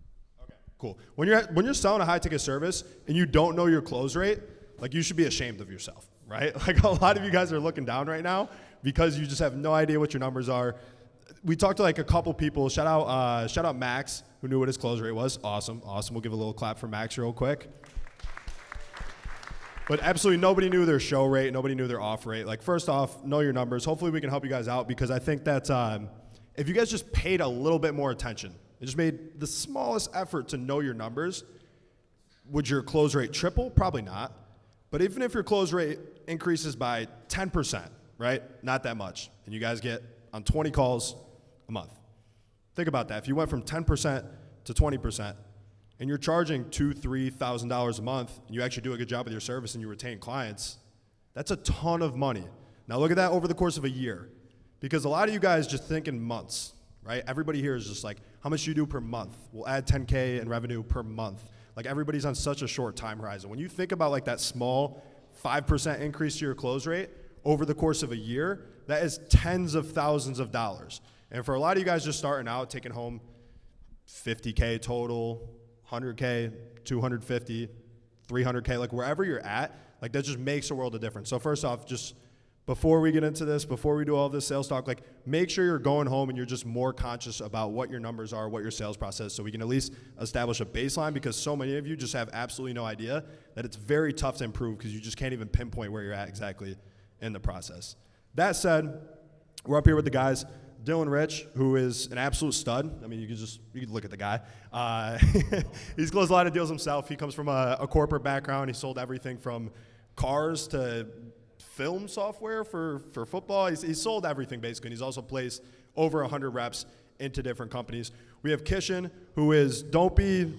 Okay, cool. When you're selling a high ticket service and you don't know your close rate, like you should be ashamed of yourself, right? Like a lot of you guys are looking down right now because you just have no idea what your numbers are. We talked to like a couple people. Shout out Max, who knew what his close rate was. Awesome. We'll give a little clap for Max real quick. But absolutely nobody knew their show rate. Nobody knew their off rate. Like first off, know your numbers. Hopefully we can help you guys out because I think that if you guys just paid a little bit more attention and just made the smallest effort to know your numbers, would your close rate triple? Probably not. But even if your close rate increases by 10%, right? Not that much. And you guys get on 20 calls a month. Think about that. If you went from 10% to 20% and you're charging $2,000, $3,000 a month and you actually do a good job with your service and you retain clients, that's a ton of money. Now look at that over the course of a year because a lot of you guys just think in months, right? Everybody here is just like, how much do you do per month? We'll add 10K in revenue per month. Like everybody's on such a short time horizon. When you think about like that small 5% increase to your close rate over the course of a year, that is tens of thousands of dollars. And for a lot of you guys just starting out, taking home 50K total, 100K, 250, 300K, like wherever you're at, like that just makes a world of difference. So first off, just before we get into this, before we do all this sales talk, like make sure you're going home and you're just more conscious about what your numbers are, what your sales process is, so we can at least establish a baseline because so many of you just have absolutely no idea that it's very tough to improve because you just can't even pinpoint where you're at exactly in the process. That said, we're up here with the guys. Dylan Rich, who is an absolute stud. I mean, you can look at the guy. He's closed a lot of deals himself. He comes from a corporate background. He sold everything from cars to film software for football. He's sold everything basically. And he's also placed over 100 reps into different companies. We have Kishan, who is don't be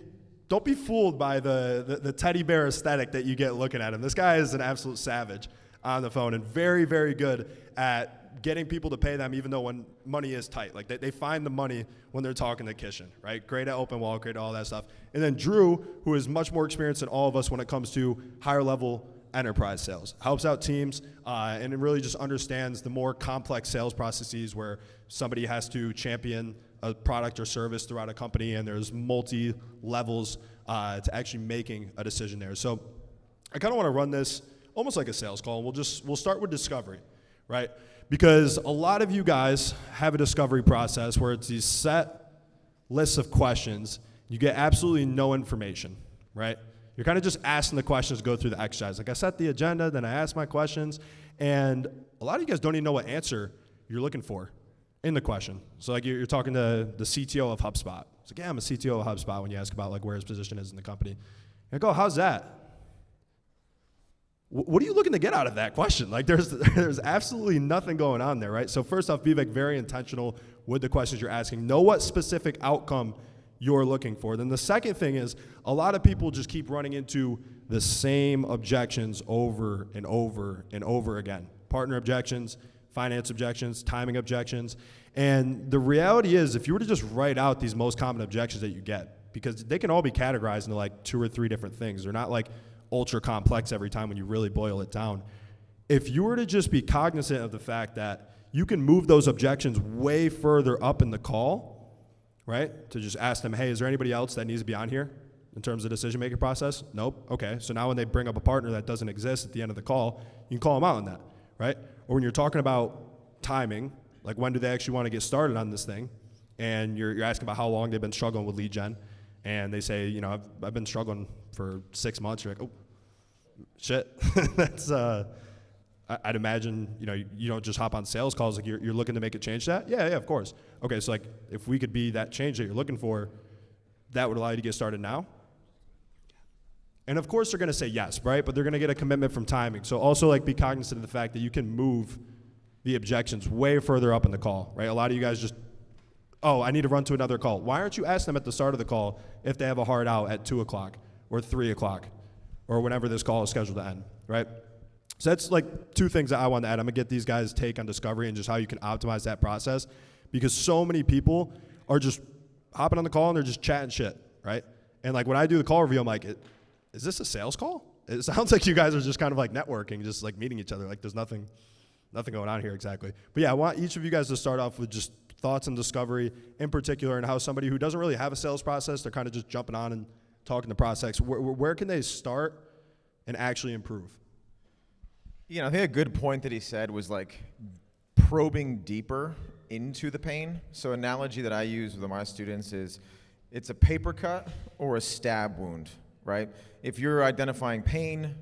fooled by the teddy bear aesthetic that you get looking at him. This guy is an absolute savage on the phone and very, very good at getting people to pay them even though when money is tight. Like they find the money when they're talking to Kishan, right? Great at open wall, great at all that stuff. And then Drew, who is much more experienced than all of us when it comes to higher level enterprise sales. Helps out teams and it really just understands the more complex sales processes where somebody has to champion a product or service throughout a company and there's multi levels to actually making a decision there. So I kind of want to run this almost like a sales call. We'll start with discovery, right? Because a lot of you guys have a discovery process where it's these set lists of questions. You get absolutely no information, right? You're kind of just asking the questions to go through the exercise. Like I set the agenda, then I ask my questions, and a lot of you guys don't even know what answer you're looking for in the question. So like you're talking to the CTO of HubSpot. It's like, yeah, I'm a CTO of HubSpot when you ask about like where his position is in the company. You go, how's that? What are you looking to get out of that question? Like there's absolutely nothing going on there, right? So first off, be like very intentional with the questions you're asking. Know what specific outcome you're looking for. Then the second thing is a lot of people just keep running into the same objections over and over and over again. Partner objections, finance objections, timing objections. And the reality is if you were to just write out these most common objections that you get, because they can all be categorized into like 2 or 3 different things. They're not like ultra complex every time when you really boil it down. If you were to just be cognizant of the fact that you can move those objections way further up in the call, right? To just ask them, hey, is there anybody else that needs to be on here in terms of the decision-making process? Nope. Okay, so now when they bring up a partner that doesn't exist at the end of the call, you can call them out on that, right? Or when you're talking about timing, like when do they actually want to get started on this thing, and you're asking about how long they've been struggling with lead gen, and they say, you know, I've been struggling for 6 months. You're like, oh, shit. That's, I'd imagine, you know, you don't just hop on sales calls. Like you're looking to make a change to that? Yeah, of course. Okay, so like if we could be that change that you're looking for, that would allow you to get started now? And of course they're going to say yes, right? But they're going to get a commitment from timing. So also like be cognizant of the fact that you can move the objections way further up in the call, right? A lot of you guys just, oh, I need to run to another call. Why aren't you asking them at the start of the call if they have a hard out at 2 o'clock or 3 o'clock or whenever this call is scheduled to end, right? So that's like 2 things that I want to add. I'm going to get these guys' take on discovery and just how you can optimize that process because so many people are just hopping on the call and they're just chatting shit, right? And like when I do the call review, I'm like, is this a sales call? It sounds like you guys are just kind of like networking, just like meeting each other. Like there's nothing nothing going on here exactly. But yeah, I want each of you guys to start off with just thoughts on discovery in particular, and how somebody who doesn't really have a sales process, they're kind of just jumping on and talking the prospects. Where can they start and actually improve? I think a good point that he said was like probing deeper into the pain. So analogy that I use with my students is it's a paper cut or a stab wound, right? If you're identifying pain,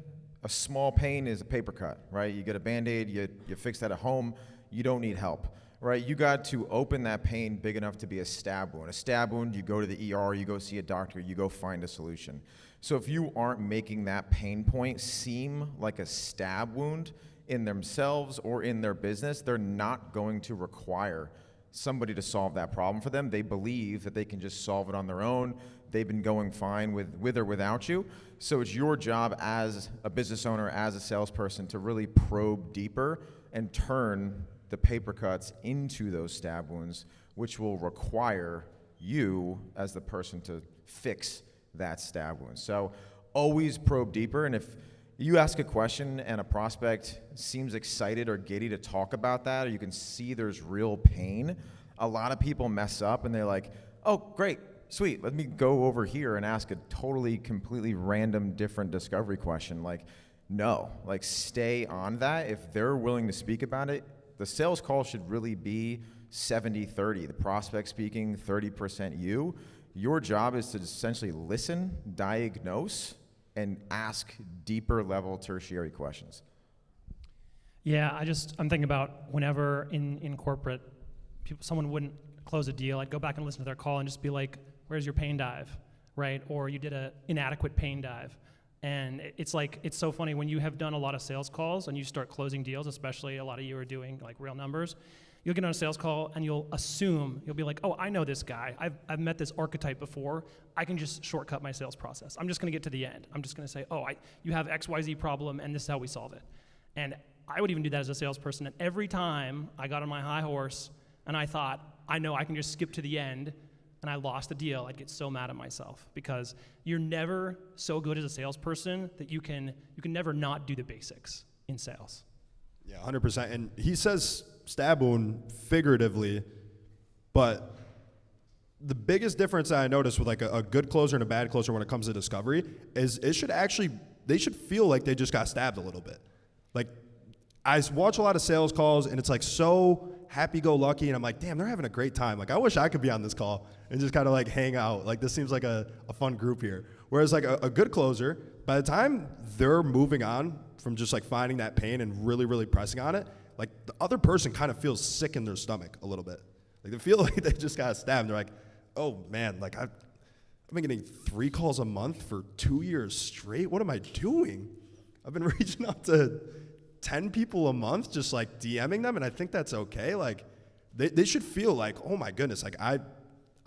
a small pain is a paper cut, right? You get a Band-Aid, you fix that at home, you don't need help, right? You got to open that pain big enough to be a stab wound. A stab wound, you go to the ER, you go see a doctor, you go find a solution. So if you aren't making that pain point seem like a stab wound in themselves or in their business, they're not going to require somebody to solve that problem for them. They believe that they can just solve it on their own. They've been going fine with or without you. So it's your job as a business owner, as a salesperson, to really probe deeper and turn the paper cuts into those stab wounds, which will require you as the person to fix that stab wound. So always probe deeper, and if you ask a question and a prospect seems excited or giddy to talk about that, or you can see there's real pain, a lot of people mess up and they're like, oh, great, sweet, let me go over here and ask a totally, completely random, different discovery question. Like, no, like stay on that. If they're willing to speak about it, the sales call should really be 70-30. The prospect speaking, 30% you. Your job is to essentially listen, diagnose, and ask deeper level tertiary questions. Yeah, I'm thinking about whenever in corporate, someone wouldn't close a deal, I'd go back and listen to their call and just be like, where's your pain dive, right? Or you did an inadequate pain dive. And it's so funny when you have done a lot of sales calls and you start closing deals, especially a lot of you are doing like real numbers, you'll get on a sales call and you'll be like, oh, I know this guy. I've met this archetype before. I can just shortcut my sales process. I'm just gonna get to the end. I'm just gonna say, oh, you have XYZ problem and this is how we solve it. And I would even do that as a salesperson. And every time I got on my high horse and I thought, I know I can just skip to the end, and I lost the deal, I'd get so mad at myself, because you're never so good as a salesperson that you can never not do the basics in sales. Yeah, 100%. And he says stab wound figuratively, but the biggest difference that I noticed with like a good closer and a bad closer when it comes to discovery is they should feel like they just got stabbed a little bit. Like, I watch a lot of sales calls and it's like so happy-go-lucky, and I'm like, damn, they're having a great time. Like, I wish I could be on this call and just kind of like hang out. Like, this seems like a fun group here. Whereas like a good closer, by the time they're moving on from just like finding that pain and really, really pressing on it, like the other person kind of feels sick in their stomach a little bit. Like, they feel like they just got stabbed. They're like, oh man, like I've been getting 3 calls a month for 2 years straight. What am I doing? I've been reaching out to 10 people a month, just like DMing them, and I think that's okay. Like, they should feel like, oh my goodness, like I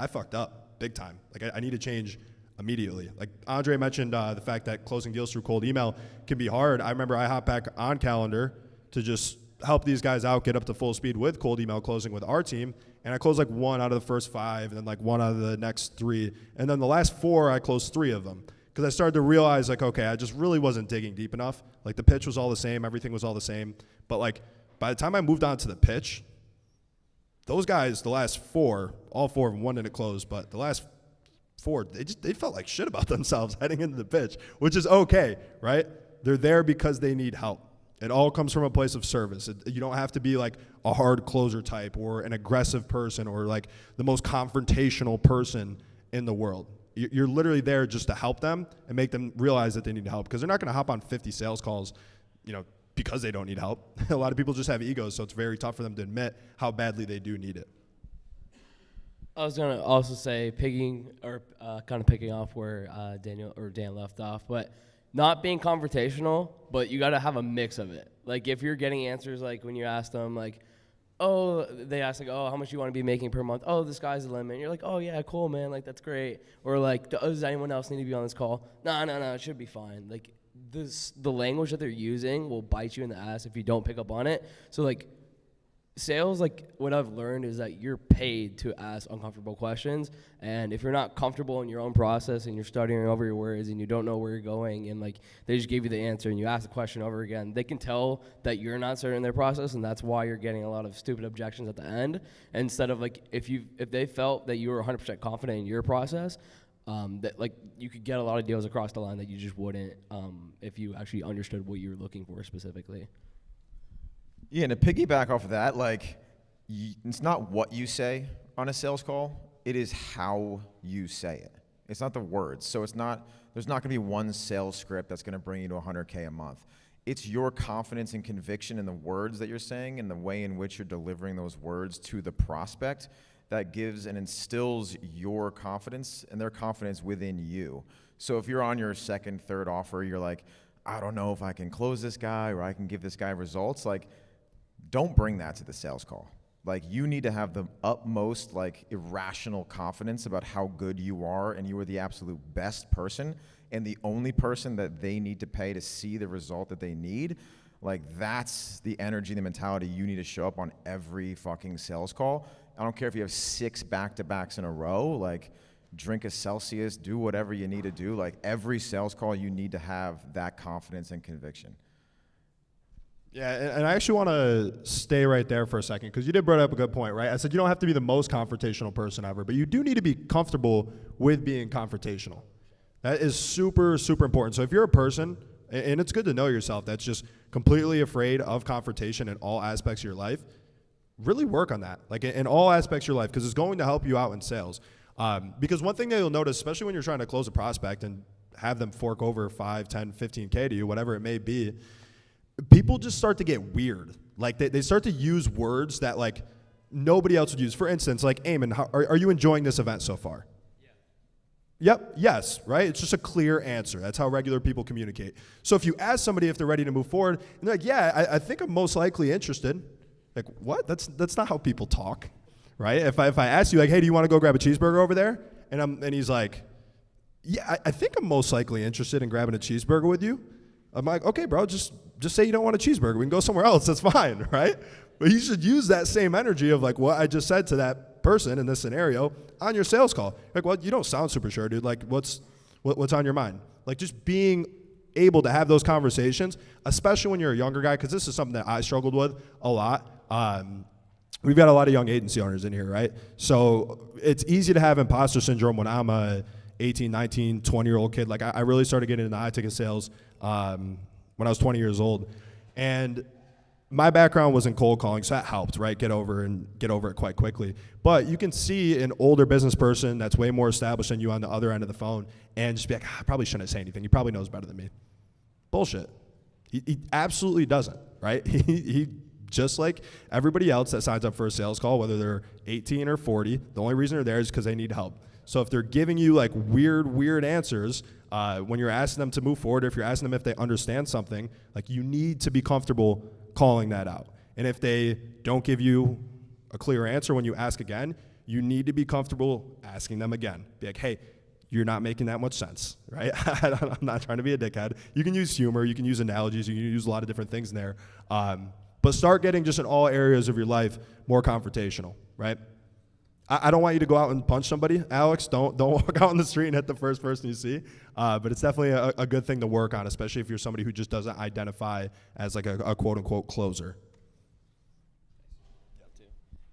fucked up big time. Like, I need to change immediately. Like Andre mentioned the fact that closing deals through cold email can be hard. I remember I hopped back on Calendar to just help these guys out, get up to full speed with cold email closing with our team, and I closed like 1 out of the first 5, and then like 1 out of the next 3, and then the last 4 I closed 3 of them. Because I started to realize, like, okay, I just really wasn't digging deep enough. Like, the pitch was all the same, everything was all the same. But, like, by the time I moved on to the pitch, those guys, the last 4, all 4 of them, 1 didn't close, but the last 4, they felt like shit about themselves heading into the pitch, which is okay, right? They're there because they need help. It all comes from a place of service. You don't have to be, like, a hard closer type or an aggressive person or, like, the most confrontational person in the world. You're literally there just to help them and make them realize that they need help, because they're not going to hop on 50 sales calls, because they don't need help. A lot of people just have egos, so it's very tough for them to admit how badly they do need it. I was going to also say picking off where Dan left off, but not being confrontational, but you got to have a mix of it. Like, if you're getting answers, like when you ask them, like, they ask, like, oh, how much you want to be making per month? Oh, the sky's the limit. And you're like, oh, yeah, cool, man. Like, that's great. Or, like, does anyone else need to be on this call? No, it should be fine. Like, the language that they're using will bite you in the ass if you don't pick up on it. So, like, sales, like what I've learned is that you're paid to ask uncomfortable questions, and if you're not comfortable in your own process and you're studying over your words and you don't know where you're going and like they just gave you the answer and you ask the question over again, they can tell that you're not certain in their process, and that's why you're getting a lot of stupid objections at the end. Instead of like if they felt that you were 100% confident in your process, that like you could get a lot of deals across the line that you just wouldn't if you actually understood what you were looking for specifically. Yeah, and to piggyback off of that, like, it's not what you say on a sales call, it is how you say it. It's not the words. So there's not going to be one sales script that's going to bring you to 100K a month. It's your confidence and conviction in the words that you're saying and the way in which you're delivering those words to the prospect that gives and instills your confidence and their confidence within you. So if you're on your second, third offer, you're like, I don't know if I can close this guy or I can give this guy results, like, don't bring that to the sales call. Like, you need to have the utmost, like, irrational confidence about how good you are, and you are the absolute best person and the only person that they need to pay to see the result that they need. Like, that's the energy, the mentality you need to show up on every fucking sales call. I don't care if you have 6 back-to-backs in a row, like, drink a Celsius, do whatever you need to do. Like, every sales call, you need to have that confidence and conviction. Yeah, and I actually want to stay right there for a second, because you did bring up a good point, right? I said you don't have to be the most confrontational person ever, but you do need to be comfortable with being confrontational. That is super, super important. So if you're a person, and it's good to know yourself, that's just completely afraid of confrontation in all aspects of your life, really work on that, like in all aspects of your life, because it's going to help you out in sales. Because one thing that you'll notice, especially when you're trying to close a prospect and have them fork over 5, 10, 15K to you, whatever it may be, people just start to get weird. Like they start to use words that like nobody else would use. For instance, like, Eamon, are you enjoying this event so far? Yeah. Yep, yes, right? It's just a clear answer. That's how regular people communicate. So if you ask somebody if they're ready to move forward, and they're like, yeah, I think I'm most likely interested. Like, what? That's not how people talk, right? If I ask you, like, hey, do you want to go grab a cheeseburger over there? And he's like, yeah, I think I'm most likely interested in grabbing a cheeseburger with you. I'm like, okay, bro, just say you don't want a cheeseburger. We can go somewhere else. That's fine, right? But you should use that same energy of like what I just said to that person in this scenario on your sales call. Like, well, you don't sound super sure, dude. Like, what's on your mind? Like, just being able to have those conversations, especially when you're a younger guy, because this is something that I struggled with a lot. We've got a lot of young agency owners in here, right? So it's easy to have imposter syndrome when I'm a 18, 19, 20-year-old kid. Like, I really started getting into high-ticket sales when I was 20 years old. And my background was in cold calling, so that helped, right? Get over it quite quickly. But you can see an older business person that's way more established than you on the other end of the phone and just be like, I probably shouldn't say anything. He probably knows better than me. Bullshit. He absolutely doesn't, right? He just like everybody else that signs up for a sales call, whether they're 18 or 40, the only reason they're there is because they need help. So if they're giving you like weird answers when you're asking them to move forward, or if you're asking them if they understand something, like, you need to be comfortable calling that out. And if they don't give you a clear answer when you ask again, you need to be comfortable asking them again. Be like, hey, you're not making that much sense, right? I'm not trying to be a dickhead. You can use humor, you can use analogies, you can use a lot of different things in there. But start getting just in all areas of your life more confrontational, right? I don't want you to go out and punch somebody, Alex. Don't walk out on the street and hit the first person you see. But it's definitely a good thing to work on, especially if you're somebody who just doesn't identify as like a quote-unquote closer.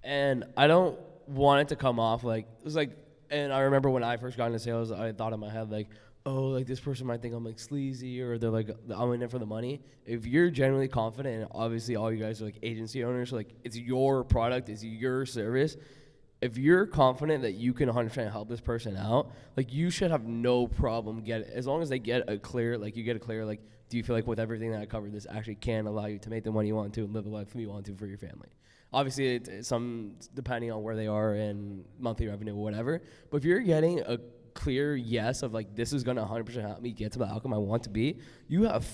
And I don't want it to come off like, it was like, and I remember when I first got into sales, I thought in my head like, oh, like this person might think I'm like sleazy, or they're like, I'm in it for the money. If you're genuinely confident, and obviously all you guys are like agency owners, so like it's your product, it's your service. If you're confident that you can 100% help this person out, like, you should have no problem as long as they get a clear, like, you get a clear, like, do you feel like with everything that I covered, this actually can allow you to make the money you want to and live the life you want to for your family? Obviously, it's some depending on where they are in monthly revenue or whatever. But if you're getting a clear yes of like, this is going to 100% help me get to the outcome I want to be, you have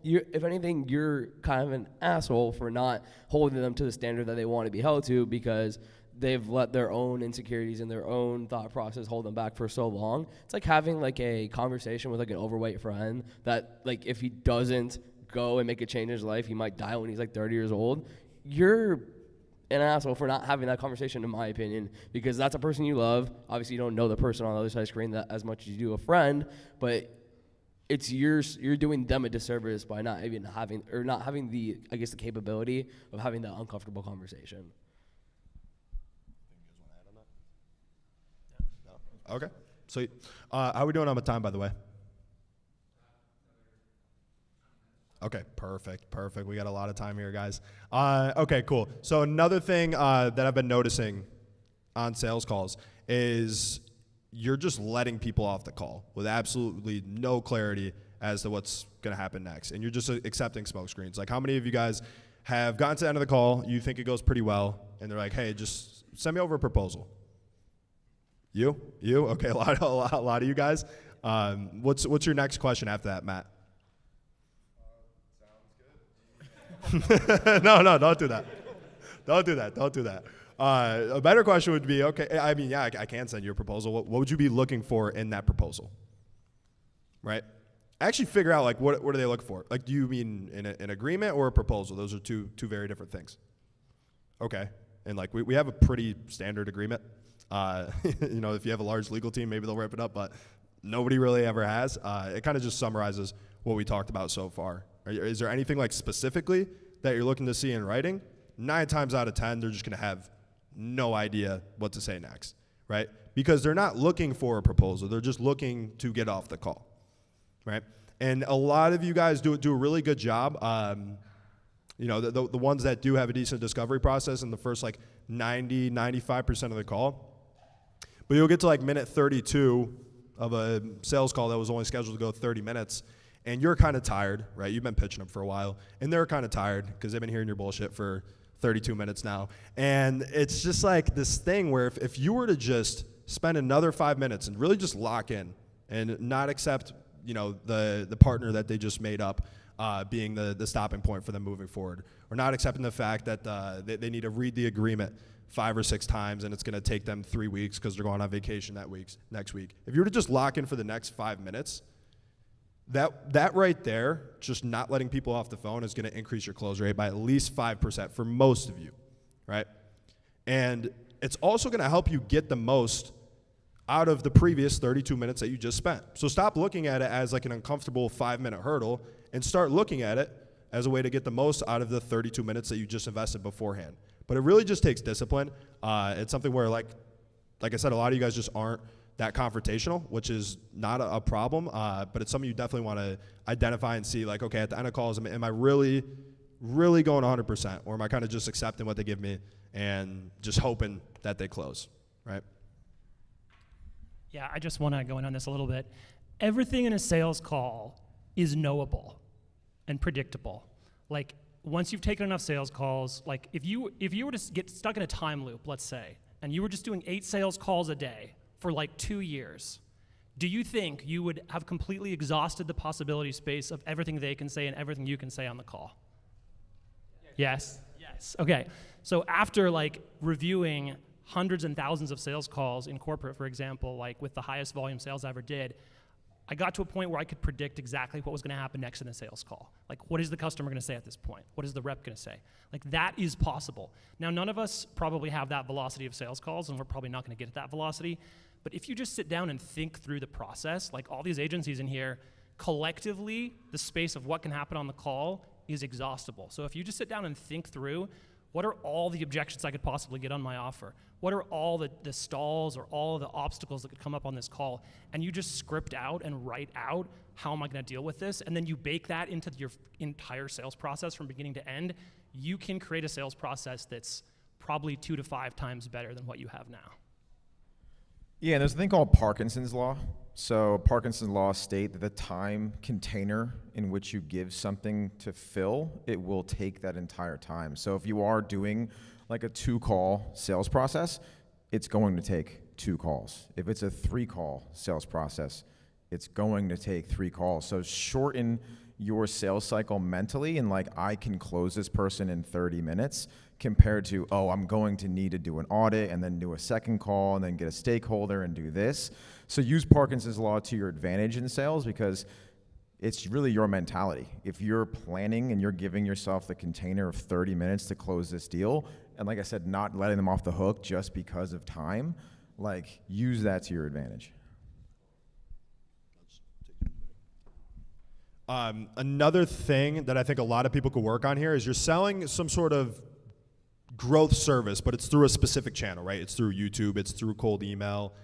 if anything, you're kind of an asshole for not holding them to the standard that they want to be held to, because they've let their own insecurities and their own thought process hold them back for so long. It's like having like a conversation with like an overweight friend that, like, if he doesn't go and make a change in his life, he might die when he's like 30 years old. You're an asshole for not having that conversation, in my opinion, because that's a person you love. Obviously, you don't know the person on the other side of the screen that as much as you do a friend, but you're doing them a disservice by not even having the, I guess, the capability of having that uncomfortable conversation. Okay. So, how are we doing on the time, by the way? Okay, perfect. We got a lot of time here, guys. Okay, cool. So another thing that I've been noticing on sales calls is you're just letting people off the call with absolutely no clarity as to what's going to happen next. And you're just accepting smoke screens. Like, how many of you guys have gotten to the end of the call, you think it goes pretty well, and they're like, hey, just send me over a proposal? You? Okay, a lot of you guys. What's your next question after that, Matt? No, don't do that. Don't do that. A better question would be, okay, I mean, yeah, I can send you a proposal. What would you be looking for in that proposal? Right? Actually figure out, like, what do they look for? Like, do you mean an agreement or a proposal? Those are two very different things. Okay. And, like, we have a pretty standard agreement. You know, if you have a large legal team, maybe they'll rip it up, but nobody really ever has. It kind of just summarizes what we talked about so far. Is there anything, like, specifically that you're looking to see in writing? 9 times out of 10, they're just going to have no idea what to say next, right? Because they're not looking for a proposal. They're just looking to get off the call, right? And a lot of you guys do a really good job. You know, the ones that do have a decent discovery process in the first, like, 95% of the call. But you'll get to, like, minute 32 of a sales call that was only scheduled to go 30 minutes, and you're kind of tired, right? You've been pitching them for a while, and they're kind of tired because they've been hearing your bullshit for 32 minutes now. And it's just like this thing where if you were to just spend another 5 minutes and really just lock in and not accept, you know, the partner that they just made up being the stopping point for them moving forward, or not accepting the fact that they need to read the agreement 5 or 6 times and it's going to take them 3 weeks because they're going on vacation next week. If you were to just lock in for the next 5 minutes, that right there, just not letting people off the phone, is going to increase your close rate by at least 5% for most of you, right? And it's also going to help you get the most out of the previous 32 minutes that you just spent. So stop looking at it as like an uncomfortable 5-minute hurdle and start looking at it as a way to get the most out of the 32 minutes that you just invested beforehand. But it really just takes discipline. It's something where, like I said, a lot of you guys just aren't that confrontational, which is not a problem, but it's something you definitely want to identify and see, like, okay, at the end of calls, am I really going 100%, or am I kind of just accepting what they give me and just hoping that they close, right? Yeah, I just want to go in on this a little bit. Everything in a sales call is knowable and predictable. Like, once you've taken enough sales calls, like if you were to get stuck in a time loop, let's say, and you were just doing 8 sales calls a day for like 2 years, do you think you would have completely exhausted the possibility space of everything they can say and everything you can say on the call? Yes. Okay. So after, like, reviewing hundreds and thousands of sales calls in corporate, for example, like with the highest volume sales I ever did, I got to a point where I could predict exactly what was going to happen next in a sales call. Like, what is the customer going to say at this point? What is the rep going to say? Like, that is possible. Now, none of us probably have that velocity of sales calls, and we're probably not going to get at that velocity. But if you just sit down and think through the process, like all these agencies in here, collectively, the space of what can happen on the call is exhaustible. So if you just sit down and think through, what are all the objections I could possibly get on my offer? What are all the stalls or all of the obstacles that could come up on this call? And you just script out and write out, how am I going to deal with this? And then you bake that into your entire sales process from beginning to end. You can create a sales process that's probably 2 to 5 times better than what you have now. Yeah, there's a thing called Parkinson's law. So Parkinson's law state that the time container in which you give something to fill, it will take that entire time. So if you are doing like a 2-call sales process, it's going to take 2 calls. If it's a 3-call sales process, it's going to take 3 calls. So shorten your sales cycle mentally, and like, I can close this person in 30 minutes compared to, oh, I'm going to need to do an audit and then do a 2nd call and then get a stakeholder and do this. So use Parkinson's law to your advantage in sales, because it's really your mentality. If you're planning and you're giving yourself the container of 30 minutes to close this deal, and like I said, not letting them off the hook just because of time, like use that to your advantage. Another thing that I think a lot of people could work on here is you're selling some sort of growth service, but it's through a specific channel, right? It's through YouTube, it's through cold email,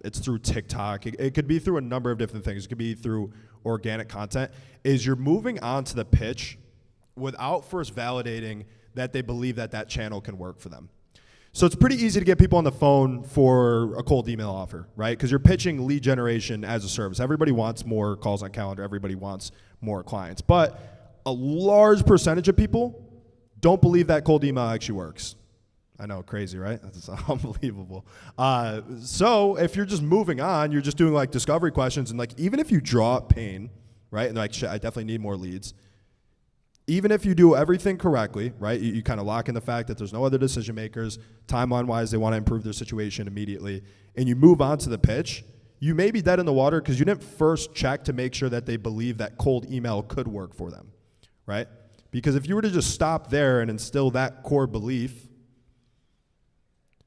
it's through TikTok. It could be through a number of different things. It could be through organic content. Is you're moving on to the pitch without first validating that they believe that that channel can work for them. So it's pretty easy to get people on the phone for a cold email offer, right? Because you're pitching lead generation as a service. Everybody wants more calls on calendar. Everybody wants more clients. But a large percentage of people don't believe that cold email actually works. I know, crazy, right? That's unbelievable. So if you're just moving on, you're just doing like discovery questions, and like even if you draw up pain, right, and like, shit, I definitely need more leads. Even if you do everything correctly, right, you kind of lock in the fact that there's no other decision makers, timeline-wise, they want to improve their situation immediately, and you move on to the pitch, you may be dead in the water because you didn't first check to make sure that they believe that cold email could work for them, right? Because if you were to just stop there and instill that core belief,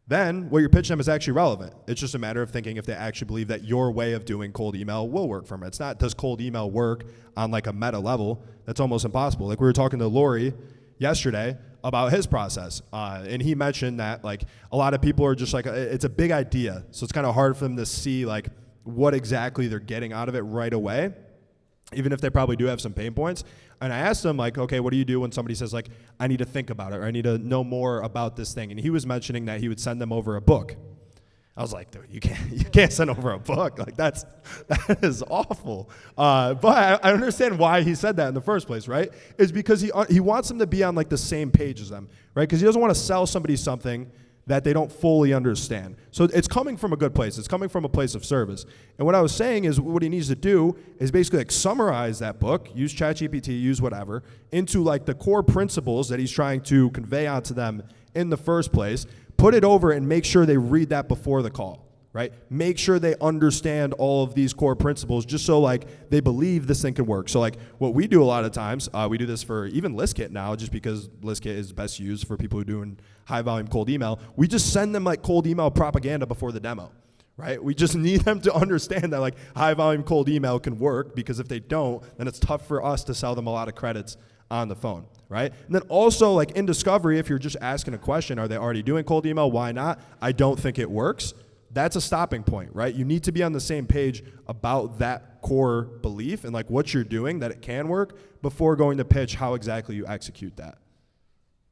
then what you're pitching them is actually relevant. It's just a matter of thinking if they actually believe that your way of doing cold email will work for them. It's not, does cold email work on like a meta level? That's almost impossible. Like we were talking to Lori yesterday about his process, and he mentioned that like a lot of people are just like, it's a big idea, so it's kind of hard for them to see like what exactly they're getting out of it right away, even if they probably do have some pain points. And I asked him, like, okay, what do you do when somebody says, like, I need to think about it, or I need to know more about this thing? And he was mentioning that he would send them over a book. I was like, dude, you can't send over a book. Like, that is awful. But I understand why he said that in the first place, right? Is because he wants them to be on, like, the same page as them, right? Because he doesn't want to sell somebody something that they don't fully understand. So it's coming from a good place. It's coming from a place of service. And what I was saying is what he needs to do is basically like summarize that book, use ChatGPT, use whatever, into like the core principles that he's trying to convey onto them in the first place, put it over and make sure they read that before the call, right? Make sure they understand all of these core principles just so like they believe this thing can work. So like what we do a lot of times, we do this for even ListKit now, just because ListKit is best used for people who are doing high volume cold email. We just send them like cold email propaganda before the demo, right? We just need them to understand that like high volume cold email can work, because if they don't, then it's tough for us to sell them a lot of credits on the phone, right? And then also like in discovery, if you're just asking a question, are they already doing cold email? Why not? I don't think it works. That's a stopping point, right? You need to be on the same page about that core belief and like what you're doing, that it can work, before going to pitch how exactly you execute that.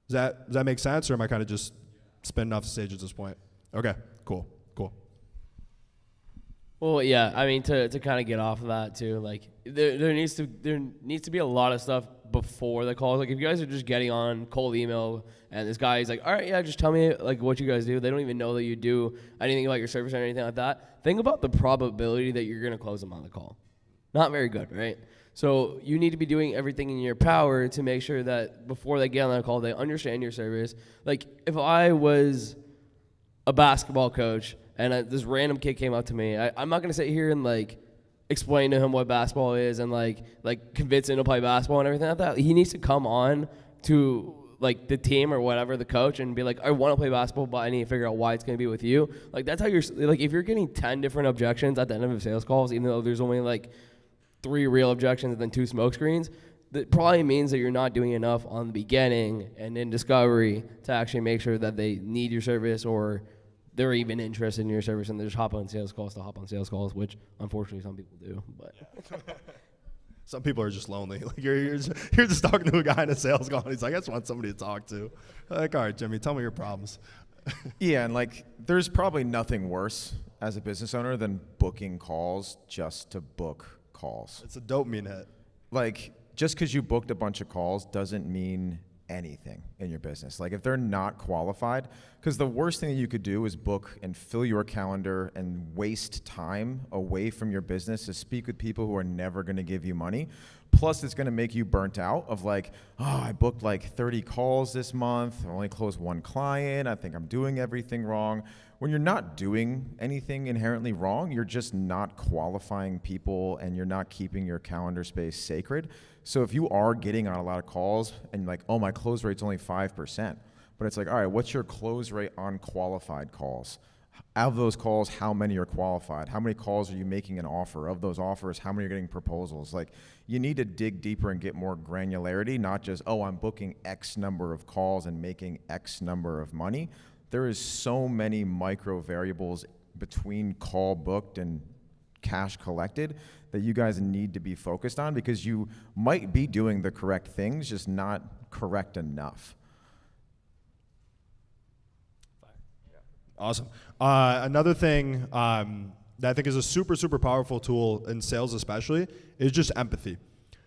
Does that make sense, or am I kind of just spinning off the stage at this point? Okay, cool. Well, yeah, I mean, to kind of get off of that too, like there needs to be a lot of stuff before the call. Like if you guys are just getting on cold email and this guy is like, all right, yeah, just tell me like what you guys do. They don't even know that you do anything about your service or anything like that. Think about the probability that you're gonna close them on the call. Not very good, right? So you need to be doing everything in your power to make sure that before they get on that call, they understand your service. Like if I was a basketball coach and this random kid came up to me, I'm not gonna sit here and like explain to him what basketball is and like convince him to play basketball and everything like that. He needs to come on to like the team or whatever, the coach, and be like, I want to play basketball, but I need to figure out why it's going to be with you. Like that's how you're like, if you're getting 10 different objections at the end of a sales calls, even though there's only like 3 real objections and then 2 smoke screens, that probably means that you're not doing enough on the beginning and in discovery to actually make sure that they need your service or they're even interested in your service, and they just hop on sales calls to hop on sales calls, which unfortunately some people do. But some people are just lonely. Like you're just talking to a guy in a sales call, and he's like, I just want somebody to talk to. Like, all right, Jimmy, tell me your problems. Yeah, and like there's probably nothing worse as a business owner than booking calls just to book calls. It's a dopamine hit. Like just because you booked a bunch of calls doesn't mean anything in your business. Like if they're not qualified, because the worst thing that you could do is book and fill your calendar and waste time away from your business to speak with people who are never going to give you money. Plus it's going to make you burnt out of like, oh, I booked like 30 calls this month, I only closed 1 client, I think I'm doing everything wrong. When you're not doing anything inherently wrong, you're just not qualifying people and you're not keeping your calendar space sacred. So if you are getting on a lot of calls and like, oh, my close rate's only 5%, but it's like, all right, what's your close rate on qualified calls? Out of those calls, how many are qualified? How many calls are you making an offer? Of those offers, how many are getting proposals? Like, you need to dig deeper and get more granularity, not just, oh, I'm booking X number of calls and making X number of money. There is so many micro variables between call booked and cash collected that you guys need to be focused on, because you might be doing the correct things, just not correct enough. Awesome. Another thing that I think is a super, super powerful tool in sales especially is just empathy.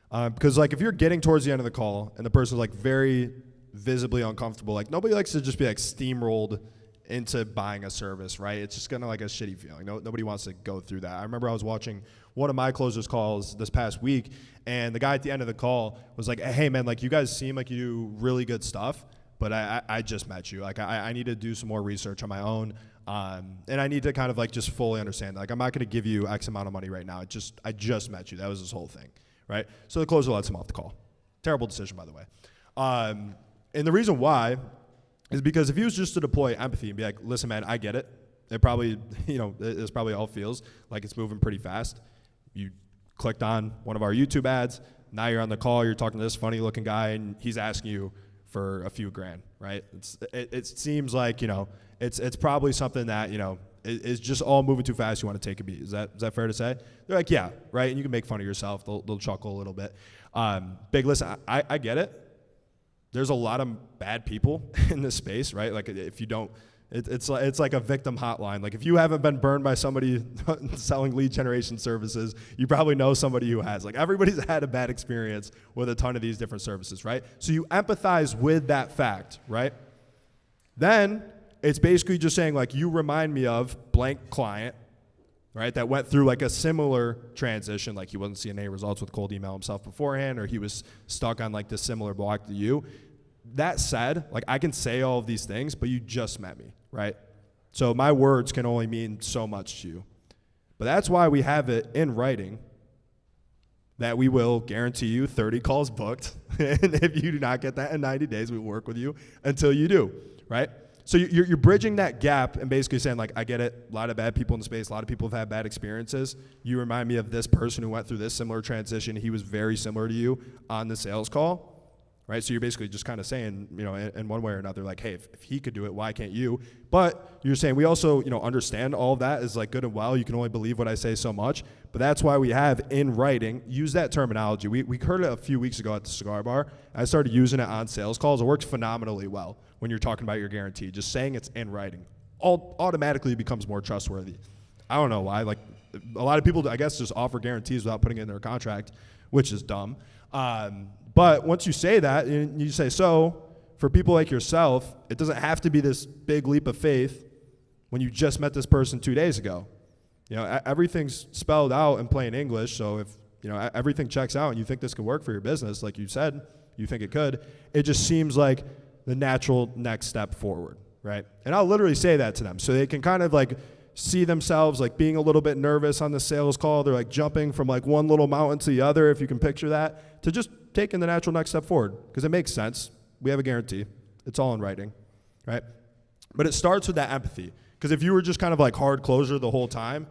Because like if you're getting towards the end of the call and the person's like very visibly uncomfortable, like nobody likes to just be like steamrolled into buying a service, right? It's just kind of like a shitty feeling. Nobody wants to go through that. I remember I was watching one of my closers calls this past week, and the guy at the end of the call was like, hey man, like you guys seem like you do really good stuff, but I just met you. Like I need to do some more research on my own. And I need to kind of like just fully understand. Like I'm not going to give you X amount of money right now. I just met you. That was his whole thing, right? So the closer lets him off the call. Terrible decision, by the way. And the reason why is because if he was just to deploy empathy and be like, listen, man, I get it. It probably, it's probably all feels like it's moving pretty fast. You clicked on one of our YouTube ads. Now you're on the call. You're talking to this funny looking guy, and he's asking you for a few grand, right? It seems like, it's probably something that, is just all moving too fast. You want to take a beat. Is that fair to say? They're like, yeah, right? And you can make fun of yourself. They'll chuckle a little bit. Big, listen, I get it. There's a lot of bad people in this space, right? Like if you don't, it's like a victim hotline. Like if you haven't been burned by somebody selling lead generation services, you probably know somebody who has. Like everybody's had a bad experience with a ton of these different services, right? So you empathize with that fact, right? Then it's basically just saying like, you remind me of blank client, right? That went through like a similar transition. Like he wasn't seeing any results with cold email himself beforehand, or he was stuck on like this similar block to you. That said, like I can say all of these things, but you just met me, right? So my words can only mean so much to you. But that's why we have it in writing that we will guarantee you 30 calls booked. And if you do not get that in 90 days, we will work with you until you do, right? So you're bridging that gap and basically saying like, I get it, a lot of bad people in the space, a lot of people have had bad experiences. You remind me of this person who went through this similar transition. He was very similar to you on the sales call. Right, so you're basically just kind of saying, in one way or another, like, hey, if he could do it, why can't you? But you're saying we also, understand all of that is like good and well. You can only believe what I say so much. But that's why we have in writing, use that terminology. We heard it a few weeks ago at the cigar bar. I started using it on sales calls. It works phenomenally well when you're talking about your guarantee. Just saying it's in writing automatically becomes more trustworthy. I don't know why. Like a lot of people, I guess, just offer guarantees without putting it in their contract, which is dumb. But once you say that, and you say, so for people like yourself, it doesn't have to be this big leap of faith when you just met this person 2 days ago. Everything's spelled out in plain English. So if, everything checks out and you think this could work for your business, like you said, you think it could, it just seems like the natural next step forward, right? And I'll literally say that to them so they can kind of like see themselves like being a little bit nervous on the sales call. They're like jumping from like one little mountain to the other, if you can picture that, to just taking the natural next step forward, because it makes sense. We have a guarantee. It's all in writing, right? But it starts with that empathy, because if you were just kind of like hard closer the whole time,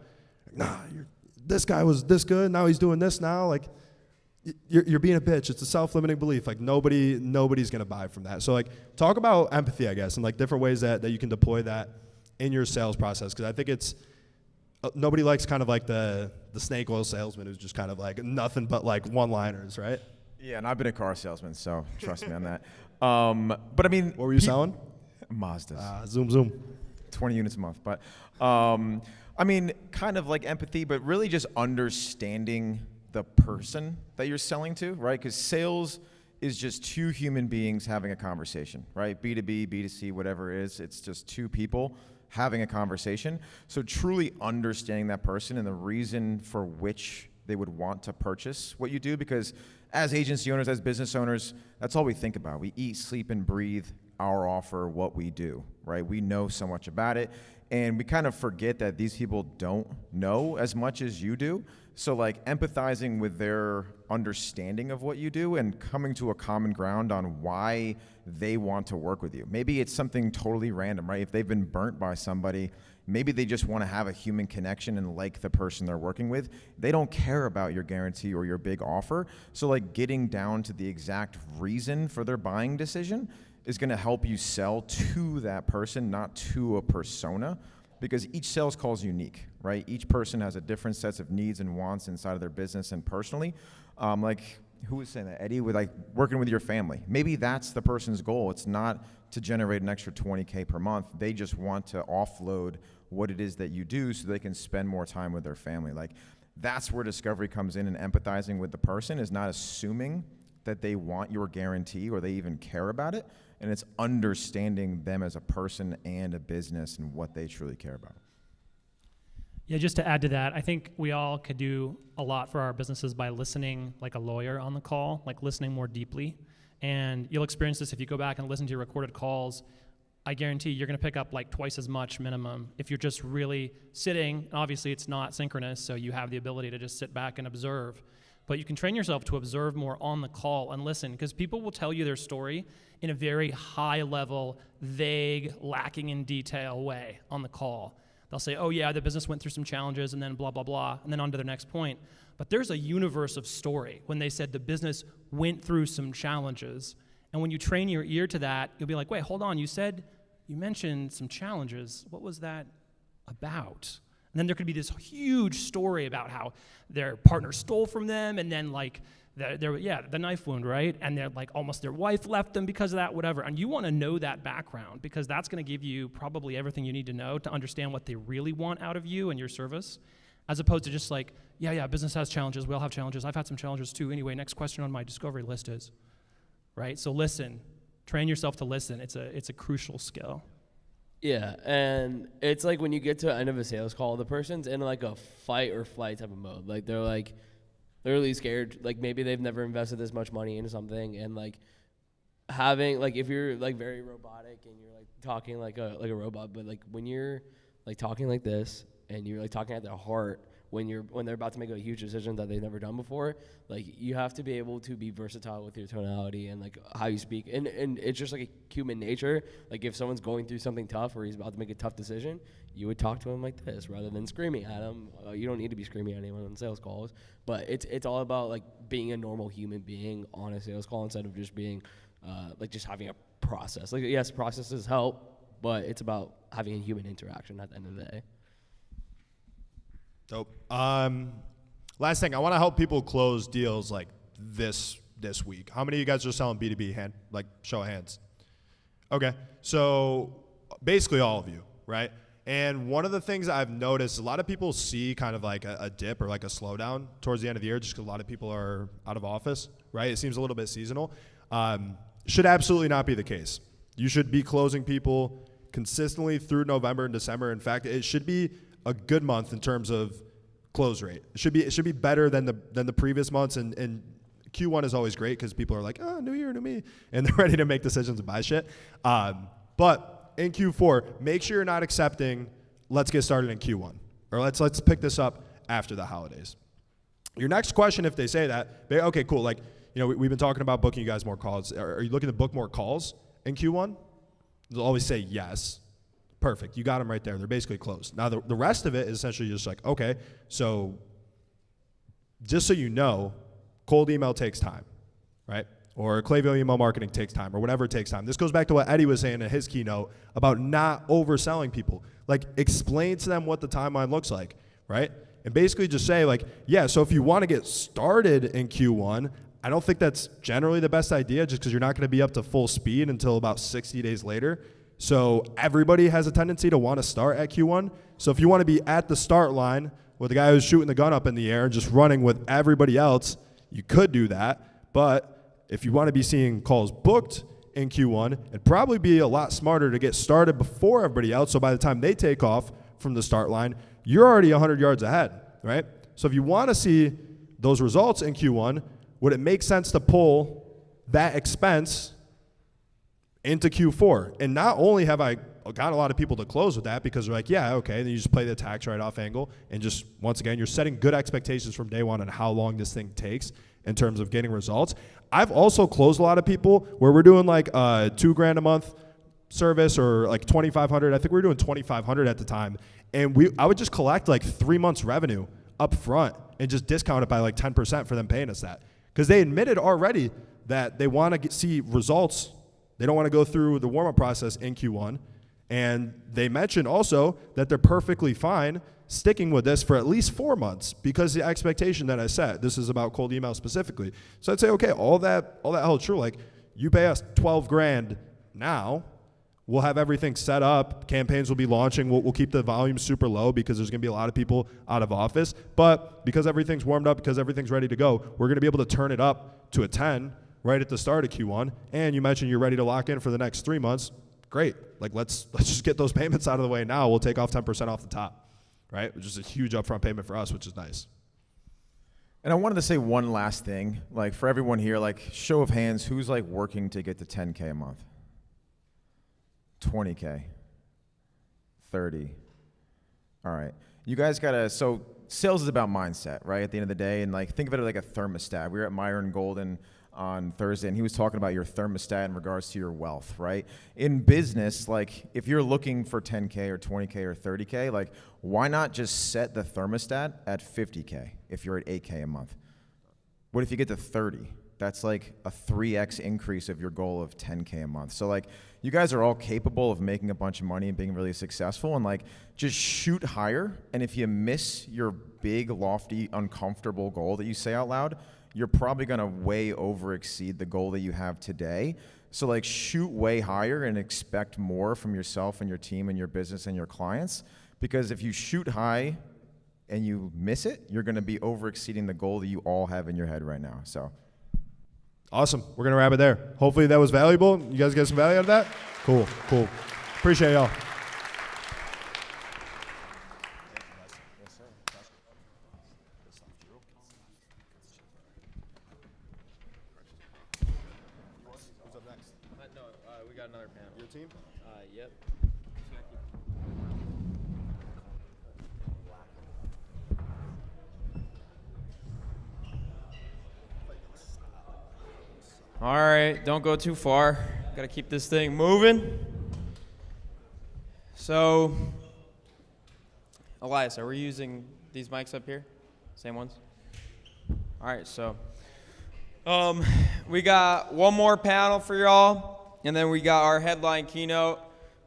this guy was this good, now he's doing this now, like you're being a bitch. It's a self-limiting belief. Like nobody's gonna buy from that. So like talk about empathy, I guess, and like different ways that you can deploy that in your sales process, because I think it's nobody likes kind of like the snake oil salesman who's just kind of like nothing but like one-liners, right? Yeah, and I've been a car salesman, so trust me on that. But I mean, what were you selling? Mazdas. Zoom. 20 units a month. But I mean, kind of like empathy, but really just understanding the person that you're selling to, right? Because sales is just two human beings having a conversation, right? B2B, B2C, whatever it is, it's just two people having a conversation. So truly understanding that person and the reason for which they would want to purchase what you do, because as agency owners, as business owners, that's all we think about. We eat, sleep, and breathe our offer what we do, right? We know so much about it, and we kind of forget that these people don't know as much as you do. So like empathizing with their understanding of what you do and coming to a common ground on why they want to work with you. Maybe it's something totally random, right? If they've been burnt by somebody, maybe they just want to have a human connection and like the person they're working with. They don't care about your guarantee or your big offer. So like getting down to the exact reason for their buying decision is going to help you sell to that person, not to a persona, because each sales call is unique, right? Each person has a different sets of needs and wants inside of their business and personally. Like, who was saying that? Eddie, with like working with your family. Maybe that's the person's goal. It's not to generate an extra 20K per month. They just want to offload what it is that you do so they can spend more time with their family. Like, that's where discovery comes in, and empathizing with the person is not assuming that they want your guarantee or they even care about it. And it's understanding them as a person and a business and what they truly care about. Yeah, just to add to that, I think we all could do a lot for our businesses by listening like a lawyer on the call, like listening more deeply. And you'll experience this if you go back and listen to your recorded calls. I guarantee you're going to pick up like twice as much minimum if you're just really sitting. Obviously, it's not synchronous, so you have the ability to just sit back and observe. But you can train yourself to observe more on the call and listen, because people will tell you their story in a very high-level, vague, lacking in detail way on the call. They'll say, oh yeah, the business went through some challenges and then blah, blah, blah, and then on to their next point. But there's a universe of story when they said the business went through some challenges. And when you train your ear to that, you'll be like, wait, hold on, you mentioned some challenges. What was that about? And then there could be this huge story about how their partner stole from them, and then like, the knife wound, right? And they're like, almost their wife left them because of that, whatever. And you want to know that background, because that's going to give you probably everything you need to know to understand what they really want out of you and your service, as opposed to just like, yeah, business has challenges. We all have challenges. I've had some challenges too. Anyway, next question on my discovery list is, right? So listen, train yourself to listen. It's a crucial skill. Yeah, and it's like when you get to the end of a sales call, the person's in like a fight or flight type of mode. Like they're like really scared. Like maybe they've never invested this much money into something, and like having like if you're like very robotic and you're like talking like a robot, but like when you're like talking like this and you're like talking at their heart when they're about to make a huge decision that they've never done before, like you have to be able to be versatile with your tonality and like how you speak, and it's just like a human nature. Like if someone's going through something tough or he's about to make a tough decision, you would talk to him like this rather than screaming at him. You don't need to be screaming at anyone on sales calls, but it's all about like being a normal human being on a sales call instead of just being like just having a process. Like yes, processes help, but it's about having a human interaction at the end of the day. Dope. Last thing, I want to help people close deals like this week. How many of you guys are selling B2B? Like show of hands. Okay, so basically all of you, right? And one of the things I've noticed, a lot of people see kind of like a dip or like a slowdown towards the end of the year just because a lot of people are out of office, right? It seems a little bit seasonal. Should absolutely not be the case. You should be closing people consistently through November and December. In fact, it should be a good month in terms of close rate. It should be better than the previous months, and Q1 is always great because people are like, oh, new year, new me, and they're ready to make decisions and buy shit. But in Q4, make sure you're not accepting, let's get started in Q1, or let's pick this up after the holidays. Your next question, if they say that, okay, cool, like, you know, we've been talking about booking you guys more calls. Are you looking to book more calls in Q1? They'll always say yes. Perfect. You got them right there. They're basically closed. Now, the rest of it is essentially just like, okay, so just so you know, cold email takes time, right? Or Klaviyo email marketing takes time, or whatever it takes time. This goes back to what Eddie was saying in his keynote about not overselling people. Like, explain to them what the timeline looks like, right? And basically just say, like, yeah, so if you want to get started in Q1, I don't think that's generally the best idea just because you're not going to be up to full speed until about 60 days later. So everybody has a tendency to want to start at Q1. So if you want to be at the start line with the guy who's shooting the gun up in the air and just running with everybody else, you could do that. But if you want to be seeing calls booked in Q1, it'd probably be a lot smarter to get started before everybody else. So by the time they take off from the start line, you're already 100 yards ahead, right? So if you want to see those results in Q1, would it make sense to pull that expense into Q4. And not only have I got a lot of people to close with that because they're like, yeah, okay, then you just play the tax write-off angle, and just, once again, you're setting good expectations from day one on how long this thing takes in terms of getting results. I've also closed a lot of people where we're doing like $2,000 a month service or like 2,500. I think we were doing 2,500 at the time. And I would just collect like 3 months revenue up front and just discount it by like 10% for them paying us that. Because they admitted already that they want to see results. They don't want to go through the warm-up process in Q1. And they mentioned also that they're perfectly fine sticking with this for at least 4 months because the expectation that I set, this is about cold email specifically. So I'd say, okay, all that held true. Like, you pay us $12,000 now, we'll have everything set up. Campaigns will be launching. We'll keep the volume super low because there's going to be a lot of people out of office. But because everything's warmed up, because everything's ready to go, we're going to be able to turn it up to a 10 right at the start of Q1. And you mentioned you're ready to lock in for the next 3 months. Great. Like, let's just get those payments out of the way now. We'll take off 10% off the top, right? Which is a huge upfront payment for us, which is nice. And I wanted to say one last thing, like for everyone here, like show of hands, who's like working to get to 10K a month? 20K, 30. All right. You guys gotta, so sales is about mindset, right? At the end of the day, and like think of it like a thermostat. We were at Myron Golden on Thursday, and he was talking about your thermostat in regards to your wealth, right? In business, like if you're looking for 10K or 20K or 30K, like why not just set the thermostat at 50K if you're at 8K a month? What if you get to 30? That's like a 3x increase of your goal of 10K a month. So like you guys are all capable of making a bunch of money and being really successful, and like just shoot higher. And if you miss your big, lofty, uncomfortable goal that you say out loud, you're probably gonna way over exceed the goal that you have today. So like shoot way higher and expect more from yourself and your team and your business and your clients. Because if you shoot high and you miss it, you're gonna be over exceeding the goal that you all have in your head right now. So. Awesome. We're going to wrap it there. Hopefully that was valuable. You guys get some value out of that? Cool. Appreciate y'all. Who's up next? No, we got another panel. Your team? Yep. All right, don't go too far. Got to keep this thing moving. So, Elias, are we using these mics up here? Same ones? All right, so we got one more panel for y'all, and then we got our headline keynote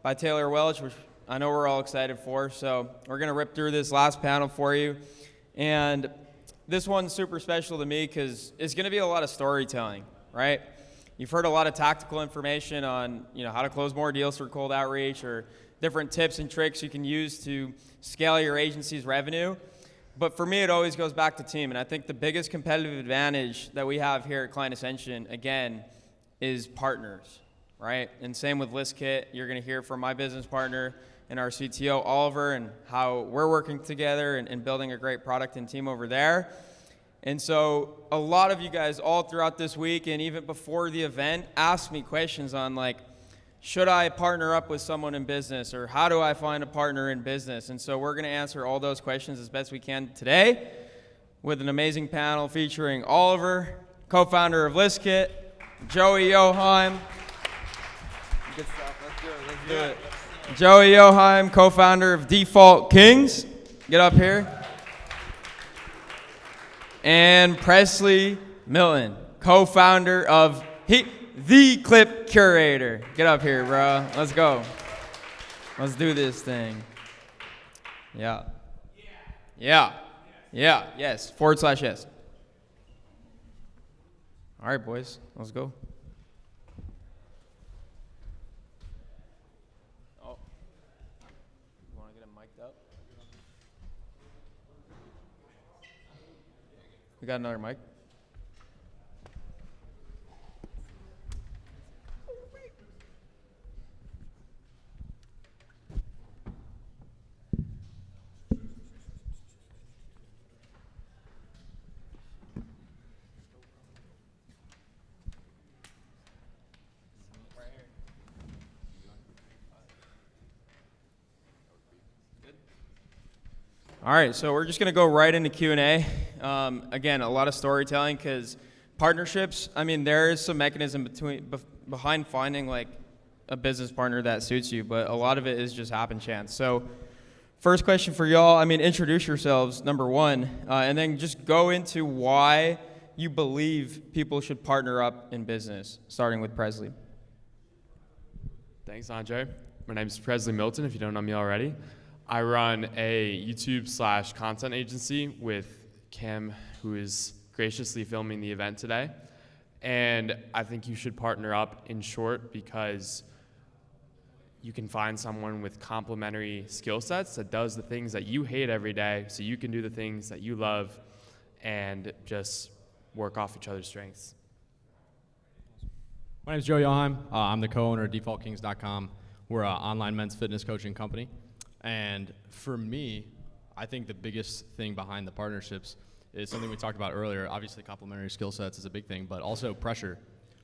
by Taylor Welch, which I know we're all excited for. So we're going to rip through this last panel for you. And this one's super special to me because it's going to be a lot of storytelling. Right? You've heard a lot of tactical information on, how to close more deals through cold outreach or different tips and tricks you can use to scale your agency's revenue. But for me, it always goes back to team. And I think the biggest competitive advantage that we have here at Client Ascension, again, is partners, right? And same with ListKit. You're going to hear from my business partner and our CTO, Oliver, and how we're working together and building a great product and team over there. And so a lot of you guys all throughout this week and even before the event asked me questions on like, should I partner up with someone in business, or how do I find a partner in business? And so we're going to answer all those questions as best we can today with an amazing panel featuring Oliver, co-founder of ListKit, Joey Joheim. Good stuff. Let's do it. Joey Joheim, co-founder of Default Kings. Get up here. And Presley Milton, co-founder of The Clip Curator. Get up here, bro. Let's go. Let's do this thing. Yeah. Yes. /yes. All right, boys. Let's go. Oh. You want to get him mic'd up? We got another mic. Right here. All right, so we're just going to go right into Q&A. Again, a lot of storytelling because partnerships, I mean, there is some mechanism behind finding like a business partner that suits you, but a lot of it is just happen chance. So first question for y'all, I mean, introduce yourselves, number one, and then just go into why you believe people should partner up in business, starting with Presley. Thanks, Andre. My name is Presley Milton, if you don't know me already. I run a YouTube/content agency with Cam, who is graciously filming the event today. And I think you should partner up in short because you can find someone with complementary skill sets that does the things that you hate every day so you can do the things that you love and just work off each other's strengths. My name is Joe Joheim. I'm the co-owner of DefaultKings.com. We're an online men's fitness coaching company. And for me, I think the biggest thing behind the partnerships is something we talked about earlier. Obviously, complementary skill sets is a big thing, but also pressure.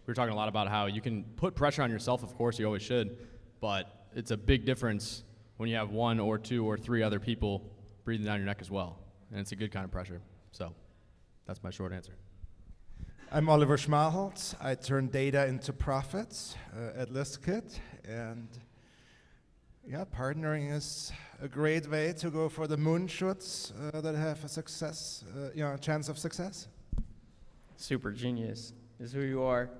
We were talking a lot about how you can put pressure on yourself, of course, you always should, but it's a big difference when you have one or two or three other people breathing down your neck as well. And it's a good kind of pressure. So that's my short answer. I'm Oliver Schmalholz. I turn data into profits at ListKit, and yeah, partnering is a great way to go for the moonshots that have a success, chance of success. Super genius is who you are.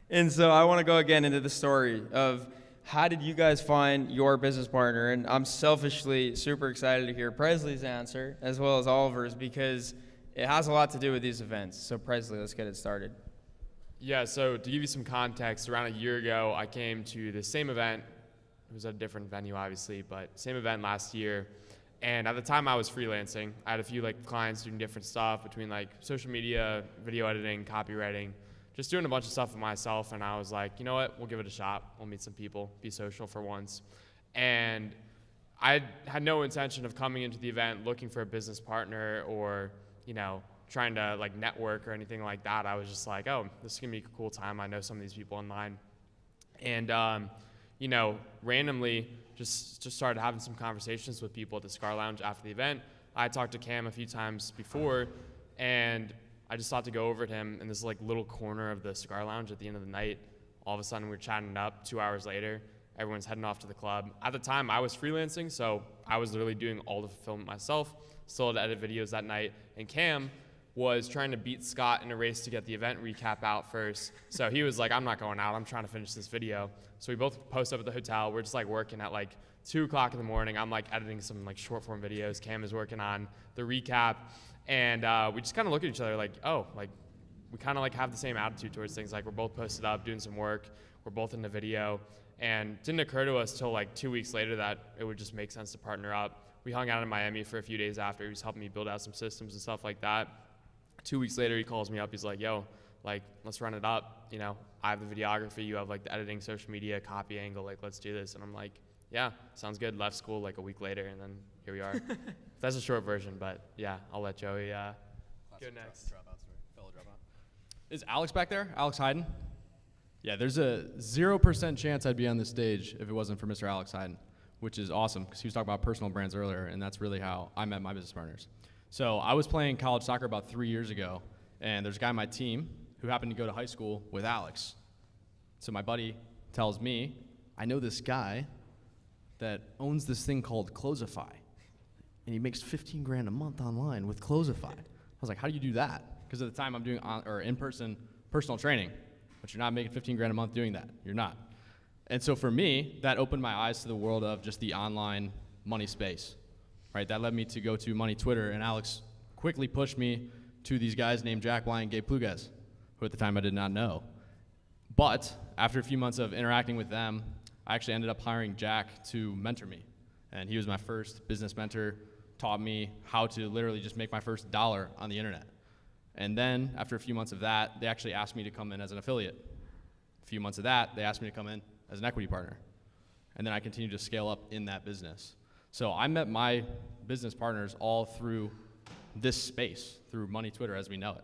And so I want to go again into the story of how did you guys find your business partner? And I'm selfishly super excited to hear Presley's answer as well as Oliver's because it has a lot to do with these events. So Presley, let's get it started. Yeah, so to give you some context, around a year ago, I came to the same event. It was at a different venue, obviously, but same event last year. And at the time, I was freelancing. I had a few clients doing different stuff between social media, video editing, copywriting, just doing a bunch of stuff for myself. And I was like, you know what? We'll give it a shot. We'll meet some people, be social for once. And I had no intention of coming into the event looking for a business partner or, trying to network or anything like that. I was just like, oh, this is gonna be a cool time. I know some of these people online. And, randomly just started having some conversations with people at the Cigar Lounge after the event. I talked to Cam a few times before, and I just thought to go over to him in this little corner of the Cigar Lounge at the end of the night. All of a sudden, we were chatting it up. 2 hours later, everyone's heading off to the club. At the time, I was freelancing, so I was literally doing all the fulfillment myself. Still had to edit videos that night, and Cam was trying to beat Scott in a race to get the event recap out first. So he was like, I'm not going out, I'm trying to finish this video. So we both post up at the hotel. We're just working at 2 o'clock in the morning. I'm editing some short form videos. Cam is working on the recap. And we just kind of look at each other we kind of have the same attitude towards things. We're both posted up, doing some work. We're both in the video. And it didn't occur to us till 2 weeks later that it would just make sense to partner up. We hung out in Miami for a few days after. He was helping me build out some systems and stuff like that. 2 weeks later, he calls me up. He's like, yo, let's run it up. I have the videography. You have the editing, social media, copy angle. Let's do this. And I'm like, yeah, sounds good. Left school a week later, and then here we are. That's a short version, but yeah, I'll let Joey go next. Fellow dropout. Is Alex back there? Alex Hayden? Yeah, there's a 0% chance I'd be on this stage if it wasn't for Mr. Alex Hayden, which is awesome because he was talking about personal brands earlier, and that's really how I met my business partners. So I was playing college soccer about 3 years ago, and there's a guy on my team who happened to go to high school with Alex. So my buddy tells me, I know this guy that owns this thing called Closify, and he makes 15 grand a month online with Closify. I was like, how do you do that? Because at the time I'm doing in-person personal training, but you're not making 15 grand a month doing that. You're not. And so for me, that opened my eyes to the world of just the online money space. Right, that led me to go to Money Twitter, and Alex quickly pushed me to these guys named Jack Bly and Gabe Pluguez, who at the time I did not know. But after a few months of interacting with them, I actually ended up hiring Jack to mentor me. And he was my first business mentor, taught me how to literally just make my first dollar on the internet. And then after a few months of that, they actually asked me to come in as an affiliate. A few months of that, they asked me to come in as an equity partner. And then I continued to scale up in that business. So I met my business partners all through this space, through Money Twitter as we know it.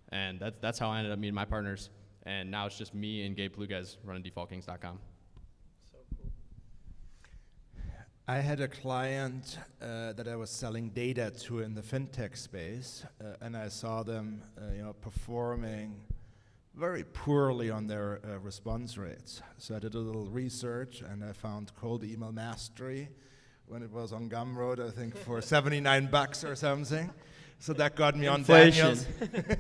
And that's how I ended up meeting my partners. And now it's just me and Gabe Pluguez running DefaultKings.com. I had a client that I was selling data to in the fintech space, and I saw them, performing very poorly on their response rates. So I did a little research, and I found cold email mastery when it was on Gumroad, I think for $79 or something. So that got me Inflation. on Daniel's.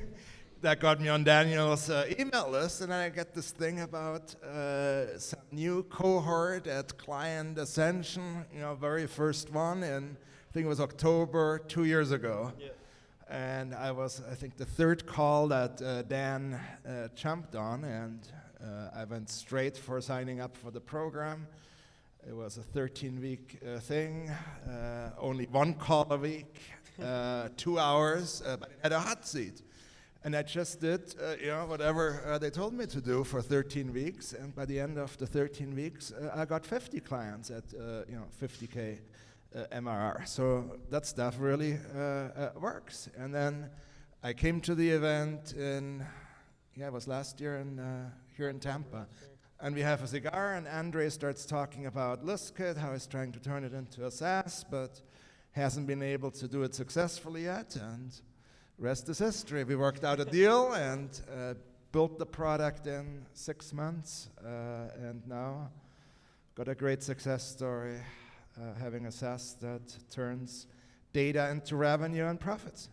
That got me on Daniel's email list, and then I get this thing about some new cohort at client Ascension, very first one, and I think it was October 2 years ago. Yeah. And I was, I think, the third call that Dan jumped on, and I went straight for signing up for the program. It was a 13-week thing, only one call a week, 2 hours, but it had a hot seat. And I just did, whatever they told me to do for 13 weeks. And by the end of the 13 weeks, I got 50 clients at, 50K MRR. So that stuff really works. And then I came to the event it was last year here in Tampa. And we have a cigar, and Andre starts talking about ListKit, how he's trying to turn it into a SaaS, but hasn't been able to do it successfully yet. And rest is history. We worked out a deal and built the product in 6 months, and now got a great success story, having a SaaS that turns data into revenue and profits.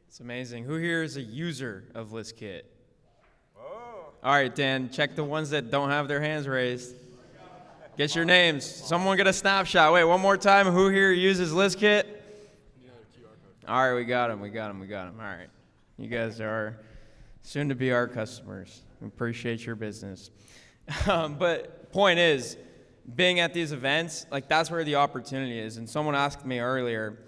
It's amazing. Who here is a user of ListKit? All right, Dan, check the ones that don't have their hands raised. Get your names. Someone get a snapshot. Wait, one more time. Who here uses ListKit? All right, we got him. All right. You guys are soon to be our customers. We appreciate your business. But point is, being at these events, that's where the opportunity is. And someone asked me earlier,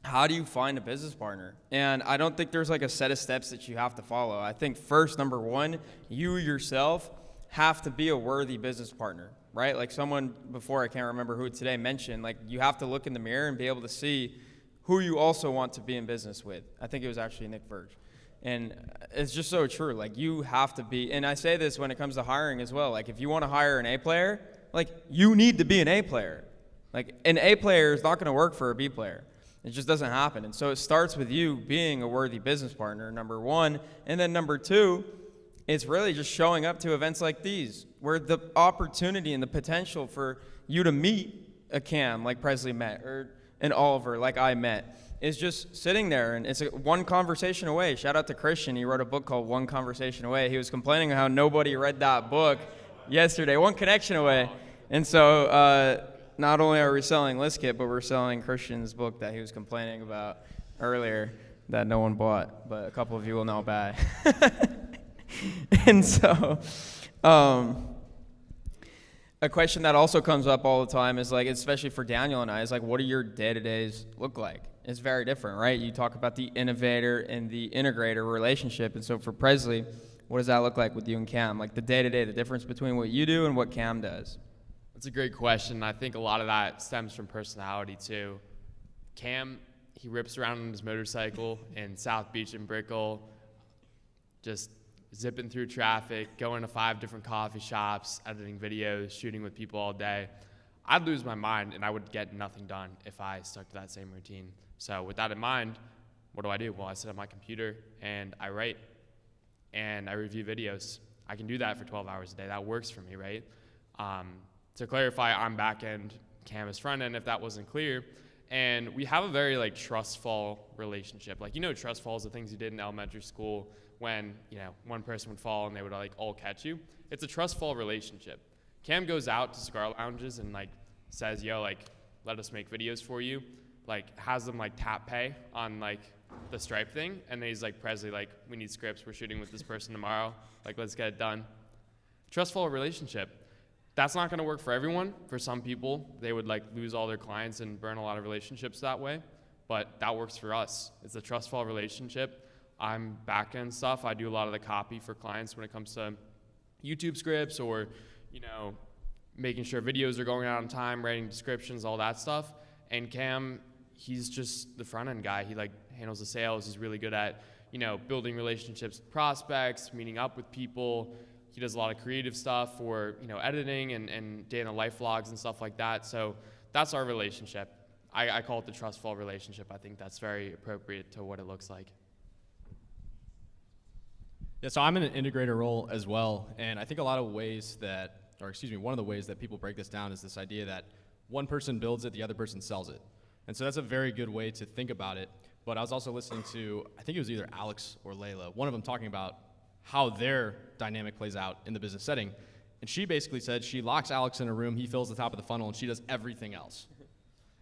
how do you find a business partner? And I don't think there's a set of steps that you have to follow. I think first, number one, you yourself have to be a worthy business partner, right? Someone before, I can't remember who today, mentioned, you have to look in the mirror and be able to see who you also want to be in business with. I think it was actually Nick Verge. And it's just so true. You have to be, and I say this when it comes to hiring as well. If you want to hire an A player, you need to be an A player. An A player is not going to work for a B player. It just doesn't happen. And so it starts with you being a worthy business partner, number one. And then number two, it's really just showing up to events like these, where the opportunity and the potential for you to meet a Cam like Presley met, or an Oliver like I met, is just sitting there. And it's one conversation away. Shout out to Christian. He wrote a book called One Conversation Away. He was complaining how nobody read that book yesterday. One connection away. And so not only are we selling ListKit, but we're selling Christian's book that he was complaining about earlier that no one bought, but a couple of you will now buy. And so a question that also comes up all the time is especially for Daniel and I, is what do your day-to-days look like? It's very different, right? You talk about the innovator and the integrator relationship. And so for Presley, what does that look like with you and Cam? The day-to-day, the difference between what you do and what Cam does. That's a great question. I think a lot of that stems from personality too. Cam, he rips around on his motorcycle in South Beach and Brickell, just zipping through traffic, going to 5 different coffee shops, editing videos, shooting with people all day. I'd lose my mind and I would get nothing done if I stuck to that same routine. So with that in mind, what do? Well, I sit at my computer and I write and I review videos. I can do that for 12 hours a day. That works for me, right? To clarify, I'm back end, Cam is front end, if that wasn't clear. And we have a very trust fall relationship. Trust falls, the things you did in elementary school when, one person would fall and they would all catch you. It's a trust fall relationship. Cam goes out to cigar lounges and says, yo, let us make videos for you. Has them tap pay on the Stripe thing. And then he's Presley, we need scripts. We're shooting with this person tomorrow. Let's get it done. Trust fall relationship. That's not going to work for everyone. For some people, they would lose all their clients and burn a lot of relationships that way. But that works for us. It's a trust fall relationship. I'm back-end stuff. I do a lot of the copy for clients when it comes to YouTube scripts or, making sure videos are going out on time, writing descriptions, all that stuff. And Cam, he's just the front-end guy. He handles the sales. He's really good at, building relationships with prospects, meeting up with people, he does a lot of creative stuff for, editing and day in the life vlogs and stuff like that. So that's our relationship. I call it the trustful relationship. I think that's very appropriate to what it looks like. Yeah, so I'm in an integrator role as well, and I think one of the ways that people break this down is this idea that one person builds it, the other person sells it. And so that's a very good way to think about it. But I was also listening to, I think it was either Alex or Layla, one of them talking about how their dynamic plays out in the business setting. And she basically said she locks Alex in a room, he fills the top of the funnel, and she does everything else.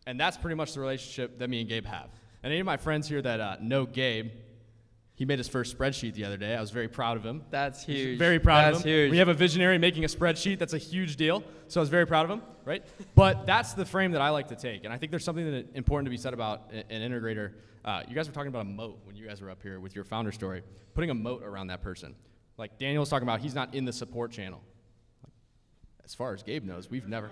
And that's pretty much the relationship that me and Gabe have. And any of my friends here that know Gabe, he made his first spreadsheet the other day. I was very proud of him. That's huge. Very proud of him. That's huge. We have a visionary making a spreadsheet. That's a huge deal. So I was very proud of him, right? But that's the frame that I like to take. And I think there's something that important to be said about an integrator. You guys were talking about a moat when you guys were up here with your founder story, putting a moat around that person. Like Daniel was talking about, he's not in the support channel. As far as Gabe knows, we've never.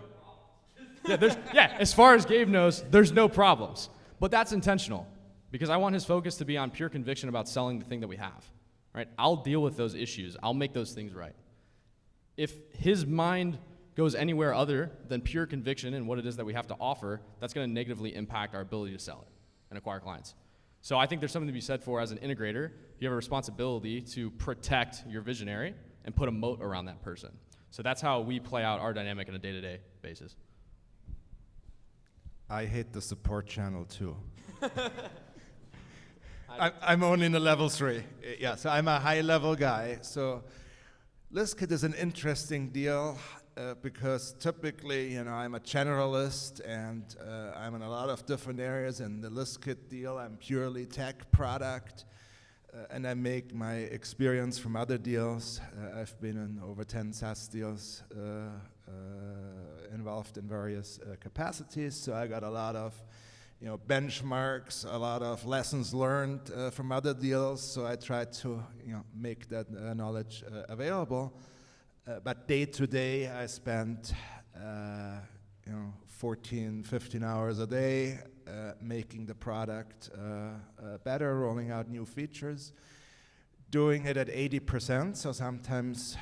As far as Gabe knows, there's no problems. But that's intentional because I want his focus to be on pure conviction about selling the thing that we have, right? I'll deal with those issues. I'll make those things right. If his mind goes anywhere other than pure conviction in what it is that we have to offer, that's going to negatively impact our ability to sell it and acquire clients. So I think there's something to be said for, as an integrator, you have a responsibility to protect your visionary and put a moat around that person. So that's how we play out our dynamic on a day-to-day basis. I hate the support channel too. I'm only in the level 3. Yeah, so I'm a high-level guy. So ListKit is an interesting deal because typically, I'm a generalist and I'm in a lot of different areas. In the ListKit deal, I'm purely tech product, and I make my experience from other deals. I've been in over 10 SaaS deals, involved in various capacities, so I got a lot of benchmarks, a lot of lessons learned from other deals, so I try to make that knowledge available. But day to day, I spend 14, 15 hours a day making the product better, rolling out new features, doing it at 80%, so sometimes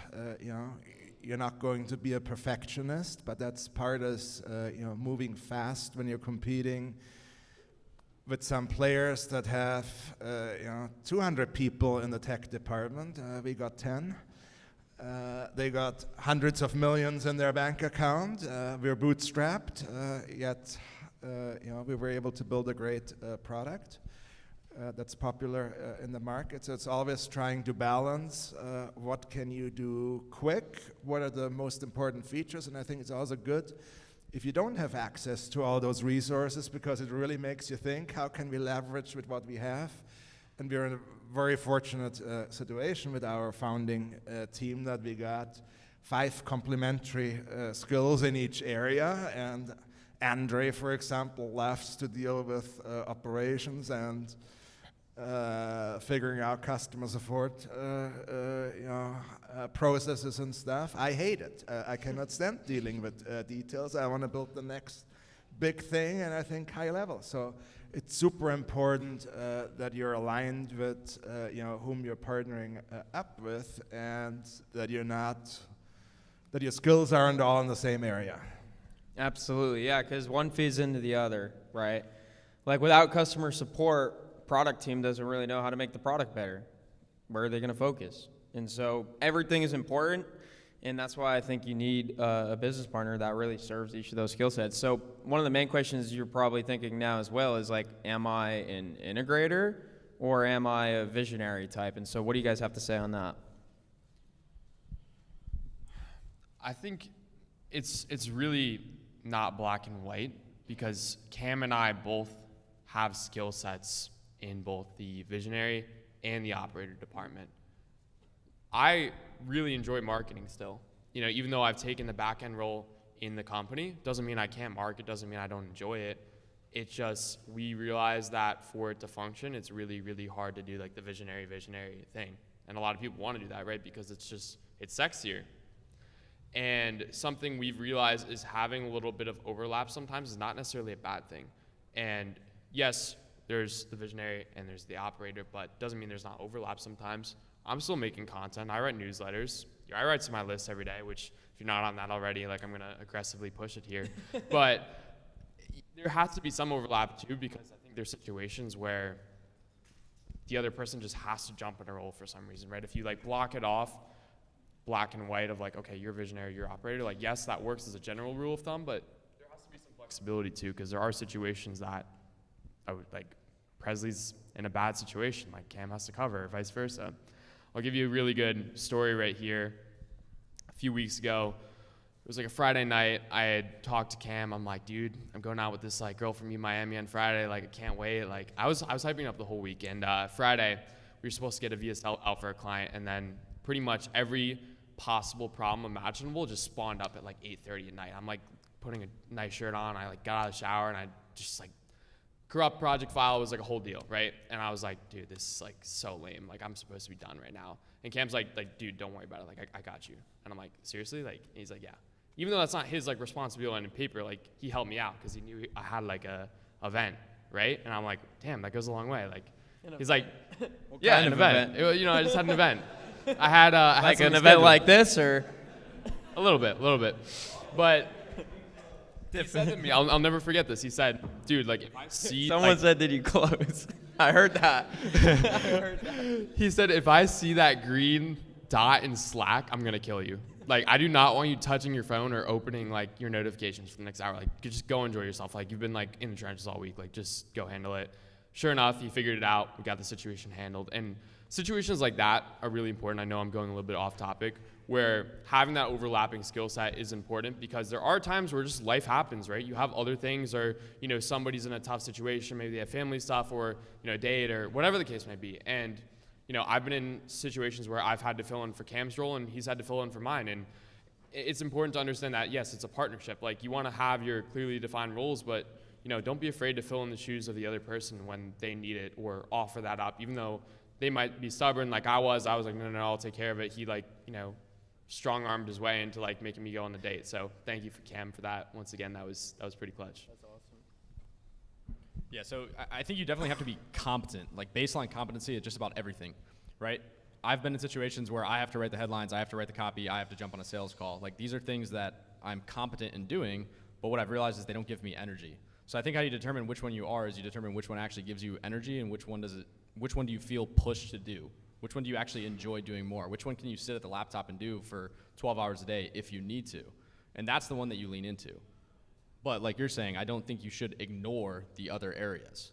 you're not going to be a perfectionist, but that's part of moving fast when you're competing with some players that have 200 people in the tech department. We got 10. They got hundreds of millions in their bank account. We're bootstrapped, yet we were able to build a great product that's popular in the market. So it's always trying to balance what can you do quick, what are the most important features, and I think it's also good if you don't have access to all those resources, because it really makes you think, how can we leverage with what we have? And we're in a very fortunate situation with our founding team that we got 5 complementary skills in each area. And Andre, for example, loves to deal with operations and figuring out customer support processes and stuff. I hate it. I cannot stand dealing with details. I want to build the next big thing, and I think high level. So it's super important that you're aligned with whom you're partnering up with, and that your skills aren't all in the same area. Absolutely, yeah, because one feeds into the other, right? Like without customer support, product team doesn't really know how to make the product better. Where are they going to focus? And so everything is important, and that's why I think you need a business partner that really serves each of those skill sets. So one of the main questions you're probably thinking now as well is like, am I an integrator or am I a visionary type? And so what do you guys have to say on that? I think it's really not black and white, because Cam and I both have skill sets in both the visionary and the operator department. I really enjoy marketing still. Even though I've taken the back end role in the company, doesn't mean I can't market, doesn't mean I don't enjoy it. It's just, we realize that for it to function, it's really, really hard to do like the visionary thing. And a lot of people want to do that, right? Because it's sexier. And something we've realized is having a little bit of overlap sometimes is not necessarily a bad thing. And yes, there's the visionary and there's the operator, but doesn't mean there's not overlap sometimes. I'm still making content. I write newsletters. I write to my list every day, which if you're not on that already, like I'm gonna aggressively push it here. But there has to be some overlap too, because I think there's situations where the other person just has to jump in a role for some reason, right? If you like block it off black and white of like, okay, you're visionary, you're operator, like yes, that works as a general rule of thumb, but there has to be some flexibility too, because there are situations that I would like Presley's in a bad situation, like Cam has to cover, vice versa. I'll give you a really good story right here. A few weeks ago, it was like a Friday night. I had talked to Cam. I'm like, dude, I'm going out with this like girl from Miami on Friday. Like, I can't wait. Like, I was hyping up the whole weekend. Friday, we were supposed to get a VSL out for a client, and then pretty much every possible problem imaginable just spawned up at like 8:30 at night. I'm like putting a nice shirt on. I like got out of the shower, and I just like corrupt project file was like a whole deal, right? And I was like, dude, this is like so lame. Like, I'm supposed to be done right now. And Cam's like, dude, don't worry about it. Like, I got you. And I'm like, seriously? Like, and he's like, yeah. Even though that's not his like responsibility on paper, like he helped me out because he knew I had like a event, right? And I'm like, damn, that goes a long way. Like, he's like, yeah, an event. You know, I just had an event. I had like an event scheduled. like this, or a little bit, but he said to me, I'll never forget this. He said, dude, like if I see someone like, said, did you close? I heard that. He said, if I see that green dot in Slack, I'm gonna kill you. Like, I do not want you touching your phone or opening like your notifications for the next hour. Like, you just go enjoy yourself. Like, you've been like in the trenches all week. Like, just go handle it. Sure enough, he figured it out. We got the situation handled. And situations like that are really important. I know I'm going a little bit off topic, where having that overlapping skill set is important, because there are times where just life happens, right? You have other things, or, you know, somebody's in a tough situation. Maybe they have family stuff, or, you know, date, or whatever the case may be. And, you know, I've been in situations where I've had to fill in for Cam's role and he's had to fill in for mine. And it's important to understand that, yes, it's a partnership. Like, you want to have your clearly defined roles, but, you know, don't be afraid to fill in the shoes of the other person when they need it, or offer that up, even though they might be stubborn like I was like, no, I'll take care of it. He like, you know, strong-armed his way into like making me go on the date. So thank you for Cam for that. Once again, that was pretty clutch. That's awesome. Yeah, so I think you definitely have to be competent, like baseline competency at just about everything, right? I've been in situations where I have to write the headlines, I have to write the copy, I have to jump on a sales call. Like, these are things that I'm competent in doing, but what I've realized is they don't give me energy. So I think how you determine which one you are is you determine which one actually gives you energy, and which one do you feel pushed to do? Which one do you actually enjoy doing more? Which one can you sit at the laptop and do for 12 hours a day if you need to? And that's the one that you lean into. But like you're saying, I don't think you should ignore the other areas.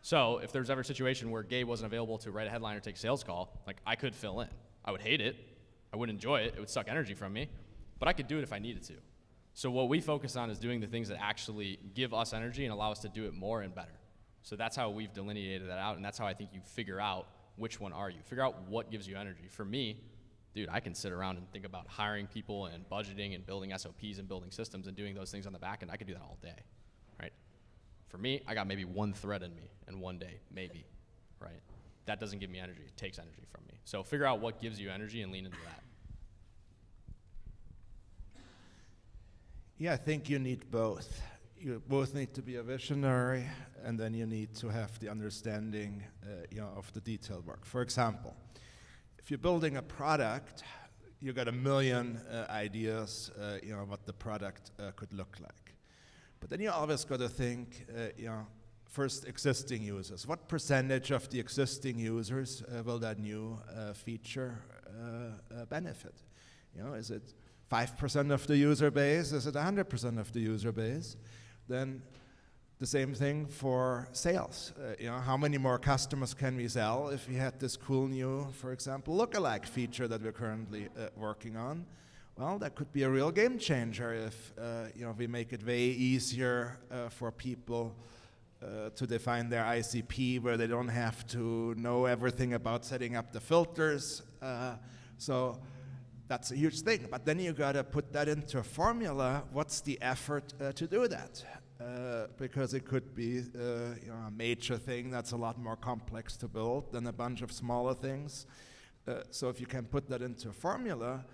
So if there's ever a situation where Gabe wasn't available to write a headline or take a sales call, like, I could fill in. I would hate it. I wouldn't enjoy it. It would suck energy from me. But I could do it if I needed to. So what we focus on is doing the things that actually give us energy and allow us to do it more and better. So that's how we've delineated that out, and that's how I think you figure out which one are you. Figure out what gives you energy. For me, dude, I can sit around and think about hiring people and budgeting and building SOPs and building systems and doing those things on the back end. I could do that all day, right? For me, I got maybe one thread in me in one day, maybe, right? That doesn't give me energy. It takes energy from me. So figure out what gives you energy and lean into that. Yeah, I think you need both. You both need to be a visionary, and then you need to have the understanding of the detailed work. For example, if you're building a product, you got a million ideas, what the product could look like. But then you always got to think, first, existing users. What percentage of the existing users will that new feature benefit? Is it 5% of the user base? Is it 100% of the user base? Then the same thing for sales. How many more customers can we sell if we had this cool new, for example, lookalike feature that we're currently working on? Well, that could be a real game changer if we make it way easier for people to define their ICP, where they don't have to know everything about setting up the filters. So that's a huge thing. But then you got to put that into a formula. What's the effort to do that? Because it could be a major thing that's a lot more complex to build than a bunch of smaller things. So if you can put that into a formula,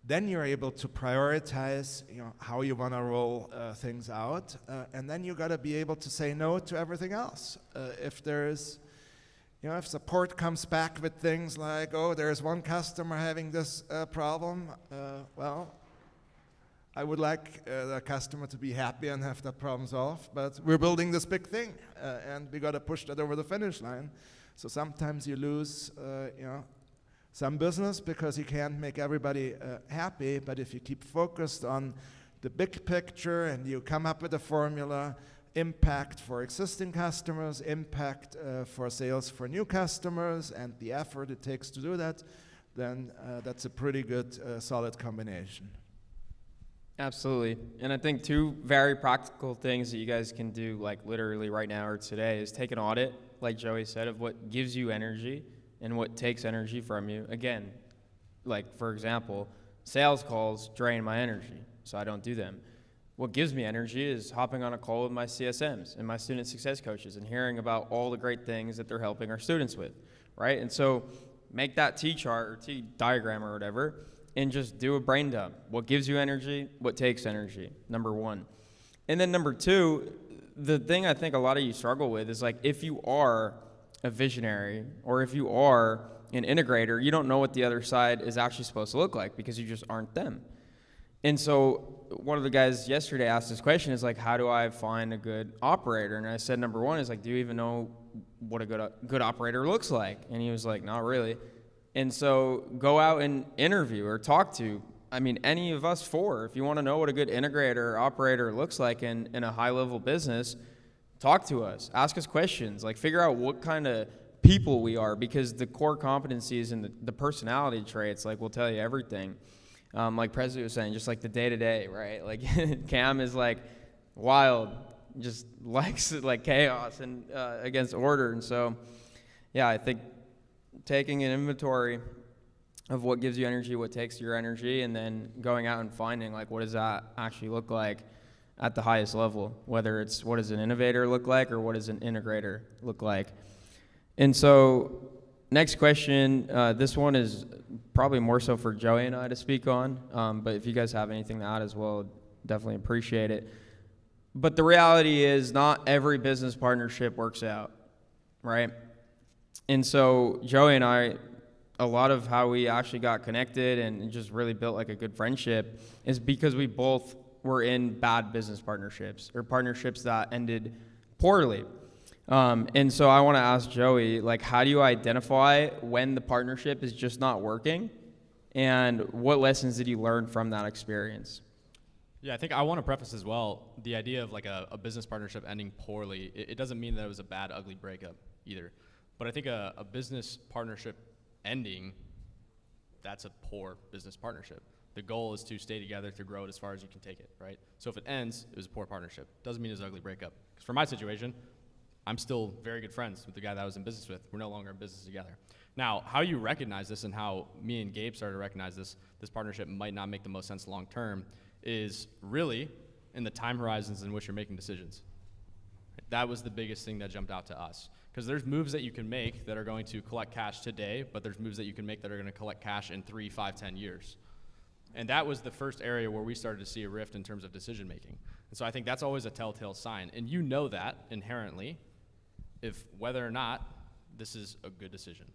then you're able to prioritize how you want to roll things out. And then you got to be able to say no to everything else. If there's You know, if support comes back with things like, oh, there's one customer having this problem, well, I would like the customer to be happy and have that problem solved, but we're building this big thing, and we got to push that over the finish line. So sometimes you lose, some business because you can't make everybody happy, but if you keep focused on the big picture and you come up with a formula, impact for existing customers, impact for sales for new customers, and the effort it takes to do that, then that's a pretty good, solid combination. Absolutely. And I think two very practical things that you guys can do, like literally right now or today, is take an audit, like Joey said, of what gives you energy and what takes energy from you. Again, like for example, sales calls drain my energy, so I don't do them. What gives me energy is hopping on a call with my CSMs and my student success coaches and hearing about all the great things that they're helping our students with, right? And so make that T-chart or T-diagram or whatever, and just do a brain dump. What gives you energy? What takes energy? Number one. And then number two, the thing I think a lot of you struggle with is like if you are a visionary or if you are an integrator, you don't know what the other side is actually supposed to look like because you just aren't them. And so one of the guys yesterday asked this question is like, how do I find a good operator? And I said, number one is like, do you even know what a good operator looks like? And he was like, not really. And so go out and interview or talk to, any of us four. If you want to know what a good integrator or operator looks like in a high-level business, talk to us. Ask us questions. Like, figure out what kind of people we are, because the core competencies and the personality traits, like, will tell you everything. Like Fazio was saying, just like the day-to-day, right? Like, Cam is, like, wild, just likes, like, chaos and against order. And so, yeah, I think taking an inventory of what gives you energy, what takes your energy, and then going out and finding, like, what does that actually look like at the highest level, whether it's what does an innovator look like or what does an integrator look like. And so next question, this one is probably more so for Joey and I to speak on, but if you guys have anything to add as well, definitely appreciate it. But the reality is not every business partnership works out, right? And so Joey and I, a lot of how we actually got connected and just really built like a good friendship is because we both were in bad business partnerships or partnerships that ended poorly. And so I want to ask Joey, like, how do you identify when the partnership is just not working? And what lessons did you learn from that experience? Yeah, I think I want to preface as well, the idea of like a business partnership ending poorly, it doesn't mean that it was a bad, ugly breakup either. But I think a business partnership ending, that's a poor business partnership. The goal is to stay together, to grow it as far as you can take it, right? So if it ends, it was a poor partnership. Doesn't mean it's an ugly breakup. Because for my situation, I'm still very good friends with the guy that I was in business with. We're no longer in business together. Now, how you recognize this and how me and Gabe started to recognize this partnership might not make the most sense long term, is really in the time horizons in which you're making decisions. That was the biggest thing that jumped out to us. Because there's moves that you can make that are going to collect cash today, but there's moves that you can make that are going to collect cash in 3, 5, 10 years. And that was the first area where we started to see a rift in terms of decision making. And so I think that's always a telltale sign. And you know that inherently, if whether or not this is a good decision.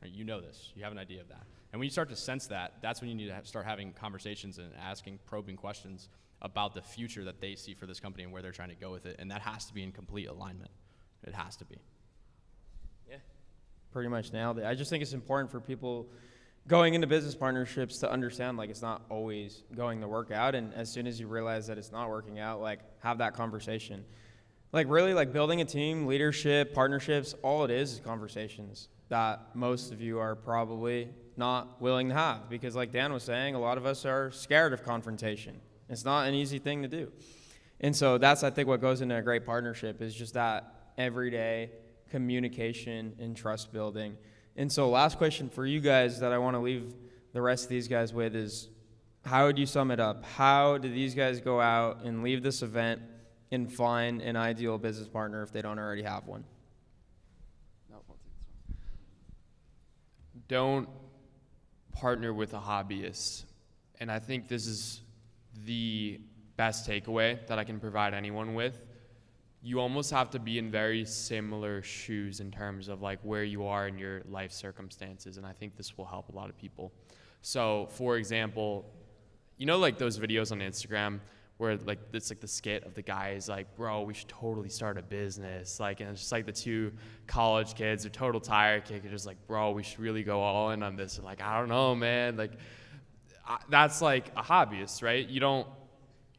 Right? You know this. You have an idea of that. And when you start to sense that, that's when you need to start having conversations and asking probing questions about the future that they see for this company and where they're trying to go with it. And that has to be in complete alignment. It has to be. Yeah, pretty much nailed it. I just think it's important for people going into business partnerships to understand, like, it's not always going to work out. And as soon as you realize that it's not working out, like, have that conversation. Like, really, like, building a team, leadership, partnerships, all it is conversations that most of you are probably not willing to have. Because like Dan was saying, a lot of us are scared of confrontation. It's not an easy thing to do. And so that's, I think, what goes into a great partnership is just that everyday communication and trust building. And so last question for you guys that I want to leave the rest of these guys with is, how would you sum it up? How do these guys go out and leave this event and find an ideal business partner if they don't already have one? Don't partner with a hobbyist. And I think this is the best takeaway that I can provide anyone with. you almost have to be in very similar shoes in terms of like where you are in your life circumstances, and I think this will help a lot of people. So, for example, you know, like those videos on Instagram where like it's like the skit of the guy is like, bro, we should totally start a business, like, and it's just like the two college kids, they're total tire kicker, just like, bro, we should really go all in on this. And like, I don't know, man, like that's like a hobbyist, right? You don't.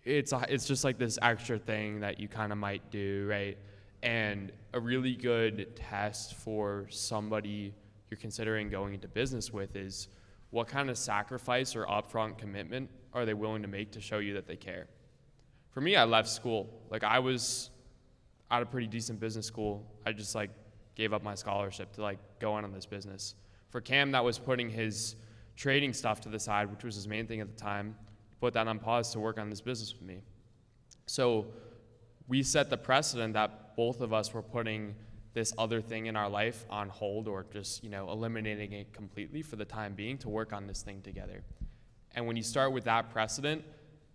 It's just like this extra thing that you kind of might do, right? And a really good test for somebody you're considering going into business with is what kind of sacrifice or upfront commitment are they willing to make to show you that they care? For me, I left school. Like, I was at a pretty decent business school. I just like gave up my scholarship to like go on this business. For Cam, that was putting his trading stuff to the side, which was his main thing at the time, put that on pause to work on this business with me. So we set the precedent that both of us were putting this other thing in our life on hold, or just, you know, eliminating it completely for the time being to work on this thing together. And when you start with that precedent,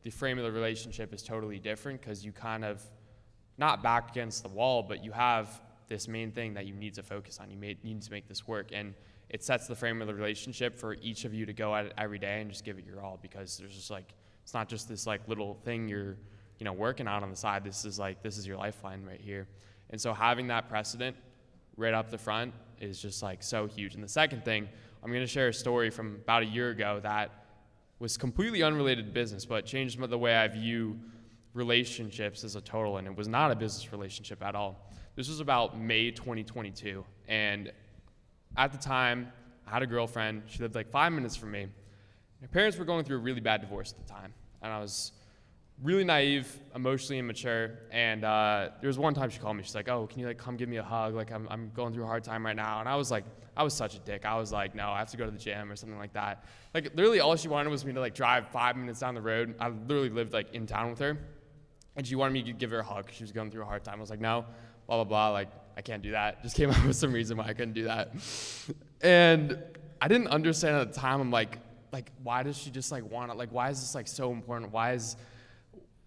the frame of the relationship is totally different, because you kind of, not back against the wall, but you have this main thing that you need to focus on. You need to make this work. And it sets the frame of the relationship for each of you to go at it every day and just give it your all, because there's just like, it's not just this like little thing you're, you know, working on the side. This is your lifeline right here. And so having that precedent right up the front is just like so huge. And the second thing, I'm going to share a story from about a year ago that was completely unrelated to business, but changed the way I view relationships as a total. And it was not a business relationship at all. This was about May 2022. And at the time, I had a girlfriend. She lived like 5 minutes from me. My parents were going through a really bad divorce at the time, and I was really naive, emotionally immature. And there was one time she called me. She's like, "Oh, can you like come give me a hug? Like I'm going through a hard time right now." And I was like, I was such a dick. I was like, "No, I have to go to the gym," or something like that. Like literally, all she wanted was me to like drive 5 minutes down the road. I literally lived like in town with her, and she wanted me to give her a hug. She was going through a hard time. I was like, "No, blah blah blah." Like, I can't do that. Just came up with some reason why I couldn't do that. And I didn't understand at the time. I'm like, why does she just like want it? Like, why is this like so important? Why is,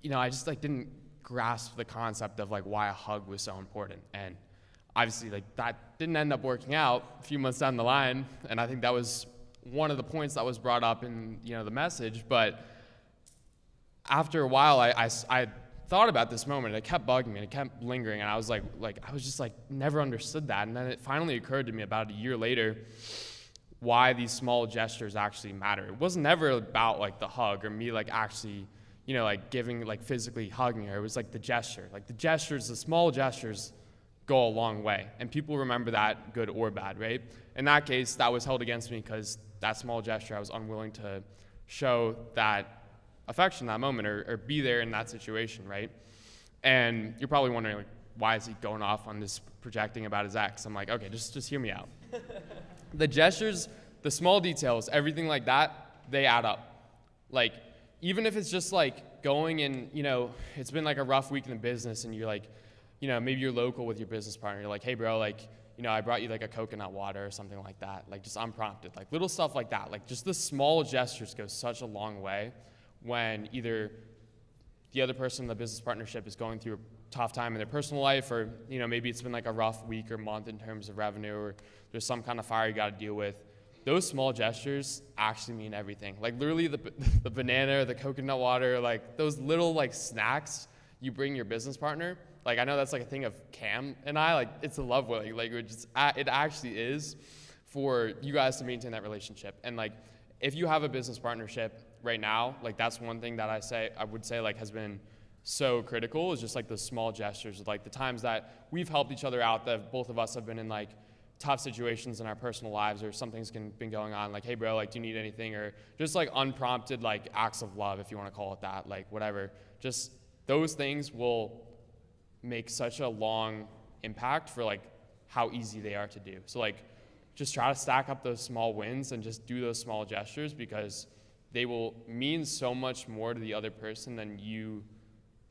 you know, I just like didn't grasp the concept of like why a hug was so important. And obviously like that didn't end up working out a few months down the line. And I think that was one of the points that was brought up in, you know, the message. But after a while, I thought about this moment. It kept bugging me. It kept lingering, and I was like I was just like never understood that. And then it finally occurred to me about a year later why these small gestures actually matter. It wasn't never about like the hug or me like actually, you know, like giving like physically hugging her. It was like the gesture. Like the gestures, the small gestures go a long way, and people remember that, good or bad, right? In that case, that was held against me because that small gesture, I was unwilling to show that affection in that moment, or be there in that situation, right? And you're probably wondering, like, why is he going off on this projecting about his ex? I'm like, okay, just hear me out. The gestures, the small details, everything like that, they add up. Like, even if it's just like going and, you know, it's been like a rough week in the business, and you're like, you know, maybe you're local with your business partner. You're like, hey, bro, like, you know, I brought you like a coconut water or something like that. Like, just unprompted, like little stuff like that. Like, just the small gestures go such a long way when either the other person in the business partnership is going through a tough time in their personal life, or, you know, maybe it's been like a rough week or month in terms of revenue, or there's some kind of fire you got to deal with. Those small gestures actually mean everything. Like literally the banana or the coconut water, like those little like snacks you bring your business partner. Like, I know that's like a thing of Cam and I, like it's a love language. It actually is for you guys to maintain that relationship. And like, if you have a business partnership right now, like that's one thing that I would say like has been so critical, is just like the small gestures, like the times that we've helped each other out, that both of us have been in like tough situations in our personal lives, or something's been going on, like, hey bro, like do you need anything, or just like unprompted like acts of love, if you want to call it that, like whatever. Just those things will make such a long impact for like how easy they are to do. So like, just try to stack up those small wins and just do those small gestures, because they will mean so much more to the other person than you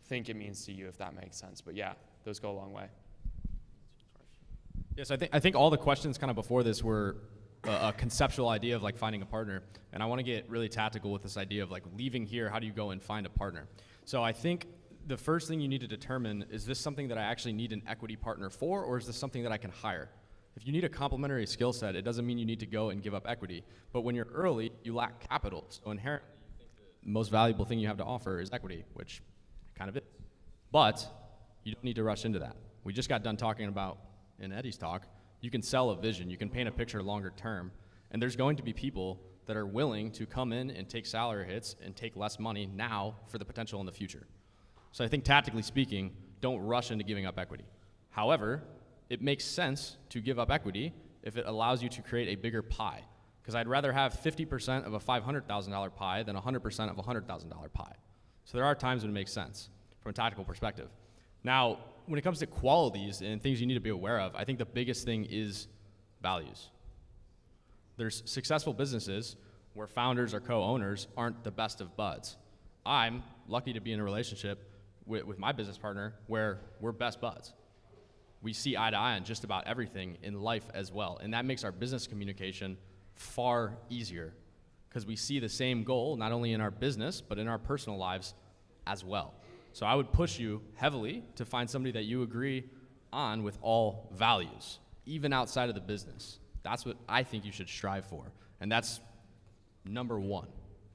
think it means to you, if that makes sense. But yeah, those go a long way. Yes, I think all the questions kind of before this were a conceptual idea of like finding a partner, and I want to get really tactical with this idea of like leaving here. How do you go and find a partner? So I think the first thing you need to determine, is this something that I actually need an equity partner for, or is this something that I can hire? If you need a complementary skill set, it doesn't mean you need to go and give up equity. But when you're early, you lack capital. So inherently, you think the most valuable thing you have to offer is equity, which kind of is. But you don't need to rush into that. We just got done talking about, in Eddie's talk, you can sell a vision, you can paint a picture longer term, and there's going to be people that are willing to come in and take salary hits and take less money now for the potential in the future. So I think tactically speaking, don't rush into giving up equity. However, it makes sense to give up equity if it allows you to create a bigger pie. Because I'd rather have 50% of a $500,000 pie than 100% of a $100,000 pie. So there are times when it makes sense from a tactical perspective. Now, when it comes to qualities and things you need to be aware of, I think the biggest thing is values. There's successful businesses where founders or co-owners aren't the best of buds. I'm lucky to be in a relationship with my business partner where we're best buds. We see eye to eye on just about everything in life as well. And that makes our business communication far easier because we see the same goal, not only in our business, but in our personal lives as well. So I would push you heavily to find somebody that you agree on with all values, even outside of the business. That's what I think you should strive for. And that's number one,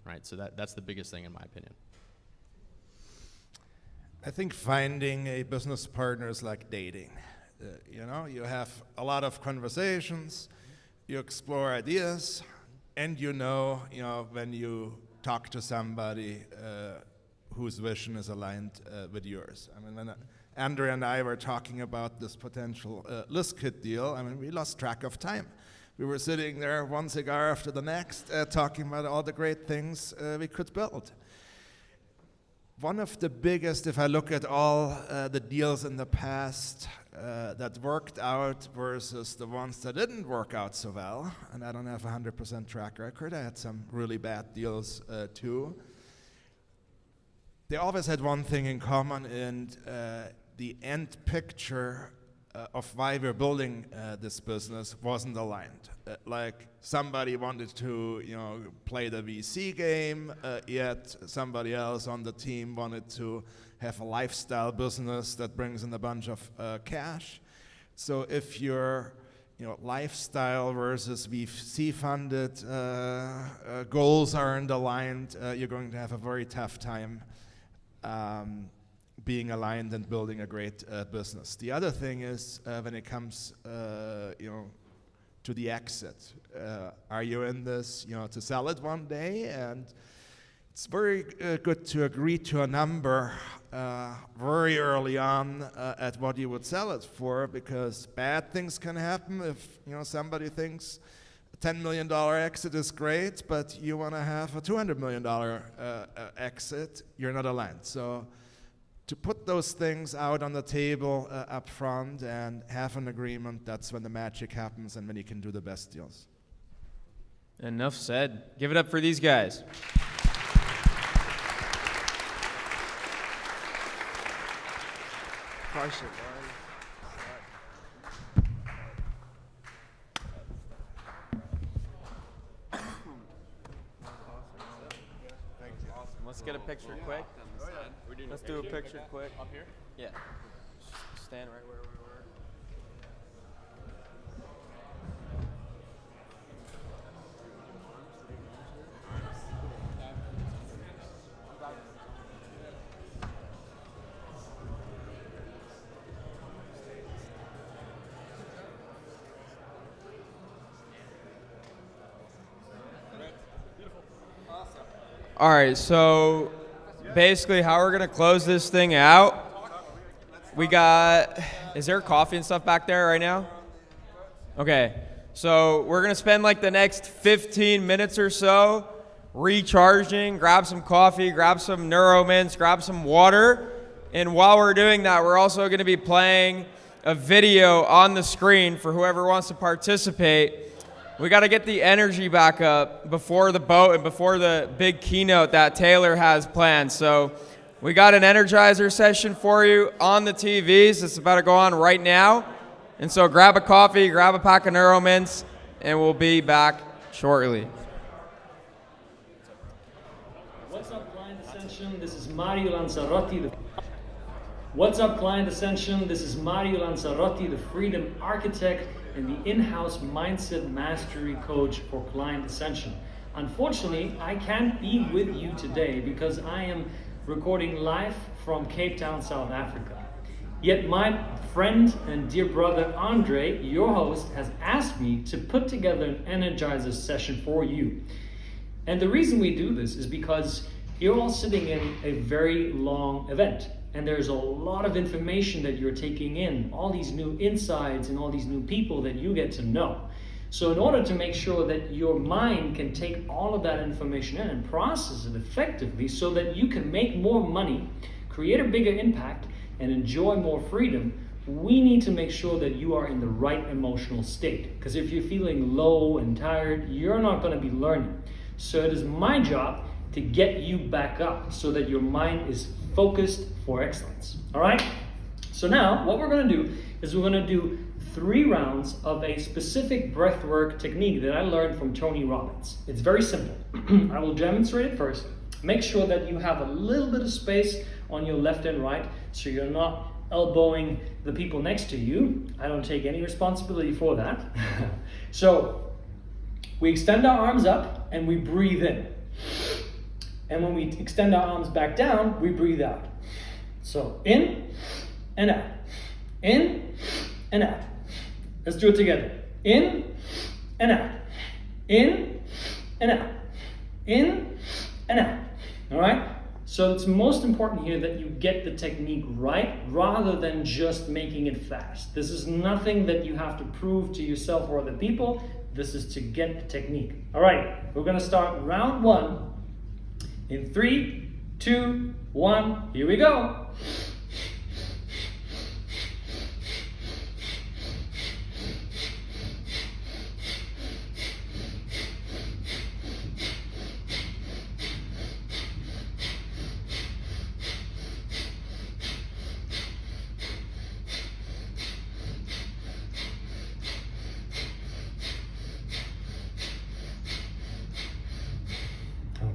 right? So that's the biggest thing in my opinion. I think finding a business partner is like dating. You know, you have a lot of conversations, you explore ideas, and you know when you talk to somebody whose vision is aligned with yours. I mean, when Andrea and I were talking about this potential list kit deal, I mean, we lost track of time. We were sitting there one cigar after the next talking about all the great things we could build. One of the biggest, if I look at all the deals in the past that worked out versus the ones that didn't work out so well, and I don't have a 100% track record, I had some really bad deals too. They always had one thing in common, and the end picture of why we're building this business wasn't aligned. Like somebody wanted to, play the VC game, yet somebody else on the team wanted to have a lifestyle business that brings in a bunch of cash. So if your lifestyle versus VC funded goals aren't aligned, you're going to have a very tough time being aligned and building a great business. The other thing is when it comes, to the exit. Are you in this, to sell it one day? And it's very good to agree to a number very early on at what you would sell it for, because bad things can happen if somebody thinks a $10 million exit is great, but you want to have a $200 million exit. You're not aligned. So to put those things out on the table up front and have an agreement, that's when the magic happens and when you can do the best deals. Enough said. Give it up for these guys. Crush it, Let's get a picture quick. Let's do a picture quick. Up here? Yeah. Just stand right where we were. All right, so basically how we're going to close this thing out, we got, is there coffee and stuff back there right now? Okay, so we're going to spend like the next 15 minutes or so recharging, grab some coffee, grab some Neuromints, grab some water, and while we're doing that, we're also going to be playing a video on the screen for whoever wants to participate. We got to get the energy back up before the boat and before the big keynote that Taylor has planned. So we got an Energizer session for you on the TVs. It's about to go on right now. And so grab a coffee, grab a pack of Neuromints, and we'll be back shortly. What's up, Blind Ascension? This is Mario Lanzarotti. What's up, Client Ascension? This is Mario Lanzarotti, the Freedom Architect and the in-house Mindset Mastery Coach for Client Ascension. Unfortunately, I can't be with you today because I am recording live from Cape Town, South Africa. Yet my friend and dear brother Andre, your host, has asked me to put together an Energizer session for you. And the reason we do this is because you're all sitting in a very long event. And there's a lot of information that you're taking in, all these new insights and all these new people that you get to know. So in order to make sure that your mind can take all of that information in and process it effectively so that you can make more money, create a bigger impact, and enjoy more freedom, we need to make sure that you are in the right emotional state. Because if you're feeling low and tired, you're not going to be learning. So it is my job to get you back up so that your mind is focused for excellence. All right? So now what we're going to do is we're going to do 3 rounds of a specific breathwork technique that I learned from Tony Robbins. It's very simple. I will demonstrate it first. Make sure that you have a little bit of space on your left and right so you're not elbowing the people next to you. I don't take any responsibility for that. So we extend our arms up and we breathe in. And when we extend our arms back down, we breathe out. So in and out. In and out. Let's do it together. In and out. In and out. In and out. All right? So it's most important here that you get the technique right rather than just making it fast. This is nothing that you have to prove to yourself or other people. This is to get the technique. All right, we're going to start round 1. In 3, 2, 1, here we go.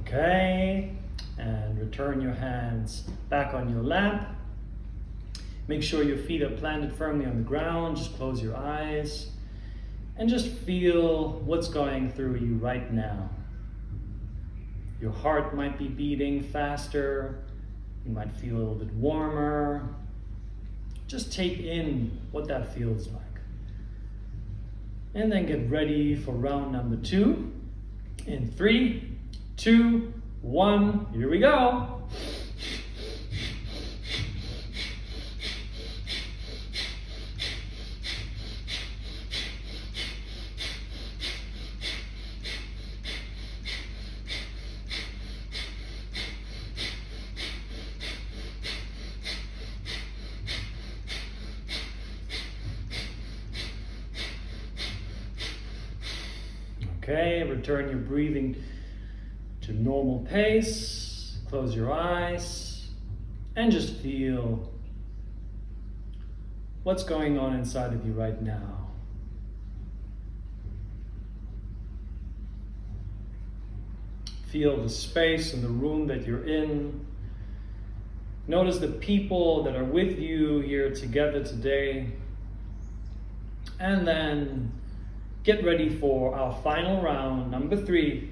Okay, and return your hands back on your lap. Make sure your feet are planted firmly on the ground. Just close your eyes and just feel what's going through you right now. Your heart might be beating faster. You might feel a little bit warmer. Just take in what that feels like. And then get ready for round number 2. In 3, 2, 1, here we go. Okay, return your breathing to normal pace. Close your eyes and just feel what's going on inside of you right now. Feel the space and the room that you're in. Notice the people that are with you here together today. And then get ready for our final round, number 3.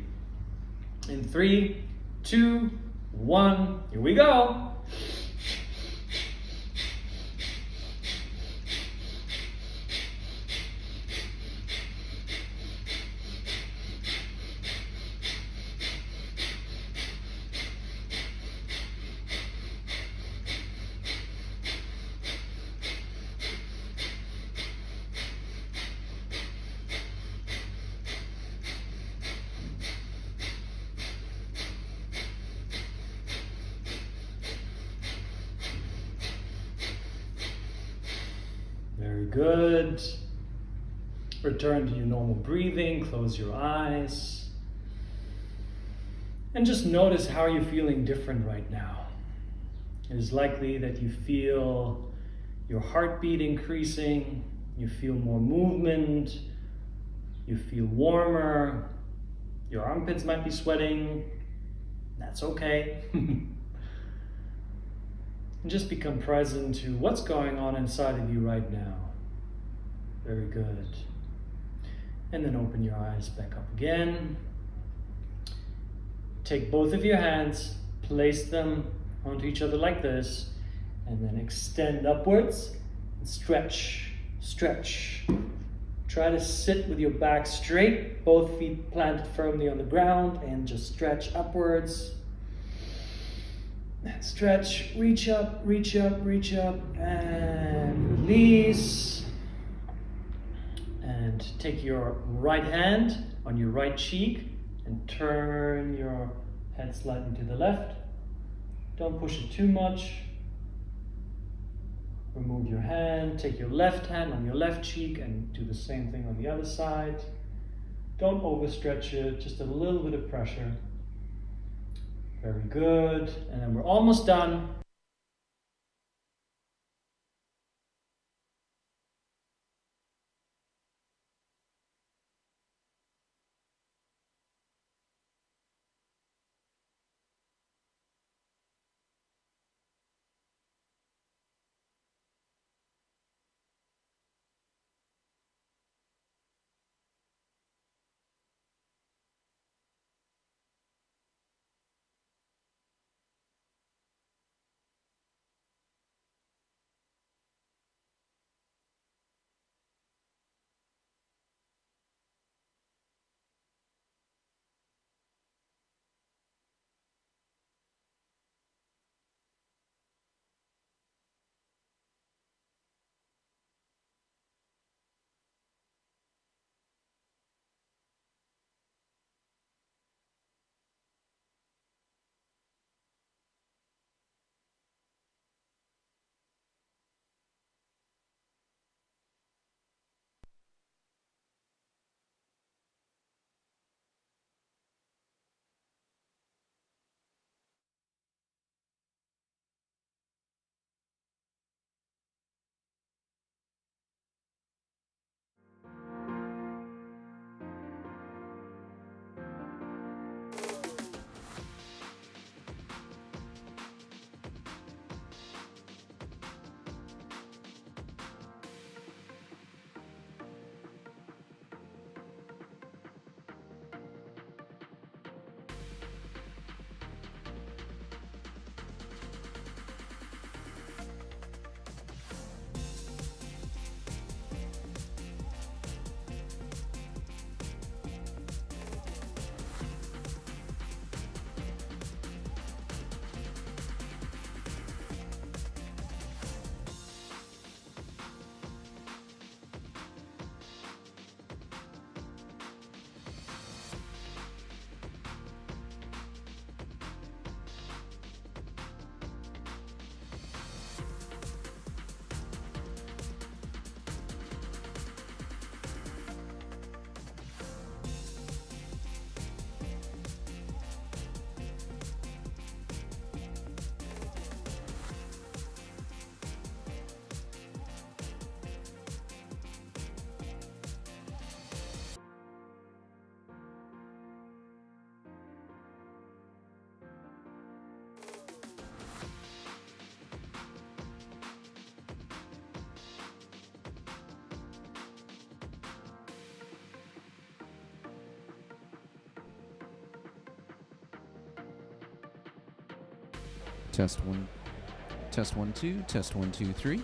In 3, 2, 1, here we go. Very good. Return to your normal breathing. Close your eyes. And just notice how you're feeling different right now. It is likely that you feel your heartbeat increasing. You feel more movement. You feel warmer. Your armpits might be sweating. That's okay. And just become present to what's going on inside of you right now. Very good. And then open your eyes back up again. Take both of your hands, place them onto each other like this, and then extend upwards and stretch, stretch. Try to sit with your back straight, both feet planted firmly on the ground, and just stretch upwards. And stretch, reach up, reach up, reach up, and release. And take your right hand on your right cheek and turn your head slightly to the left. Don't push it too much. Remove your hand, take your left hand on your left cheek and do the same thing on the other side. Don't overstretch it, just a little bit of pressure. Very good. And then we're almost done. Test one, 2, test 1, 2, 3.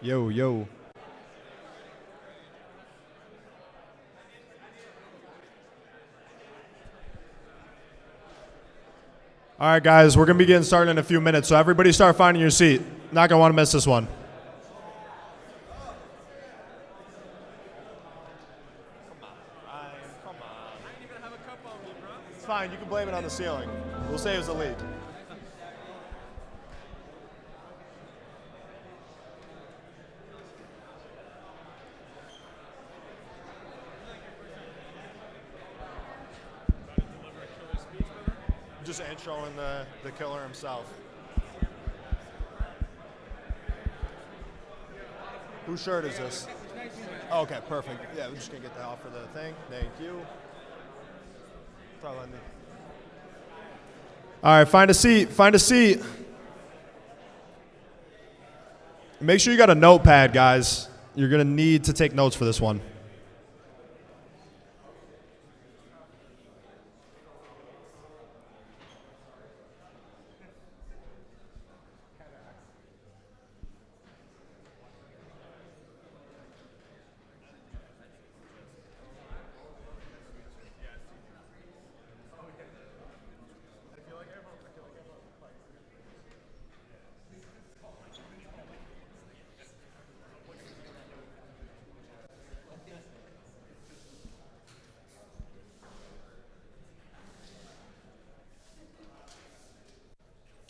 Yo, yo. All right, guys, we're going to be getting started in a few minutes, so everybody start finding your seat. Not going to want to miss this one. It's fine. You can blame it on the ceiling. We'll say it was a leak. Just introing the killer himself. Whose shirt is this? Oh, okay, perfect. Yeah, we're just gonna get that off for the thing. Thank you. All right, find a seat. Find a seat. Make sure you got a notepad, guys. You're gonna need to take notes for this one.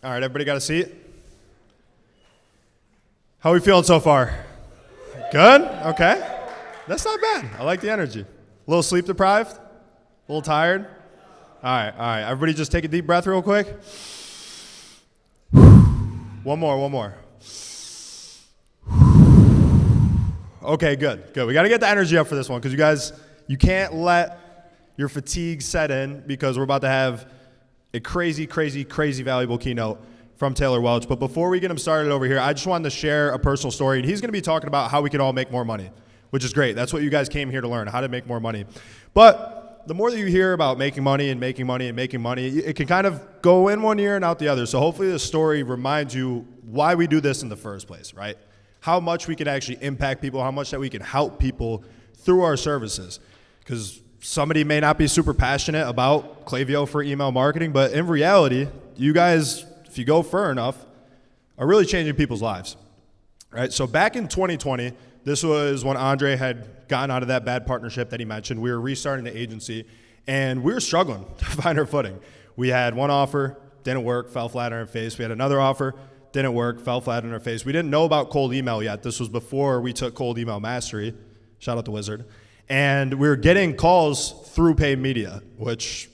All right, everybody got a seat? How are we feeling so far? Good? Okay. That's not bad. I like the energy. A little sleep deprived? A little tired? All right. Everybody just take a deep breath real quick. One more. Okay, good. We got to get the energy up for this one because you guys, you can't let your fatigue set in because we're about to have a crazy valuable keynote from Taylor Welch. But before we get him started over here, I just wanted to share a personal story. And he's going to be talking about how we can all make more money, which is great. That's what you guys came here to learn, how to make more money. But the more that you hear about making money, it can kind of go in one ear and out the other. So hopefully this story reminds you why we do this in the first place, right? How much we can actually impact people, how much that we can help people through our services. Because somebody may not be super passionate about Klaviyo for email marketing, but in reality, you guys, if you go far enough, are really changing people's lives. Right? So back in 2020, this was when Andre had gotten out of that bad partnership that he mentioned. We were restarting the agency, and we were struggling to find our footing. We had one offer, didn't work, fell flat on our face. We had another offer, didn't work, fell flat on our face. We didn't know about cold email yet. This was before we took cold email mastery. Shout out to Wizard. And we were getting calls through paid media, which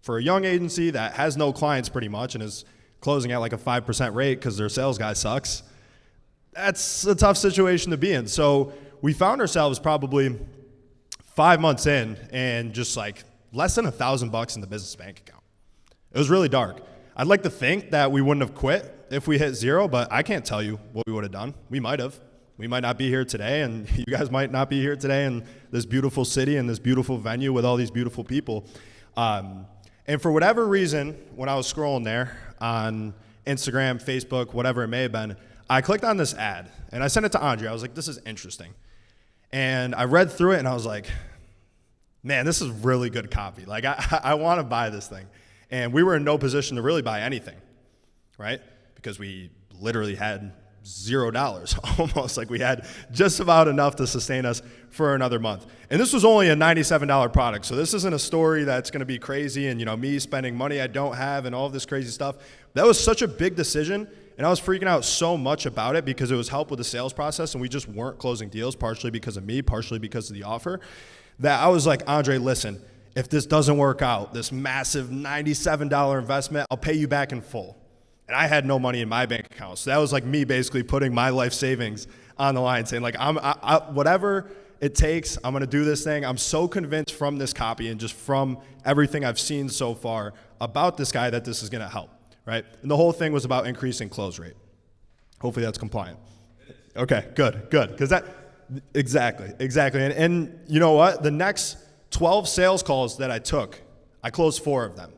for a young agency that has no clients pretty much and is closing at like a 5% rate because their sales guy sucks, that's a tough situation to be in. So we found ourselves probably 5 months in and just like less than $1,000 in the business bank account. It was really dark. I'd like to think that we wouldn't have quit if we hit zero, but I can't tell you what we would have done. We might have. We might not be here today, and you guys might not be here today in this beautiful city and this beautiful venue with all these beautiful people. And for whatever reason, when I was scrolling there on Instagram, Facebook, whatever it may have been, I clicked on this ad, and I sent it to Andre. I was like, this is interesting. And I read through it, and I was like, man, this is really good copy. Like, I want to buy this thing. And we were in no position to really buy anything, right? Because we literally had $0 almost. Like we had just about enough to sustain us for another month. And this was only a $97 product. So this isn't a story that's going to be crazy and, you know, me spending money I don't have and all of this crazy stuff. That was such a big decision. And I was freaking out so much about it because it was help with the sales process and we just weren't closing deals, partially because of me, partially because of the offer, that I was like, Andre, listen, if this doesn't work out, this massive $97 investment, I'll pay you back in full. And I had no money in my bank account. So that was like me basically putting my life savings on the line, saying like, whatever it takes, I'm going to do this thing. I'm so convinced from this copy and just from everything I've seen so far about this guy that this is going to help, right? And the whole thing was about increasing close rate. Hopefully that's compliant. Okay, good. Because that, exactly. And you know what? The next 12 sales calls that I took, I closed 4 of them.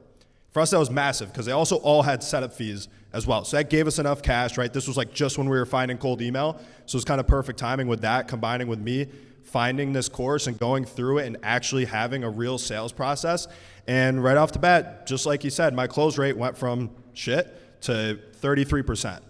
For us, that was massive because they also all had setup fees as well. So that gave us enough cash, right? This was like just when we were finding cold email. So it's kind of perfect timing with that, combining with me finding this course and going through it and actually having a real sales process. And right off the bat, just like you said, my close rate went from shit to 33%.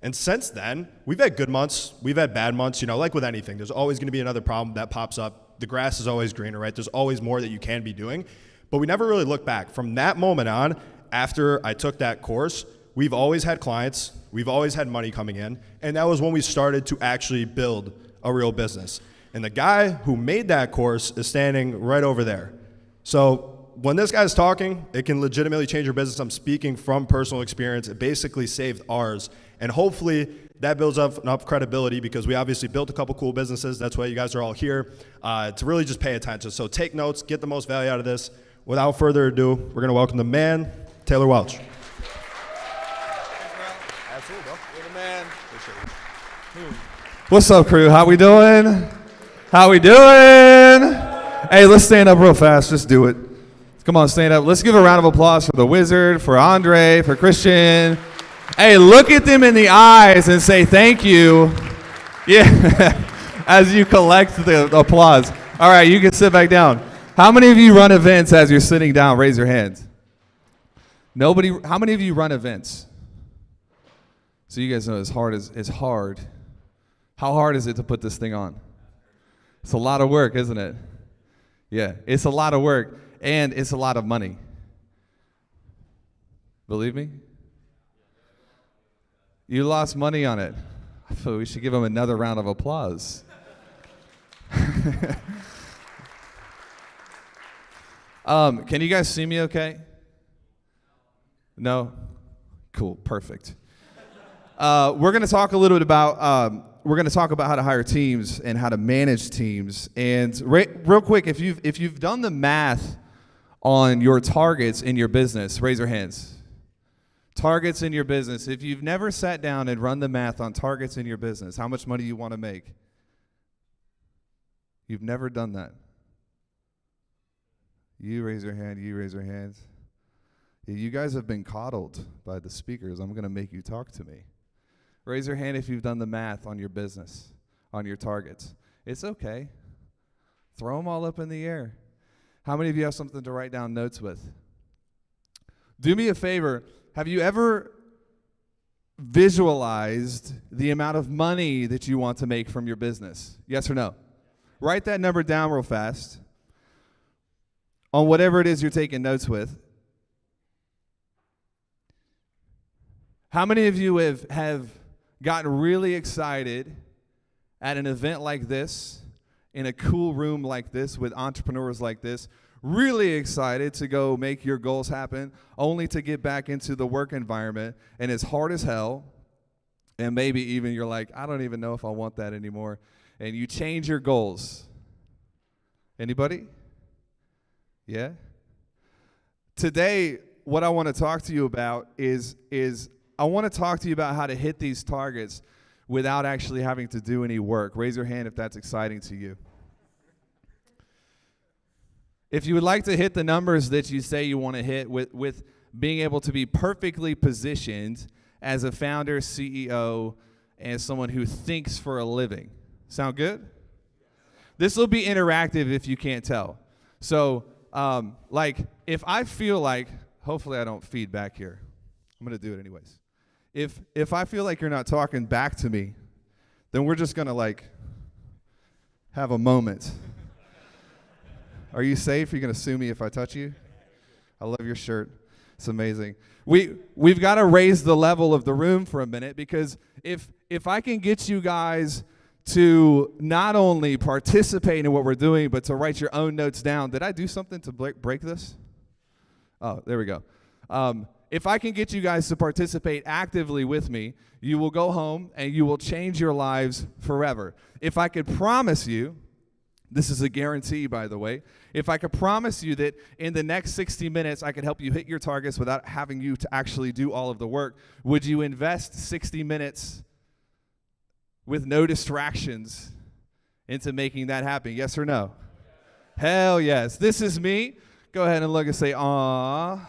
And since then, we've had good months, we've had bad months, you know, like with anything, there's always gonna be another problem that pops up. The grass is always greener, right? There's always more that you can be doing, but we never really look back. From that moment on, after I took that course, we've always had clients, we've always had money coming in, and that was when we started to actually build a real business. And the guy who made that course is standing right over there. So when this guy's talking, it can legitimately change your business. I'm speaking from personal experience. It basically saved ours. And hopefully that builds up enough credibility, because we obviously built a couple cool businesses. That's why you guys are all here, to really just pay attention. So take notes, get the most value out of this. Without further ado, we're gonna welcome the man, Taylor Welch. Absolutely, bro. You're the man. What's up, crew? How we doing? How we doing? Hey, let's stand up real fast. Just do it. Come on, stand up. Let's give a round of applause for the Wizard, for Andre, for Christian. Hey, look at them in the eyes and say thank you. Yeah, as you collect the applause. All right, you can sit back down. How many of you run events as you're sitting down? Raise your hands. Nobody. How many of you run events? So you guys know it's hard. How hard is it to put this thing on? It's a lot of work, isn't it? Yeah, it's a lot of work, and it's a lot of money. Believe me? You lost money on it. I feel we should give them another round of applause. Can you guys see me okay? No? Cool, perfect. We're going to talk a little bit about how to hire teams and how to manage teams. And real quick, if you've done the math on your targets in your business, raise your hands. Targets in your business. If you've never sat down and run the math on targets in your business, how much money you want to make? You've never done that. You raise your hand, you raise your hands. Yeah, you guys have been coddled by the speakers. I'm going to make you talk to me. Raise your hand if you've done the math on your business, on your targets. It's okay. Throw them all up in the air. How many of you have something to write down notes with? Do me a favor. Have you ever visualized the amount of money that you want to make from your business? Yes or no? Write that number down real fast on whatever it is you're taking notes with. How many of you have gotten really excited at an event like this, in a cool room like this, with entrepreneurs like this, really excited to go make your goals happen, only to get back into the work environment and it's hard as hell, and maybe even you're like, I don't even know if I want that anymore, and you change your goals? Anybody? Yeah? Today, what I want to talk to you about is I want to talk to you about how to hit these targets without actually having to do any work. Raise your hand if that's exciting to you. If you would like to hit the numbers that you say you want to hit with being able to be perfectly positioned as a founder, CEO, and someone who thinks for a living. Sound good? This will be interactive if you can't tell. So, like, if I feel like, hopefully I don't feed back here. I'm going to do it anyways. If I feel like you're not talking back to me, then we're just going to, like, have a moment. Are you safe? Are you going to sue me if I touch you? I love your shirt. It's amazing. We've got to raise the level of the room for a minute, because if I can get you guys to not only participate in what we're doing, but to write your own notes down. Did I do something to break this? Oh, there we go. If I can get you guys to participate actively with me, you will go home and you will change your lives forever. If I could promise you, this is a guarantee, by the way, if I could promise you that in the next 60 minutes I could help you hit your targets without having you to actually do all of the work, would you invest 60 minutes with no distractions into making that happen? Yes or no? Hell yes. This is me. Go ahead and look and say, "Aw."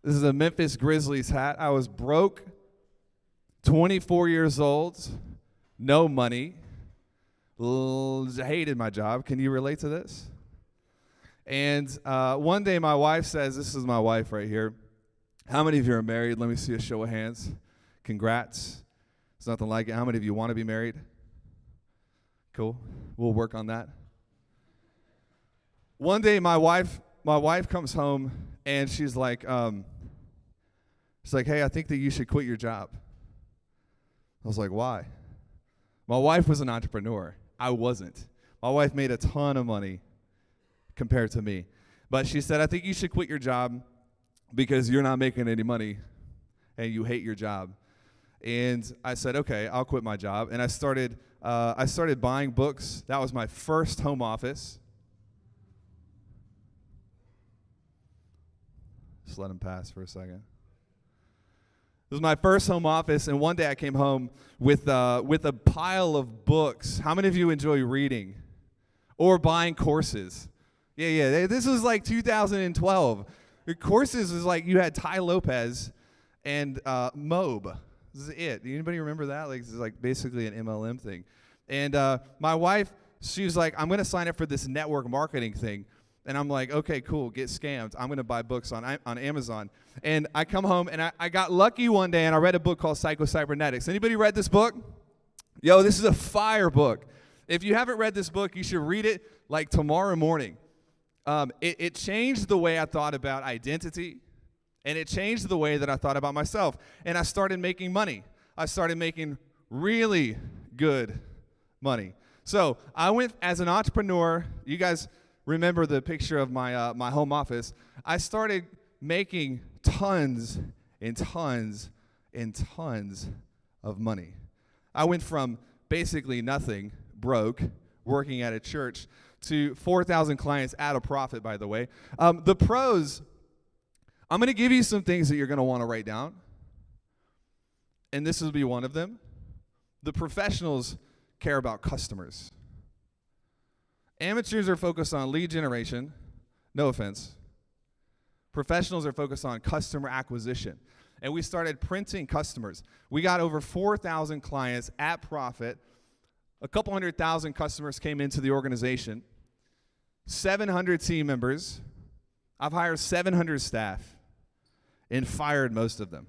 This is a Memphis Grizzlies hat. I was broke, 24 years old, no money, hated my job. Can you relate to this? And one day my wife says, this is my wife right here. How many of you are married? Let me see a show of hands. Congrats. It's nothing like it. How many of you want to be married? Cool. We'll work on that. One day my wife comes home and she's like, hey, I think that you should quit your job. I was like, why? My wife was an entrepreneur. I wasn't. My wife made a ton of money compared to me. But she said, I think you should quit your job because you're not making any money and you hate your job. And I said, okay, I'll quit my job. And I started buying books. That was my first home office. Just let him pass for a second. It was my first home office, and one day I came home with a pile of books. How many of you enjoy reading or buying courses? Yeah. This was like 2012. The courses was like you had Tai Lopez and Mobe. This is it. Anybody remember that? Like this is like basically an MLM thing. And my wife, she was like, I'm going to sign up for this network marketing thing. And I'm like, okay, cool, get scammed. I'm going to buy books on Amazon. And I come home, and I got lucky one day, and I read a book called Psycho-Cybernetics. Anybody read this book? Yo, this is a fire book. If you haven't read this book, you should read it like tomorrow morning. It changed the way I thought about identity, and it changed the way that I thought about myself. And I started making money. I started making really good money. So I went as an entrepreneur. You guys remember the picture of my home office. I started making tons and tons and tons of money. I went from basically nothing, broke, working at a church, to 4,000 clients at a profit, by the way. The pros, I'm going to give you some things that you're going to want to write down. And this will be one of them. The professionals care about customers. Amateurs are focused on lead generation. No offense. Professionals are focused on customer acquisition. And we started printing customers. We got over 4,000 clients at profit. A couple 100,000 customers came into the organization. 700 team members. I've hired 700 staff and fired most of them,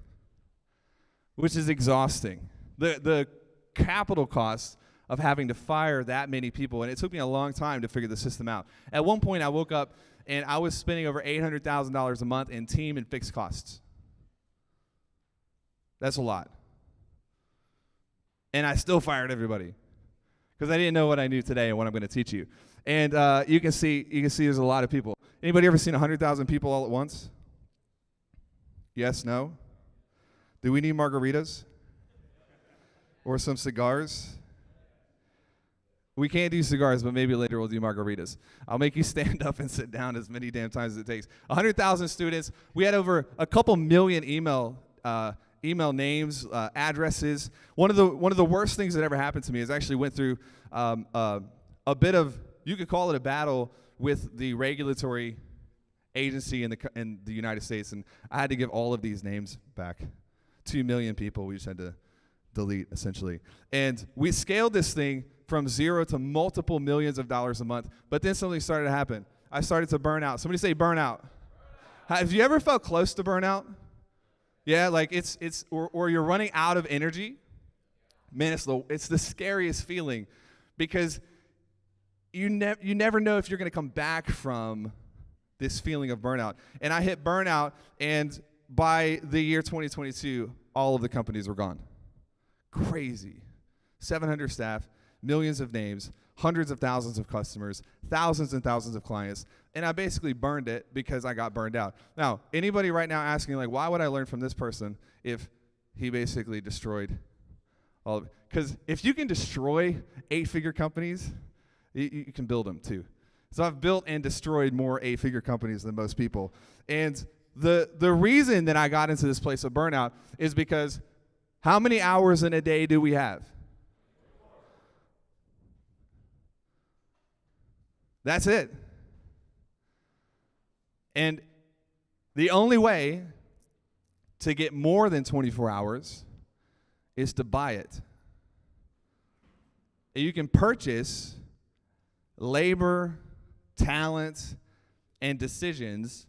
which is exhausting. The capital costs of having to fire that many people, and it took me a long time to figure the system out. At one point, I woke up, and I was spending over $800,000 a month in team and fixed costs. That's a lot. And I still fired everybody because I didn't know what I knew today and what I'm going to teach you. And you can see there's a lot of people. Anybody ever seen 100,000 people all at once? Yes, no? Do we need margaritas? Or some cigars? We can't do cigars, but maybe later we'll do margaritas. I'll make you stand up and sit down as many damn times as it takes. 100,000 students. We had over a couple million email names, addresses. One of the worst things that ever happened to me is I actually went through a bit of, you could call it a battle with the regulatory agency in the United States, and I had to give all of these names back. 2 million people we just had to delete, essentially. And we scaled this thing from zero to multiple millions of dollars a month, but then something started to happen. I started to burn out. Somebody say burnout. Have you ever felt close to burnout? Yeah, like or you're running out of energy. Man, it's the scariest feeling because you never know if you're going to come back from this feeling of burnout. And I hit burnout, and by the year 2022, all of the companies were gone. Crazy. 700 staff, millions of names, hundreds of thousands of customers, thousands and thousands of clients, and I basically burned it because I got burned out. Now, anybody right now asking, like, why would I learn from this person if he basically destroyed all of it? Because if you can destroy 8-figure companies, you can build them too. So I've built and destroyed more 8-figure companies than most people. And the reason that I got into this place of burnout is because how many hours in a day do we have? That's it. And the only way to get more than 24 hours is to buy it. And you can purchase labor, talent, and decisions,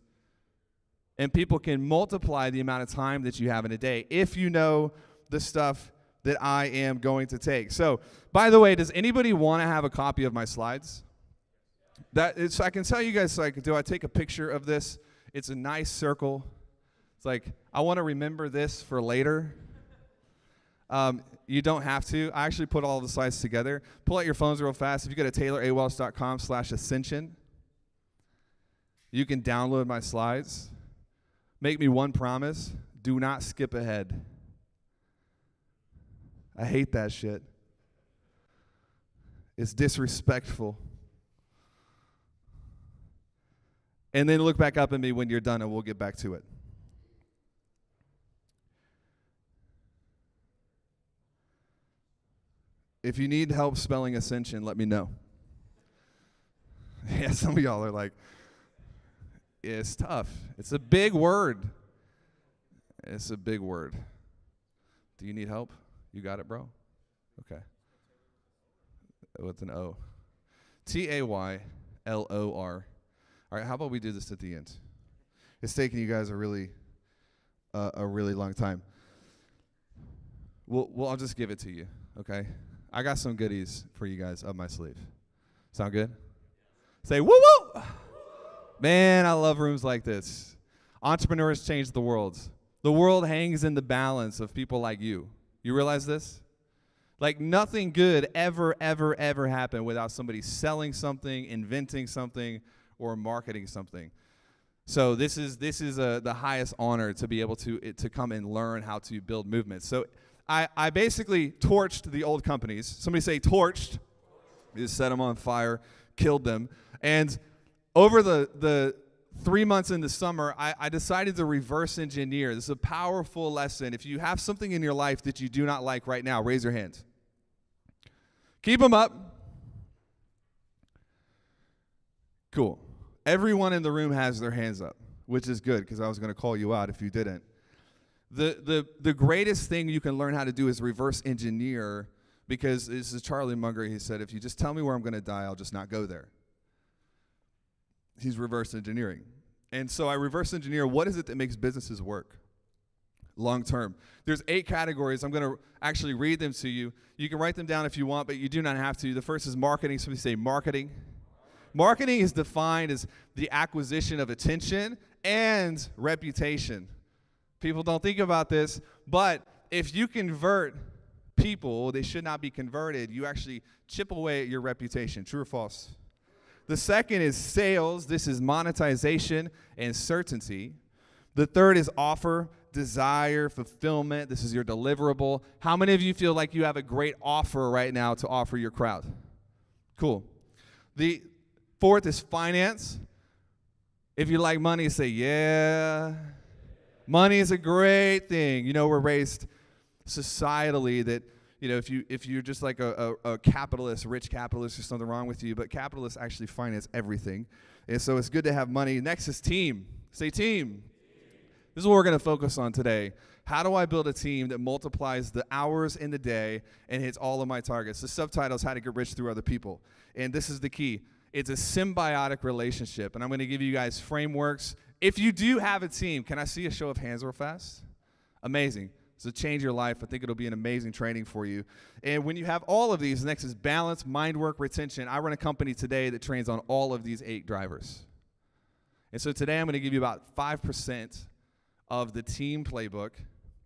and people can multiply the amount of time that you have in a day if you know the stuff that I am going to take. So, by the way, does anybody want to have a copy of my slides? I can tell you guys, so I take a picture of this. It's a nice circle. It's like, I want to remember this for later. You don't have to. I actually put all the slides together. Pull out your phones real fast. If you go to taylorawelch.com/ascension, you can download my slides. Make me one promise: do not skip ahead. I hate that shit. It's disrespectful. And then look back up at me when you're done and we'll get back to it. If you need help spelling Ascension, let me know. Yeah, some of y'all are like, it's tough. It's a big word. It's a big word. Do you need help? You got it, bro? Okay. With an O. Taylor. All right, how about we do this at the end? It's taking you guys a really long time. I'll just give it to you, okay? I got some goodies for you guys up my sleeve. Sound good? Say woo woo! Man, I love rooms like this. Entrepreneurs change the world. The world hangs in the balance of people like you. You realize this? Like nothing good ever happened without somebody selling something, inventing something, or marketing something. So this is the highest honor to be able to come and learn how to build movements. So I basically torched the old companies. Somebody say torched. We just set them on fire, killed them. And over the 3 months in the summer, I decided to reverse engineer. This is a powerful lesson. If you have something in your life that you do not like right now, raise your hand. Keep them up. Cool. Everyone in the room has their hands up, which is good because I was going to call you out if you didn't. The greatest thing you can learn how to do is reverse engineer, because this is Charlie Munger. He said, if you just tell me where I'm going to die, I'll just not go there. He's reverse engineering. And so I reverse engineer, what is it that makes businesses work long term? There's 8 categories. I'm going to actually read them to you. You can write them down if you want, but you do not have to. The first is marketing. Somebody say marketing. Marketing is defined as the acquisition of attention and reputation. People don't think about this, but if you convert people, they should not be converted. You actually chip away at your reputation. True or false? The second is sales. This is monetization and certainty. The third is offer, desire, fulfillment. This is your deliverable. How many of you feel like you have a great offer right now to offer your crowd? Cool. The fourth is finance. If you like money, say, yeah. Money is a great thing. You know, we're raised societally that, you know, if you're just like a capitalist, rich capitalist, there's something wrong with you. But capitalists actually finance everything. And so it's good to have money. Next is team. Say team. This is what we're going to focus on today. How do I build a team that multiplies the hours in the day and hits all of my targets? The subtitle is How to Get Rich Through Other People. And this is the key. It's a symbiotic relationship. And I'm going to give you guys frameworks. If you do have a team, can I see a show of hands real fast? Amazing. So change your life. I think it'll be an amazing training for you. And when you have all of these, next is balance, mind work, retention. I run a company today that trains on all of these 8 drivers. And so today I'm going to give you about 5% of the team playbook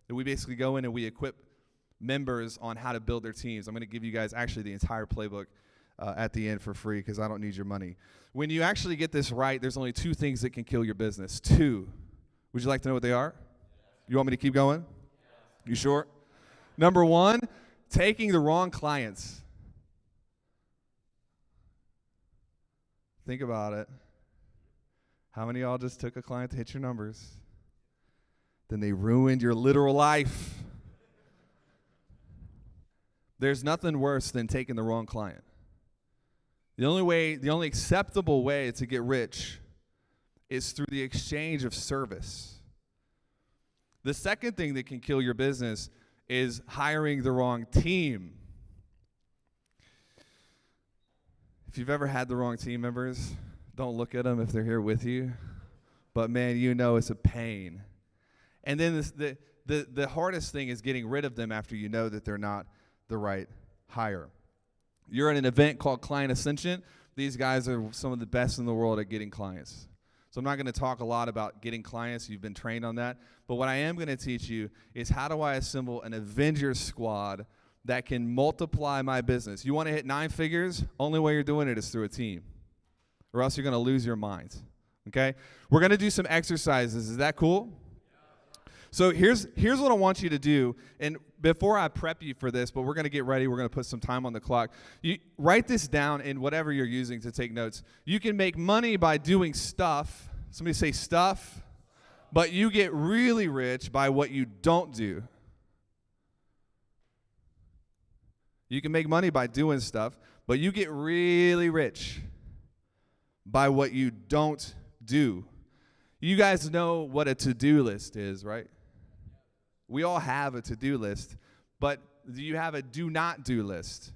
that we basically go in and we equip members on how to build their teams. I'm going to give you guys actually the entire playbook at the end for free because I don't need your money. When you actually get this right, there's only 2 things that can kill your business. 2. Would you like to know what they are? You want me to keep going? You sure? Number 1, taking the wrong clients. Think about it. How many of y'all just took a client to hit your numbers? Then they ruined your literal life. There's nothing worse than taking the wrong client. The only acceptable way to get rich is through the exchange of service. The second thing that can kill your business is hiring the wrong team. If you've ever had the wrong team members, don't look at them if they're here with you. But man, you know it's a pain. And then the hardest thing is getting rid of them after you know that they're not the right hire. You're at an event called Client Ascension. These guys are some of the best in the world at getting clients. So I'm not going to talk a lot about getting clients. You've been trained on that. But what I am going to teach you is how do I assemble an Avengers squad that can multiply my business. You want to hit 9 figures? Only way you're doing it is through a team, or else you're going to lose your mind. Okay? We're going to do some exercises. Is that cool? So here's what I want you to do. And before I prep you for this, but we're going to get ready. We're going to put some time on the clock. You write this down in whatever you're using to take notes. You can make money by doing stuff. Somebody say stuff. But you get really rich by what you don't do. You can make money by doing stuff, but you get really rich by what you don't do. You guys know what a to-do list is, right? We all have a to-do list, but do you have a do-not-do list?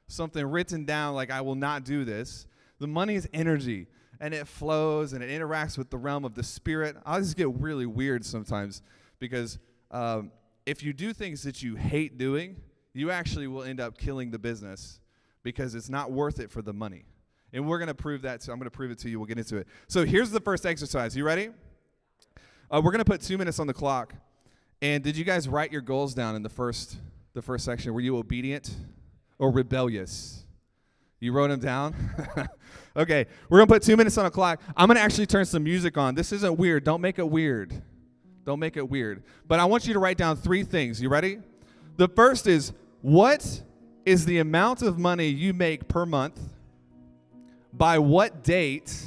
Something written down like, I will not do this. The money is energy, and it flows, and it interacts with the realm of the spirit. I just get really weird sometimes because if you do things that you hate doing, you actually will end up killing the business because it's not worth it for the money. And we're going to prove that, so I'm going to prove it to you. We'll get into it. So here's the first exercise. You ready? We're going to put 2 minutes on the clock. And did you guys write your goals down in the first section? Were you obedient or rebellious? You wrote them down? Okay, we're going to put 2 minutes on the clock. I'm going to actually turn some music on. This isn't weird. Don't make it weird. Don't make it weird. But I want you to write down 3 things. You ready? The first is, what is the amount of money you make per month? By what date?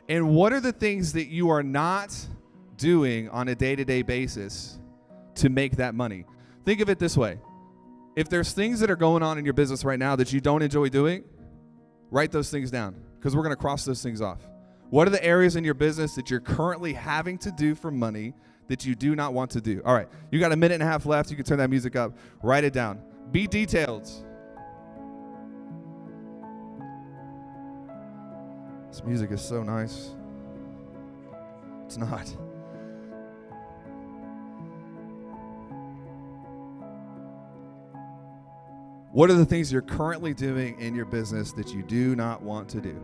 And what are the things that you are not doing on a day-to-day basis to make that money? Think of it this way. If there's things that are going on in your business right now that you don't enjoy doing, write those things down because we're going to cross those things off. What are the areas in your business that you're currently having to do for money that you do not want to do? All right, you got a minute and a half left. You can turn that music up. Write it down. Be detailed. This music is so nice. It's not. What are the things you're currently doing in your business that you do not want to do?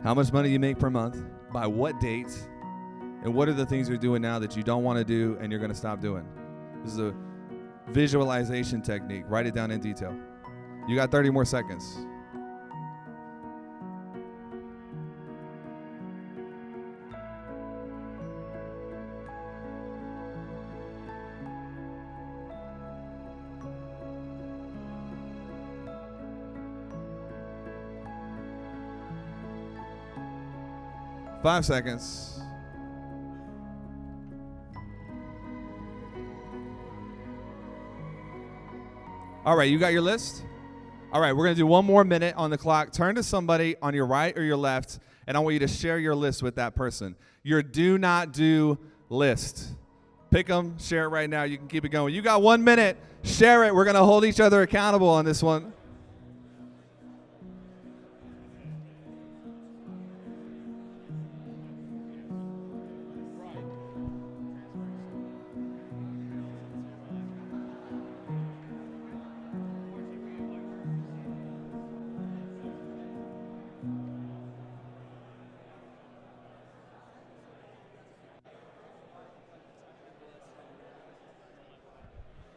How much money you make per month, by what date, and what are the things you're doing now that you don't want to do and you're going to stop doing? This is a visualization technique. Write it down in detail. You got 30 more seconds. Five seconds. All right, you got your list? All right, we're going to do 1 more minute on the clock. Turn to somebody on your right or your left, and I want you to share your list with that person. Your do not do list. Pick them, share it right now. You can keep it going. You got 1 minute. Share it. We're going to hold each other accountable on this one.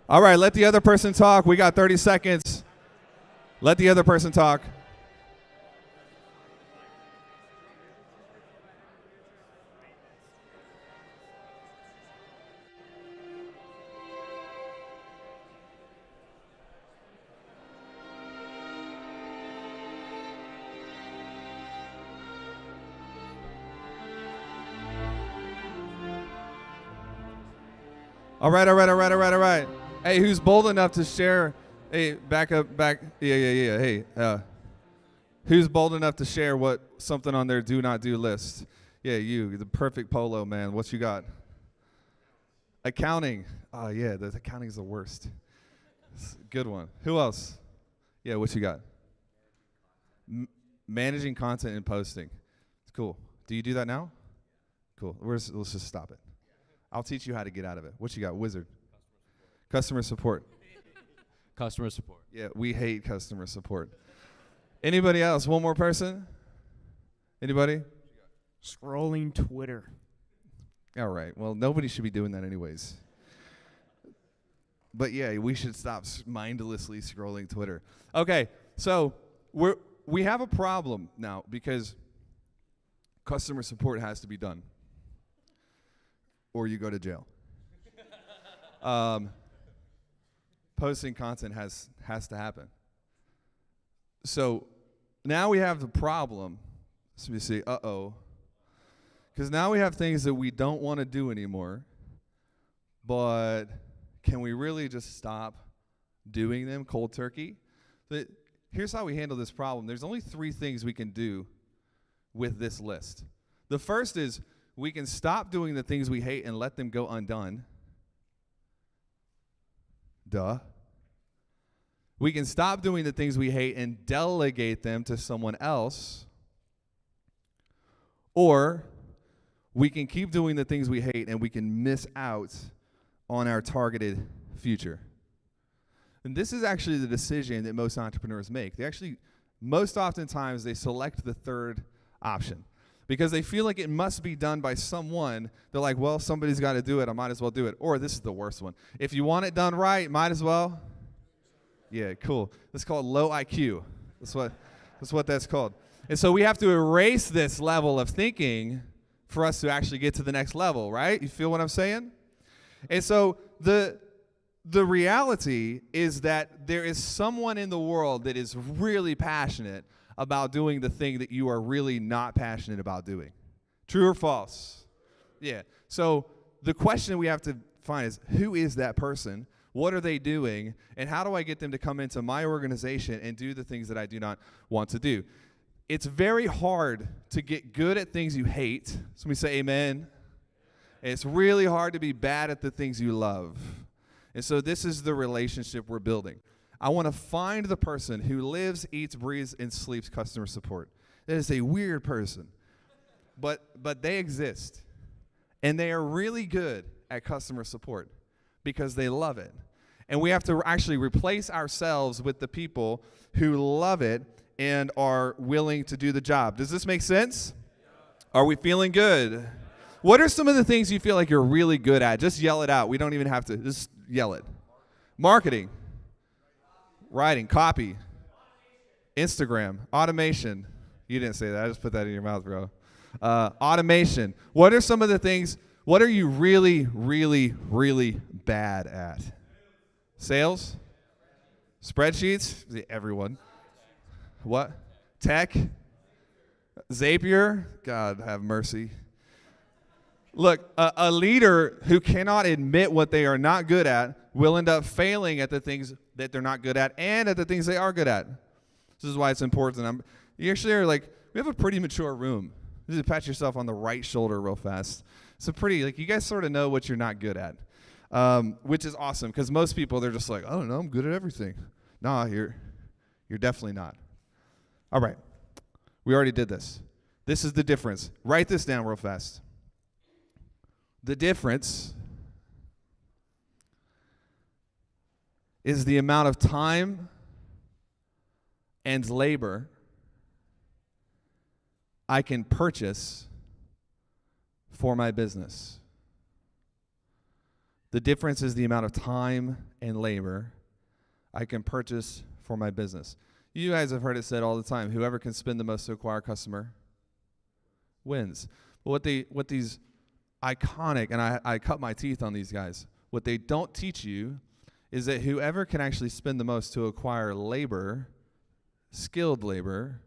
All right, let the other person talk. We got 30 seconds. Let the other person talk. All right. Hey, who's bold enough to share? Hey, back. Yeah. Hey, who's bold enough to share what something on their do not do list? Yeah, you, the perfect polo, man. What you got? Accounting. Oh, yeah, the accounting's the worst. It's a good one. Who else? Yeah, what you got? Managing content and posting. It's cool. Do you do that now? Cool. Let's just stop it. I'll teach you how to get out of it. What you got? Wizard. Customer support. Customer support. Yeah, we hate customer support. Anybody else? One more person? Anybody? Scrolling Twitter. All right. Well, nobody should be doing that anyways. But yeah, we should stop mindlessly scrolling Twitter. Okay, so we have a problem now because customer support has to be done, or you go to jail. Posting content has to happen. So now we have the problem. So we say, because now we have things that we don't want to do anymore, but can we really just stop doing them cold turkey? Here's how we handle this problem. There's only 3 things we can do with this list. The first is we can stop doing the things we hate and let them go undone. Duh. We can stop doing the things we hate and delegate them to someone else. Or we can keep doing the things we hate and we can miss out on our targeted future. And this is actually the decision that most entrepreneurs make. They actually, most oftentimes, they select the third option because they feel like it must be done by someone. They're like, well, somebody's got to do it. I might as well do it. Or this is the worst one. If you want it done right, might as well. Yeah, cool. That's called low IQ. That's what that's called. And so we have to erase this level of thinking for us to actually get to the next level, right? You feel what I'm saying? And so the reality is that there is someone in the world that is really passionate about doing the thing that you are really not passionate about doing. True or false? Yeah. So the question we have to find is, who is that person? What are they doing? And how do I get them to come into my organization and do the things that I do not want to do? It's very hard to get good at things you hate. Somebody say amen. It's really hard to be bad at the things you love. And so this is the relationship we're building. I want to find the person who lives, eats, breathes, and sleeps customer support. That is a weird person. But they exist. And they are really good at customer support because they love it. And we have to actually replace ourselves with the people who love it and are willing to do the job. Does this make sense? Are we feeling good? What are some of the things you feel like you're really good at? Just yell it out. We don't even have to. Just yell it. Marketing. Writing. Copy. Instagram. Automation. You didn't say that. I just put that in your mouth, bro. Automation. What are some of the things, what are you really, really, really bad at? Sales? Spreadsheets? Everyone. What? Tech? Zapier? God have mercy. Look, a leader who cannot admit what they are not good at will end up failing at the things that they're not good at and at the things they are good at. This is why it's important. You actually are like, we have a pretty mature room. Just pat yourself on the right shoulder real fast. So you guys sort of know what you're not good at, which is awesome because most people, they're just like, I don't know, I'm good at everything. Nah, you're definitely not. All right, we already did this. This is the difference. Write this down real fast. The difference is the amount of time and labor I can purchase for my business. The difference is the amount of time and labor I can purchase for my business. You guys have heard it said all the time, whoever can spend the most to acquire a customer wins. But what these iconic, and I cut my teeth on these guys, what they don't teach you is that whoever can actually spend the most to acquire labor, skilled labor,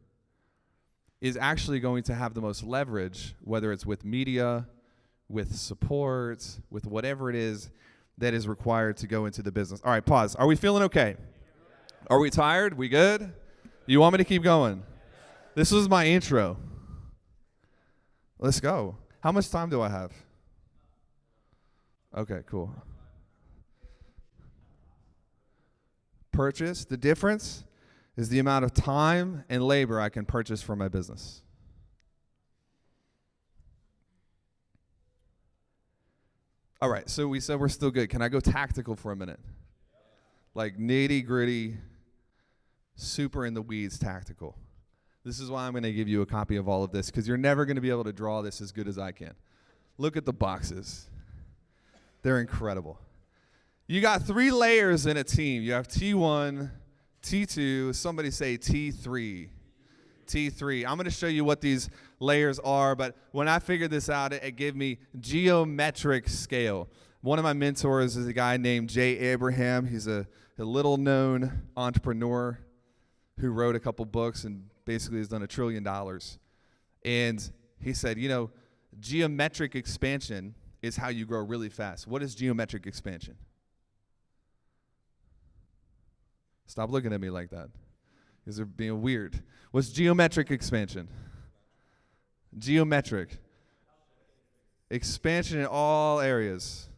is actually going to have the most leverage, whether it's with media, with support, with whatever it is that is required to go into the business. All right, pause. Are we feeling okay? Are we tired? We good? You want me to keep going? This was my intro. Let's go. How much time do I have? Okay, cool. Purchase. The difference is the amount of time and labor I can purchase for my business. All right, so we said we're still good. Can I go tactical for a minute? Like nitty gritty, super in the weeds tactical. This is why I'm going to give you a copy of all of this, because you're never going to be able to draw this as good as I can. Look at the boxes. They're incredible. You got 3 layers in a team. You have T1, T2, somebody say T3. T3. I'm going to show you what these layers are, but when I figured this out, it gave me geometric scale. One of my mentors is a guy named Jay Abraham. He's a little-known entrepreneur who wrote a couple books and basically has done $1 trillion. And he said, you know, geometric expansion is how you grow really fast. What is geometric expansion? Stop looking at me like that, because they're being weird. What's geometric expansion? Geometric. Expansion in all areas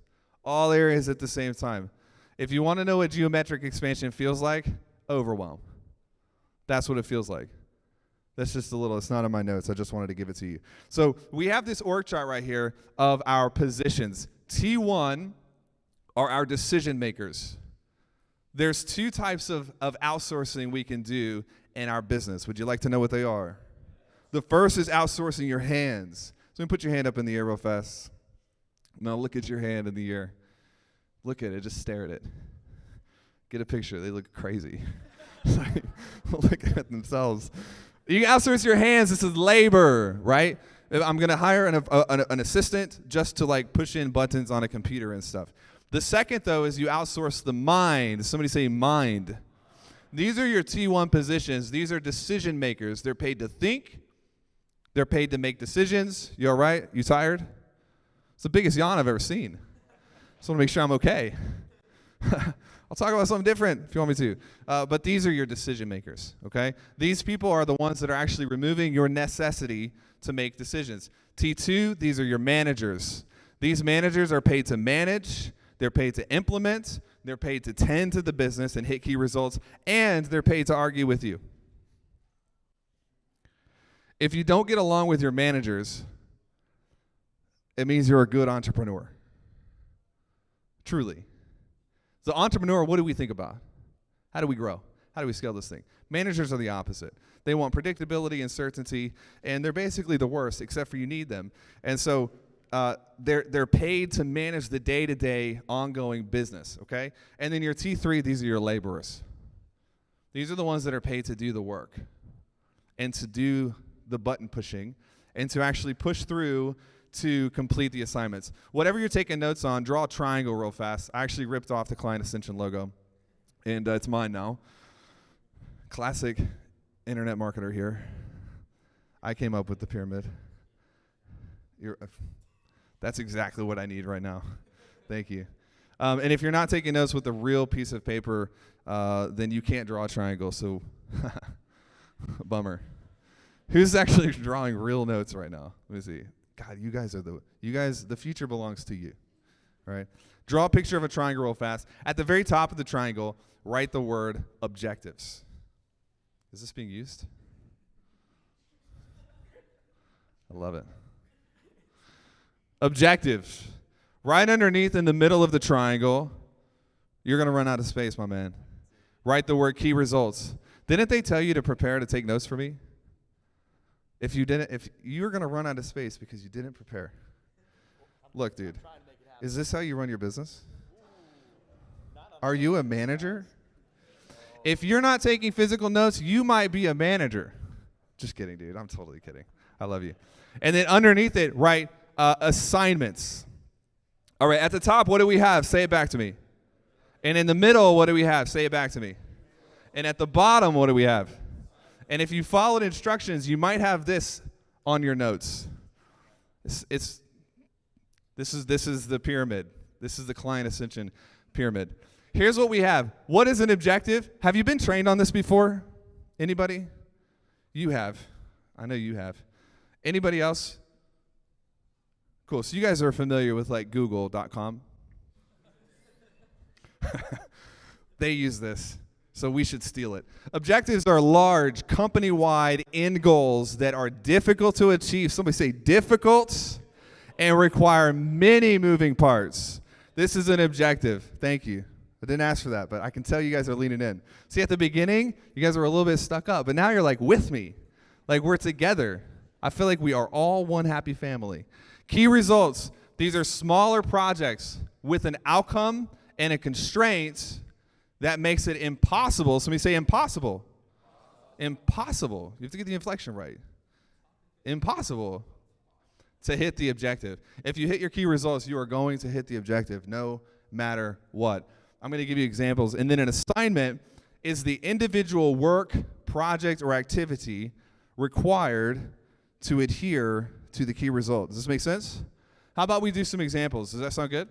at the same time. If you want to know what geometric expansion feels like, overwhelm. That's what it feels like. That's just a little, it's not in my notes. I just wanted to give it to you. So we have this org chart right here of our positions. T1 are our decision makers. There's 2 types of outsourcing we can do in our business. Would you like to know what they are? The first is outsourcing your hands. So put your hand up in the air real fast. Now look at your hand in the air. Look at it, just stare at it. Get a picture, they look crazy. Look at themselves. You can outsource your hands, this is labor, right? I'm gonna hire an assistant just to like push in buttons on a computer and stuff. The second, though, is you outsource the mind. Somebody say mind. These are your T1 positions. These are decision makers. They're paid to think. They're paid to make decisions. You all right? You tired? It's the biggest yawn I've ever seen. Just want to make sure I'm okay. I'll talk about something different if you want me to. But these are your decision makers, okay? These people are the ones that are actually removing your necessity to make decisions. T2, these are your managers. These managers are paid to manage. They're paid to implement, they're paid to tend to the business and hit key results, and they're paid to argue with you. If you don't get along with your managers, it means you're a good entrepreneur. Truly. So entrepreneur, what do we think about? How do we grow? How do we scale this thing? Managers are the opposite. They want predictability and certainty, and they're basically the worst, except for you need them. And so they're paid to manage the day-to-day ongoing business, okay? And then your T3, these are your laborers. These are the ones that are paid to do the work and to do the button pushing and to actually push through to complete the assignments. Whatever you're taking notes on, draw a triangle real fast. I actually ripped off the Client Ascension logo, and it's mine now. Classic internet marketer here. I came up with the pyramid. That's exactly what I need right now. Thank you. And if you're not taking notes with a real piece of paper, then you can't draw a triangle, so bummer. Who's actually drawing real notes right now? Let me see. God, the future belongs to you. All right? Draw a picture of a triangle real fast. At the very top of the triangle, write the word objectives. Is this being used? I love it. Objectives. Right underneath in the middle of the triangle, you're going to run out of space, my man. Write the word key results. Didn't they tell you to prepare to take notes for me? If you're going to run out of space because you didn't prepare. Look, dude, is this how you run your business? Are you a manager? If you're not taking physical notes, you might be a manager. Just kidding, dude. I'm totally kidding. I love you. And then underneath it, write assignments. All right, at the top, what do we have? Say it back to me. And in the middle, what do we have? Say it back to me. And at the bottom, what do we have? And if you followed instructions, you might have this on your notes. This is the pyramid. This is the client ascension pyramid. Here's what we have. What is an objective? Have you been trained on this before? Anybody? You have. I know you have. Anybody else? Cool. So you guys are familiar with like Google.com. They use this, so we should steal it. Objectives are large, company-wide end goals that are difficult to achieve. Somebody say difficult and require many moving parts. This is an objective. Thank you. I didn't ask for that, but I can tell you guys are leaning in. See, at the beginning, you guys were a little bit stuck up, but now you're like with me. Like we're together. I feel like we are all one happy family. Key results. These are smaller projects with an outcome and a constraint that makes it impossible. Somebody say impossible. Impossible. You have to get the inflection right. Impossible to hit the objective. If you hit your key results, you are going to hit the objective no matter what. I'm going to give you examples. And then an assignment is the individual work, project, or activity required to adhere to the key result. Does this make sense? How about we do some examples? Does that sound good?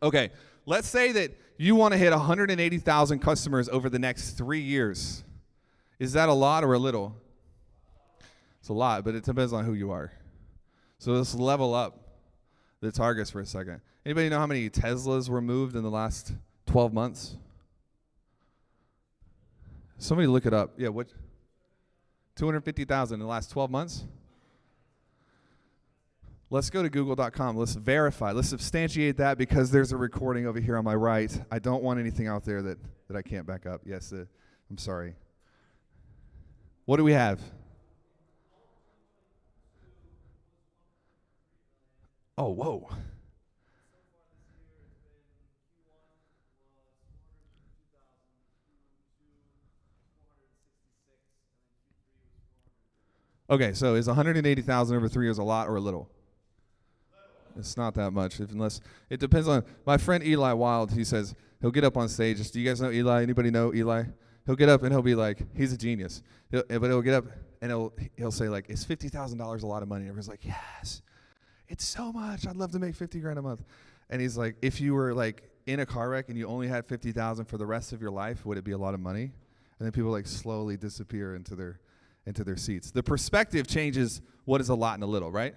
Okay. Let's say that you want to hit 180,000 customers over the next 3 years. Is that a lot or a little? It's a lot, but it depends on who you are. So let's level up the targets for a second. Anybody know how many Teslas were moved in the last 12 months? Somebody look it up. Yeah, what? 250,000 in the last 12 months? Let's go to google.com. Let's verify. Let's substantiate that because there's a recording over here on my right. I don't want anything out there that I can't back up. Yes, I'm sorry. What do we have? Oh, whoa. Okay, so is 180,000 over 3 years a lot or a little? It's not that much, unless it depends on my friend Eli Wild. He says he'll get up on stage. Do you guys know Eli? Anybody know Eli? He'll get up and he'll be like, he's a genius. But he'll get up and he'll say like, is $50,000 a lot of money? And everyone's like, yes, it's so much. I'd love to make 50 grand a month. And he's like, if you were like in a car wreck and you only had 50,000 for the rest of your life, would it be a lot of money? And then people like slowly disappear into their seats. The perspective changes what is a lot and a little, right?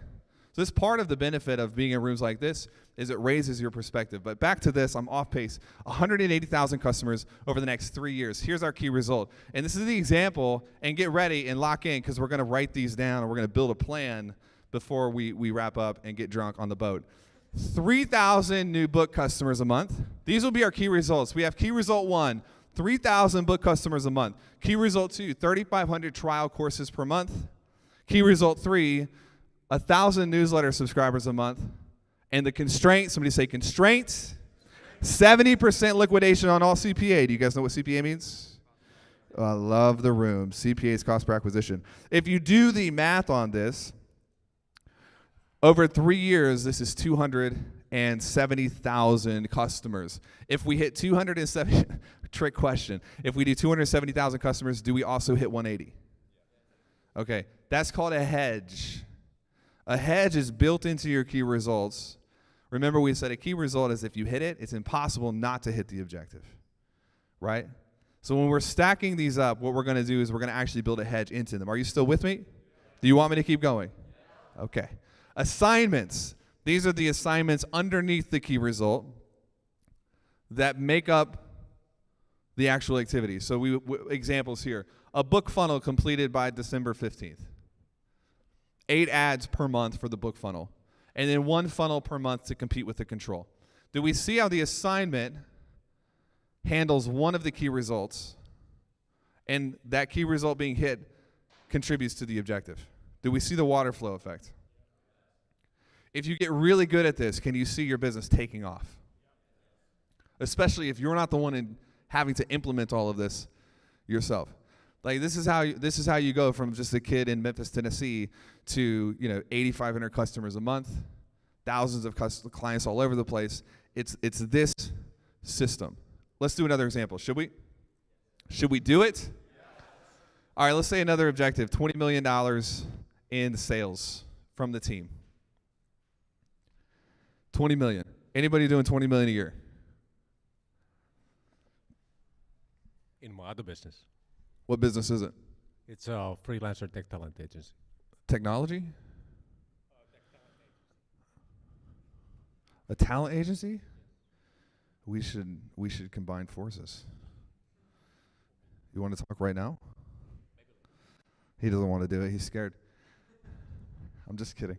So this part of the benefit of being in rooms like this is it raises your perspective. But back to this, I'm off pace. 180,000 customers over the next 3 years. Here's our key result. And this is the example, and get ready and lock in because we're going to write these down and we're going to build a plan before we wrap up and get drunk on the boat. 3,000 new book customers a month. These will be our key results. We have key result 1, 3,000 book customers a month. Key result 2, 3,500 trial courses per month. Key result 3, 1,000 newsletter subscribers a month. And the constraint, somebody say constraint, 70% liquidation on all CPA. Do you guys know what CPA means? Oh, I love the room. CPA is cost per acquisition. If you do the math on this, over 3 years, this is 270,000 customers. If we hit 270, trick question. If we do 270,000 customers, do we also hit 180? Okay, that's called a hedge. A hedge is built into your key results. Remember, we said a key result is if you hit it, it's impossible not to hit the objective, right? So when we're stacking these up, what we're going to do is we're going to actually build a hedge into them. Are you still with me? Do you want me to keep going? Okay. Assignments. These are the assignments underneath the key result that make up the actual activity. So examples here. A book funnel completed by December 15th. 8 ads per month for the book funnel. And then 1 funnel per month to compete with the control. Do we see how the assignment handles one of the key results and that key result being hit contributes to the objective? Do we see the water flow effect? If you get really good at this, can you see your business taking off? Especially if you're not the one having to implement all of this yourself. Like this is how you go from just a kid in Memphis, Tennessee, to 8,500 customers a month, thousands of clients all over the place. It's this system. Let's do another example. Should we? Should we do it? All right. Let's say another objective: $20 million in sales from the team. $20 million. Anybody doing 20 million a year? In my other business. What business is it? It's a freelancer tech talent agency. Technology? A talent agency? We should combine forces. You want to talk right now? He doesn't want to do it. He's scared. I'm just kidding.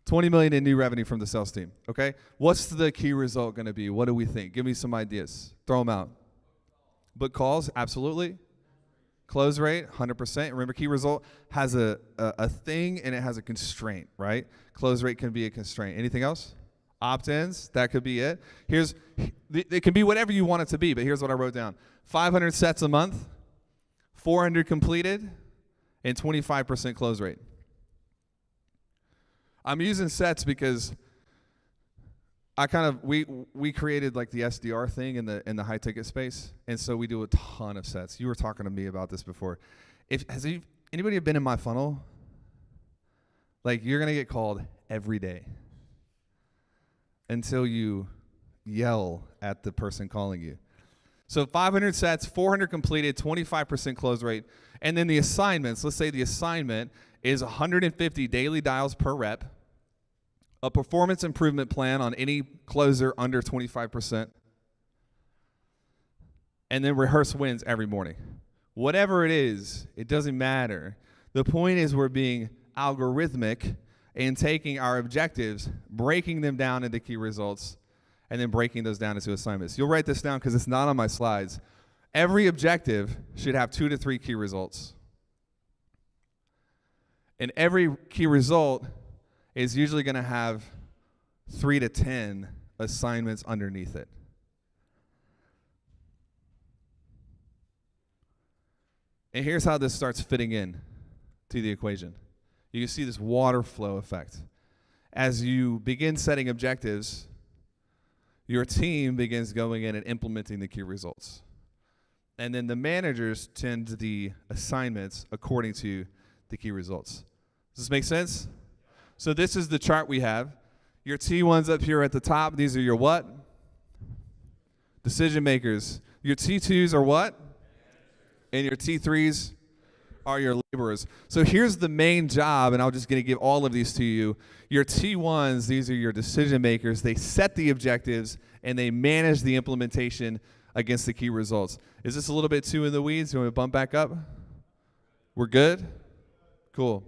20 million in new revenue from the sales team. Okay? What's the key result going to be? What do we think? Give me some ideas. Throw them out. Book calls, absolutely. Close rate, 100%. Remember, key result has a thing and it has a constraint, right? Close rate can be a constraint. Anything else? Opt-ins, that could be it. It can be whatever you want it to be, but here's what I wrote down. 500 sets a month, 400 completed, and 25% close rate. I'm using sets because we created like the SDR thing in the high ticket space, and so we do a ton of sets. You were talking to me about this before. Has anybody been in my funnel? Like, you're gonna get called every day until you yell at the person calling you. So 500 sets, 400 completed, 25% close rate, and then the assignments. Let's say the assignment is 150 daily dials per rep. A performance improvement plan on any closer under 25%, and then rehearse wins every morning. Whatever it is, it doesn't matter. The point is we're being algorithmic in taking our objectives, breaking them down into key results, and then breaking those down into assignments. You'll write this down because it's not on my slides. Every objective should have 2 to 3 key results. And every key result is usually going to have 3 to 10 assignments underneath it. And here's how this starts fitting in to the equation. You can see this water flow effect. As you begin setting objectives, your team begins going in and implementing the key results. And then the managers tend the assignments according to the key results. Does this make sense? So this is the chart we have. Your T1s up here at the top. These are your what? Decision makers. Your T2s are what? And your T3s are your laborers. So here's the main job, and I'm just going to give all of these to you. Your T1s, these are your decision makers. They set the objectives, and they manage the implementation against the key results. Is this a little bit too in the weeds? You want me to bump back up? We're good? Cool.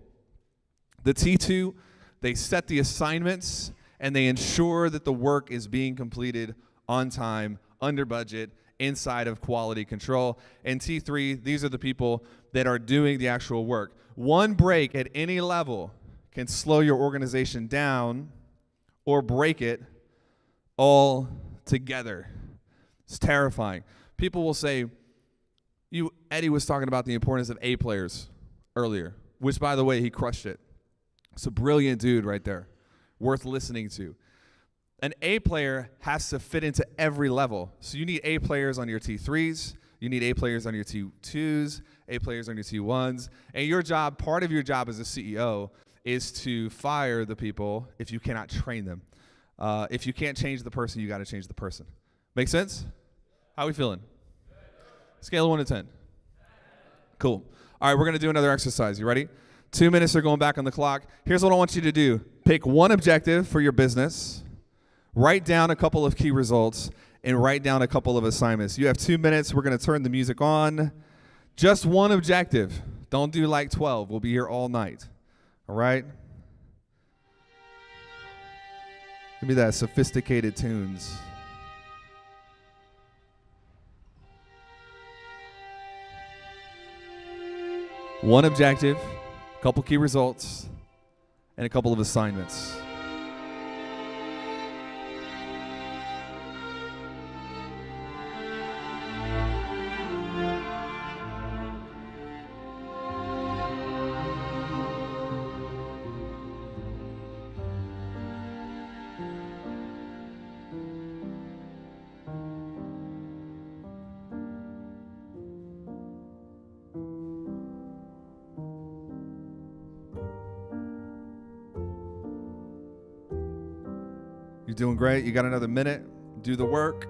The T2, they set the assignments, and they ensure that the work is being completed on time, under budget, inside of quality control. And T3, these are the people that are doing the actual work. One break at any level can slow your organization down or break it all together. It's terrifying. People will say, Eddie was talking about the importance of A players earlier, which, by the way, he crushed it. It's a brilliant dude right there, worth listening to. An A player has to fit into every level. So you need A players on your T3s, you need A players on your T2s, A players on your T1s, and your job, part of your job as a CEO, is to fire the people if you cannot train them. If you can't change the person, you got to change the person. Make sense? How are we feeling? Scale of 1 to 10. Cool. All right, we're going to do another exercise. You ready? 2 minutes are going back on the clock. Here's what I want you to do. Pick one objective for your business, write down a couple of key results, and write down a couple of assignments. You have 2 minutes. We're going to turn the music on. Just one objective. Don't do like 12. We'll be here all night. All right? Give me that sophisticated tunes. One objective, a couple key results, and a couple of assignments. You're doing great. You got another minute. Do the work.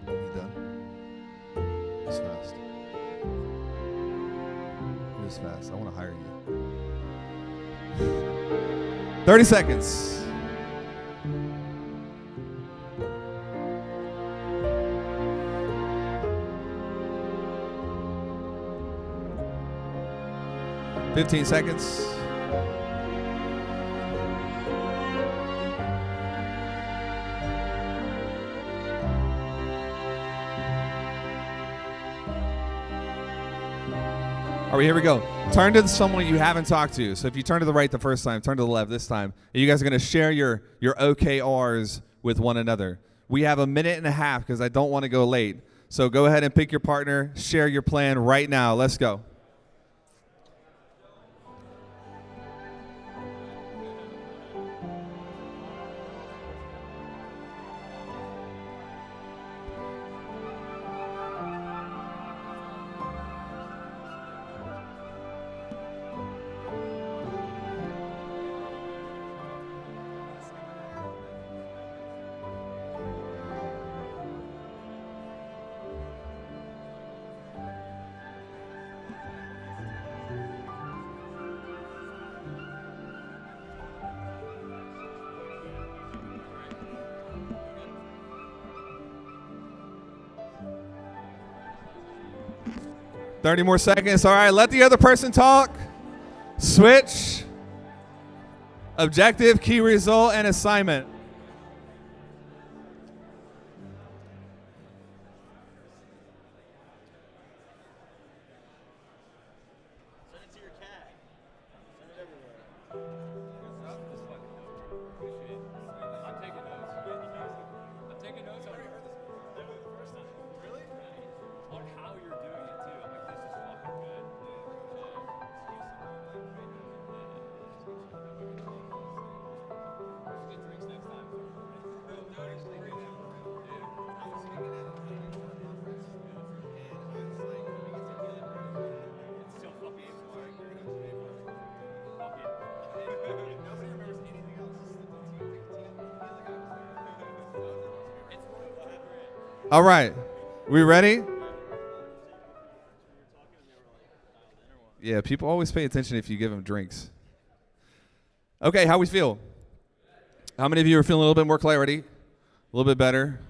You done? It's fast. It is fast. I want to hire you. 30 seconds. $15 seconds. All right, here we go. Turn to someone you haven't talked to. So if you turn to the right the first time, turn to the left this time. And you guys are going to share your OKRs with one another. We have a minute and a half because I don't want to go late. So go ahead and pick your partner, share your plan right now. Let's go. $30 more seconds. All right, let the other person talk. Switch. Objective, key result, and assignment. All right, we ready? Yeah, people always pay attention if you give them drinks. Okay, how we feel? How many of you are feeling a little bit more clarity? A little bit better?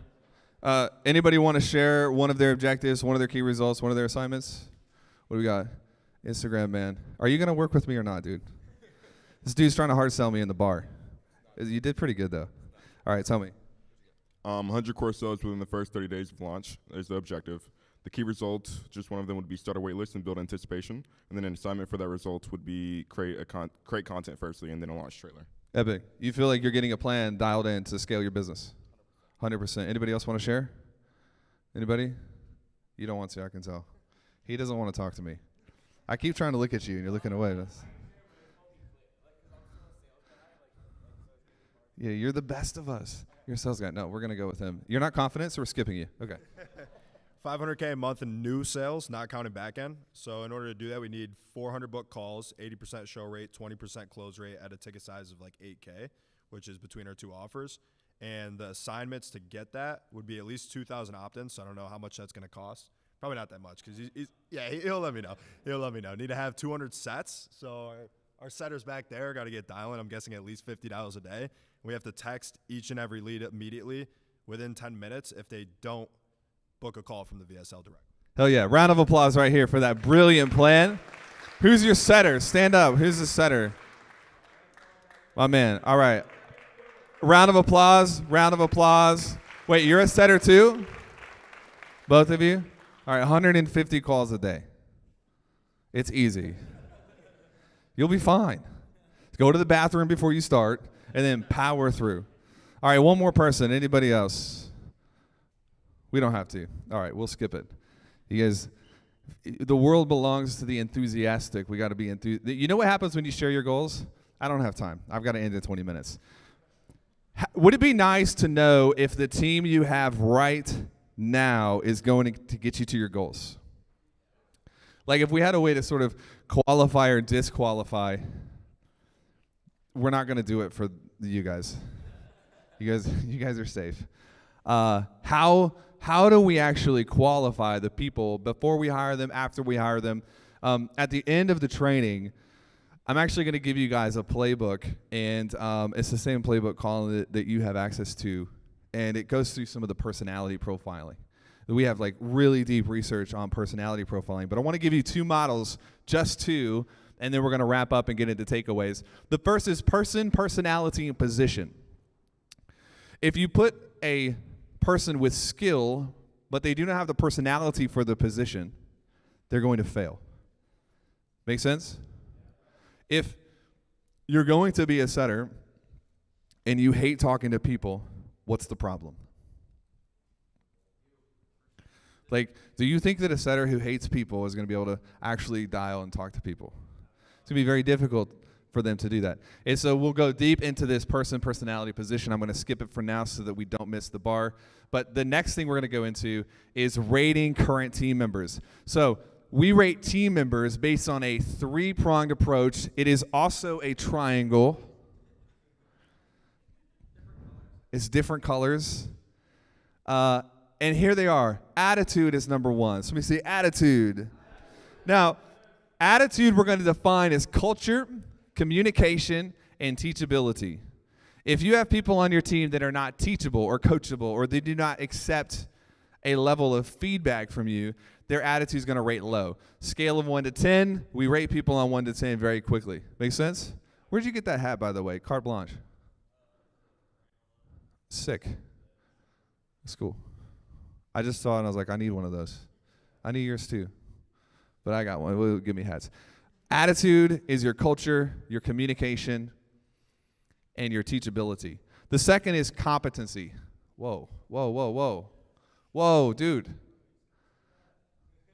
Anybody want to share one of their objectives, one of their key results, one of their assignments? What do we got? Instagram man. Are you going to work with me or not, dude? This dude's trying to hard sell me in the bar. You did pretty good, though. All right, tell me. 100 course sales within the first 30 days of launch is the objective. The key results, just one of them would be start a wait list and build anticipation. And then an assignment for that result would be create content firstly and then a launch trailer. Epic. You feel like you're getting a plan dialed in to scale your business? 100%. Anybody else want to share? Anybody? You don't want to, I can tell. He doesn't want to talk to me. I keep trying to look at you and you're looking away. Yeah, you're the best of us. You're a sales guy. No, we're going to go with him. You're not confident, so we're skipping you. Okay. $500K a month in new sales, not counting back end. So in order to do that, we need 400 book calls, 80% show rate, 20% close rate at a ticket size of like 8K, which is between our two offers. And the assignments to get that would be at least 2,000 opt-ins. So I don't know how much that's going to cost. Probably not that much because he'll let me know. He'll let me know. Need to have 200 sets. So our setters back there got to get dialing. I'm guessing at least $50 a day. We have to text each and every lead immediately within 10 minutes if they don't book a call from the VSL direct. Hell yeah. Round of applause right here for that brilliant plan. Who's your setter? Stand up. Who's the setter? My man. All right. Round of applause. Round of applause. Wait, you're a setter too? Both of you? All right, 150 calls a day. It's easy. You'll be fine. Go to the bathroom before you start and then power through. All right, one more person. Anybody else? We don't have to. All right, we'll skip it. You guys, The world belongs to the enthusiastic. We got to be You know what happens when you share your goals? I don't have time. I've got to end in 20 minutes. Would it be nice to know if the team you have right now is going to get you to your goals? Like if we had a way to sort of qualify or disqualify, we're not going to do it for you guys. You guys are safe. How do we actually qualify the people before we hire them, after we hire them? At the end of the training, I'm actually going to give you guys a playbook, and it's the same playbook, Colin, that you have access to, and it goes through some of the personality profiling. We have like really deep research on personality profiling, but I want to give you 2 models, just 2, and then we're going to wrap up and get into takeaways. The first is person, personality, and position. If you put a person with skill, but they do not have the personality for the position, they're going to fail. Make sense? If you're going to be a setter and you hate talking to people, what's the problem? Like, do you think that a setter who hates people is going to be able to actually dial and talk to people? It's going to be very difficult for them to do that. And so we'll go deep into this person, personality, position. I'm going to skip it for now so that we don't miss the bar. But the next thing we're going to go into is rating current team members. So we rate team members based on a 3-pronged approach. It is also a triangle. It's different colors. And here they are. Attitude is number 1. So let me say attitude. Now, attitude we're going to define as culture, communication, and teachability. If you have people on your team that are not teachable or coachable, or they do not accept a level of feedback from you, their attitude is going to rate low. Scale of 1 to 10, we rate people on 1 to 10 very quickly. Make sense? Where'd you get that hat, by the way? Carte blanche. Sick. That's cool. I just saw it and I was like, I need one of those. I need yours too. But I got one. Well, give me hats. Attitude is your culture, your communication, and your teachability. The second is competency. Whoa, whoa, whoa, whoa. Whoa, dude.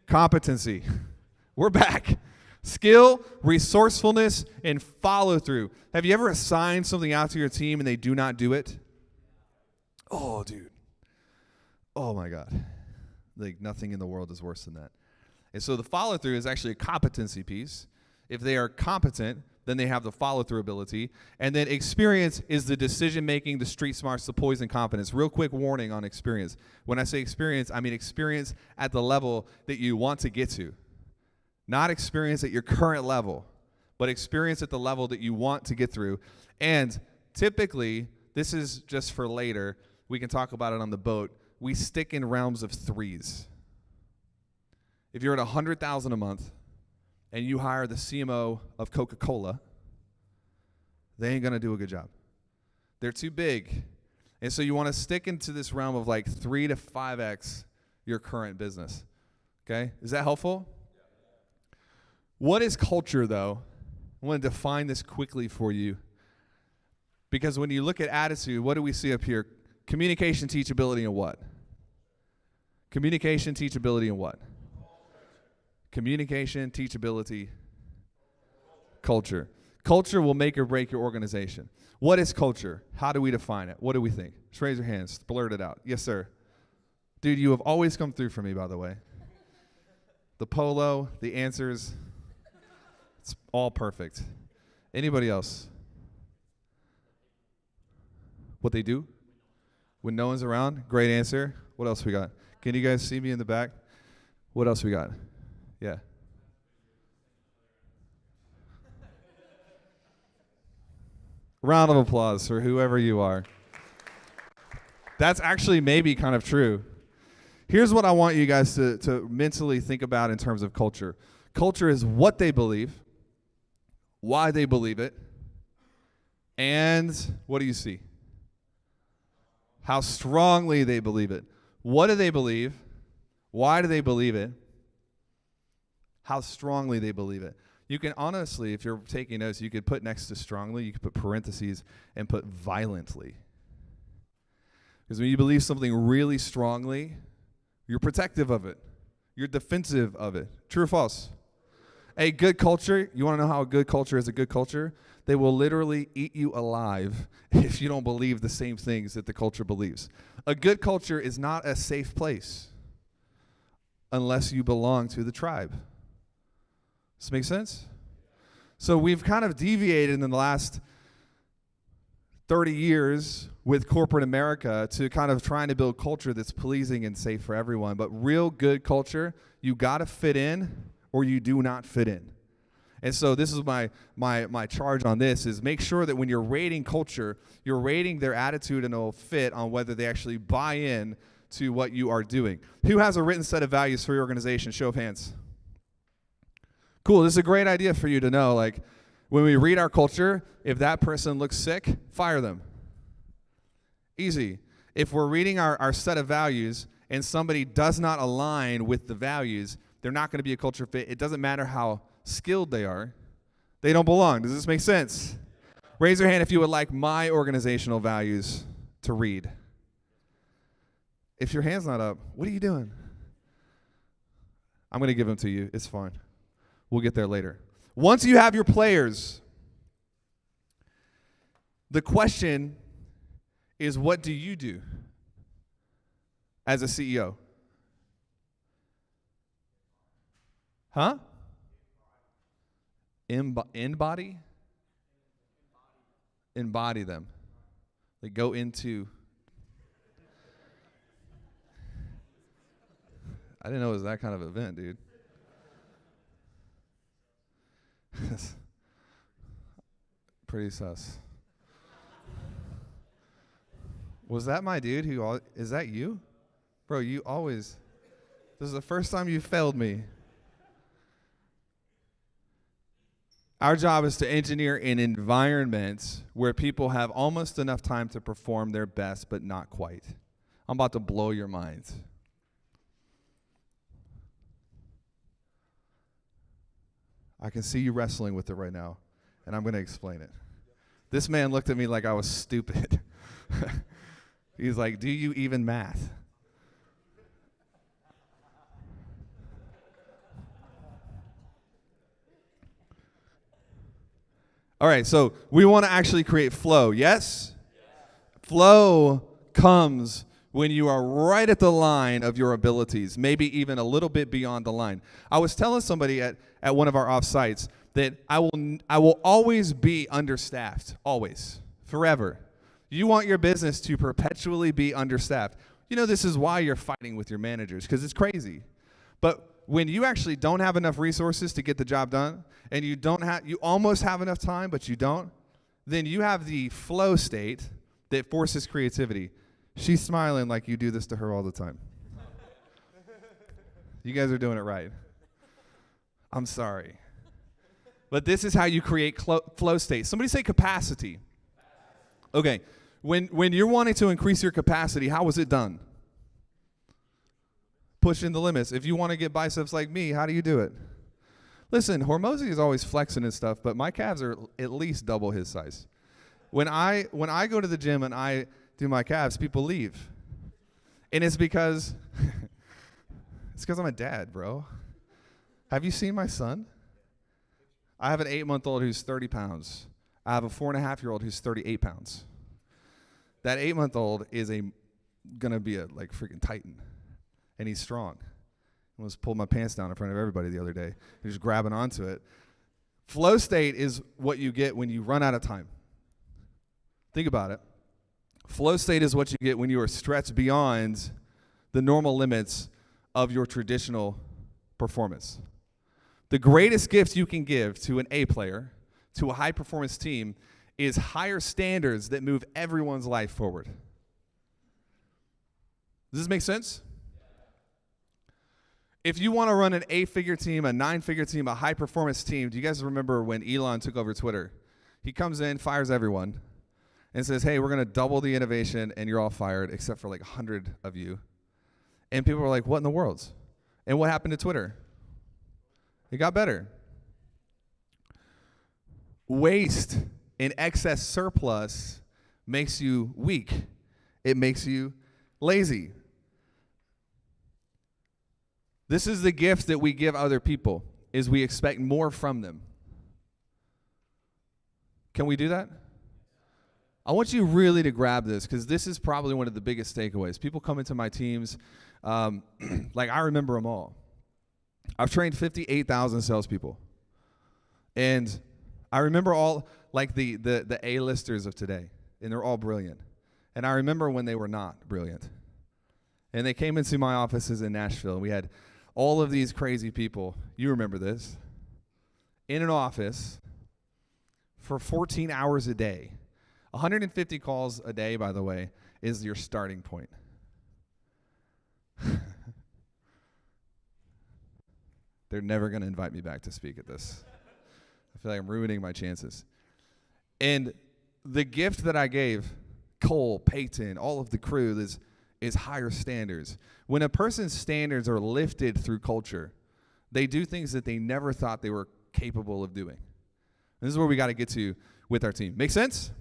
Competency. We're back. Skill, resourcefulness, and follow through. Have you ever assigned something out to your team and they do not do it? Oh, dude. Oh, my God. Like, nothing in the world is worse than that. And so the follow through is actually a competency piece. If they are competent, then they have the follow-through ability. And then experience is the decision-making, the street smarts, the poise, and confidence. Real quick warning on experience. When I say experience, I mean experience at the level that you want to get to. Not experience at your current level, but experience at the level that you want to get through. And typically, this is just for later, we can talk about it on the boat, we stick in realms of 3s. If you're at $100,000 a month, and you hire the CMO of Coca-Cola, they ain't gonna do a good job. They're too big. And so you wanna stick into this realm of like 3 to 5x your current business. Okay, is that helpful? What is culture though? I wanna define this quickly for you. Because when you look at attitude, what do we see up here? Communication, teachability, and what? Communication, teachability, and what? Communication, teachability, culture. Culture will make or break your organization. What is culture? How do we define it? What do we think? Just raise your hands. Blurt it out. Yes, sir. Dude, you have always come through for me, by the way. The polo, the answers, it's all perfect. Anybody else? What they do? When no one's around? Great answer. What else we got? Can you guys see me in the back? What else we got? Yeah. Round of applause for whoever you are. That's actually maybe kind of true. Here's what I want you guys to mentally think about in terms of culture. Culture is what they believe, why they believe it, and what do you see? How strongly they believe it. What do they believe? Why do they believe it? How strongly they believe it. You can honestly, if you're taking notes, you could put next to strongly, you could put parentheses and put violently. Because when you believe something really strongly, you're protective of it. You're defensive of it. True or false? A good culture, you want to know how a good culture is a good culture? They will literally eat you alive if you don't believe the same things that the culture believes. A good culture is not a safe place unless you belong to the tribe. Does this make sense? So we've kind of deviated in the last 30 years with corporate America to kind of trying to build culture that's pleasing and safe for everyone. But real good culture, you got to fit in or you do not fit in. And so this is my charge on this is make sure that when you're rating culture, you're rating their attitude and it'll fit on whether they actually buy in to what you are doing. Who has a written set of values for your organization? Show of hands. Cool, this is a great idea for you to know. Like, when we read our culture, if that person looks sick, fire them. Easy. If we're reading our set of values and somebody does not align with the values, they're not going to be a culture fit. It doesn't matter how skilled they are. They don't belong. Does this make sense? Raise your hand if you would like my organizational values to read. If your hand's not up, what are you doing? I'm going to give them to you. It's fine. We'll get there later. Once you have your players, the question is, what do you do as a CEO? Huh? Embody? Embody them. They go into. I didn't know it was that kind of event, dude. Pretty sus. Was that my dude who, is that you? Bro, you always, this is the first time you failed me. Our job is to engineer an environment where people have almost enough time to perform their best, but not quite. I'm about to blow your minds. I can see you wrestling with it right now, and I'm going to explain it. This man looked at me like I was stupid. He's like, do you even math? All right, so we want to actually create flow, yes? Flow comes when you are right at the line of your abilities, maybe even a little bit beyond the line. I was telling somebody at one of our off-sites that I will always be understaffed, always, forever. You want your business to perpetually be understaffed. You know, this is why you're fighting with your managers, because it's crazy. But when you actually don't have enough resources to get the job done, and you almost have enough time, but you don't, then you have the flow state that forces creativity. She's smiling like you do this to her all the time. You guys are doing it right. I'm sorry. But this is how you create flow state. Somebody say capacity. Okay, when you're wanting to increase your capacity, how was it done? Pushing the limits. If you want to get biceps like me, how do you do it? Listen, Hormozy is always flexing and stuff, but my calves are at least double his size. When I go to the gym and I do my calves, people leave. And it's because I'm a dad, bro. Have you seen my son? I have an 8-month-old who's 30 pounds. I have a 4.5-year-old who's 38 pounds. That 8-month-old is gonna be a freaking titan, and he's strong. I almost pulled my pants down in front of everybody the other day. He's just grabbing onto it. Flow state is what you get when you run out of time. Think about it. Flow state is what you get when you are stretched beyond the normal limits of your traditional performance. The greatest gift you can give to an A player, to a high-performance team, is higher standards that move everyone's life forward. Does this make sense? If you want to run an 8-figure team, a 9-figure team, a high-performance team, do you guys remember when Elon took over Twitter? He comes in, fires everyone, and says, hey, we're going to double the innovation, and you're all fired, except for 100 of you. And people were like, what in the world? And what happened to Twitter? It got better. Waste and excess surplus makes you weak. It makes you lazy. This is the gift that we give other people, is we expect more from them. Can we do that? I want you really to grab this, because this is probably one of the biggest takeaways. People come into my teams, like I remember them all. I've trained 58,000 salespeople. And I remember all, like the A-listers of today, and they're all brilliant. And I remember when they were not brilliant. And they came into my offices in Nashville, and we had all of these crazy people, you remember this, in an office for 14 hours a day. 150 calls a day, by the way, is your starting point. They're never going to invite me back to speak at this. I feel like I'm ruining my chances. And the gift that I gave Cole, Peyton, all of the crew is higher standards. When a person's standards are lifted through culture, they do things that they never thought they were capable of doing. And this is where we got to get to with our team. Make sense?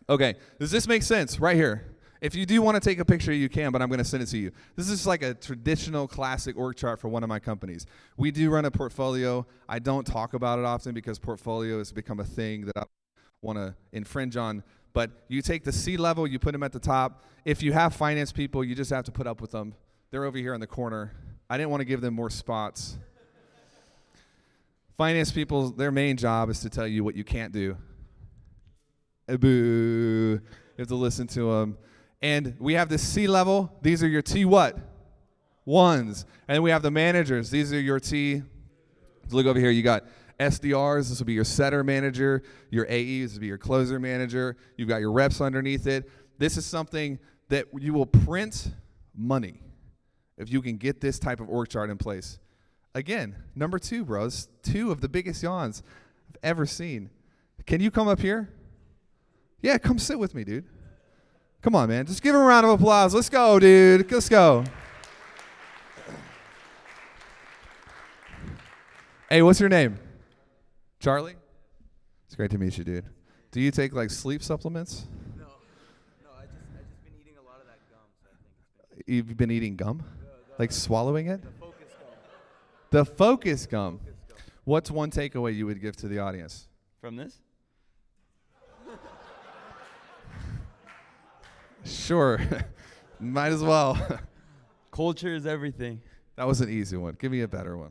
Okay. Does this make sense? Right here. If you do want to take a picture, you can, but I'm going to send it to you. This is like a traditional classic org chart for one of my companies. We do run a portfolio. I don't talk about it often because portfolio has become a thing that I want to infringe on. But you take the C-level, you put them at the top. If you have finance people, you just have to put up with them. They're over here in the corner. I didn't want to give them more spots. Finance people, their main job is to tell you what you can't do. Boo. You have to listen to them. And we have the C-level. These are your T what? Ones. And then we have the managers. These are your T. Look over here. You got SDRs. This will be your setter manager. Your AEs. This will be your closer manager. You've got your reps underneath it. This is something that you will print money if you can get this type of org chart in place. Again, number 2, bros. 2 of the biggest yawns I've ever seen. Can you come up here? Yeah, come sit with me, dude. Come on, man. Just give him a round of applause. Let's go, dude. Let's go. Hey, what's your name? Charlie? It's great to meet you, dude. Do you take, like, sleep supplements? No, I just been eating a lot of that gum, so I think it's You've been eating gum? Like swallowing it? the focus gum. The focus gum. What's one takeaway you would give to the audience? From this? Sure. Might as well. Culture is everything. That was an easy one. Give me a better one.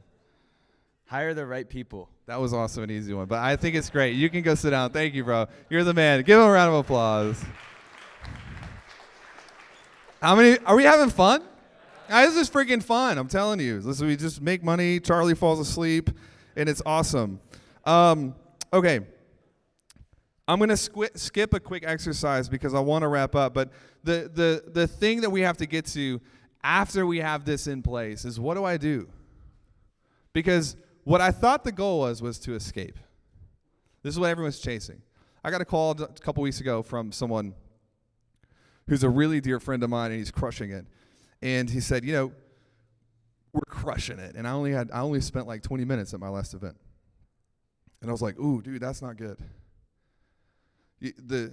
Hire the right people. That was also an easy one, but I think it's great. You can go sit down. Thank you, bro. You're the man. Give him a round of applause. How many? Are we having fun? This is freaking fun. I'm telling you. Listen, we just make money. Charlie falls asleep, and it's awesome. Okay. I'm going to skip a quick exercise because I want to wrap up. But the thing that we have to get to after we have this in place is, what do I do? Because what I thought the goal was to escape. This is what everyone's chasing. I got a call a couple weeks ago from someone who's a really dear friend of mine, and he's crushing it. And he said, we're crushing it. And I only spent like 20 minutes at my last event. And I was like, ooh, dude, that's not good. The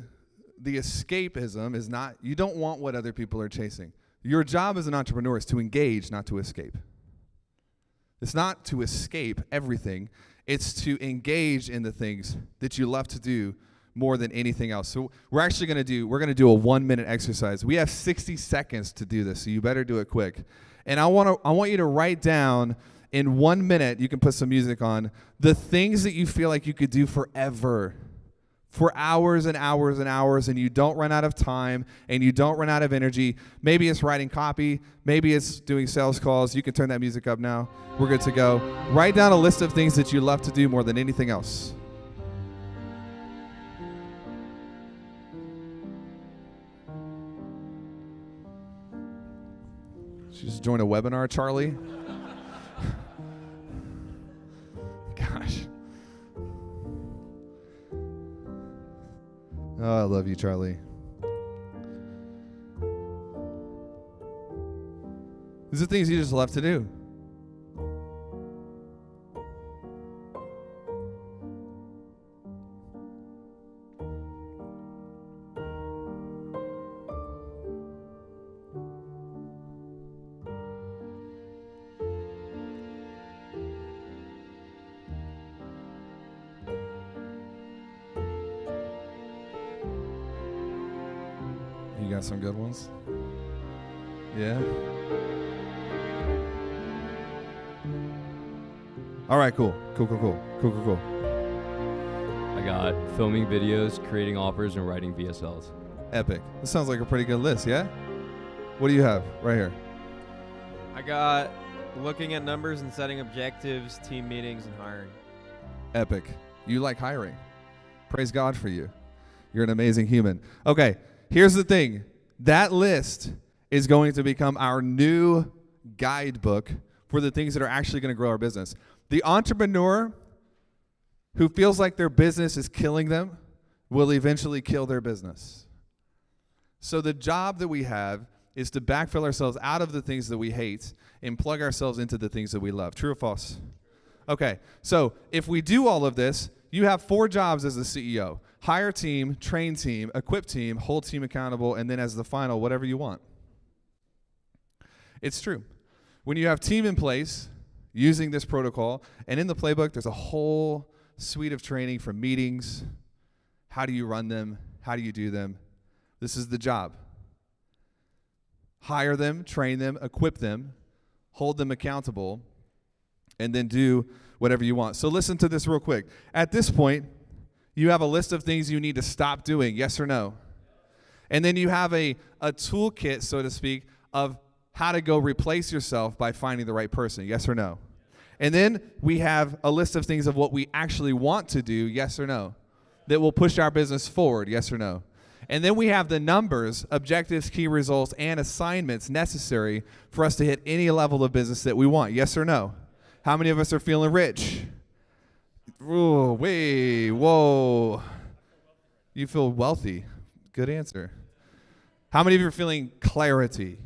escapism is not, you don't want what other people are chasing. Your job as an entrepreneur is to engage, not to escape. It's not to escape everything. It's to engage in the things that you love to do more than anything else. So we're going to do a 1-minute exercise. We have 60 seconds to do this, so you better do it quick. And I want you to write down in 1 minute, you can put some music on, the things that you feel like you could do forever. For hours and hours and hours, and you don't run out of time, and you don't run out of energy. Maybe it's writing copy. Maybe it's doing sales calls. You can turn that music up now. We're good to go. Write down a list of things that you love to do more than anything else. She just joined a webinar, Charlie. Gosh. Oh, I love you, Charlie. These are things you just love to do. You got some good ones? Yeah? All right, cool. Cool. I got filming videos, creating offers, and writing VSLs. Epic. This sounds like a pretty good list, yeah? What do you have right here? I got looking at numbers and setting objectives, team meetings, and hiring. Epic. You like hiring. Praise God for you. You're an amazing human. Okay, here's the thing. That list is going to become our new guidebook for the things that are actually going to grow our business. The entrepreneur who feels like their business is killing them will eventually kill their business. So the job that we have is to backfill ourselves out of the things that we hate and plug ourselves into the things that we love. True or false? Okay, so if we do all of this, you have 4 jobs as a CEO. Hire team, train team, equip team, hold team accountable, and then as the final, whatever you want. It's true. When you have team in place, using this protocol, and in the playbook, there's a whole suite of training from meetings. How do you run them? How do you do them? This is the job. Hire them, train them, equip them, hold them accountable, and then do whatever you want. So listen to this real quick. At this point, you have a list of things you need to stop doing, yes or no? And then you have a toolkit, so to speak, of how to go replace yourself by finding the right person, yes or no? And then we have a list of things of what we actually want to do, yes or no? That will push our business forward, yes or no? And then we have the numbers, objectives, key results, and assignments necessary for us to hit any level of business that we want, yes or no? How many of us are feeling rich? Ooh, whoa. You feel wealthy. Good answer. How many of you are feeling clarity?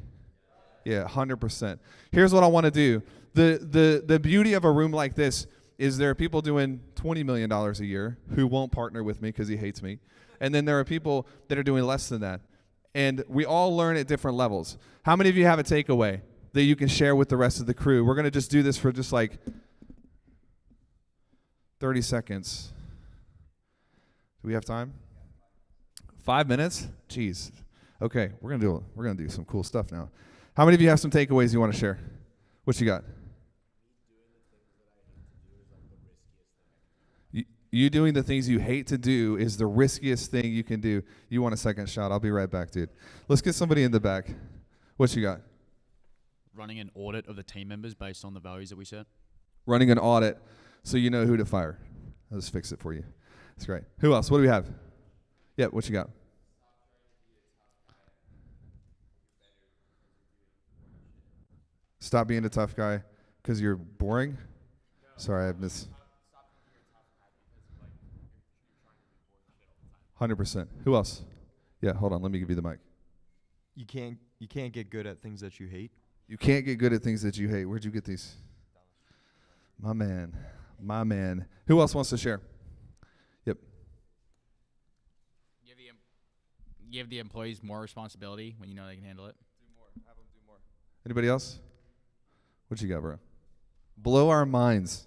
Yeah, 100%. Here's what I want to do. The beauty of a room like this is there are people doing $20 million a year who won't partner with me because he hates me. And then there are people that are doing less than that. And we all learn at different levels. How many of you have a takeaway that you can share with the rest of the crew? We're going to just do this for just like 30 seconds. Do we have time? 5 minutes? Jeez. Okay, we're gonna do some cool stuff now. How many of you have some takeaways you want to share? What you got? You doing the things you hate to do is the riskiest thing you can do. You want a second shot? I'll be right back, dude. Let's get somebody in the back. What you got? Running an audit of the team members based on the values that we set. Running an audit so you know who to fire. I'll just fix it for you. That's great. Who else? What do we have? Yeah, what you got? Stop being a tough guy because you're boring? Sorry, I missed. 100%. Who else? Yeah, hold on. Let me give you the mic. You can't get good at things that you hate. You can't get good at things that you hate. Where'd you get these? My man. Who else wants to share? Yep. Give the employees more responsibility when you know they can handle it. Do more. Have them do more. Anybody else? What you got, bro? Blow our minds.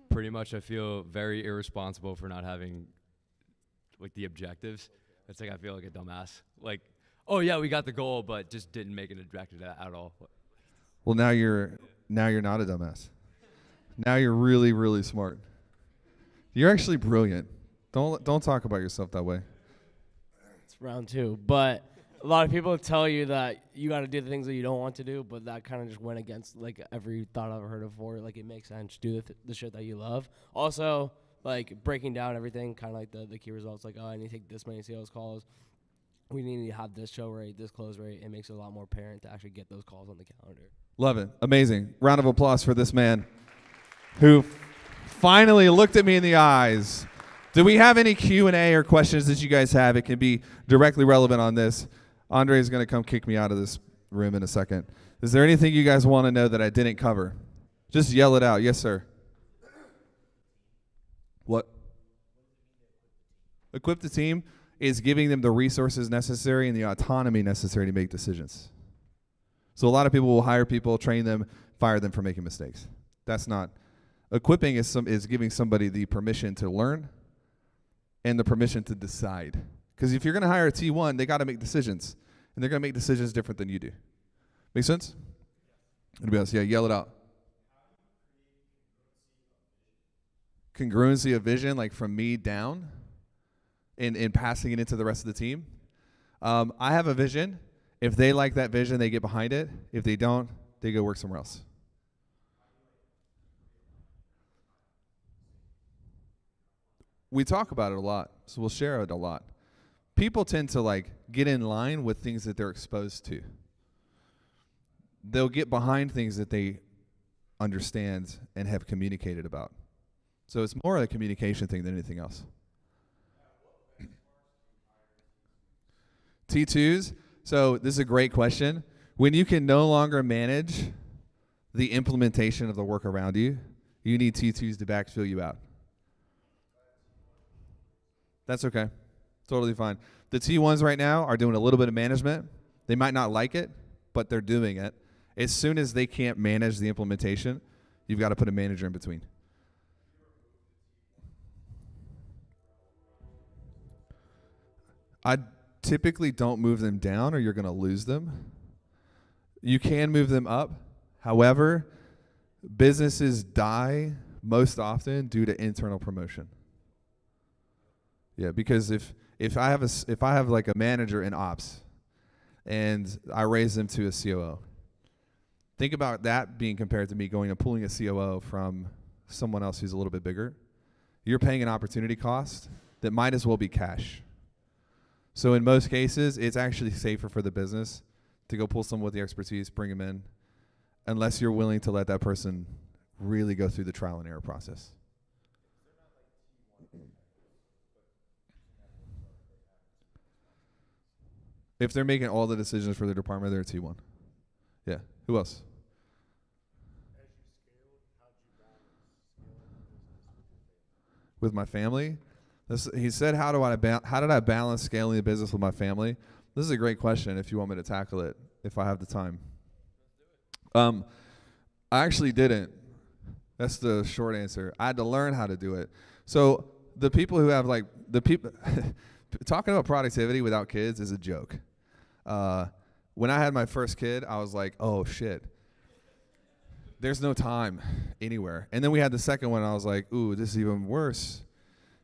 Pretty much, I feel very irresponsible for not having like the objectives. It's like I feel like a dumbass. Like, oh yeah, we got the goal, but just didn't make an objective at all. Well, now you're not a dumbass. Now you're really, really smart. You're actually brilliant. Don't talk about yourself that way. It's round 2, but a lot of people tell you that you got to do the things that you don't want to do, but that kind of just went against like every thought I've ever heard before. Like it makes sense. Do the shit that you love. Also, like breaking down everything, kind of like the key results. Like, oh, I need to take this many sales calls. We need to have this show rate, this close rate. It makes it a lot more apparent to actually get those calls on the calendar. Love it. Amazing. Round of applause for this man who finally looked at me in the eyes. Do we have any Q&A or questions that you guys have? It can be directly relevant on this. Andre is going to come kick me out of this room in a second. Is there anything you guys want to know that I didn't cover? Just yell it out. Yes, sir. What? Equip the team is giving them the resources necessary and the autonomy necessary to make decisions. So a lot of people will hire people, train them, fire them for making mistakes. That's not. Equipping is giving somebody the permission to learn and the permission to decide. Because if you're going to hire a T1, they got to make decisions. And they're going to make decisions different than you do. Make sense? Anybody else? Yeah, yell it out. Congruency of vision, like from me down, and passing it into the rest of the team. I have a vision. If they like that vision, they get behind it. If they don't, they go work somewhere else. We talk about it a lot, so we'll share it a lot. People tend to like get in line with things that they're exposed to. They'll get behind things that they understand and have communicated about. So it's more a communication thing than anything else. T2s, so this is a great question. When you can no longer manage the implementation of the work around you, you need T2s to backfill you out. That's okay. Totally fine. The T1s right now are doing a little bit of management. They might not like it, but they're doing it. As soon as they can't manage the implementation, you've got to put a manager in between. I typically don't move them down or you're going to lose them. You can move them up. However, businesses die most often due to internal promotion. Yeah, because if I have like a manager in ops and I raise them to a COO, think about that being compared to me going and pulling a COO from someone else who's a little bit bigger. You're paying an opportunity cost that might as well be cash. So in most cases, it's actually safer for the business to go pull someone with the expertise, bring them in, unless you're willing to let that person really go through the trial and error process. If they're making all the decisions for their department, they're a T1. Yeah. Who else? With my family? He said, how did I balance scaling the business with my family? This is a great question if you want me to tackle it, if I have the time. I actually didn't. That's the short answer. I had to learn how to do it. So the people who have talking about productivity without kids is a joke. When I had my first kid, I was like, oh shit, there's no time anywhere. And then we had the second one, and I was like, ooh, this is even worse.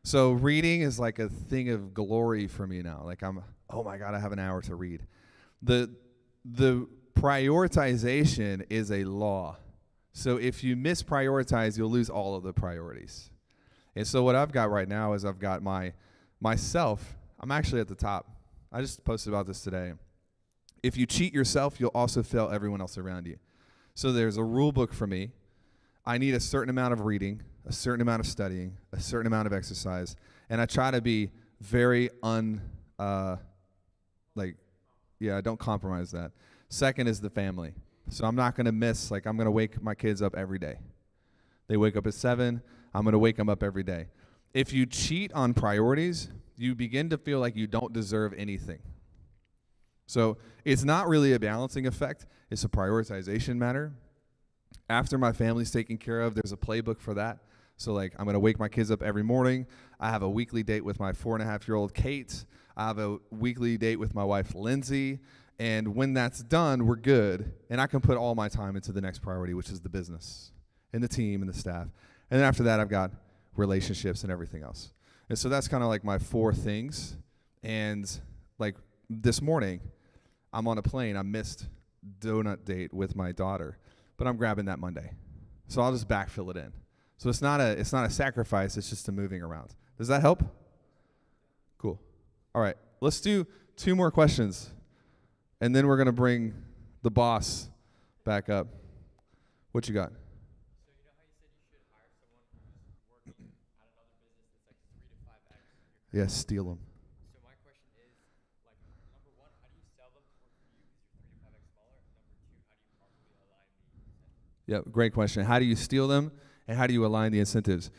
So reading is like a thing of glory for me now. Like oh my God, I have an hour to read. The prioritization is a law. So if you misprioritize, you'll lose all of the priorities. And so what I've got right now is I've got myself. I'm actually at the top. I just posted about this today. If you cheat yourself, you'll also fail everyone else around you. So there's a rule book for me. I need a certain amount of reading, a certain amount of studying, a certain amount of exercise, and I try to be very I don't compromise that. Second is the family. So I'm not going to miss, I'm going to wake my kids up every day. They wake up at 7, I'm going to wake them up every day. If you cheat on priorities, you begin to feel like you don't deserve anything. So it's not really a balancing effect, it's a prioritization matter. After my family's taken care of, there's a playbook for that. So I'm going to wake my kids up every morning. I have a weekly date with my 4.5-year-old Kate. I have a weekly date with my wife, Lindsay. And when that's done, we're good. And I can put all my time into the next priority, which is the business and the team and the staff. And then after that, I've got relationships and everything else. And so that's kind of my 4 things. And this morning, I'm on a plane. I missed donut date with my daughter, but I'm grabbing that Monday. So I'll just backfill it in. So it's not a sacrifice, it's just a moving around. Does that help? Cool. All right, let's do 2 more questions, and then we're going to bring the boss back up. What you got? So you know how you said you should hire someone who's working at another business that's 3 to 5x your Yeah, steal them. So my question is, number 1, how do you sell them to work for you because you're 3 to 5x smaller? And number 2, how do you properly align the incentives? Yeah, great question. How do you steal them, and how do you align the incentives?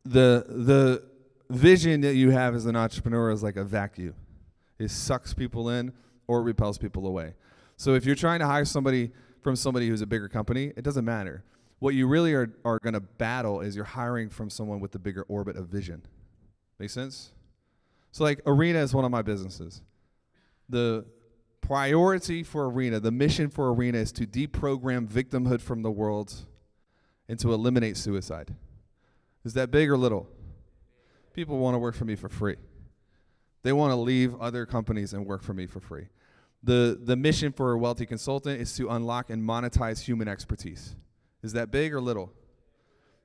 The vision that you have as an entrepreneur is like a vacuum. It sucks people in or repels people away. So if you're trying to hire somebody from somebody who's a bigger company, it doesn't matter. What you really are going to battle is you're hiring from someone with the bigger orbit of vision. Make sense? So like Arena is one of my businesses. The priority for Arena, the mission for Arena is to deprogram victimhood from the world and to eliminate suicide. Is that big or little? People want to work for me for free. They want to leave other companies and work for me for free. The mission for a wealthy consultant is to unlock and monetize human expertise. Is that big or little?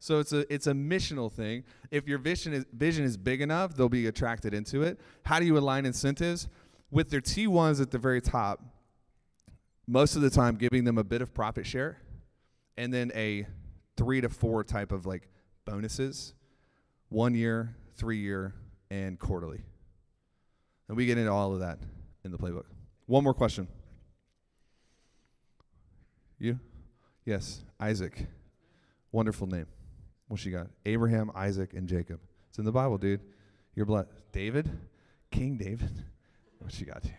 So it's a missional thing. If your vision is big enough, they'll be attracted into it. How do you align incentives? With their T1s at the very top, most of the time giving them a bit of profit share and then a 3 to 4 type of like bonuses, 1 year, 3 year, and quarterly. And we get into all of that in the playbook. One more question. You? Yes, Isaac. Wonderful name. What you got? Abraham, Isaac, and Jacob. It's in the Bible, dude. You're blessed. David? King David? What you got, dude?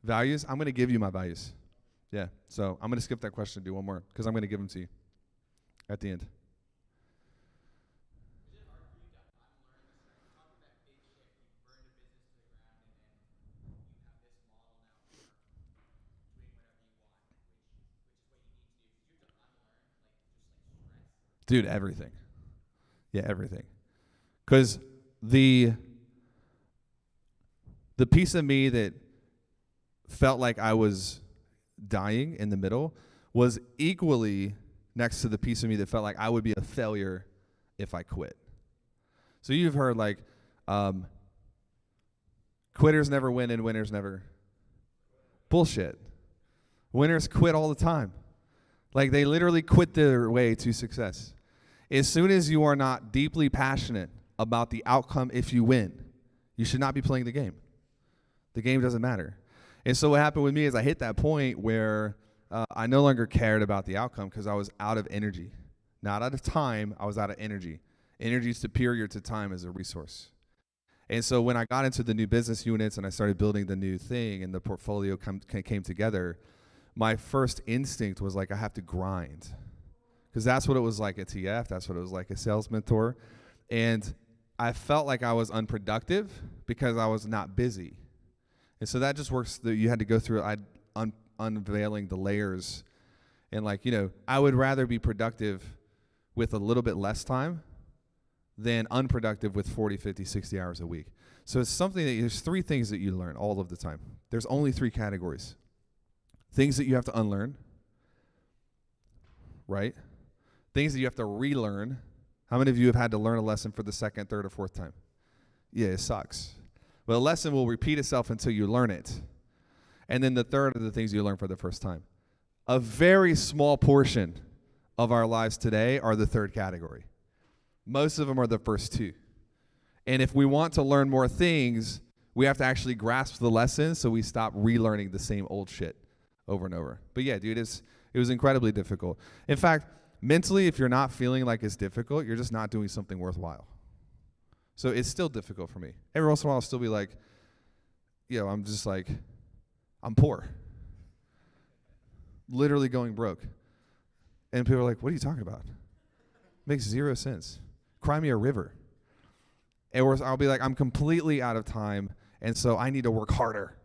Values? I'm going to give you my values. Yeah, so I'm going to skip that question and do one more because I'm going to give them to you at the end. Dude, everything. Yeah, everything. Because the piece of me that felt like I was dying in the middle was equally next to the piece of me that felt like I would be a failure if I quit. So you've heard like, quitters never win and winners never. Bullshit. Winners quit all the time. Like they literally quit their way to success. As soon as you are not deeply passionate about the outcome if you win, you should not be playing the game. The game doesn't matter. And so what happened with me is I hit that point where I no longer cared about the outcome because I was out of energy. Not out of time, I was out of energy. Energy is superior to time as a resource. And so when I got into the new business units and I started building the new thing and the portfolio came together, my first instinct was like, I have to grind. Because that's what it was like at TF. That's what it was like at Sales Mentor. And I felt like I was unproductive because I was not busy. And so that just works. You had to go through unveiling the layers. And like, you know, I would rather be productive with a little bit less time than unproductive with 40, 50, 60 hours a week. So it's something that there's 3 things that you learn all of the time. There's only 3 categories. Things that you have to unlearn, right? Things that you have to relearn. How many of you have had to learn a lesson for the 2nd, 3rd, or 4th time? Yeah, it sucks. But a lesson will repeat itself until you learn it. And then the third are the things you learn for the first time. A very small portion of our lives today are the 3rd category. Most of them are the first 2. And if we want to learn more things, we have to actually grasp the lesson so we stop relearning the same old shit over and over. But yeah, dude, it was incredibly difficult. In fact, mentally, if you're not feeling like it's difficult, you're just not doing something worthwhile. So it's still difficult for me. Every once in a while, I'll still be like, I'm just like, I'm poor. Literally going broke. And people are like, what are you talking about? Makes 0 sense. Cry me a river. Or I'll be like, I'm completely out of time, and so I need to work harder.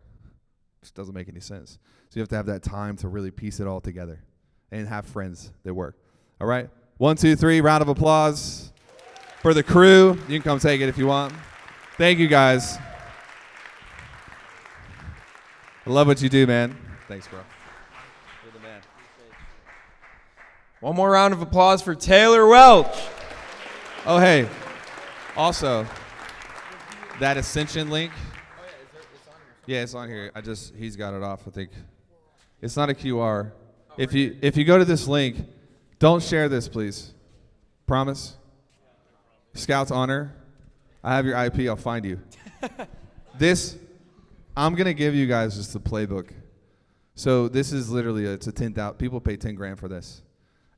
Which doesn't make any sense. So you have to have that time to really piece it all together and have friends that work. All right? 1, 2, 3, round of applause for the crew. You can come take it if you want. Thank you, guys. I love what you do, man. Thanks, bro. You're the man. One more round of applause for Taylor Welch. Oh, hey. Also, that Ascension link. Yeah, it's on here. He's got it off, I think. It's not a QR. If you go to this link, don't share this, please. Promise? Scout's honor. I have your IP, I'll find you. I'm going to give you guys just the playbook. So this is literally, it's a 10,000, people pay 10 grand for this.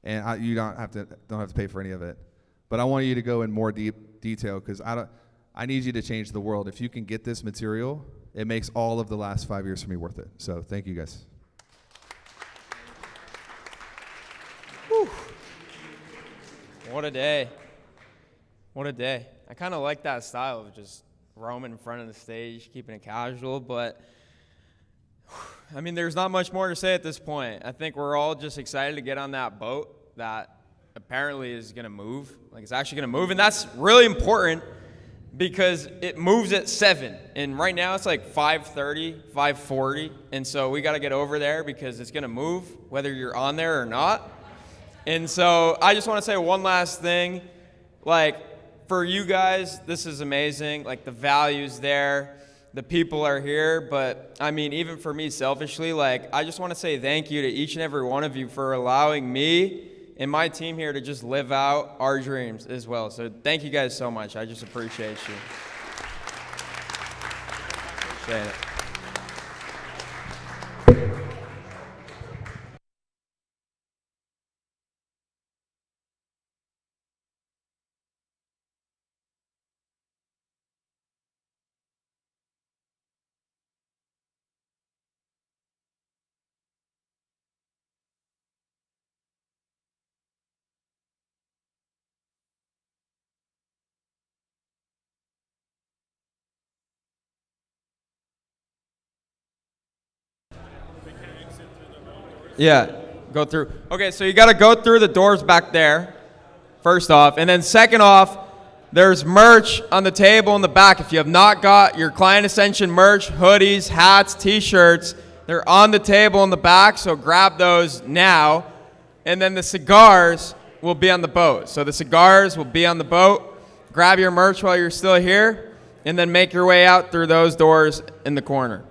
And you don't have to pay for any of it. But I want you to go in more detail because I need you to change the world. If you can get this material, it makes all of the last 5 years for me worth it. So thank you guys. Whew. What a day. What a day. I kind of like that style of just roaming in front of the stage, keeping it casual, but I mean, there's not much more to say at this point. I think we're all just excited to get on that boat that apparently is going to move. Like, it's actually going to move, and that's really important because it moves at 7, and right now it's like 5:30, 5:40, and so we got to get over there because it's going to move whether you're on there or not. And so I just want to say one last thing. Like, for you guys, this is amazing. Like, the value's there. The people are here, but I mean, even for me selfishly, like, I just want to say thank you to each and every one of you for allowing me and my team here to just live out our dreams as well. So thank you guys so much. I just appreciate you. Appreciate it. Yeah, go through. Okay, so you got to go through the doors back there, first off. And then second off, there's merch on the table in the back. If you have not got your Client Ascension merch, hoodies, hats, T-shirts, they're on the table in the back, so grab those now. And then the cigars will be on the boat. So the cigars will be on the boat. Grab your merch while you're still here, and then make your way out through those doors in the corner.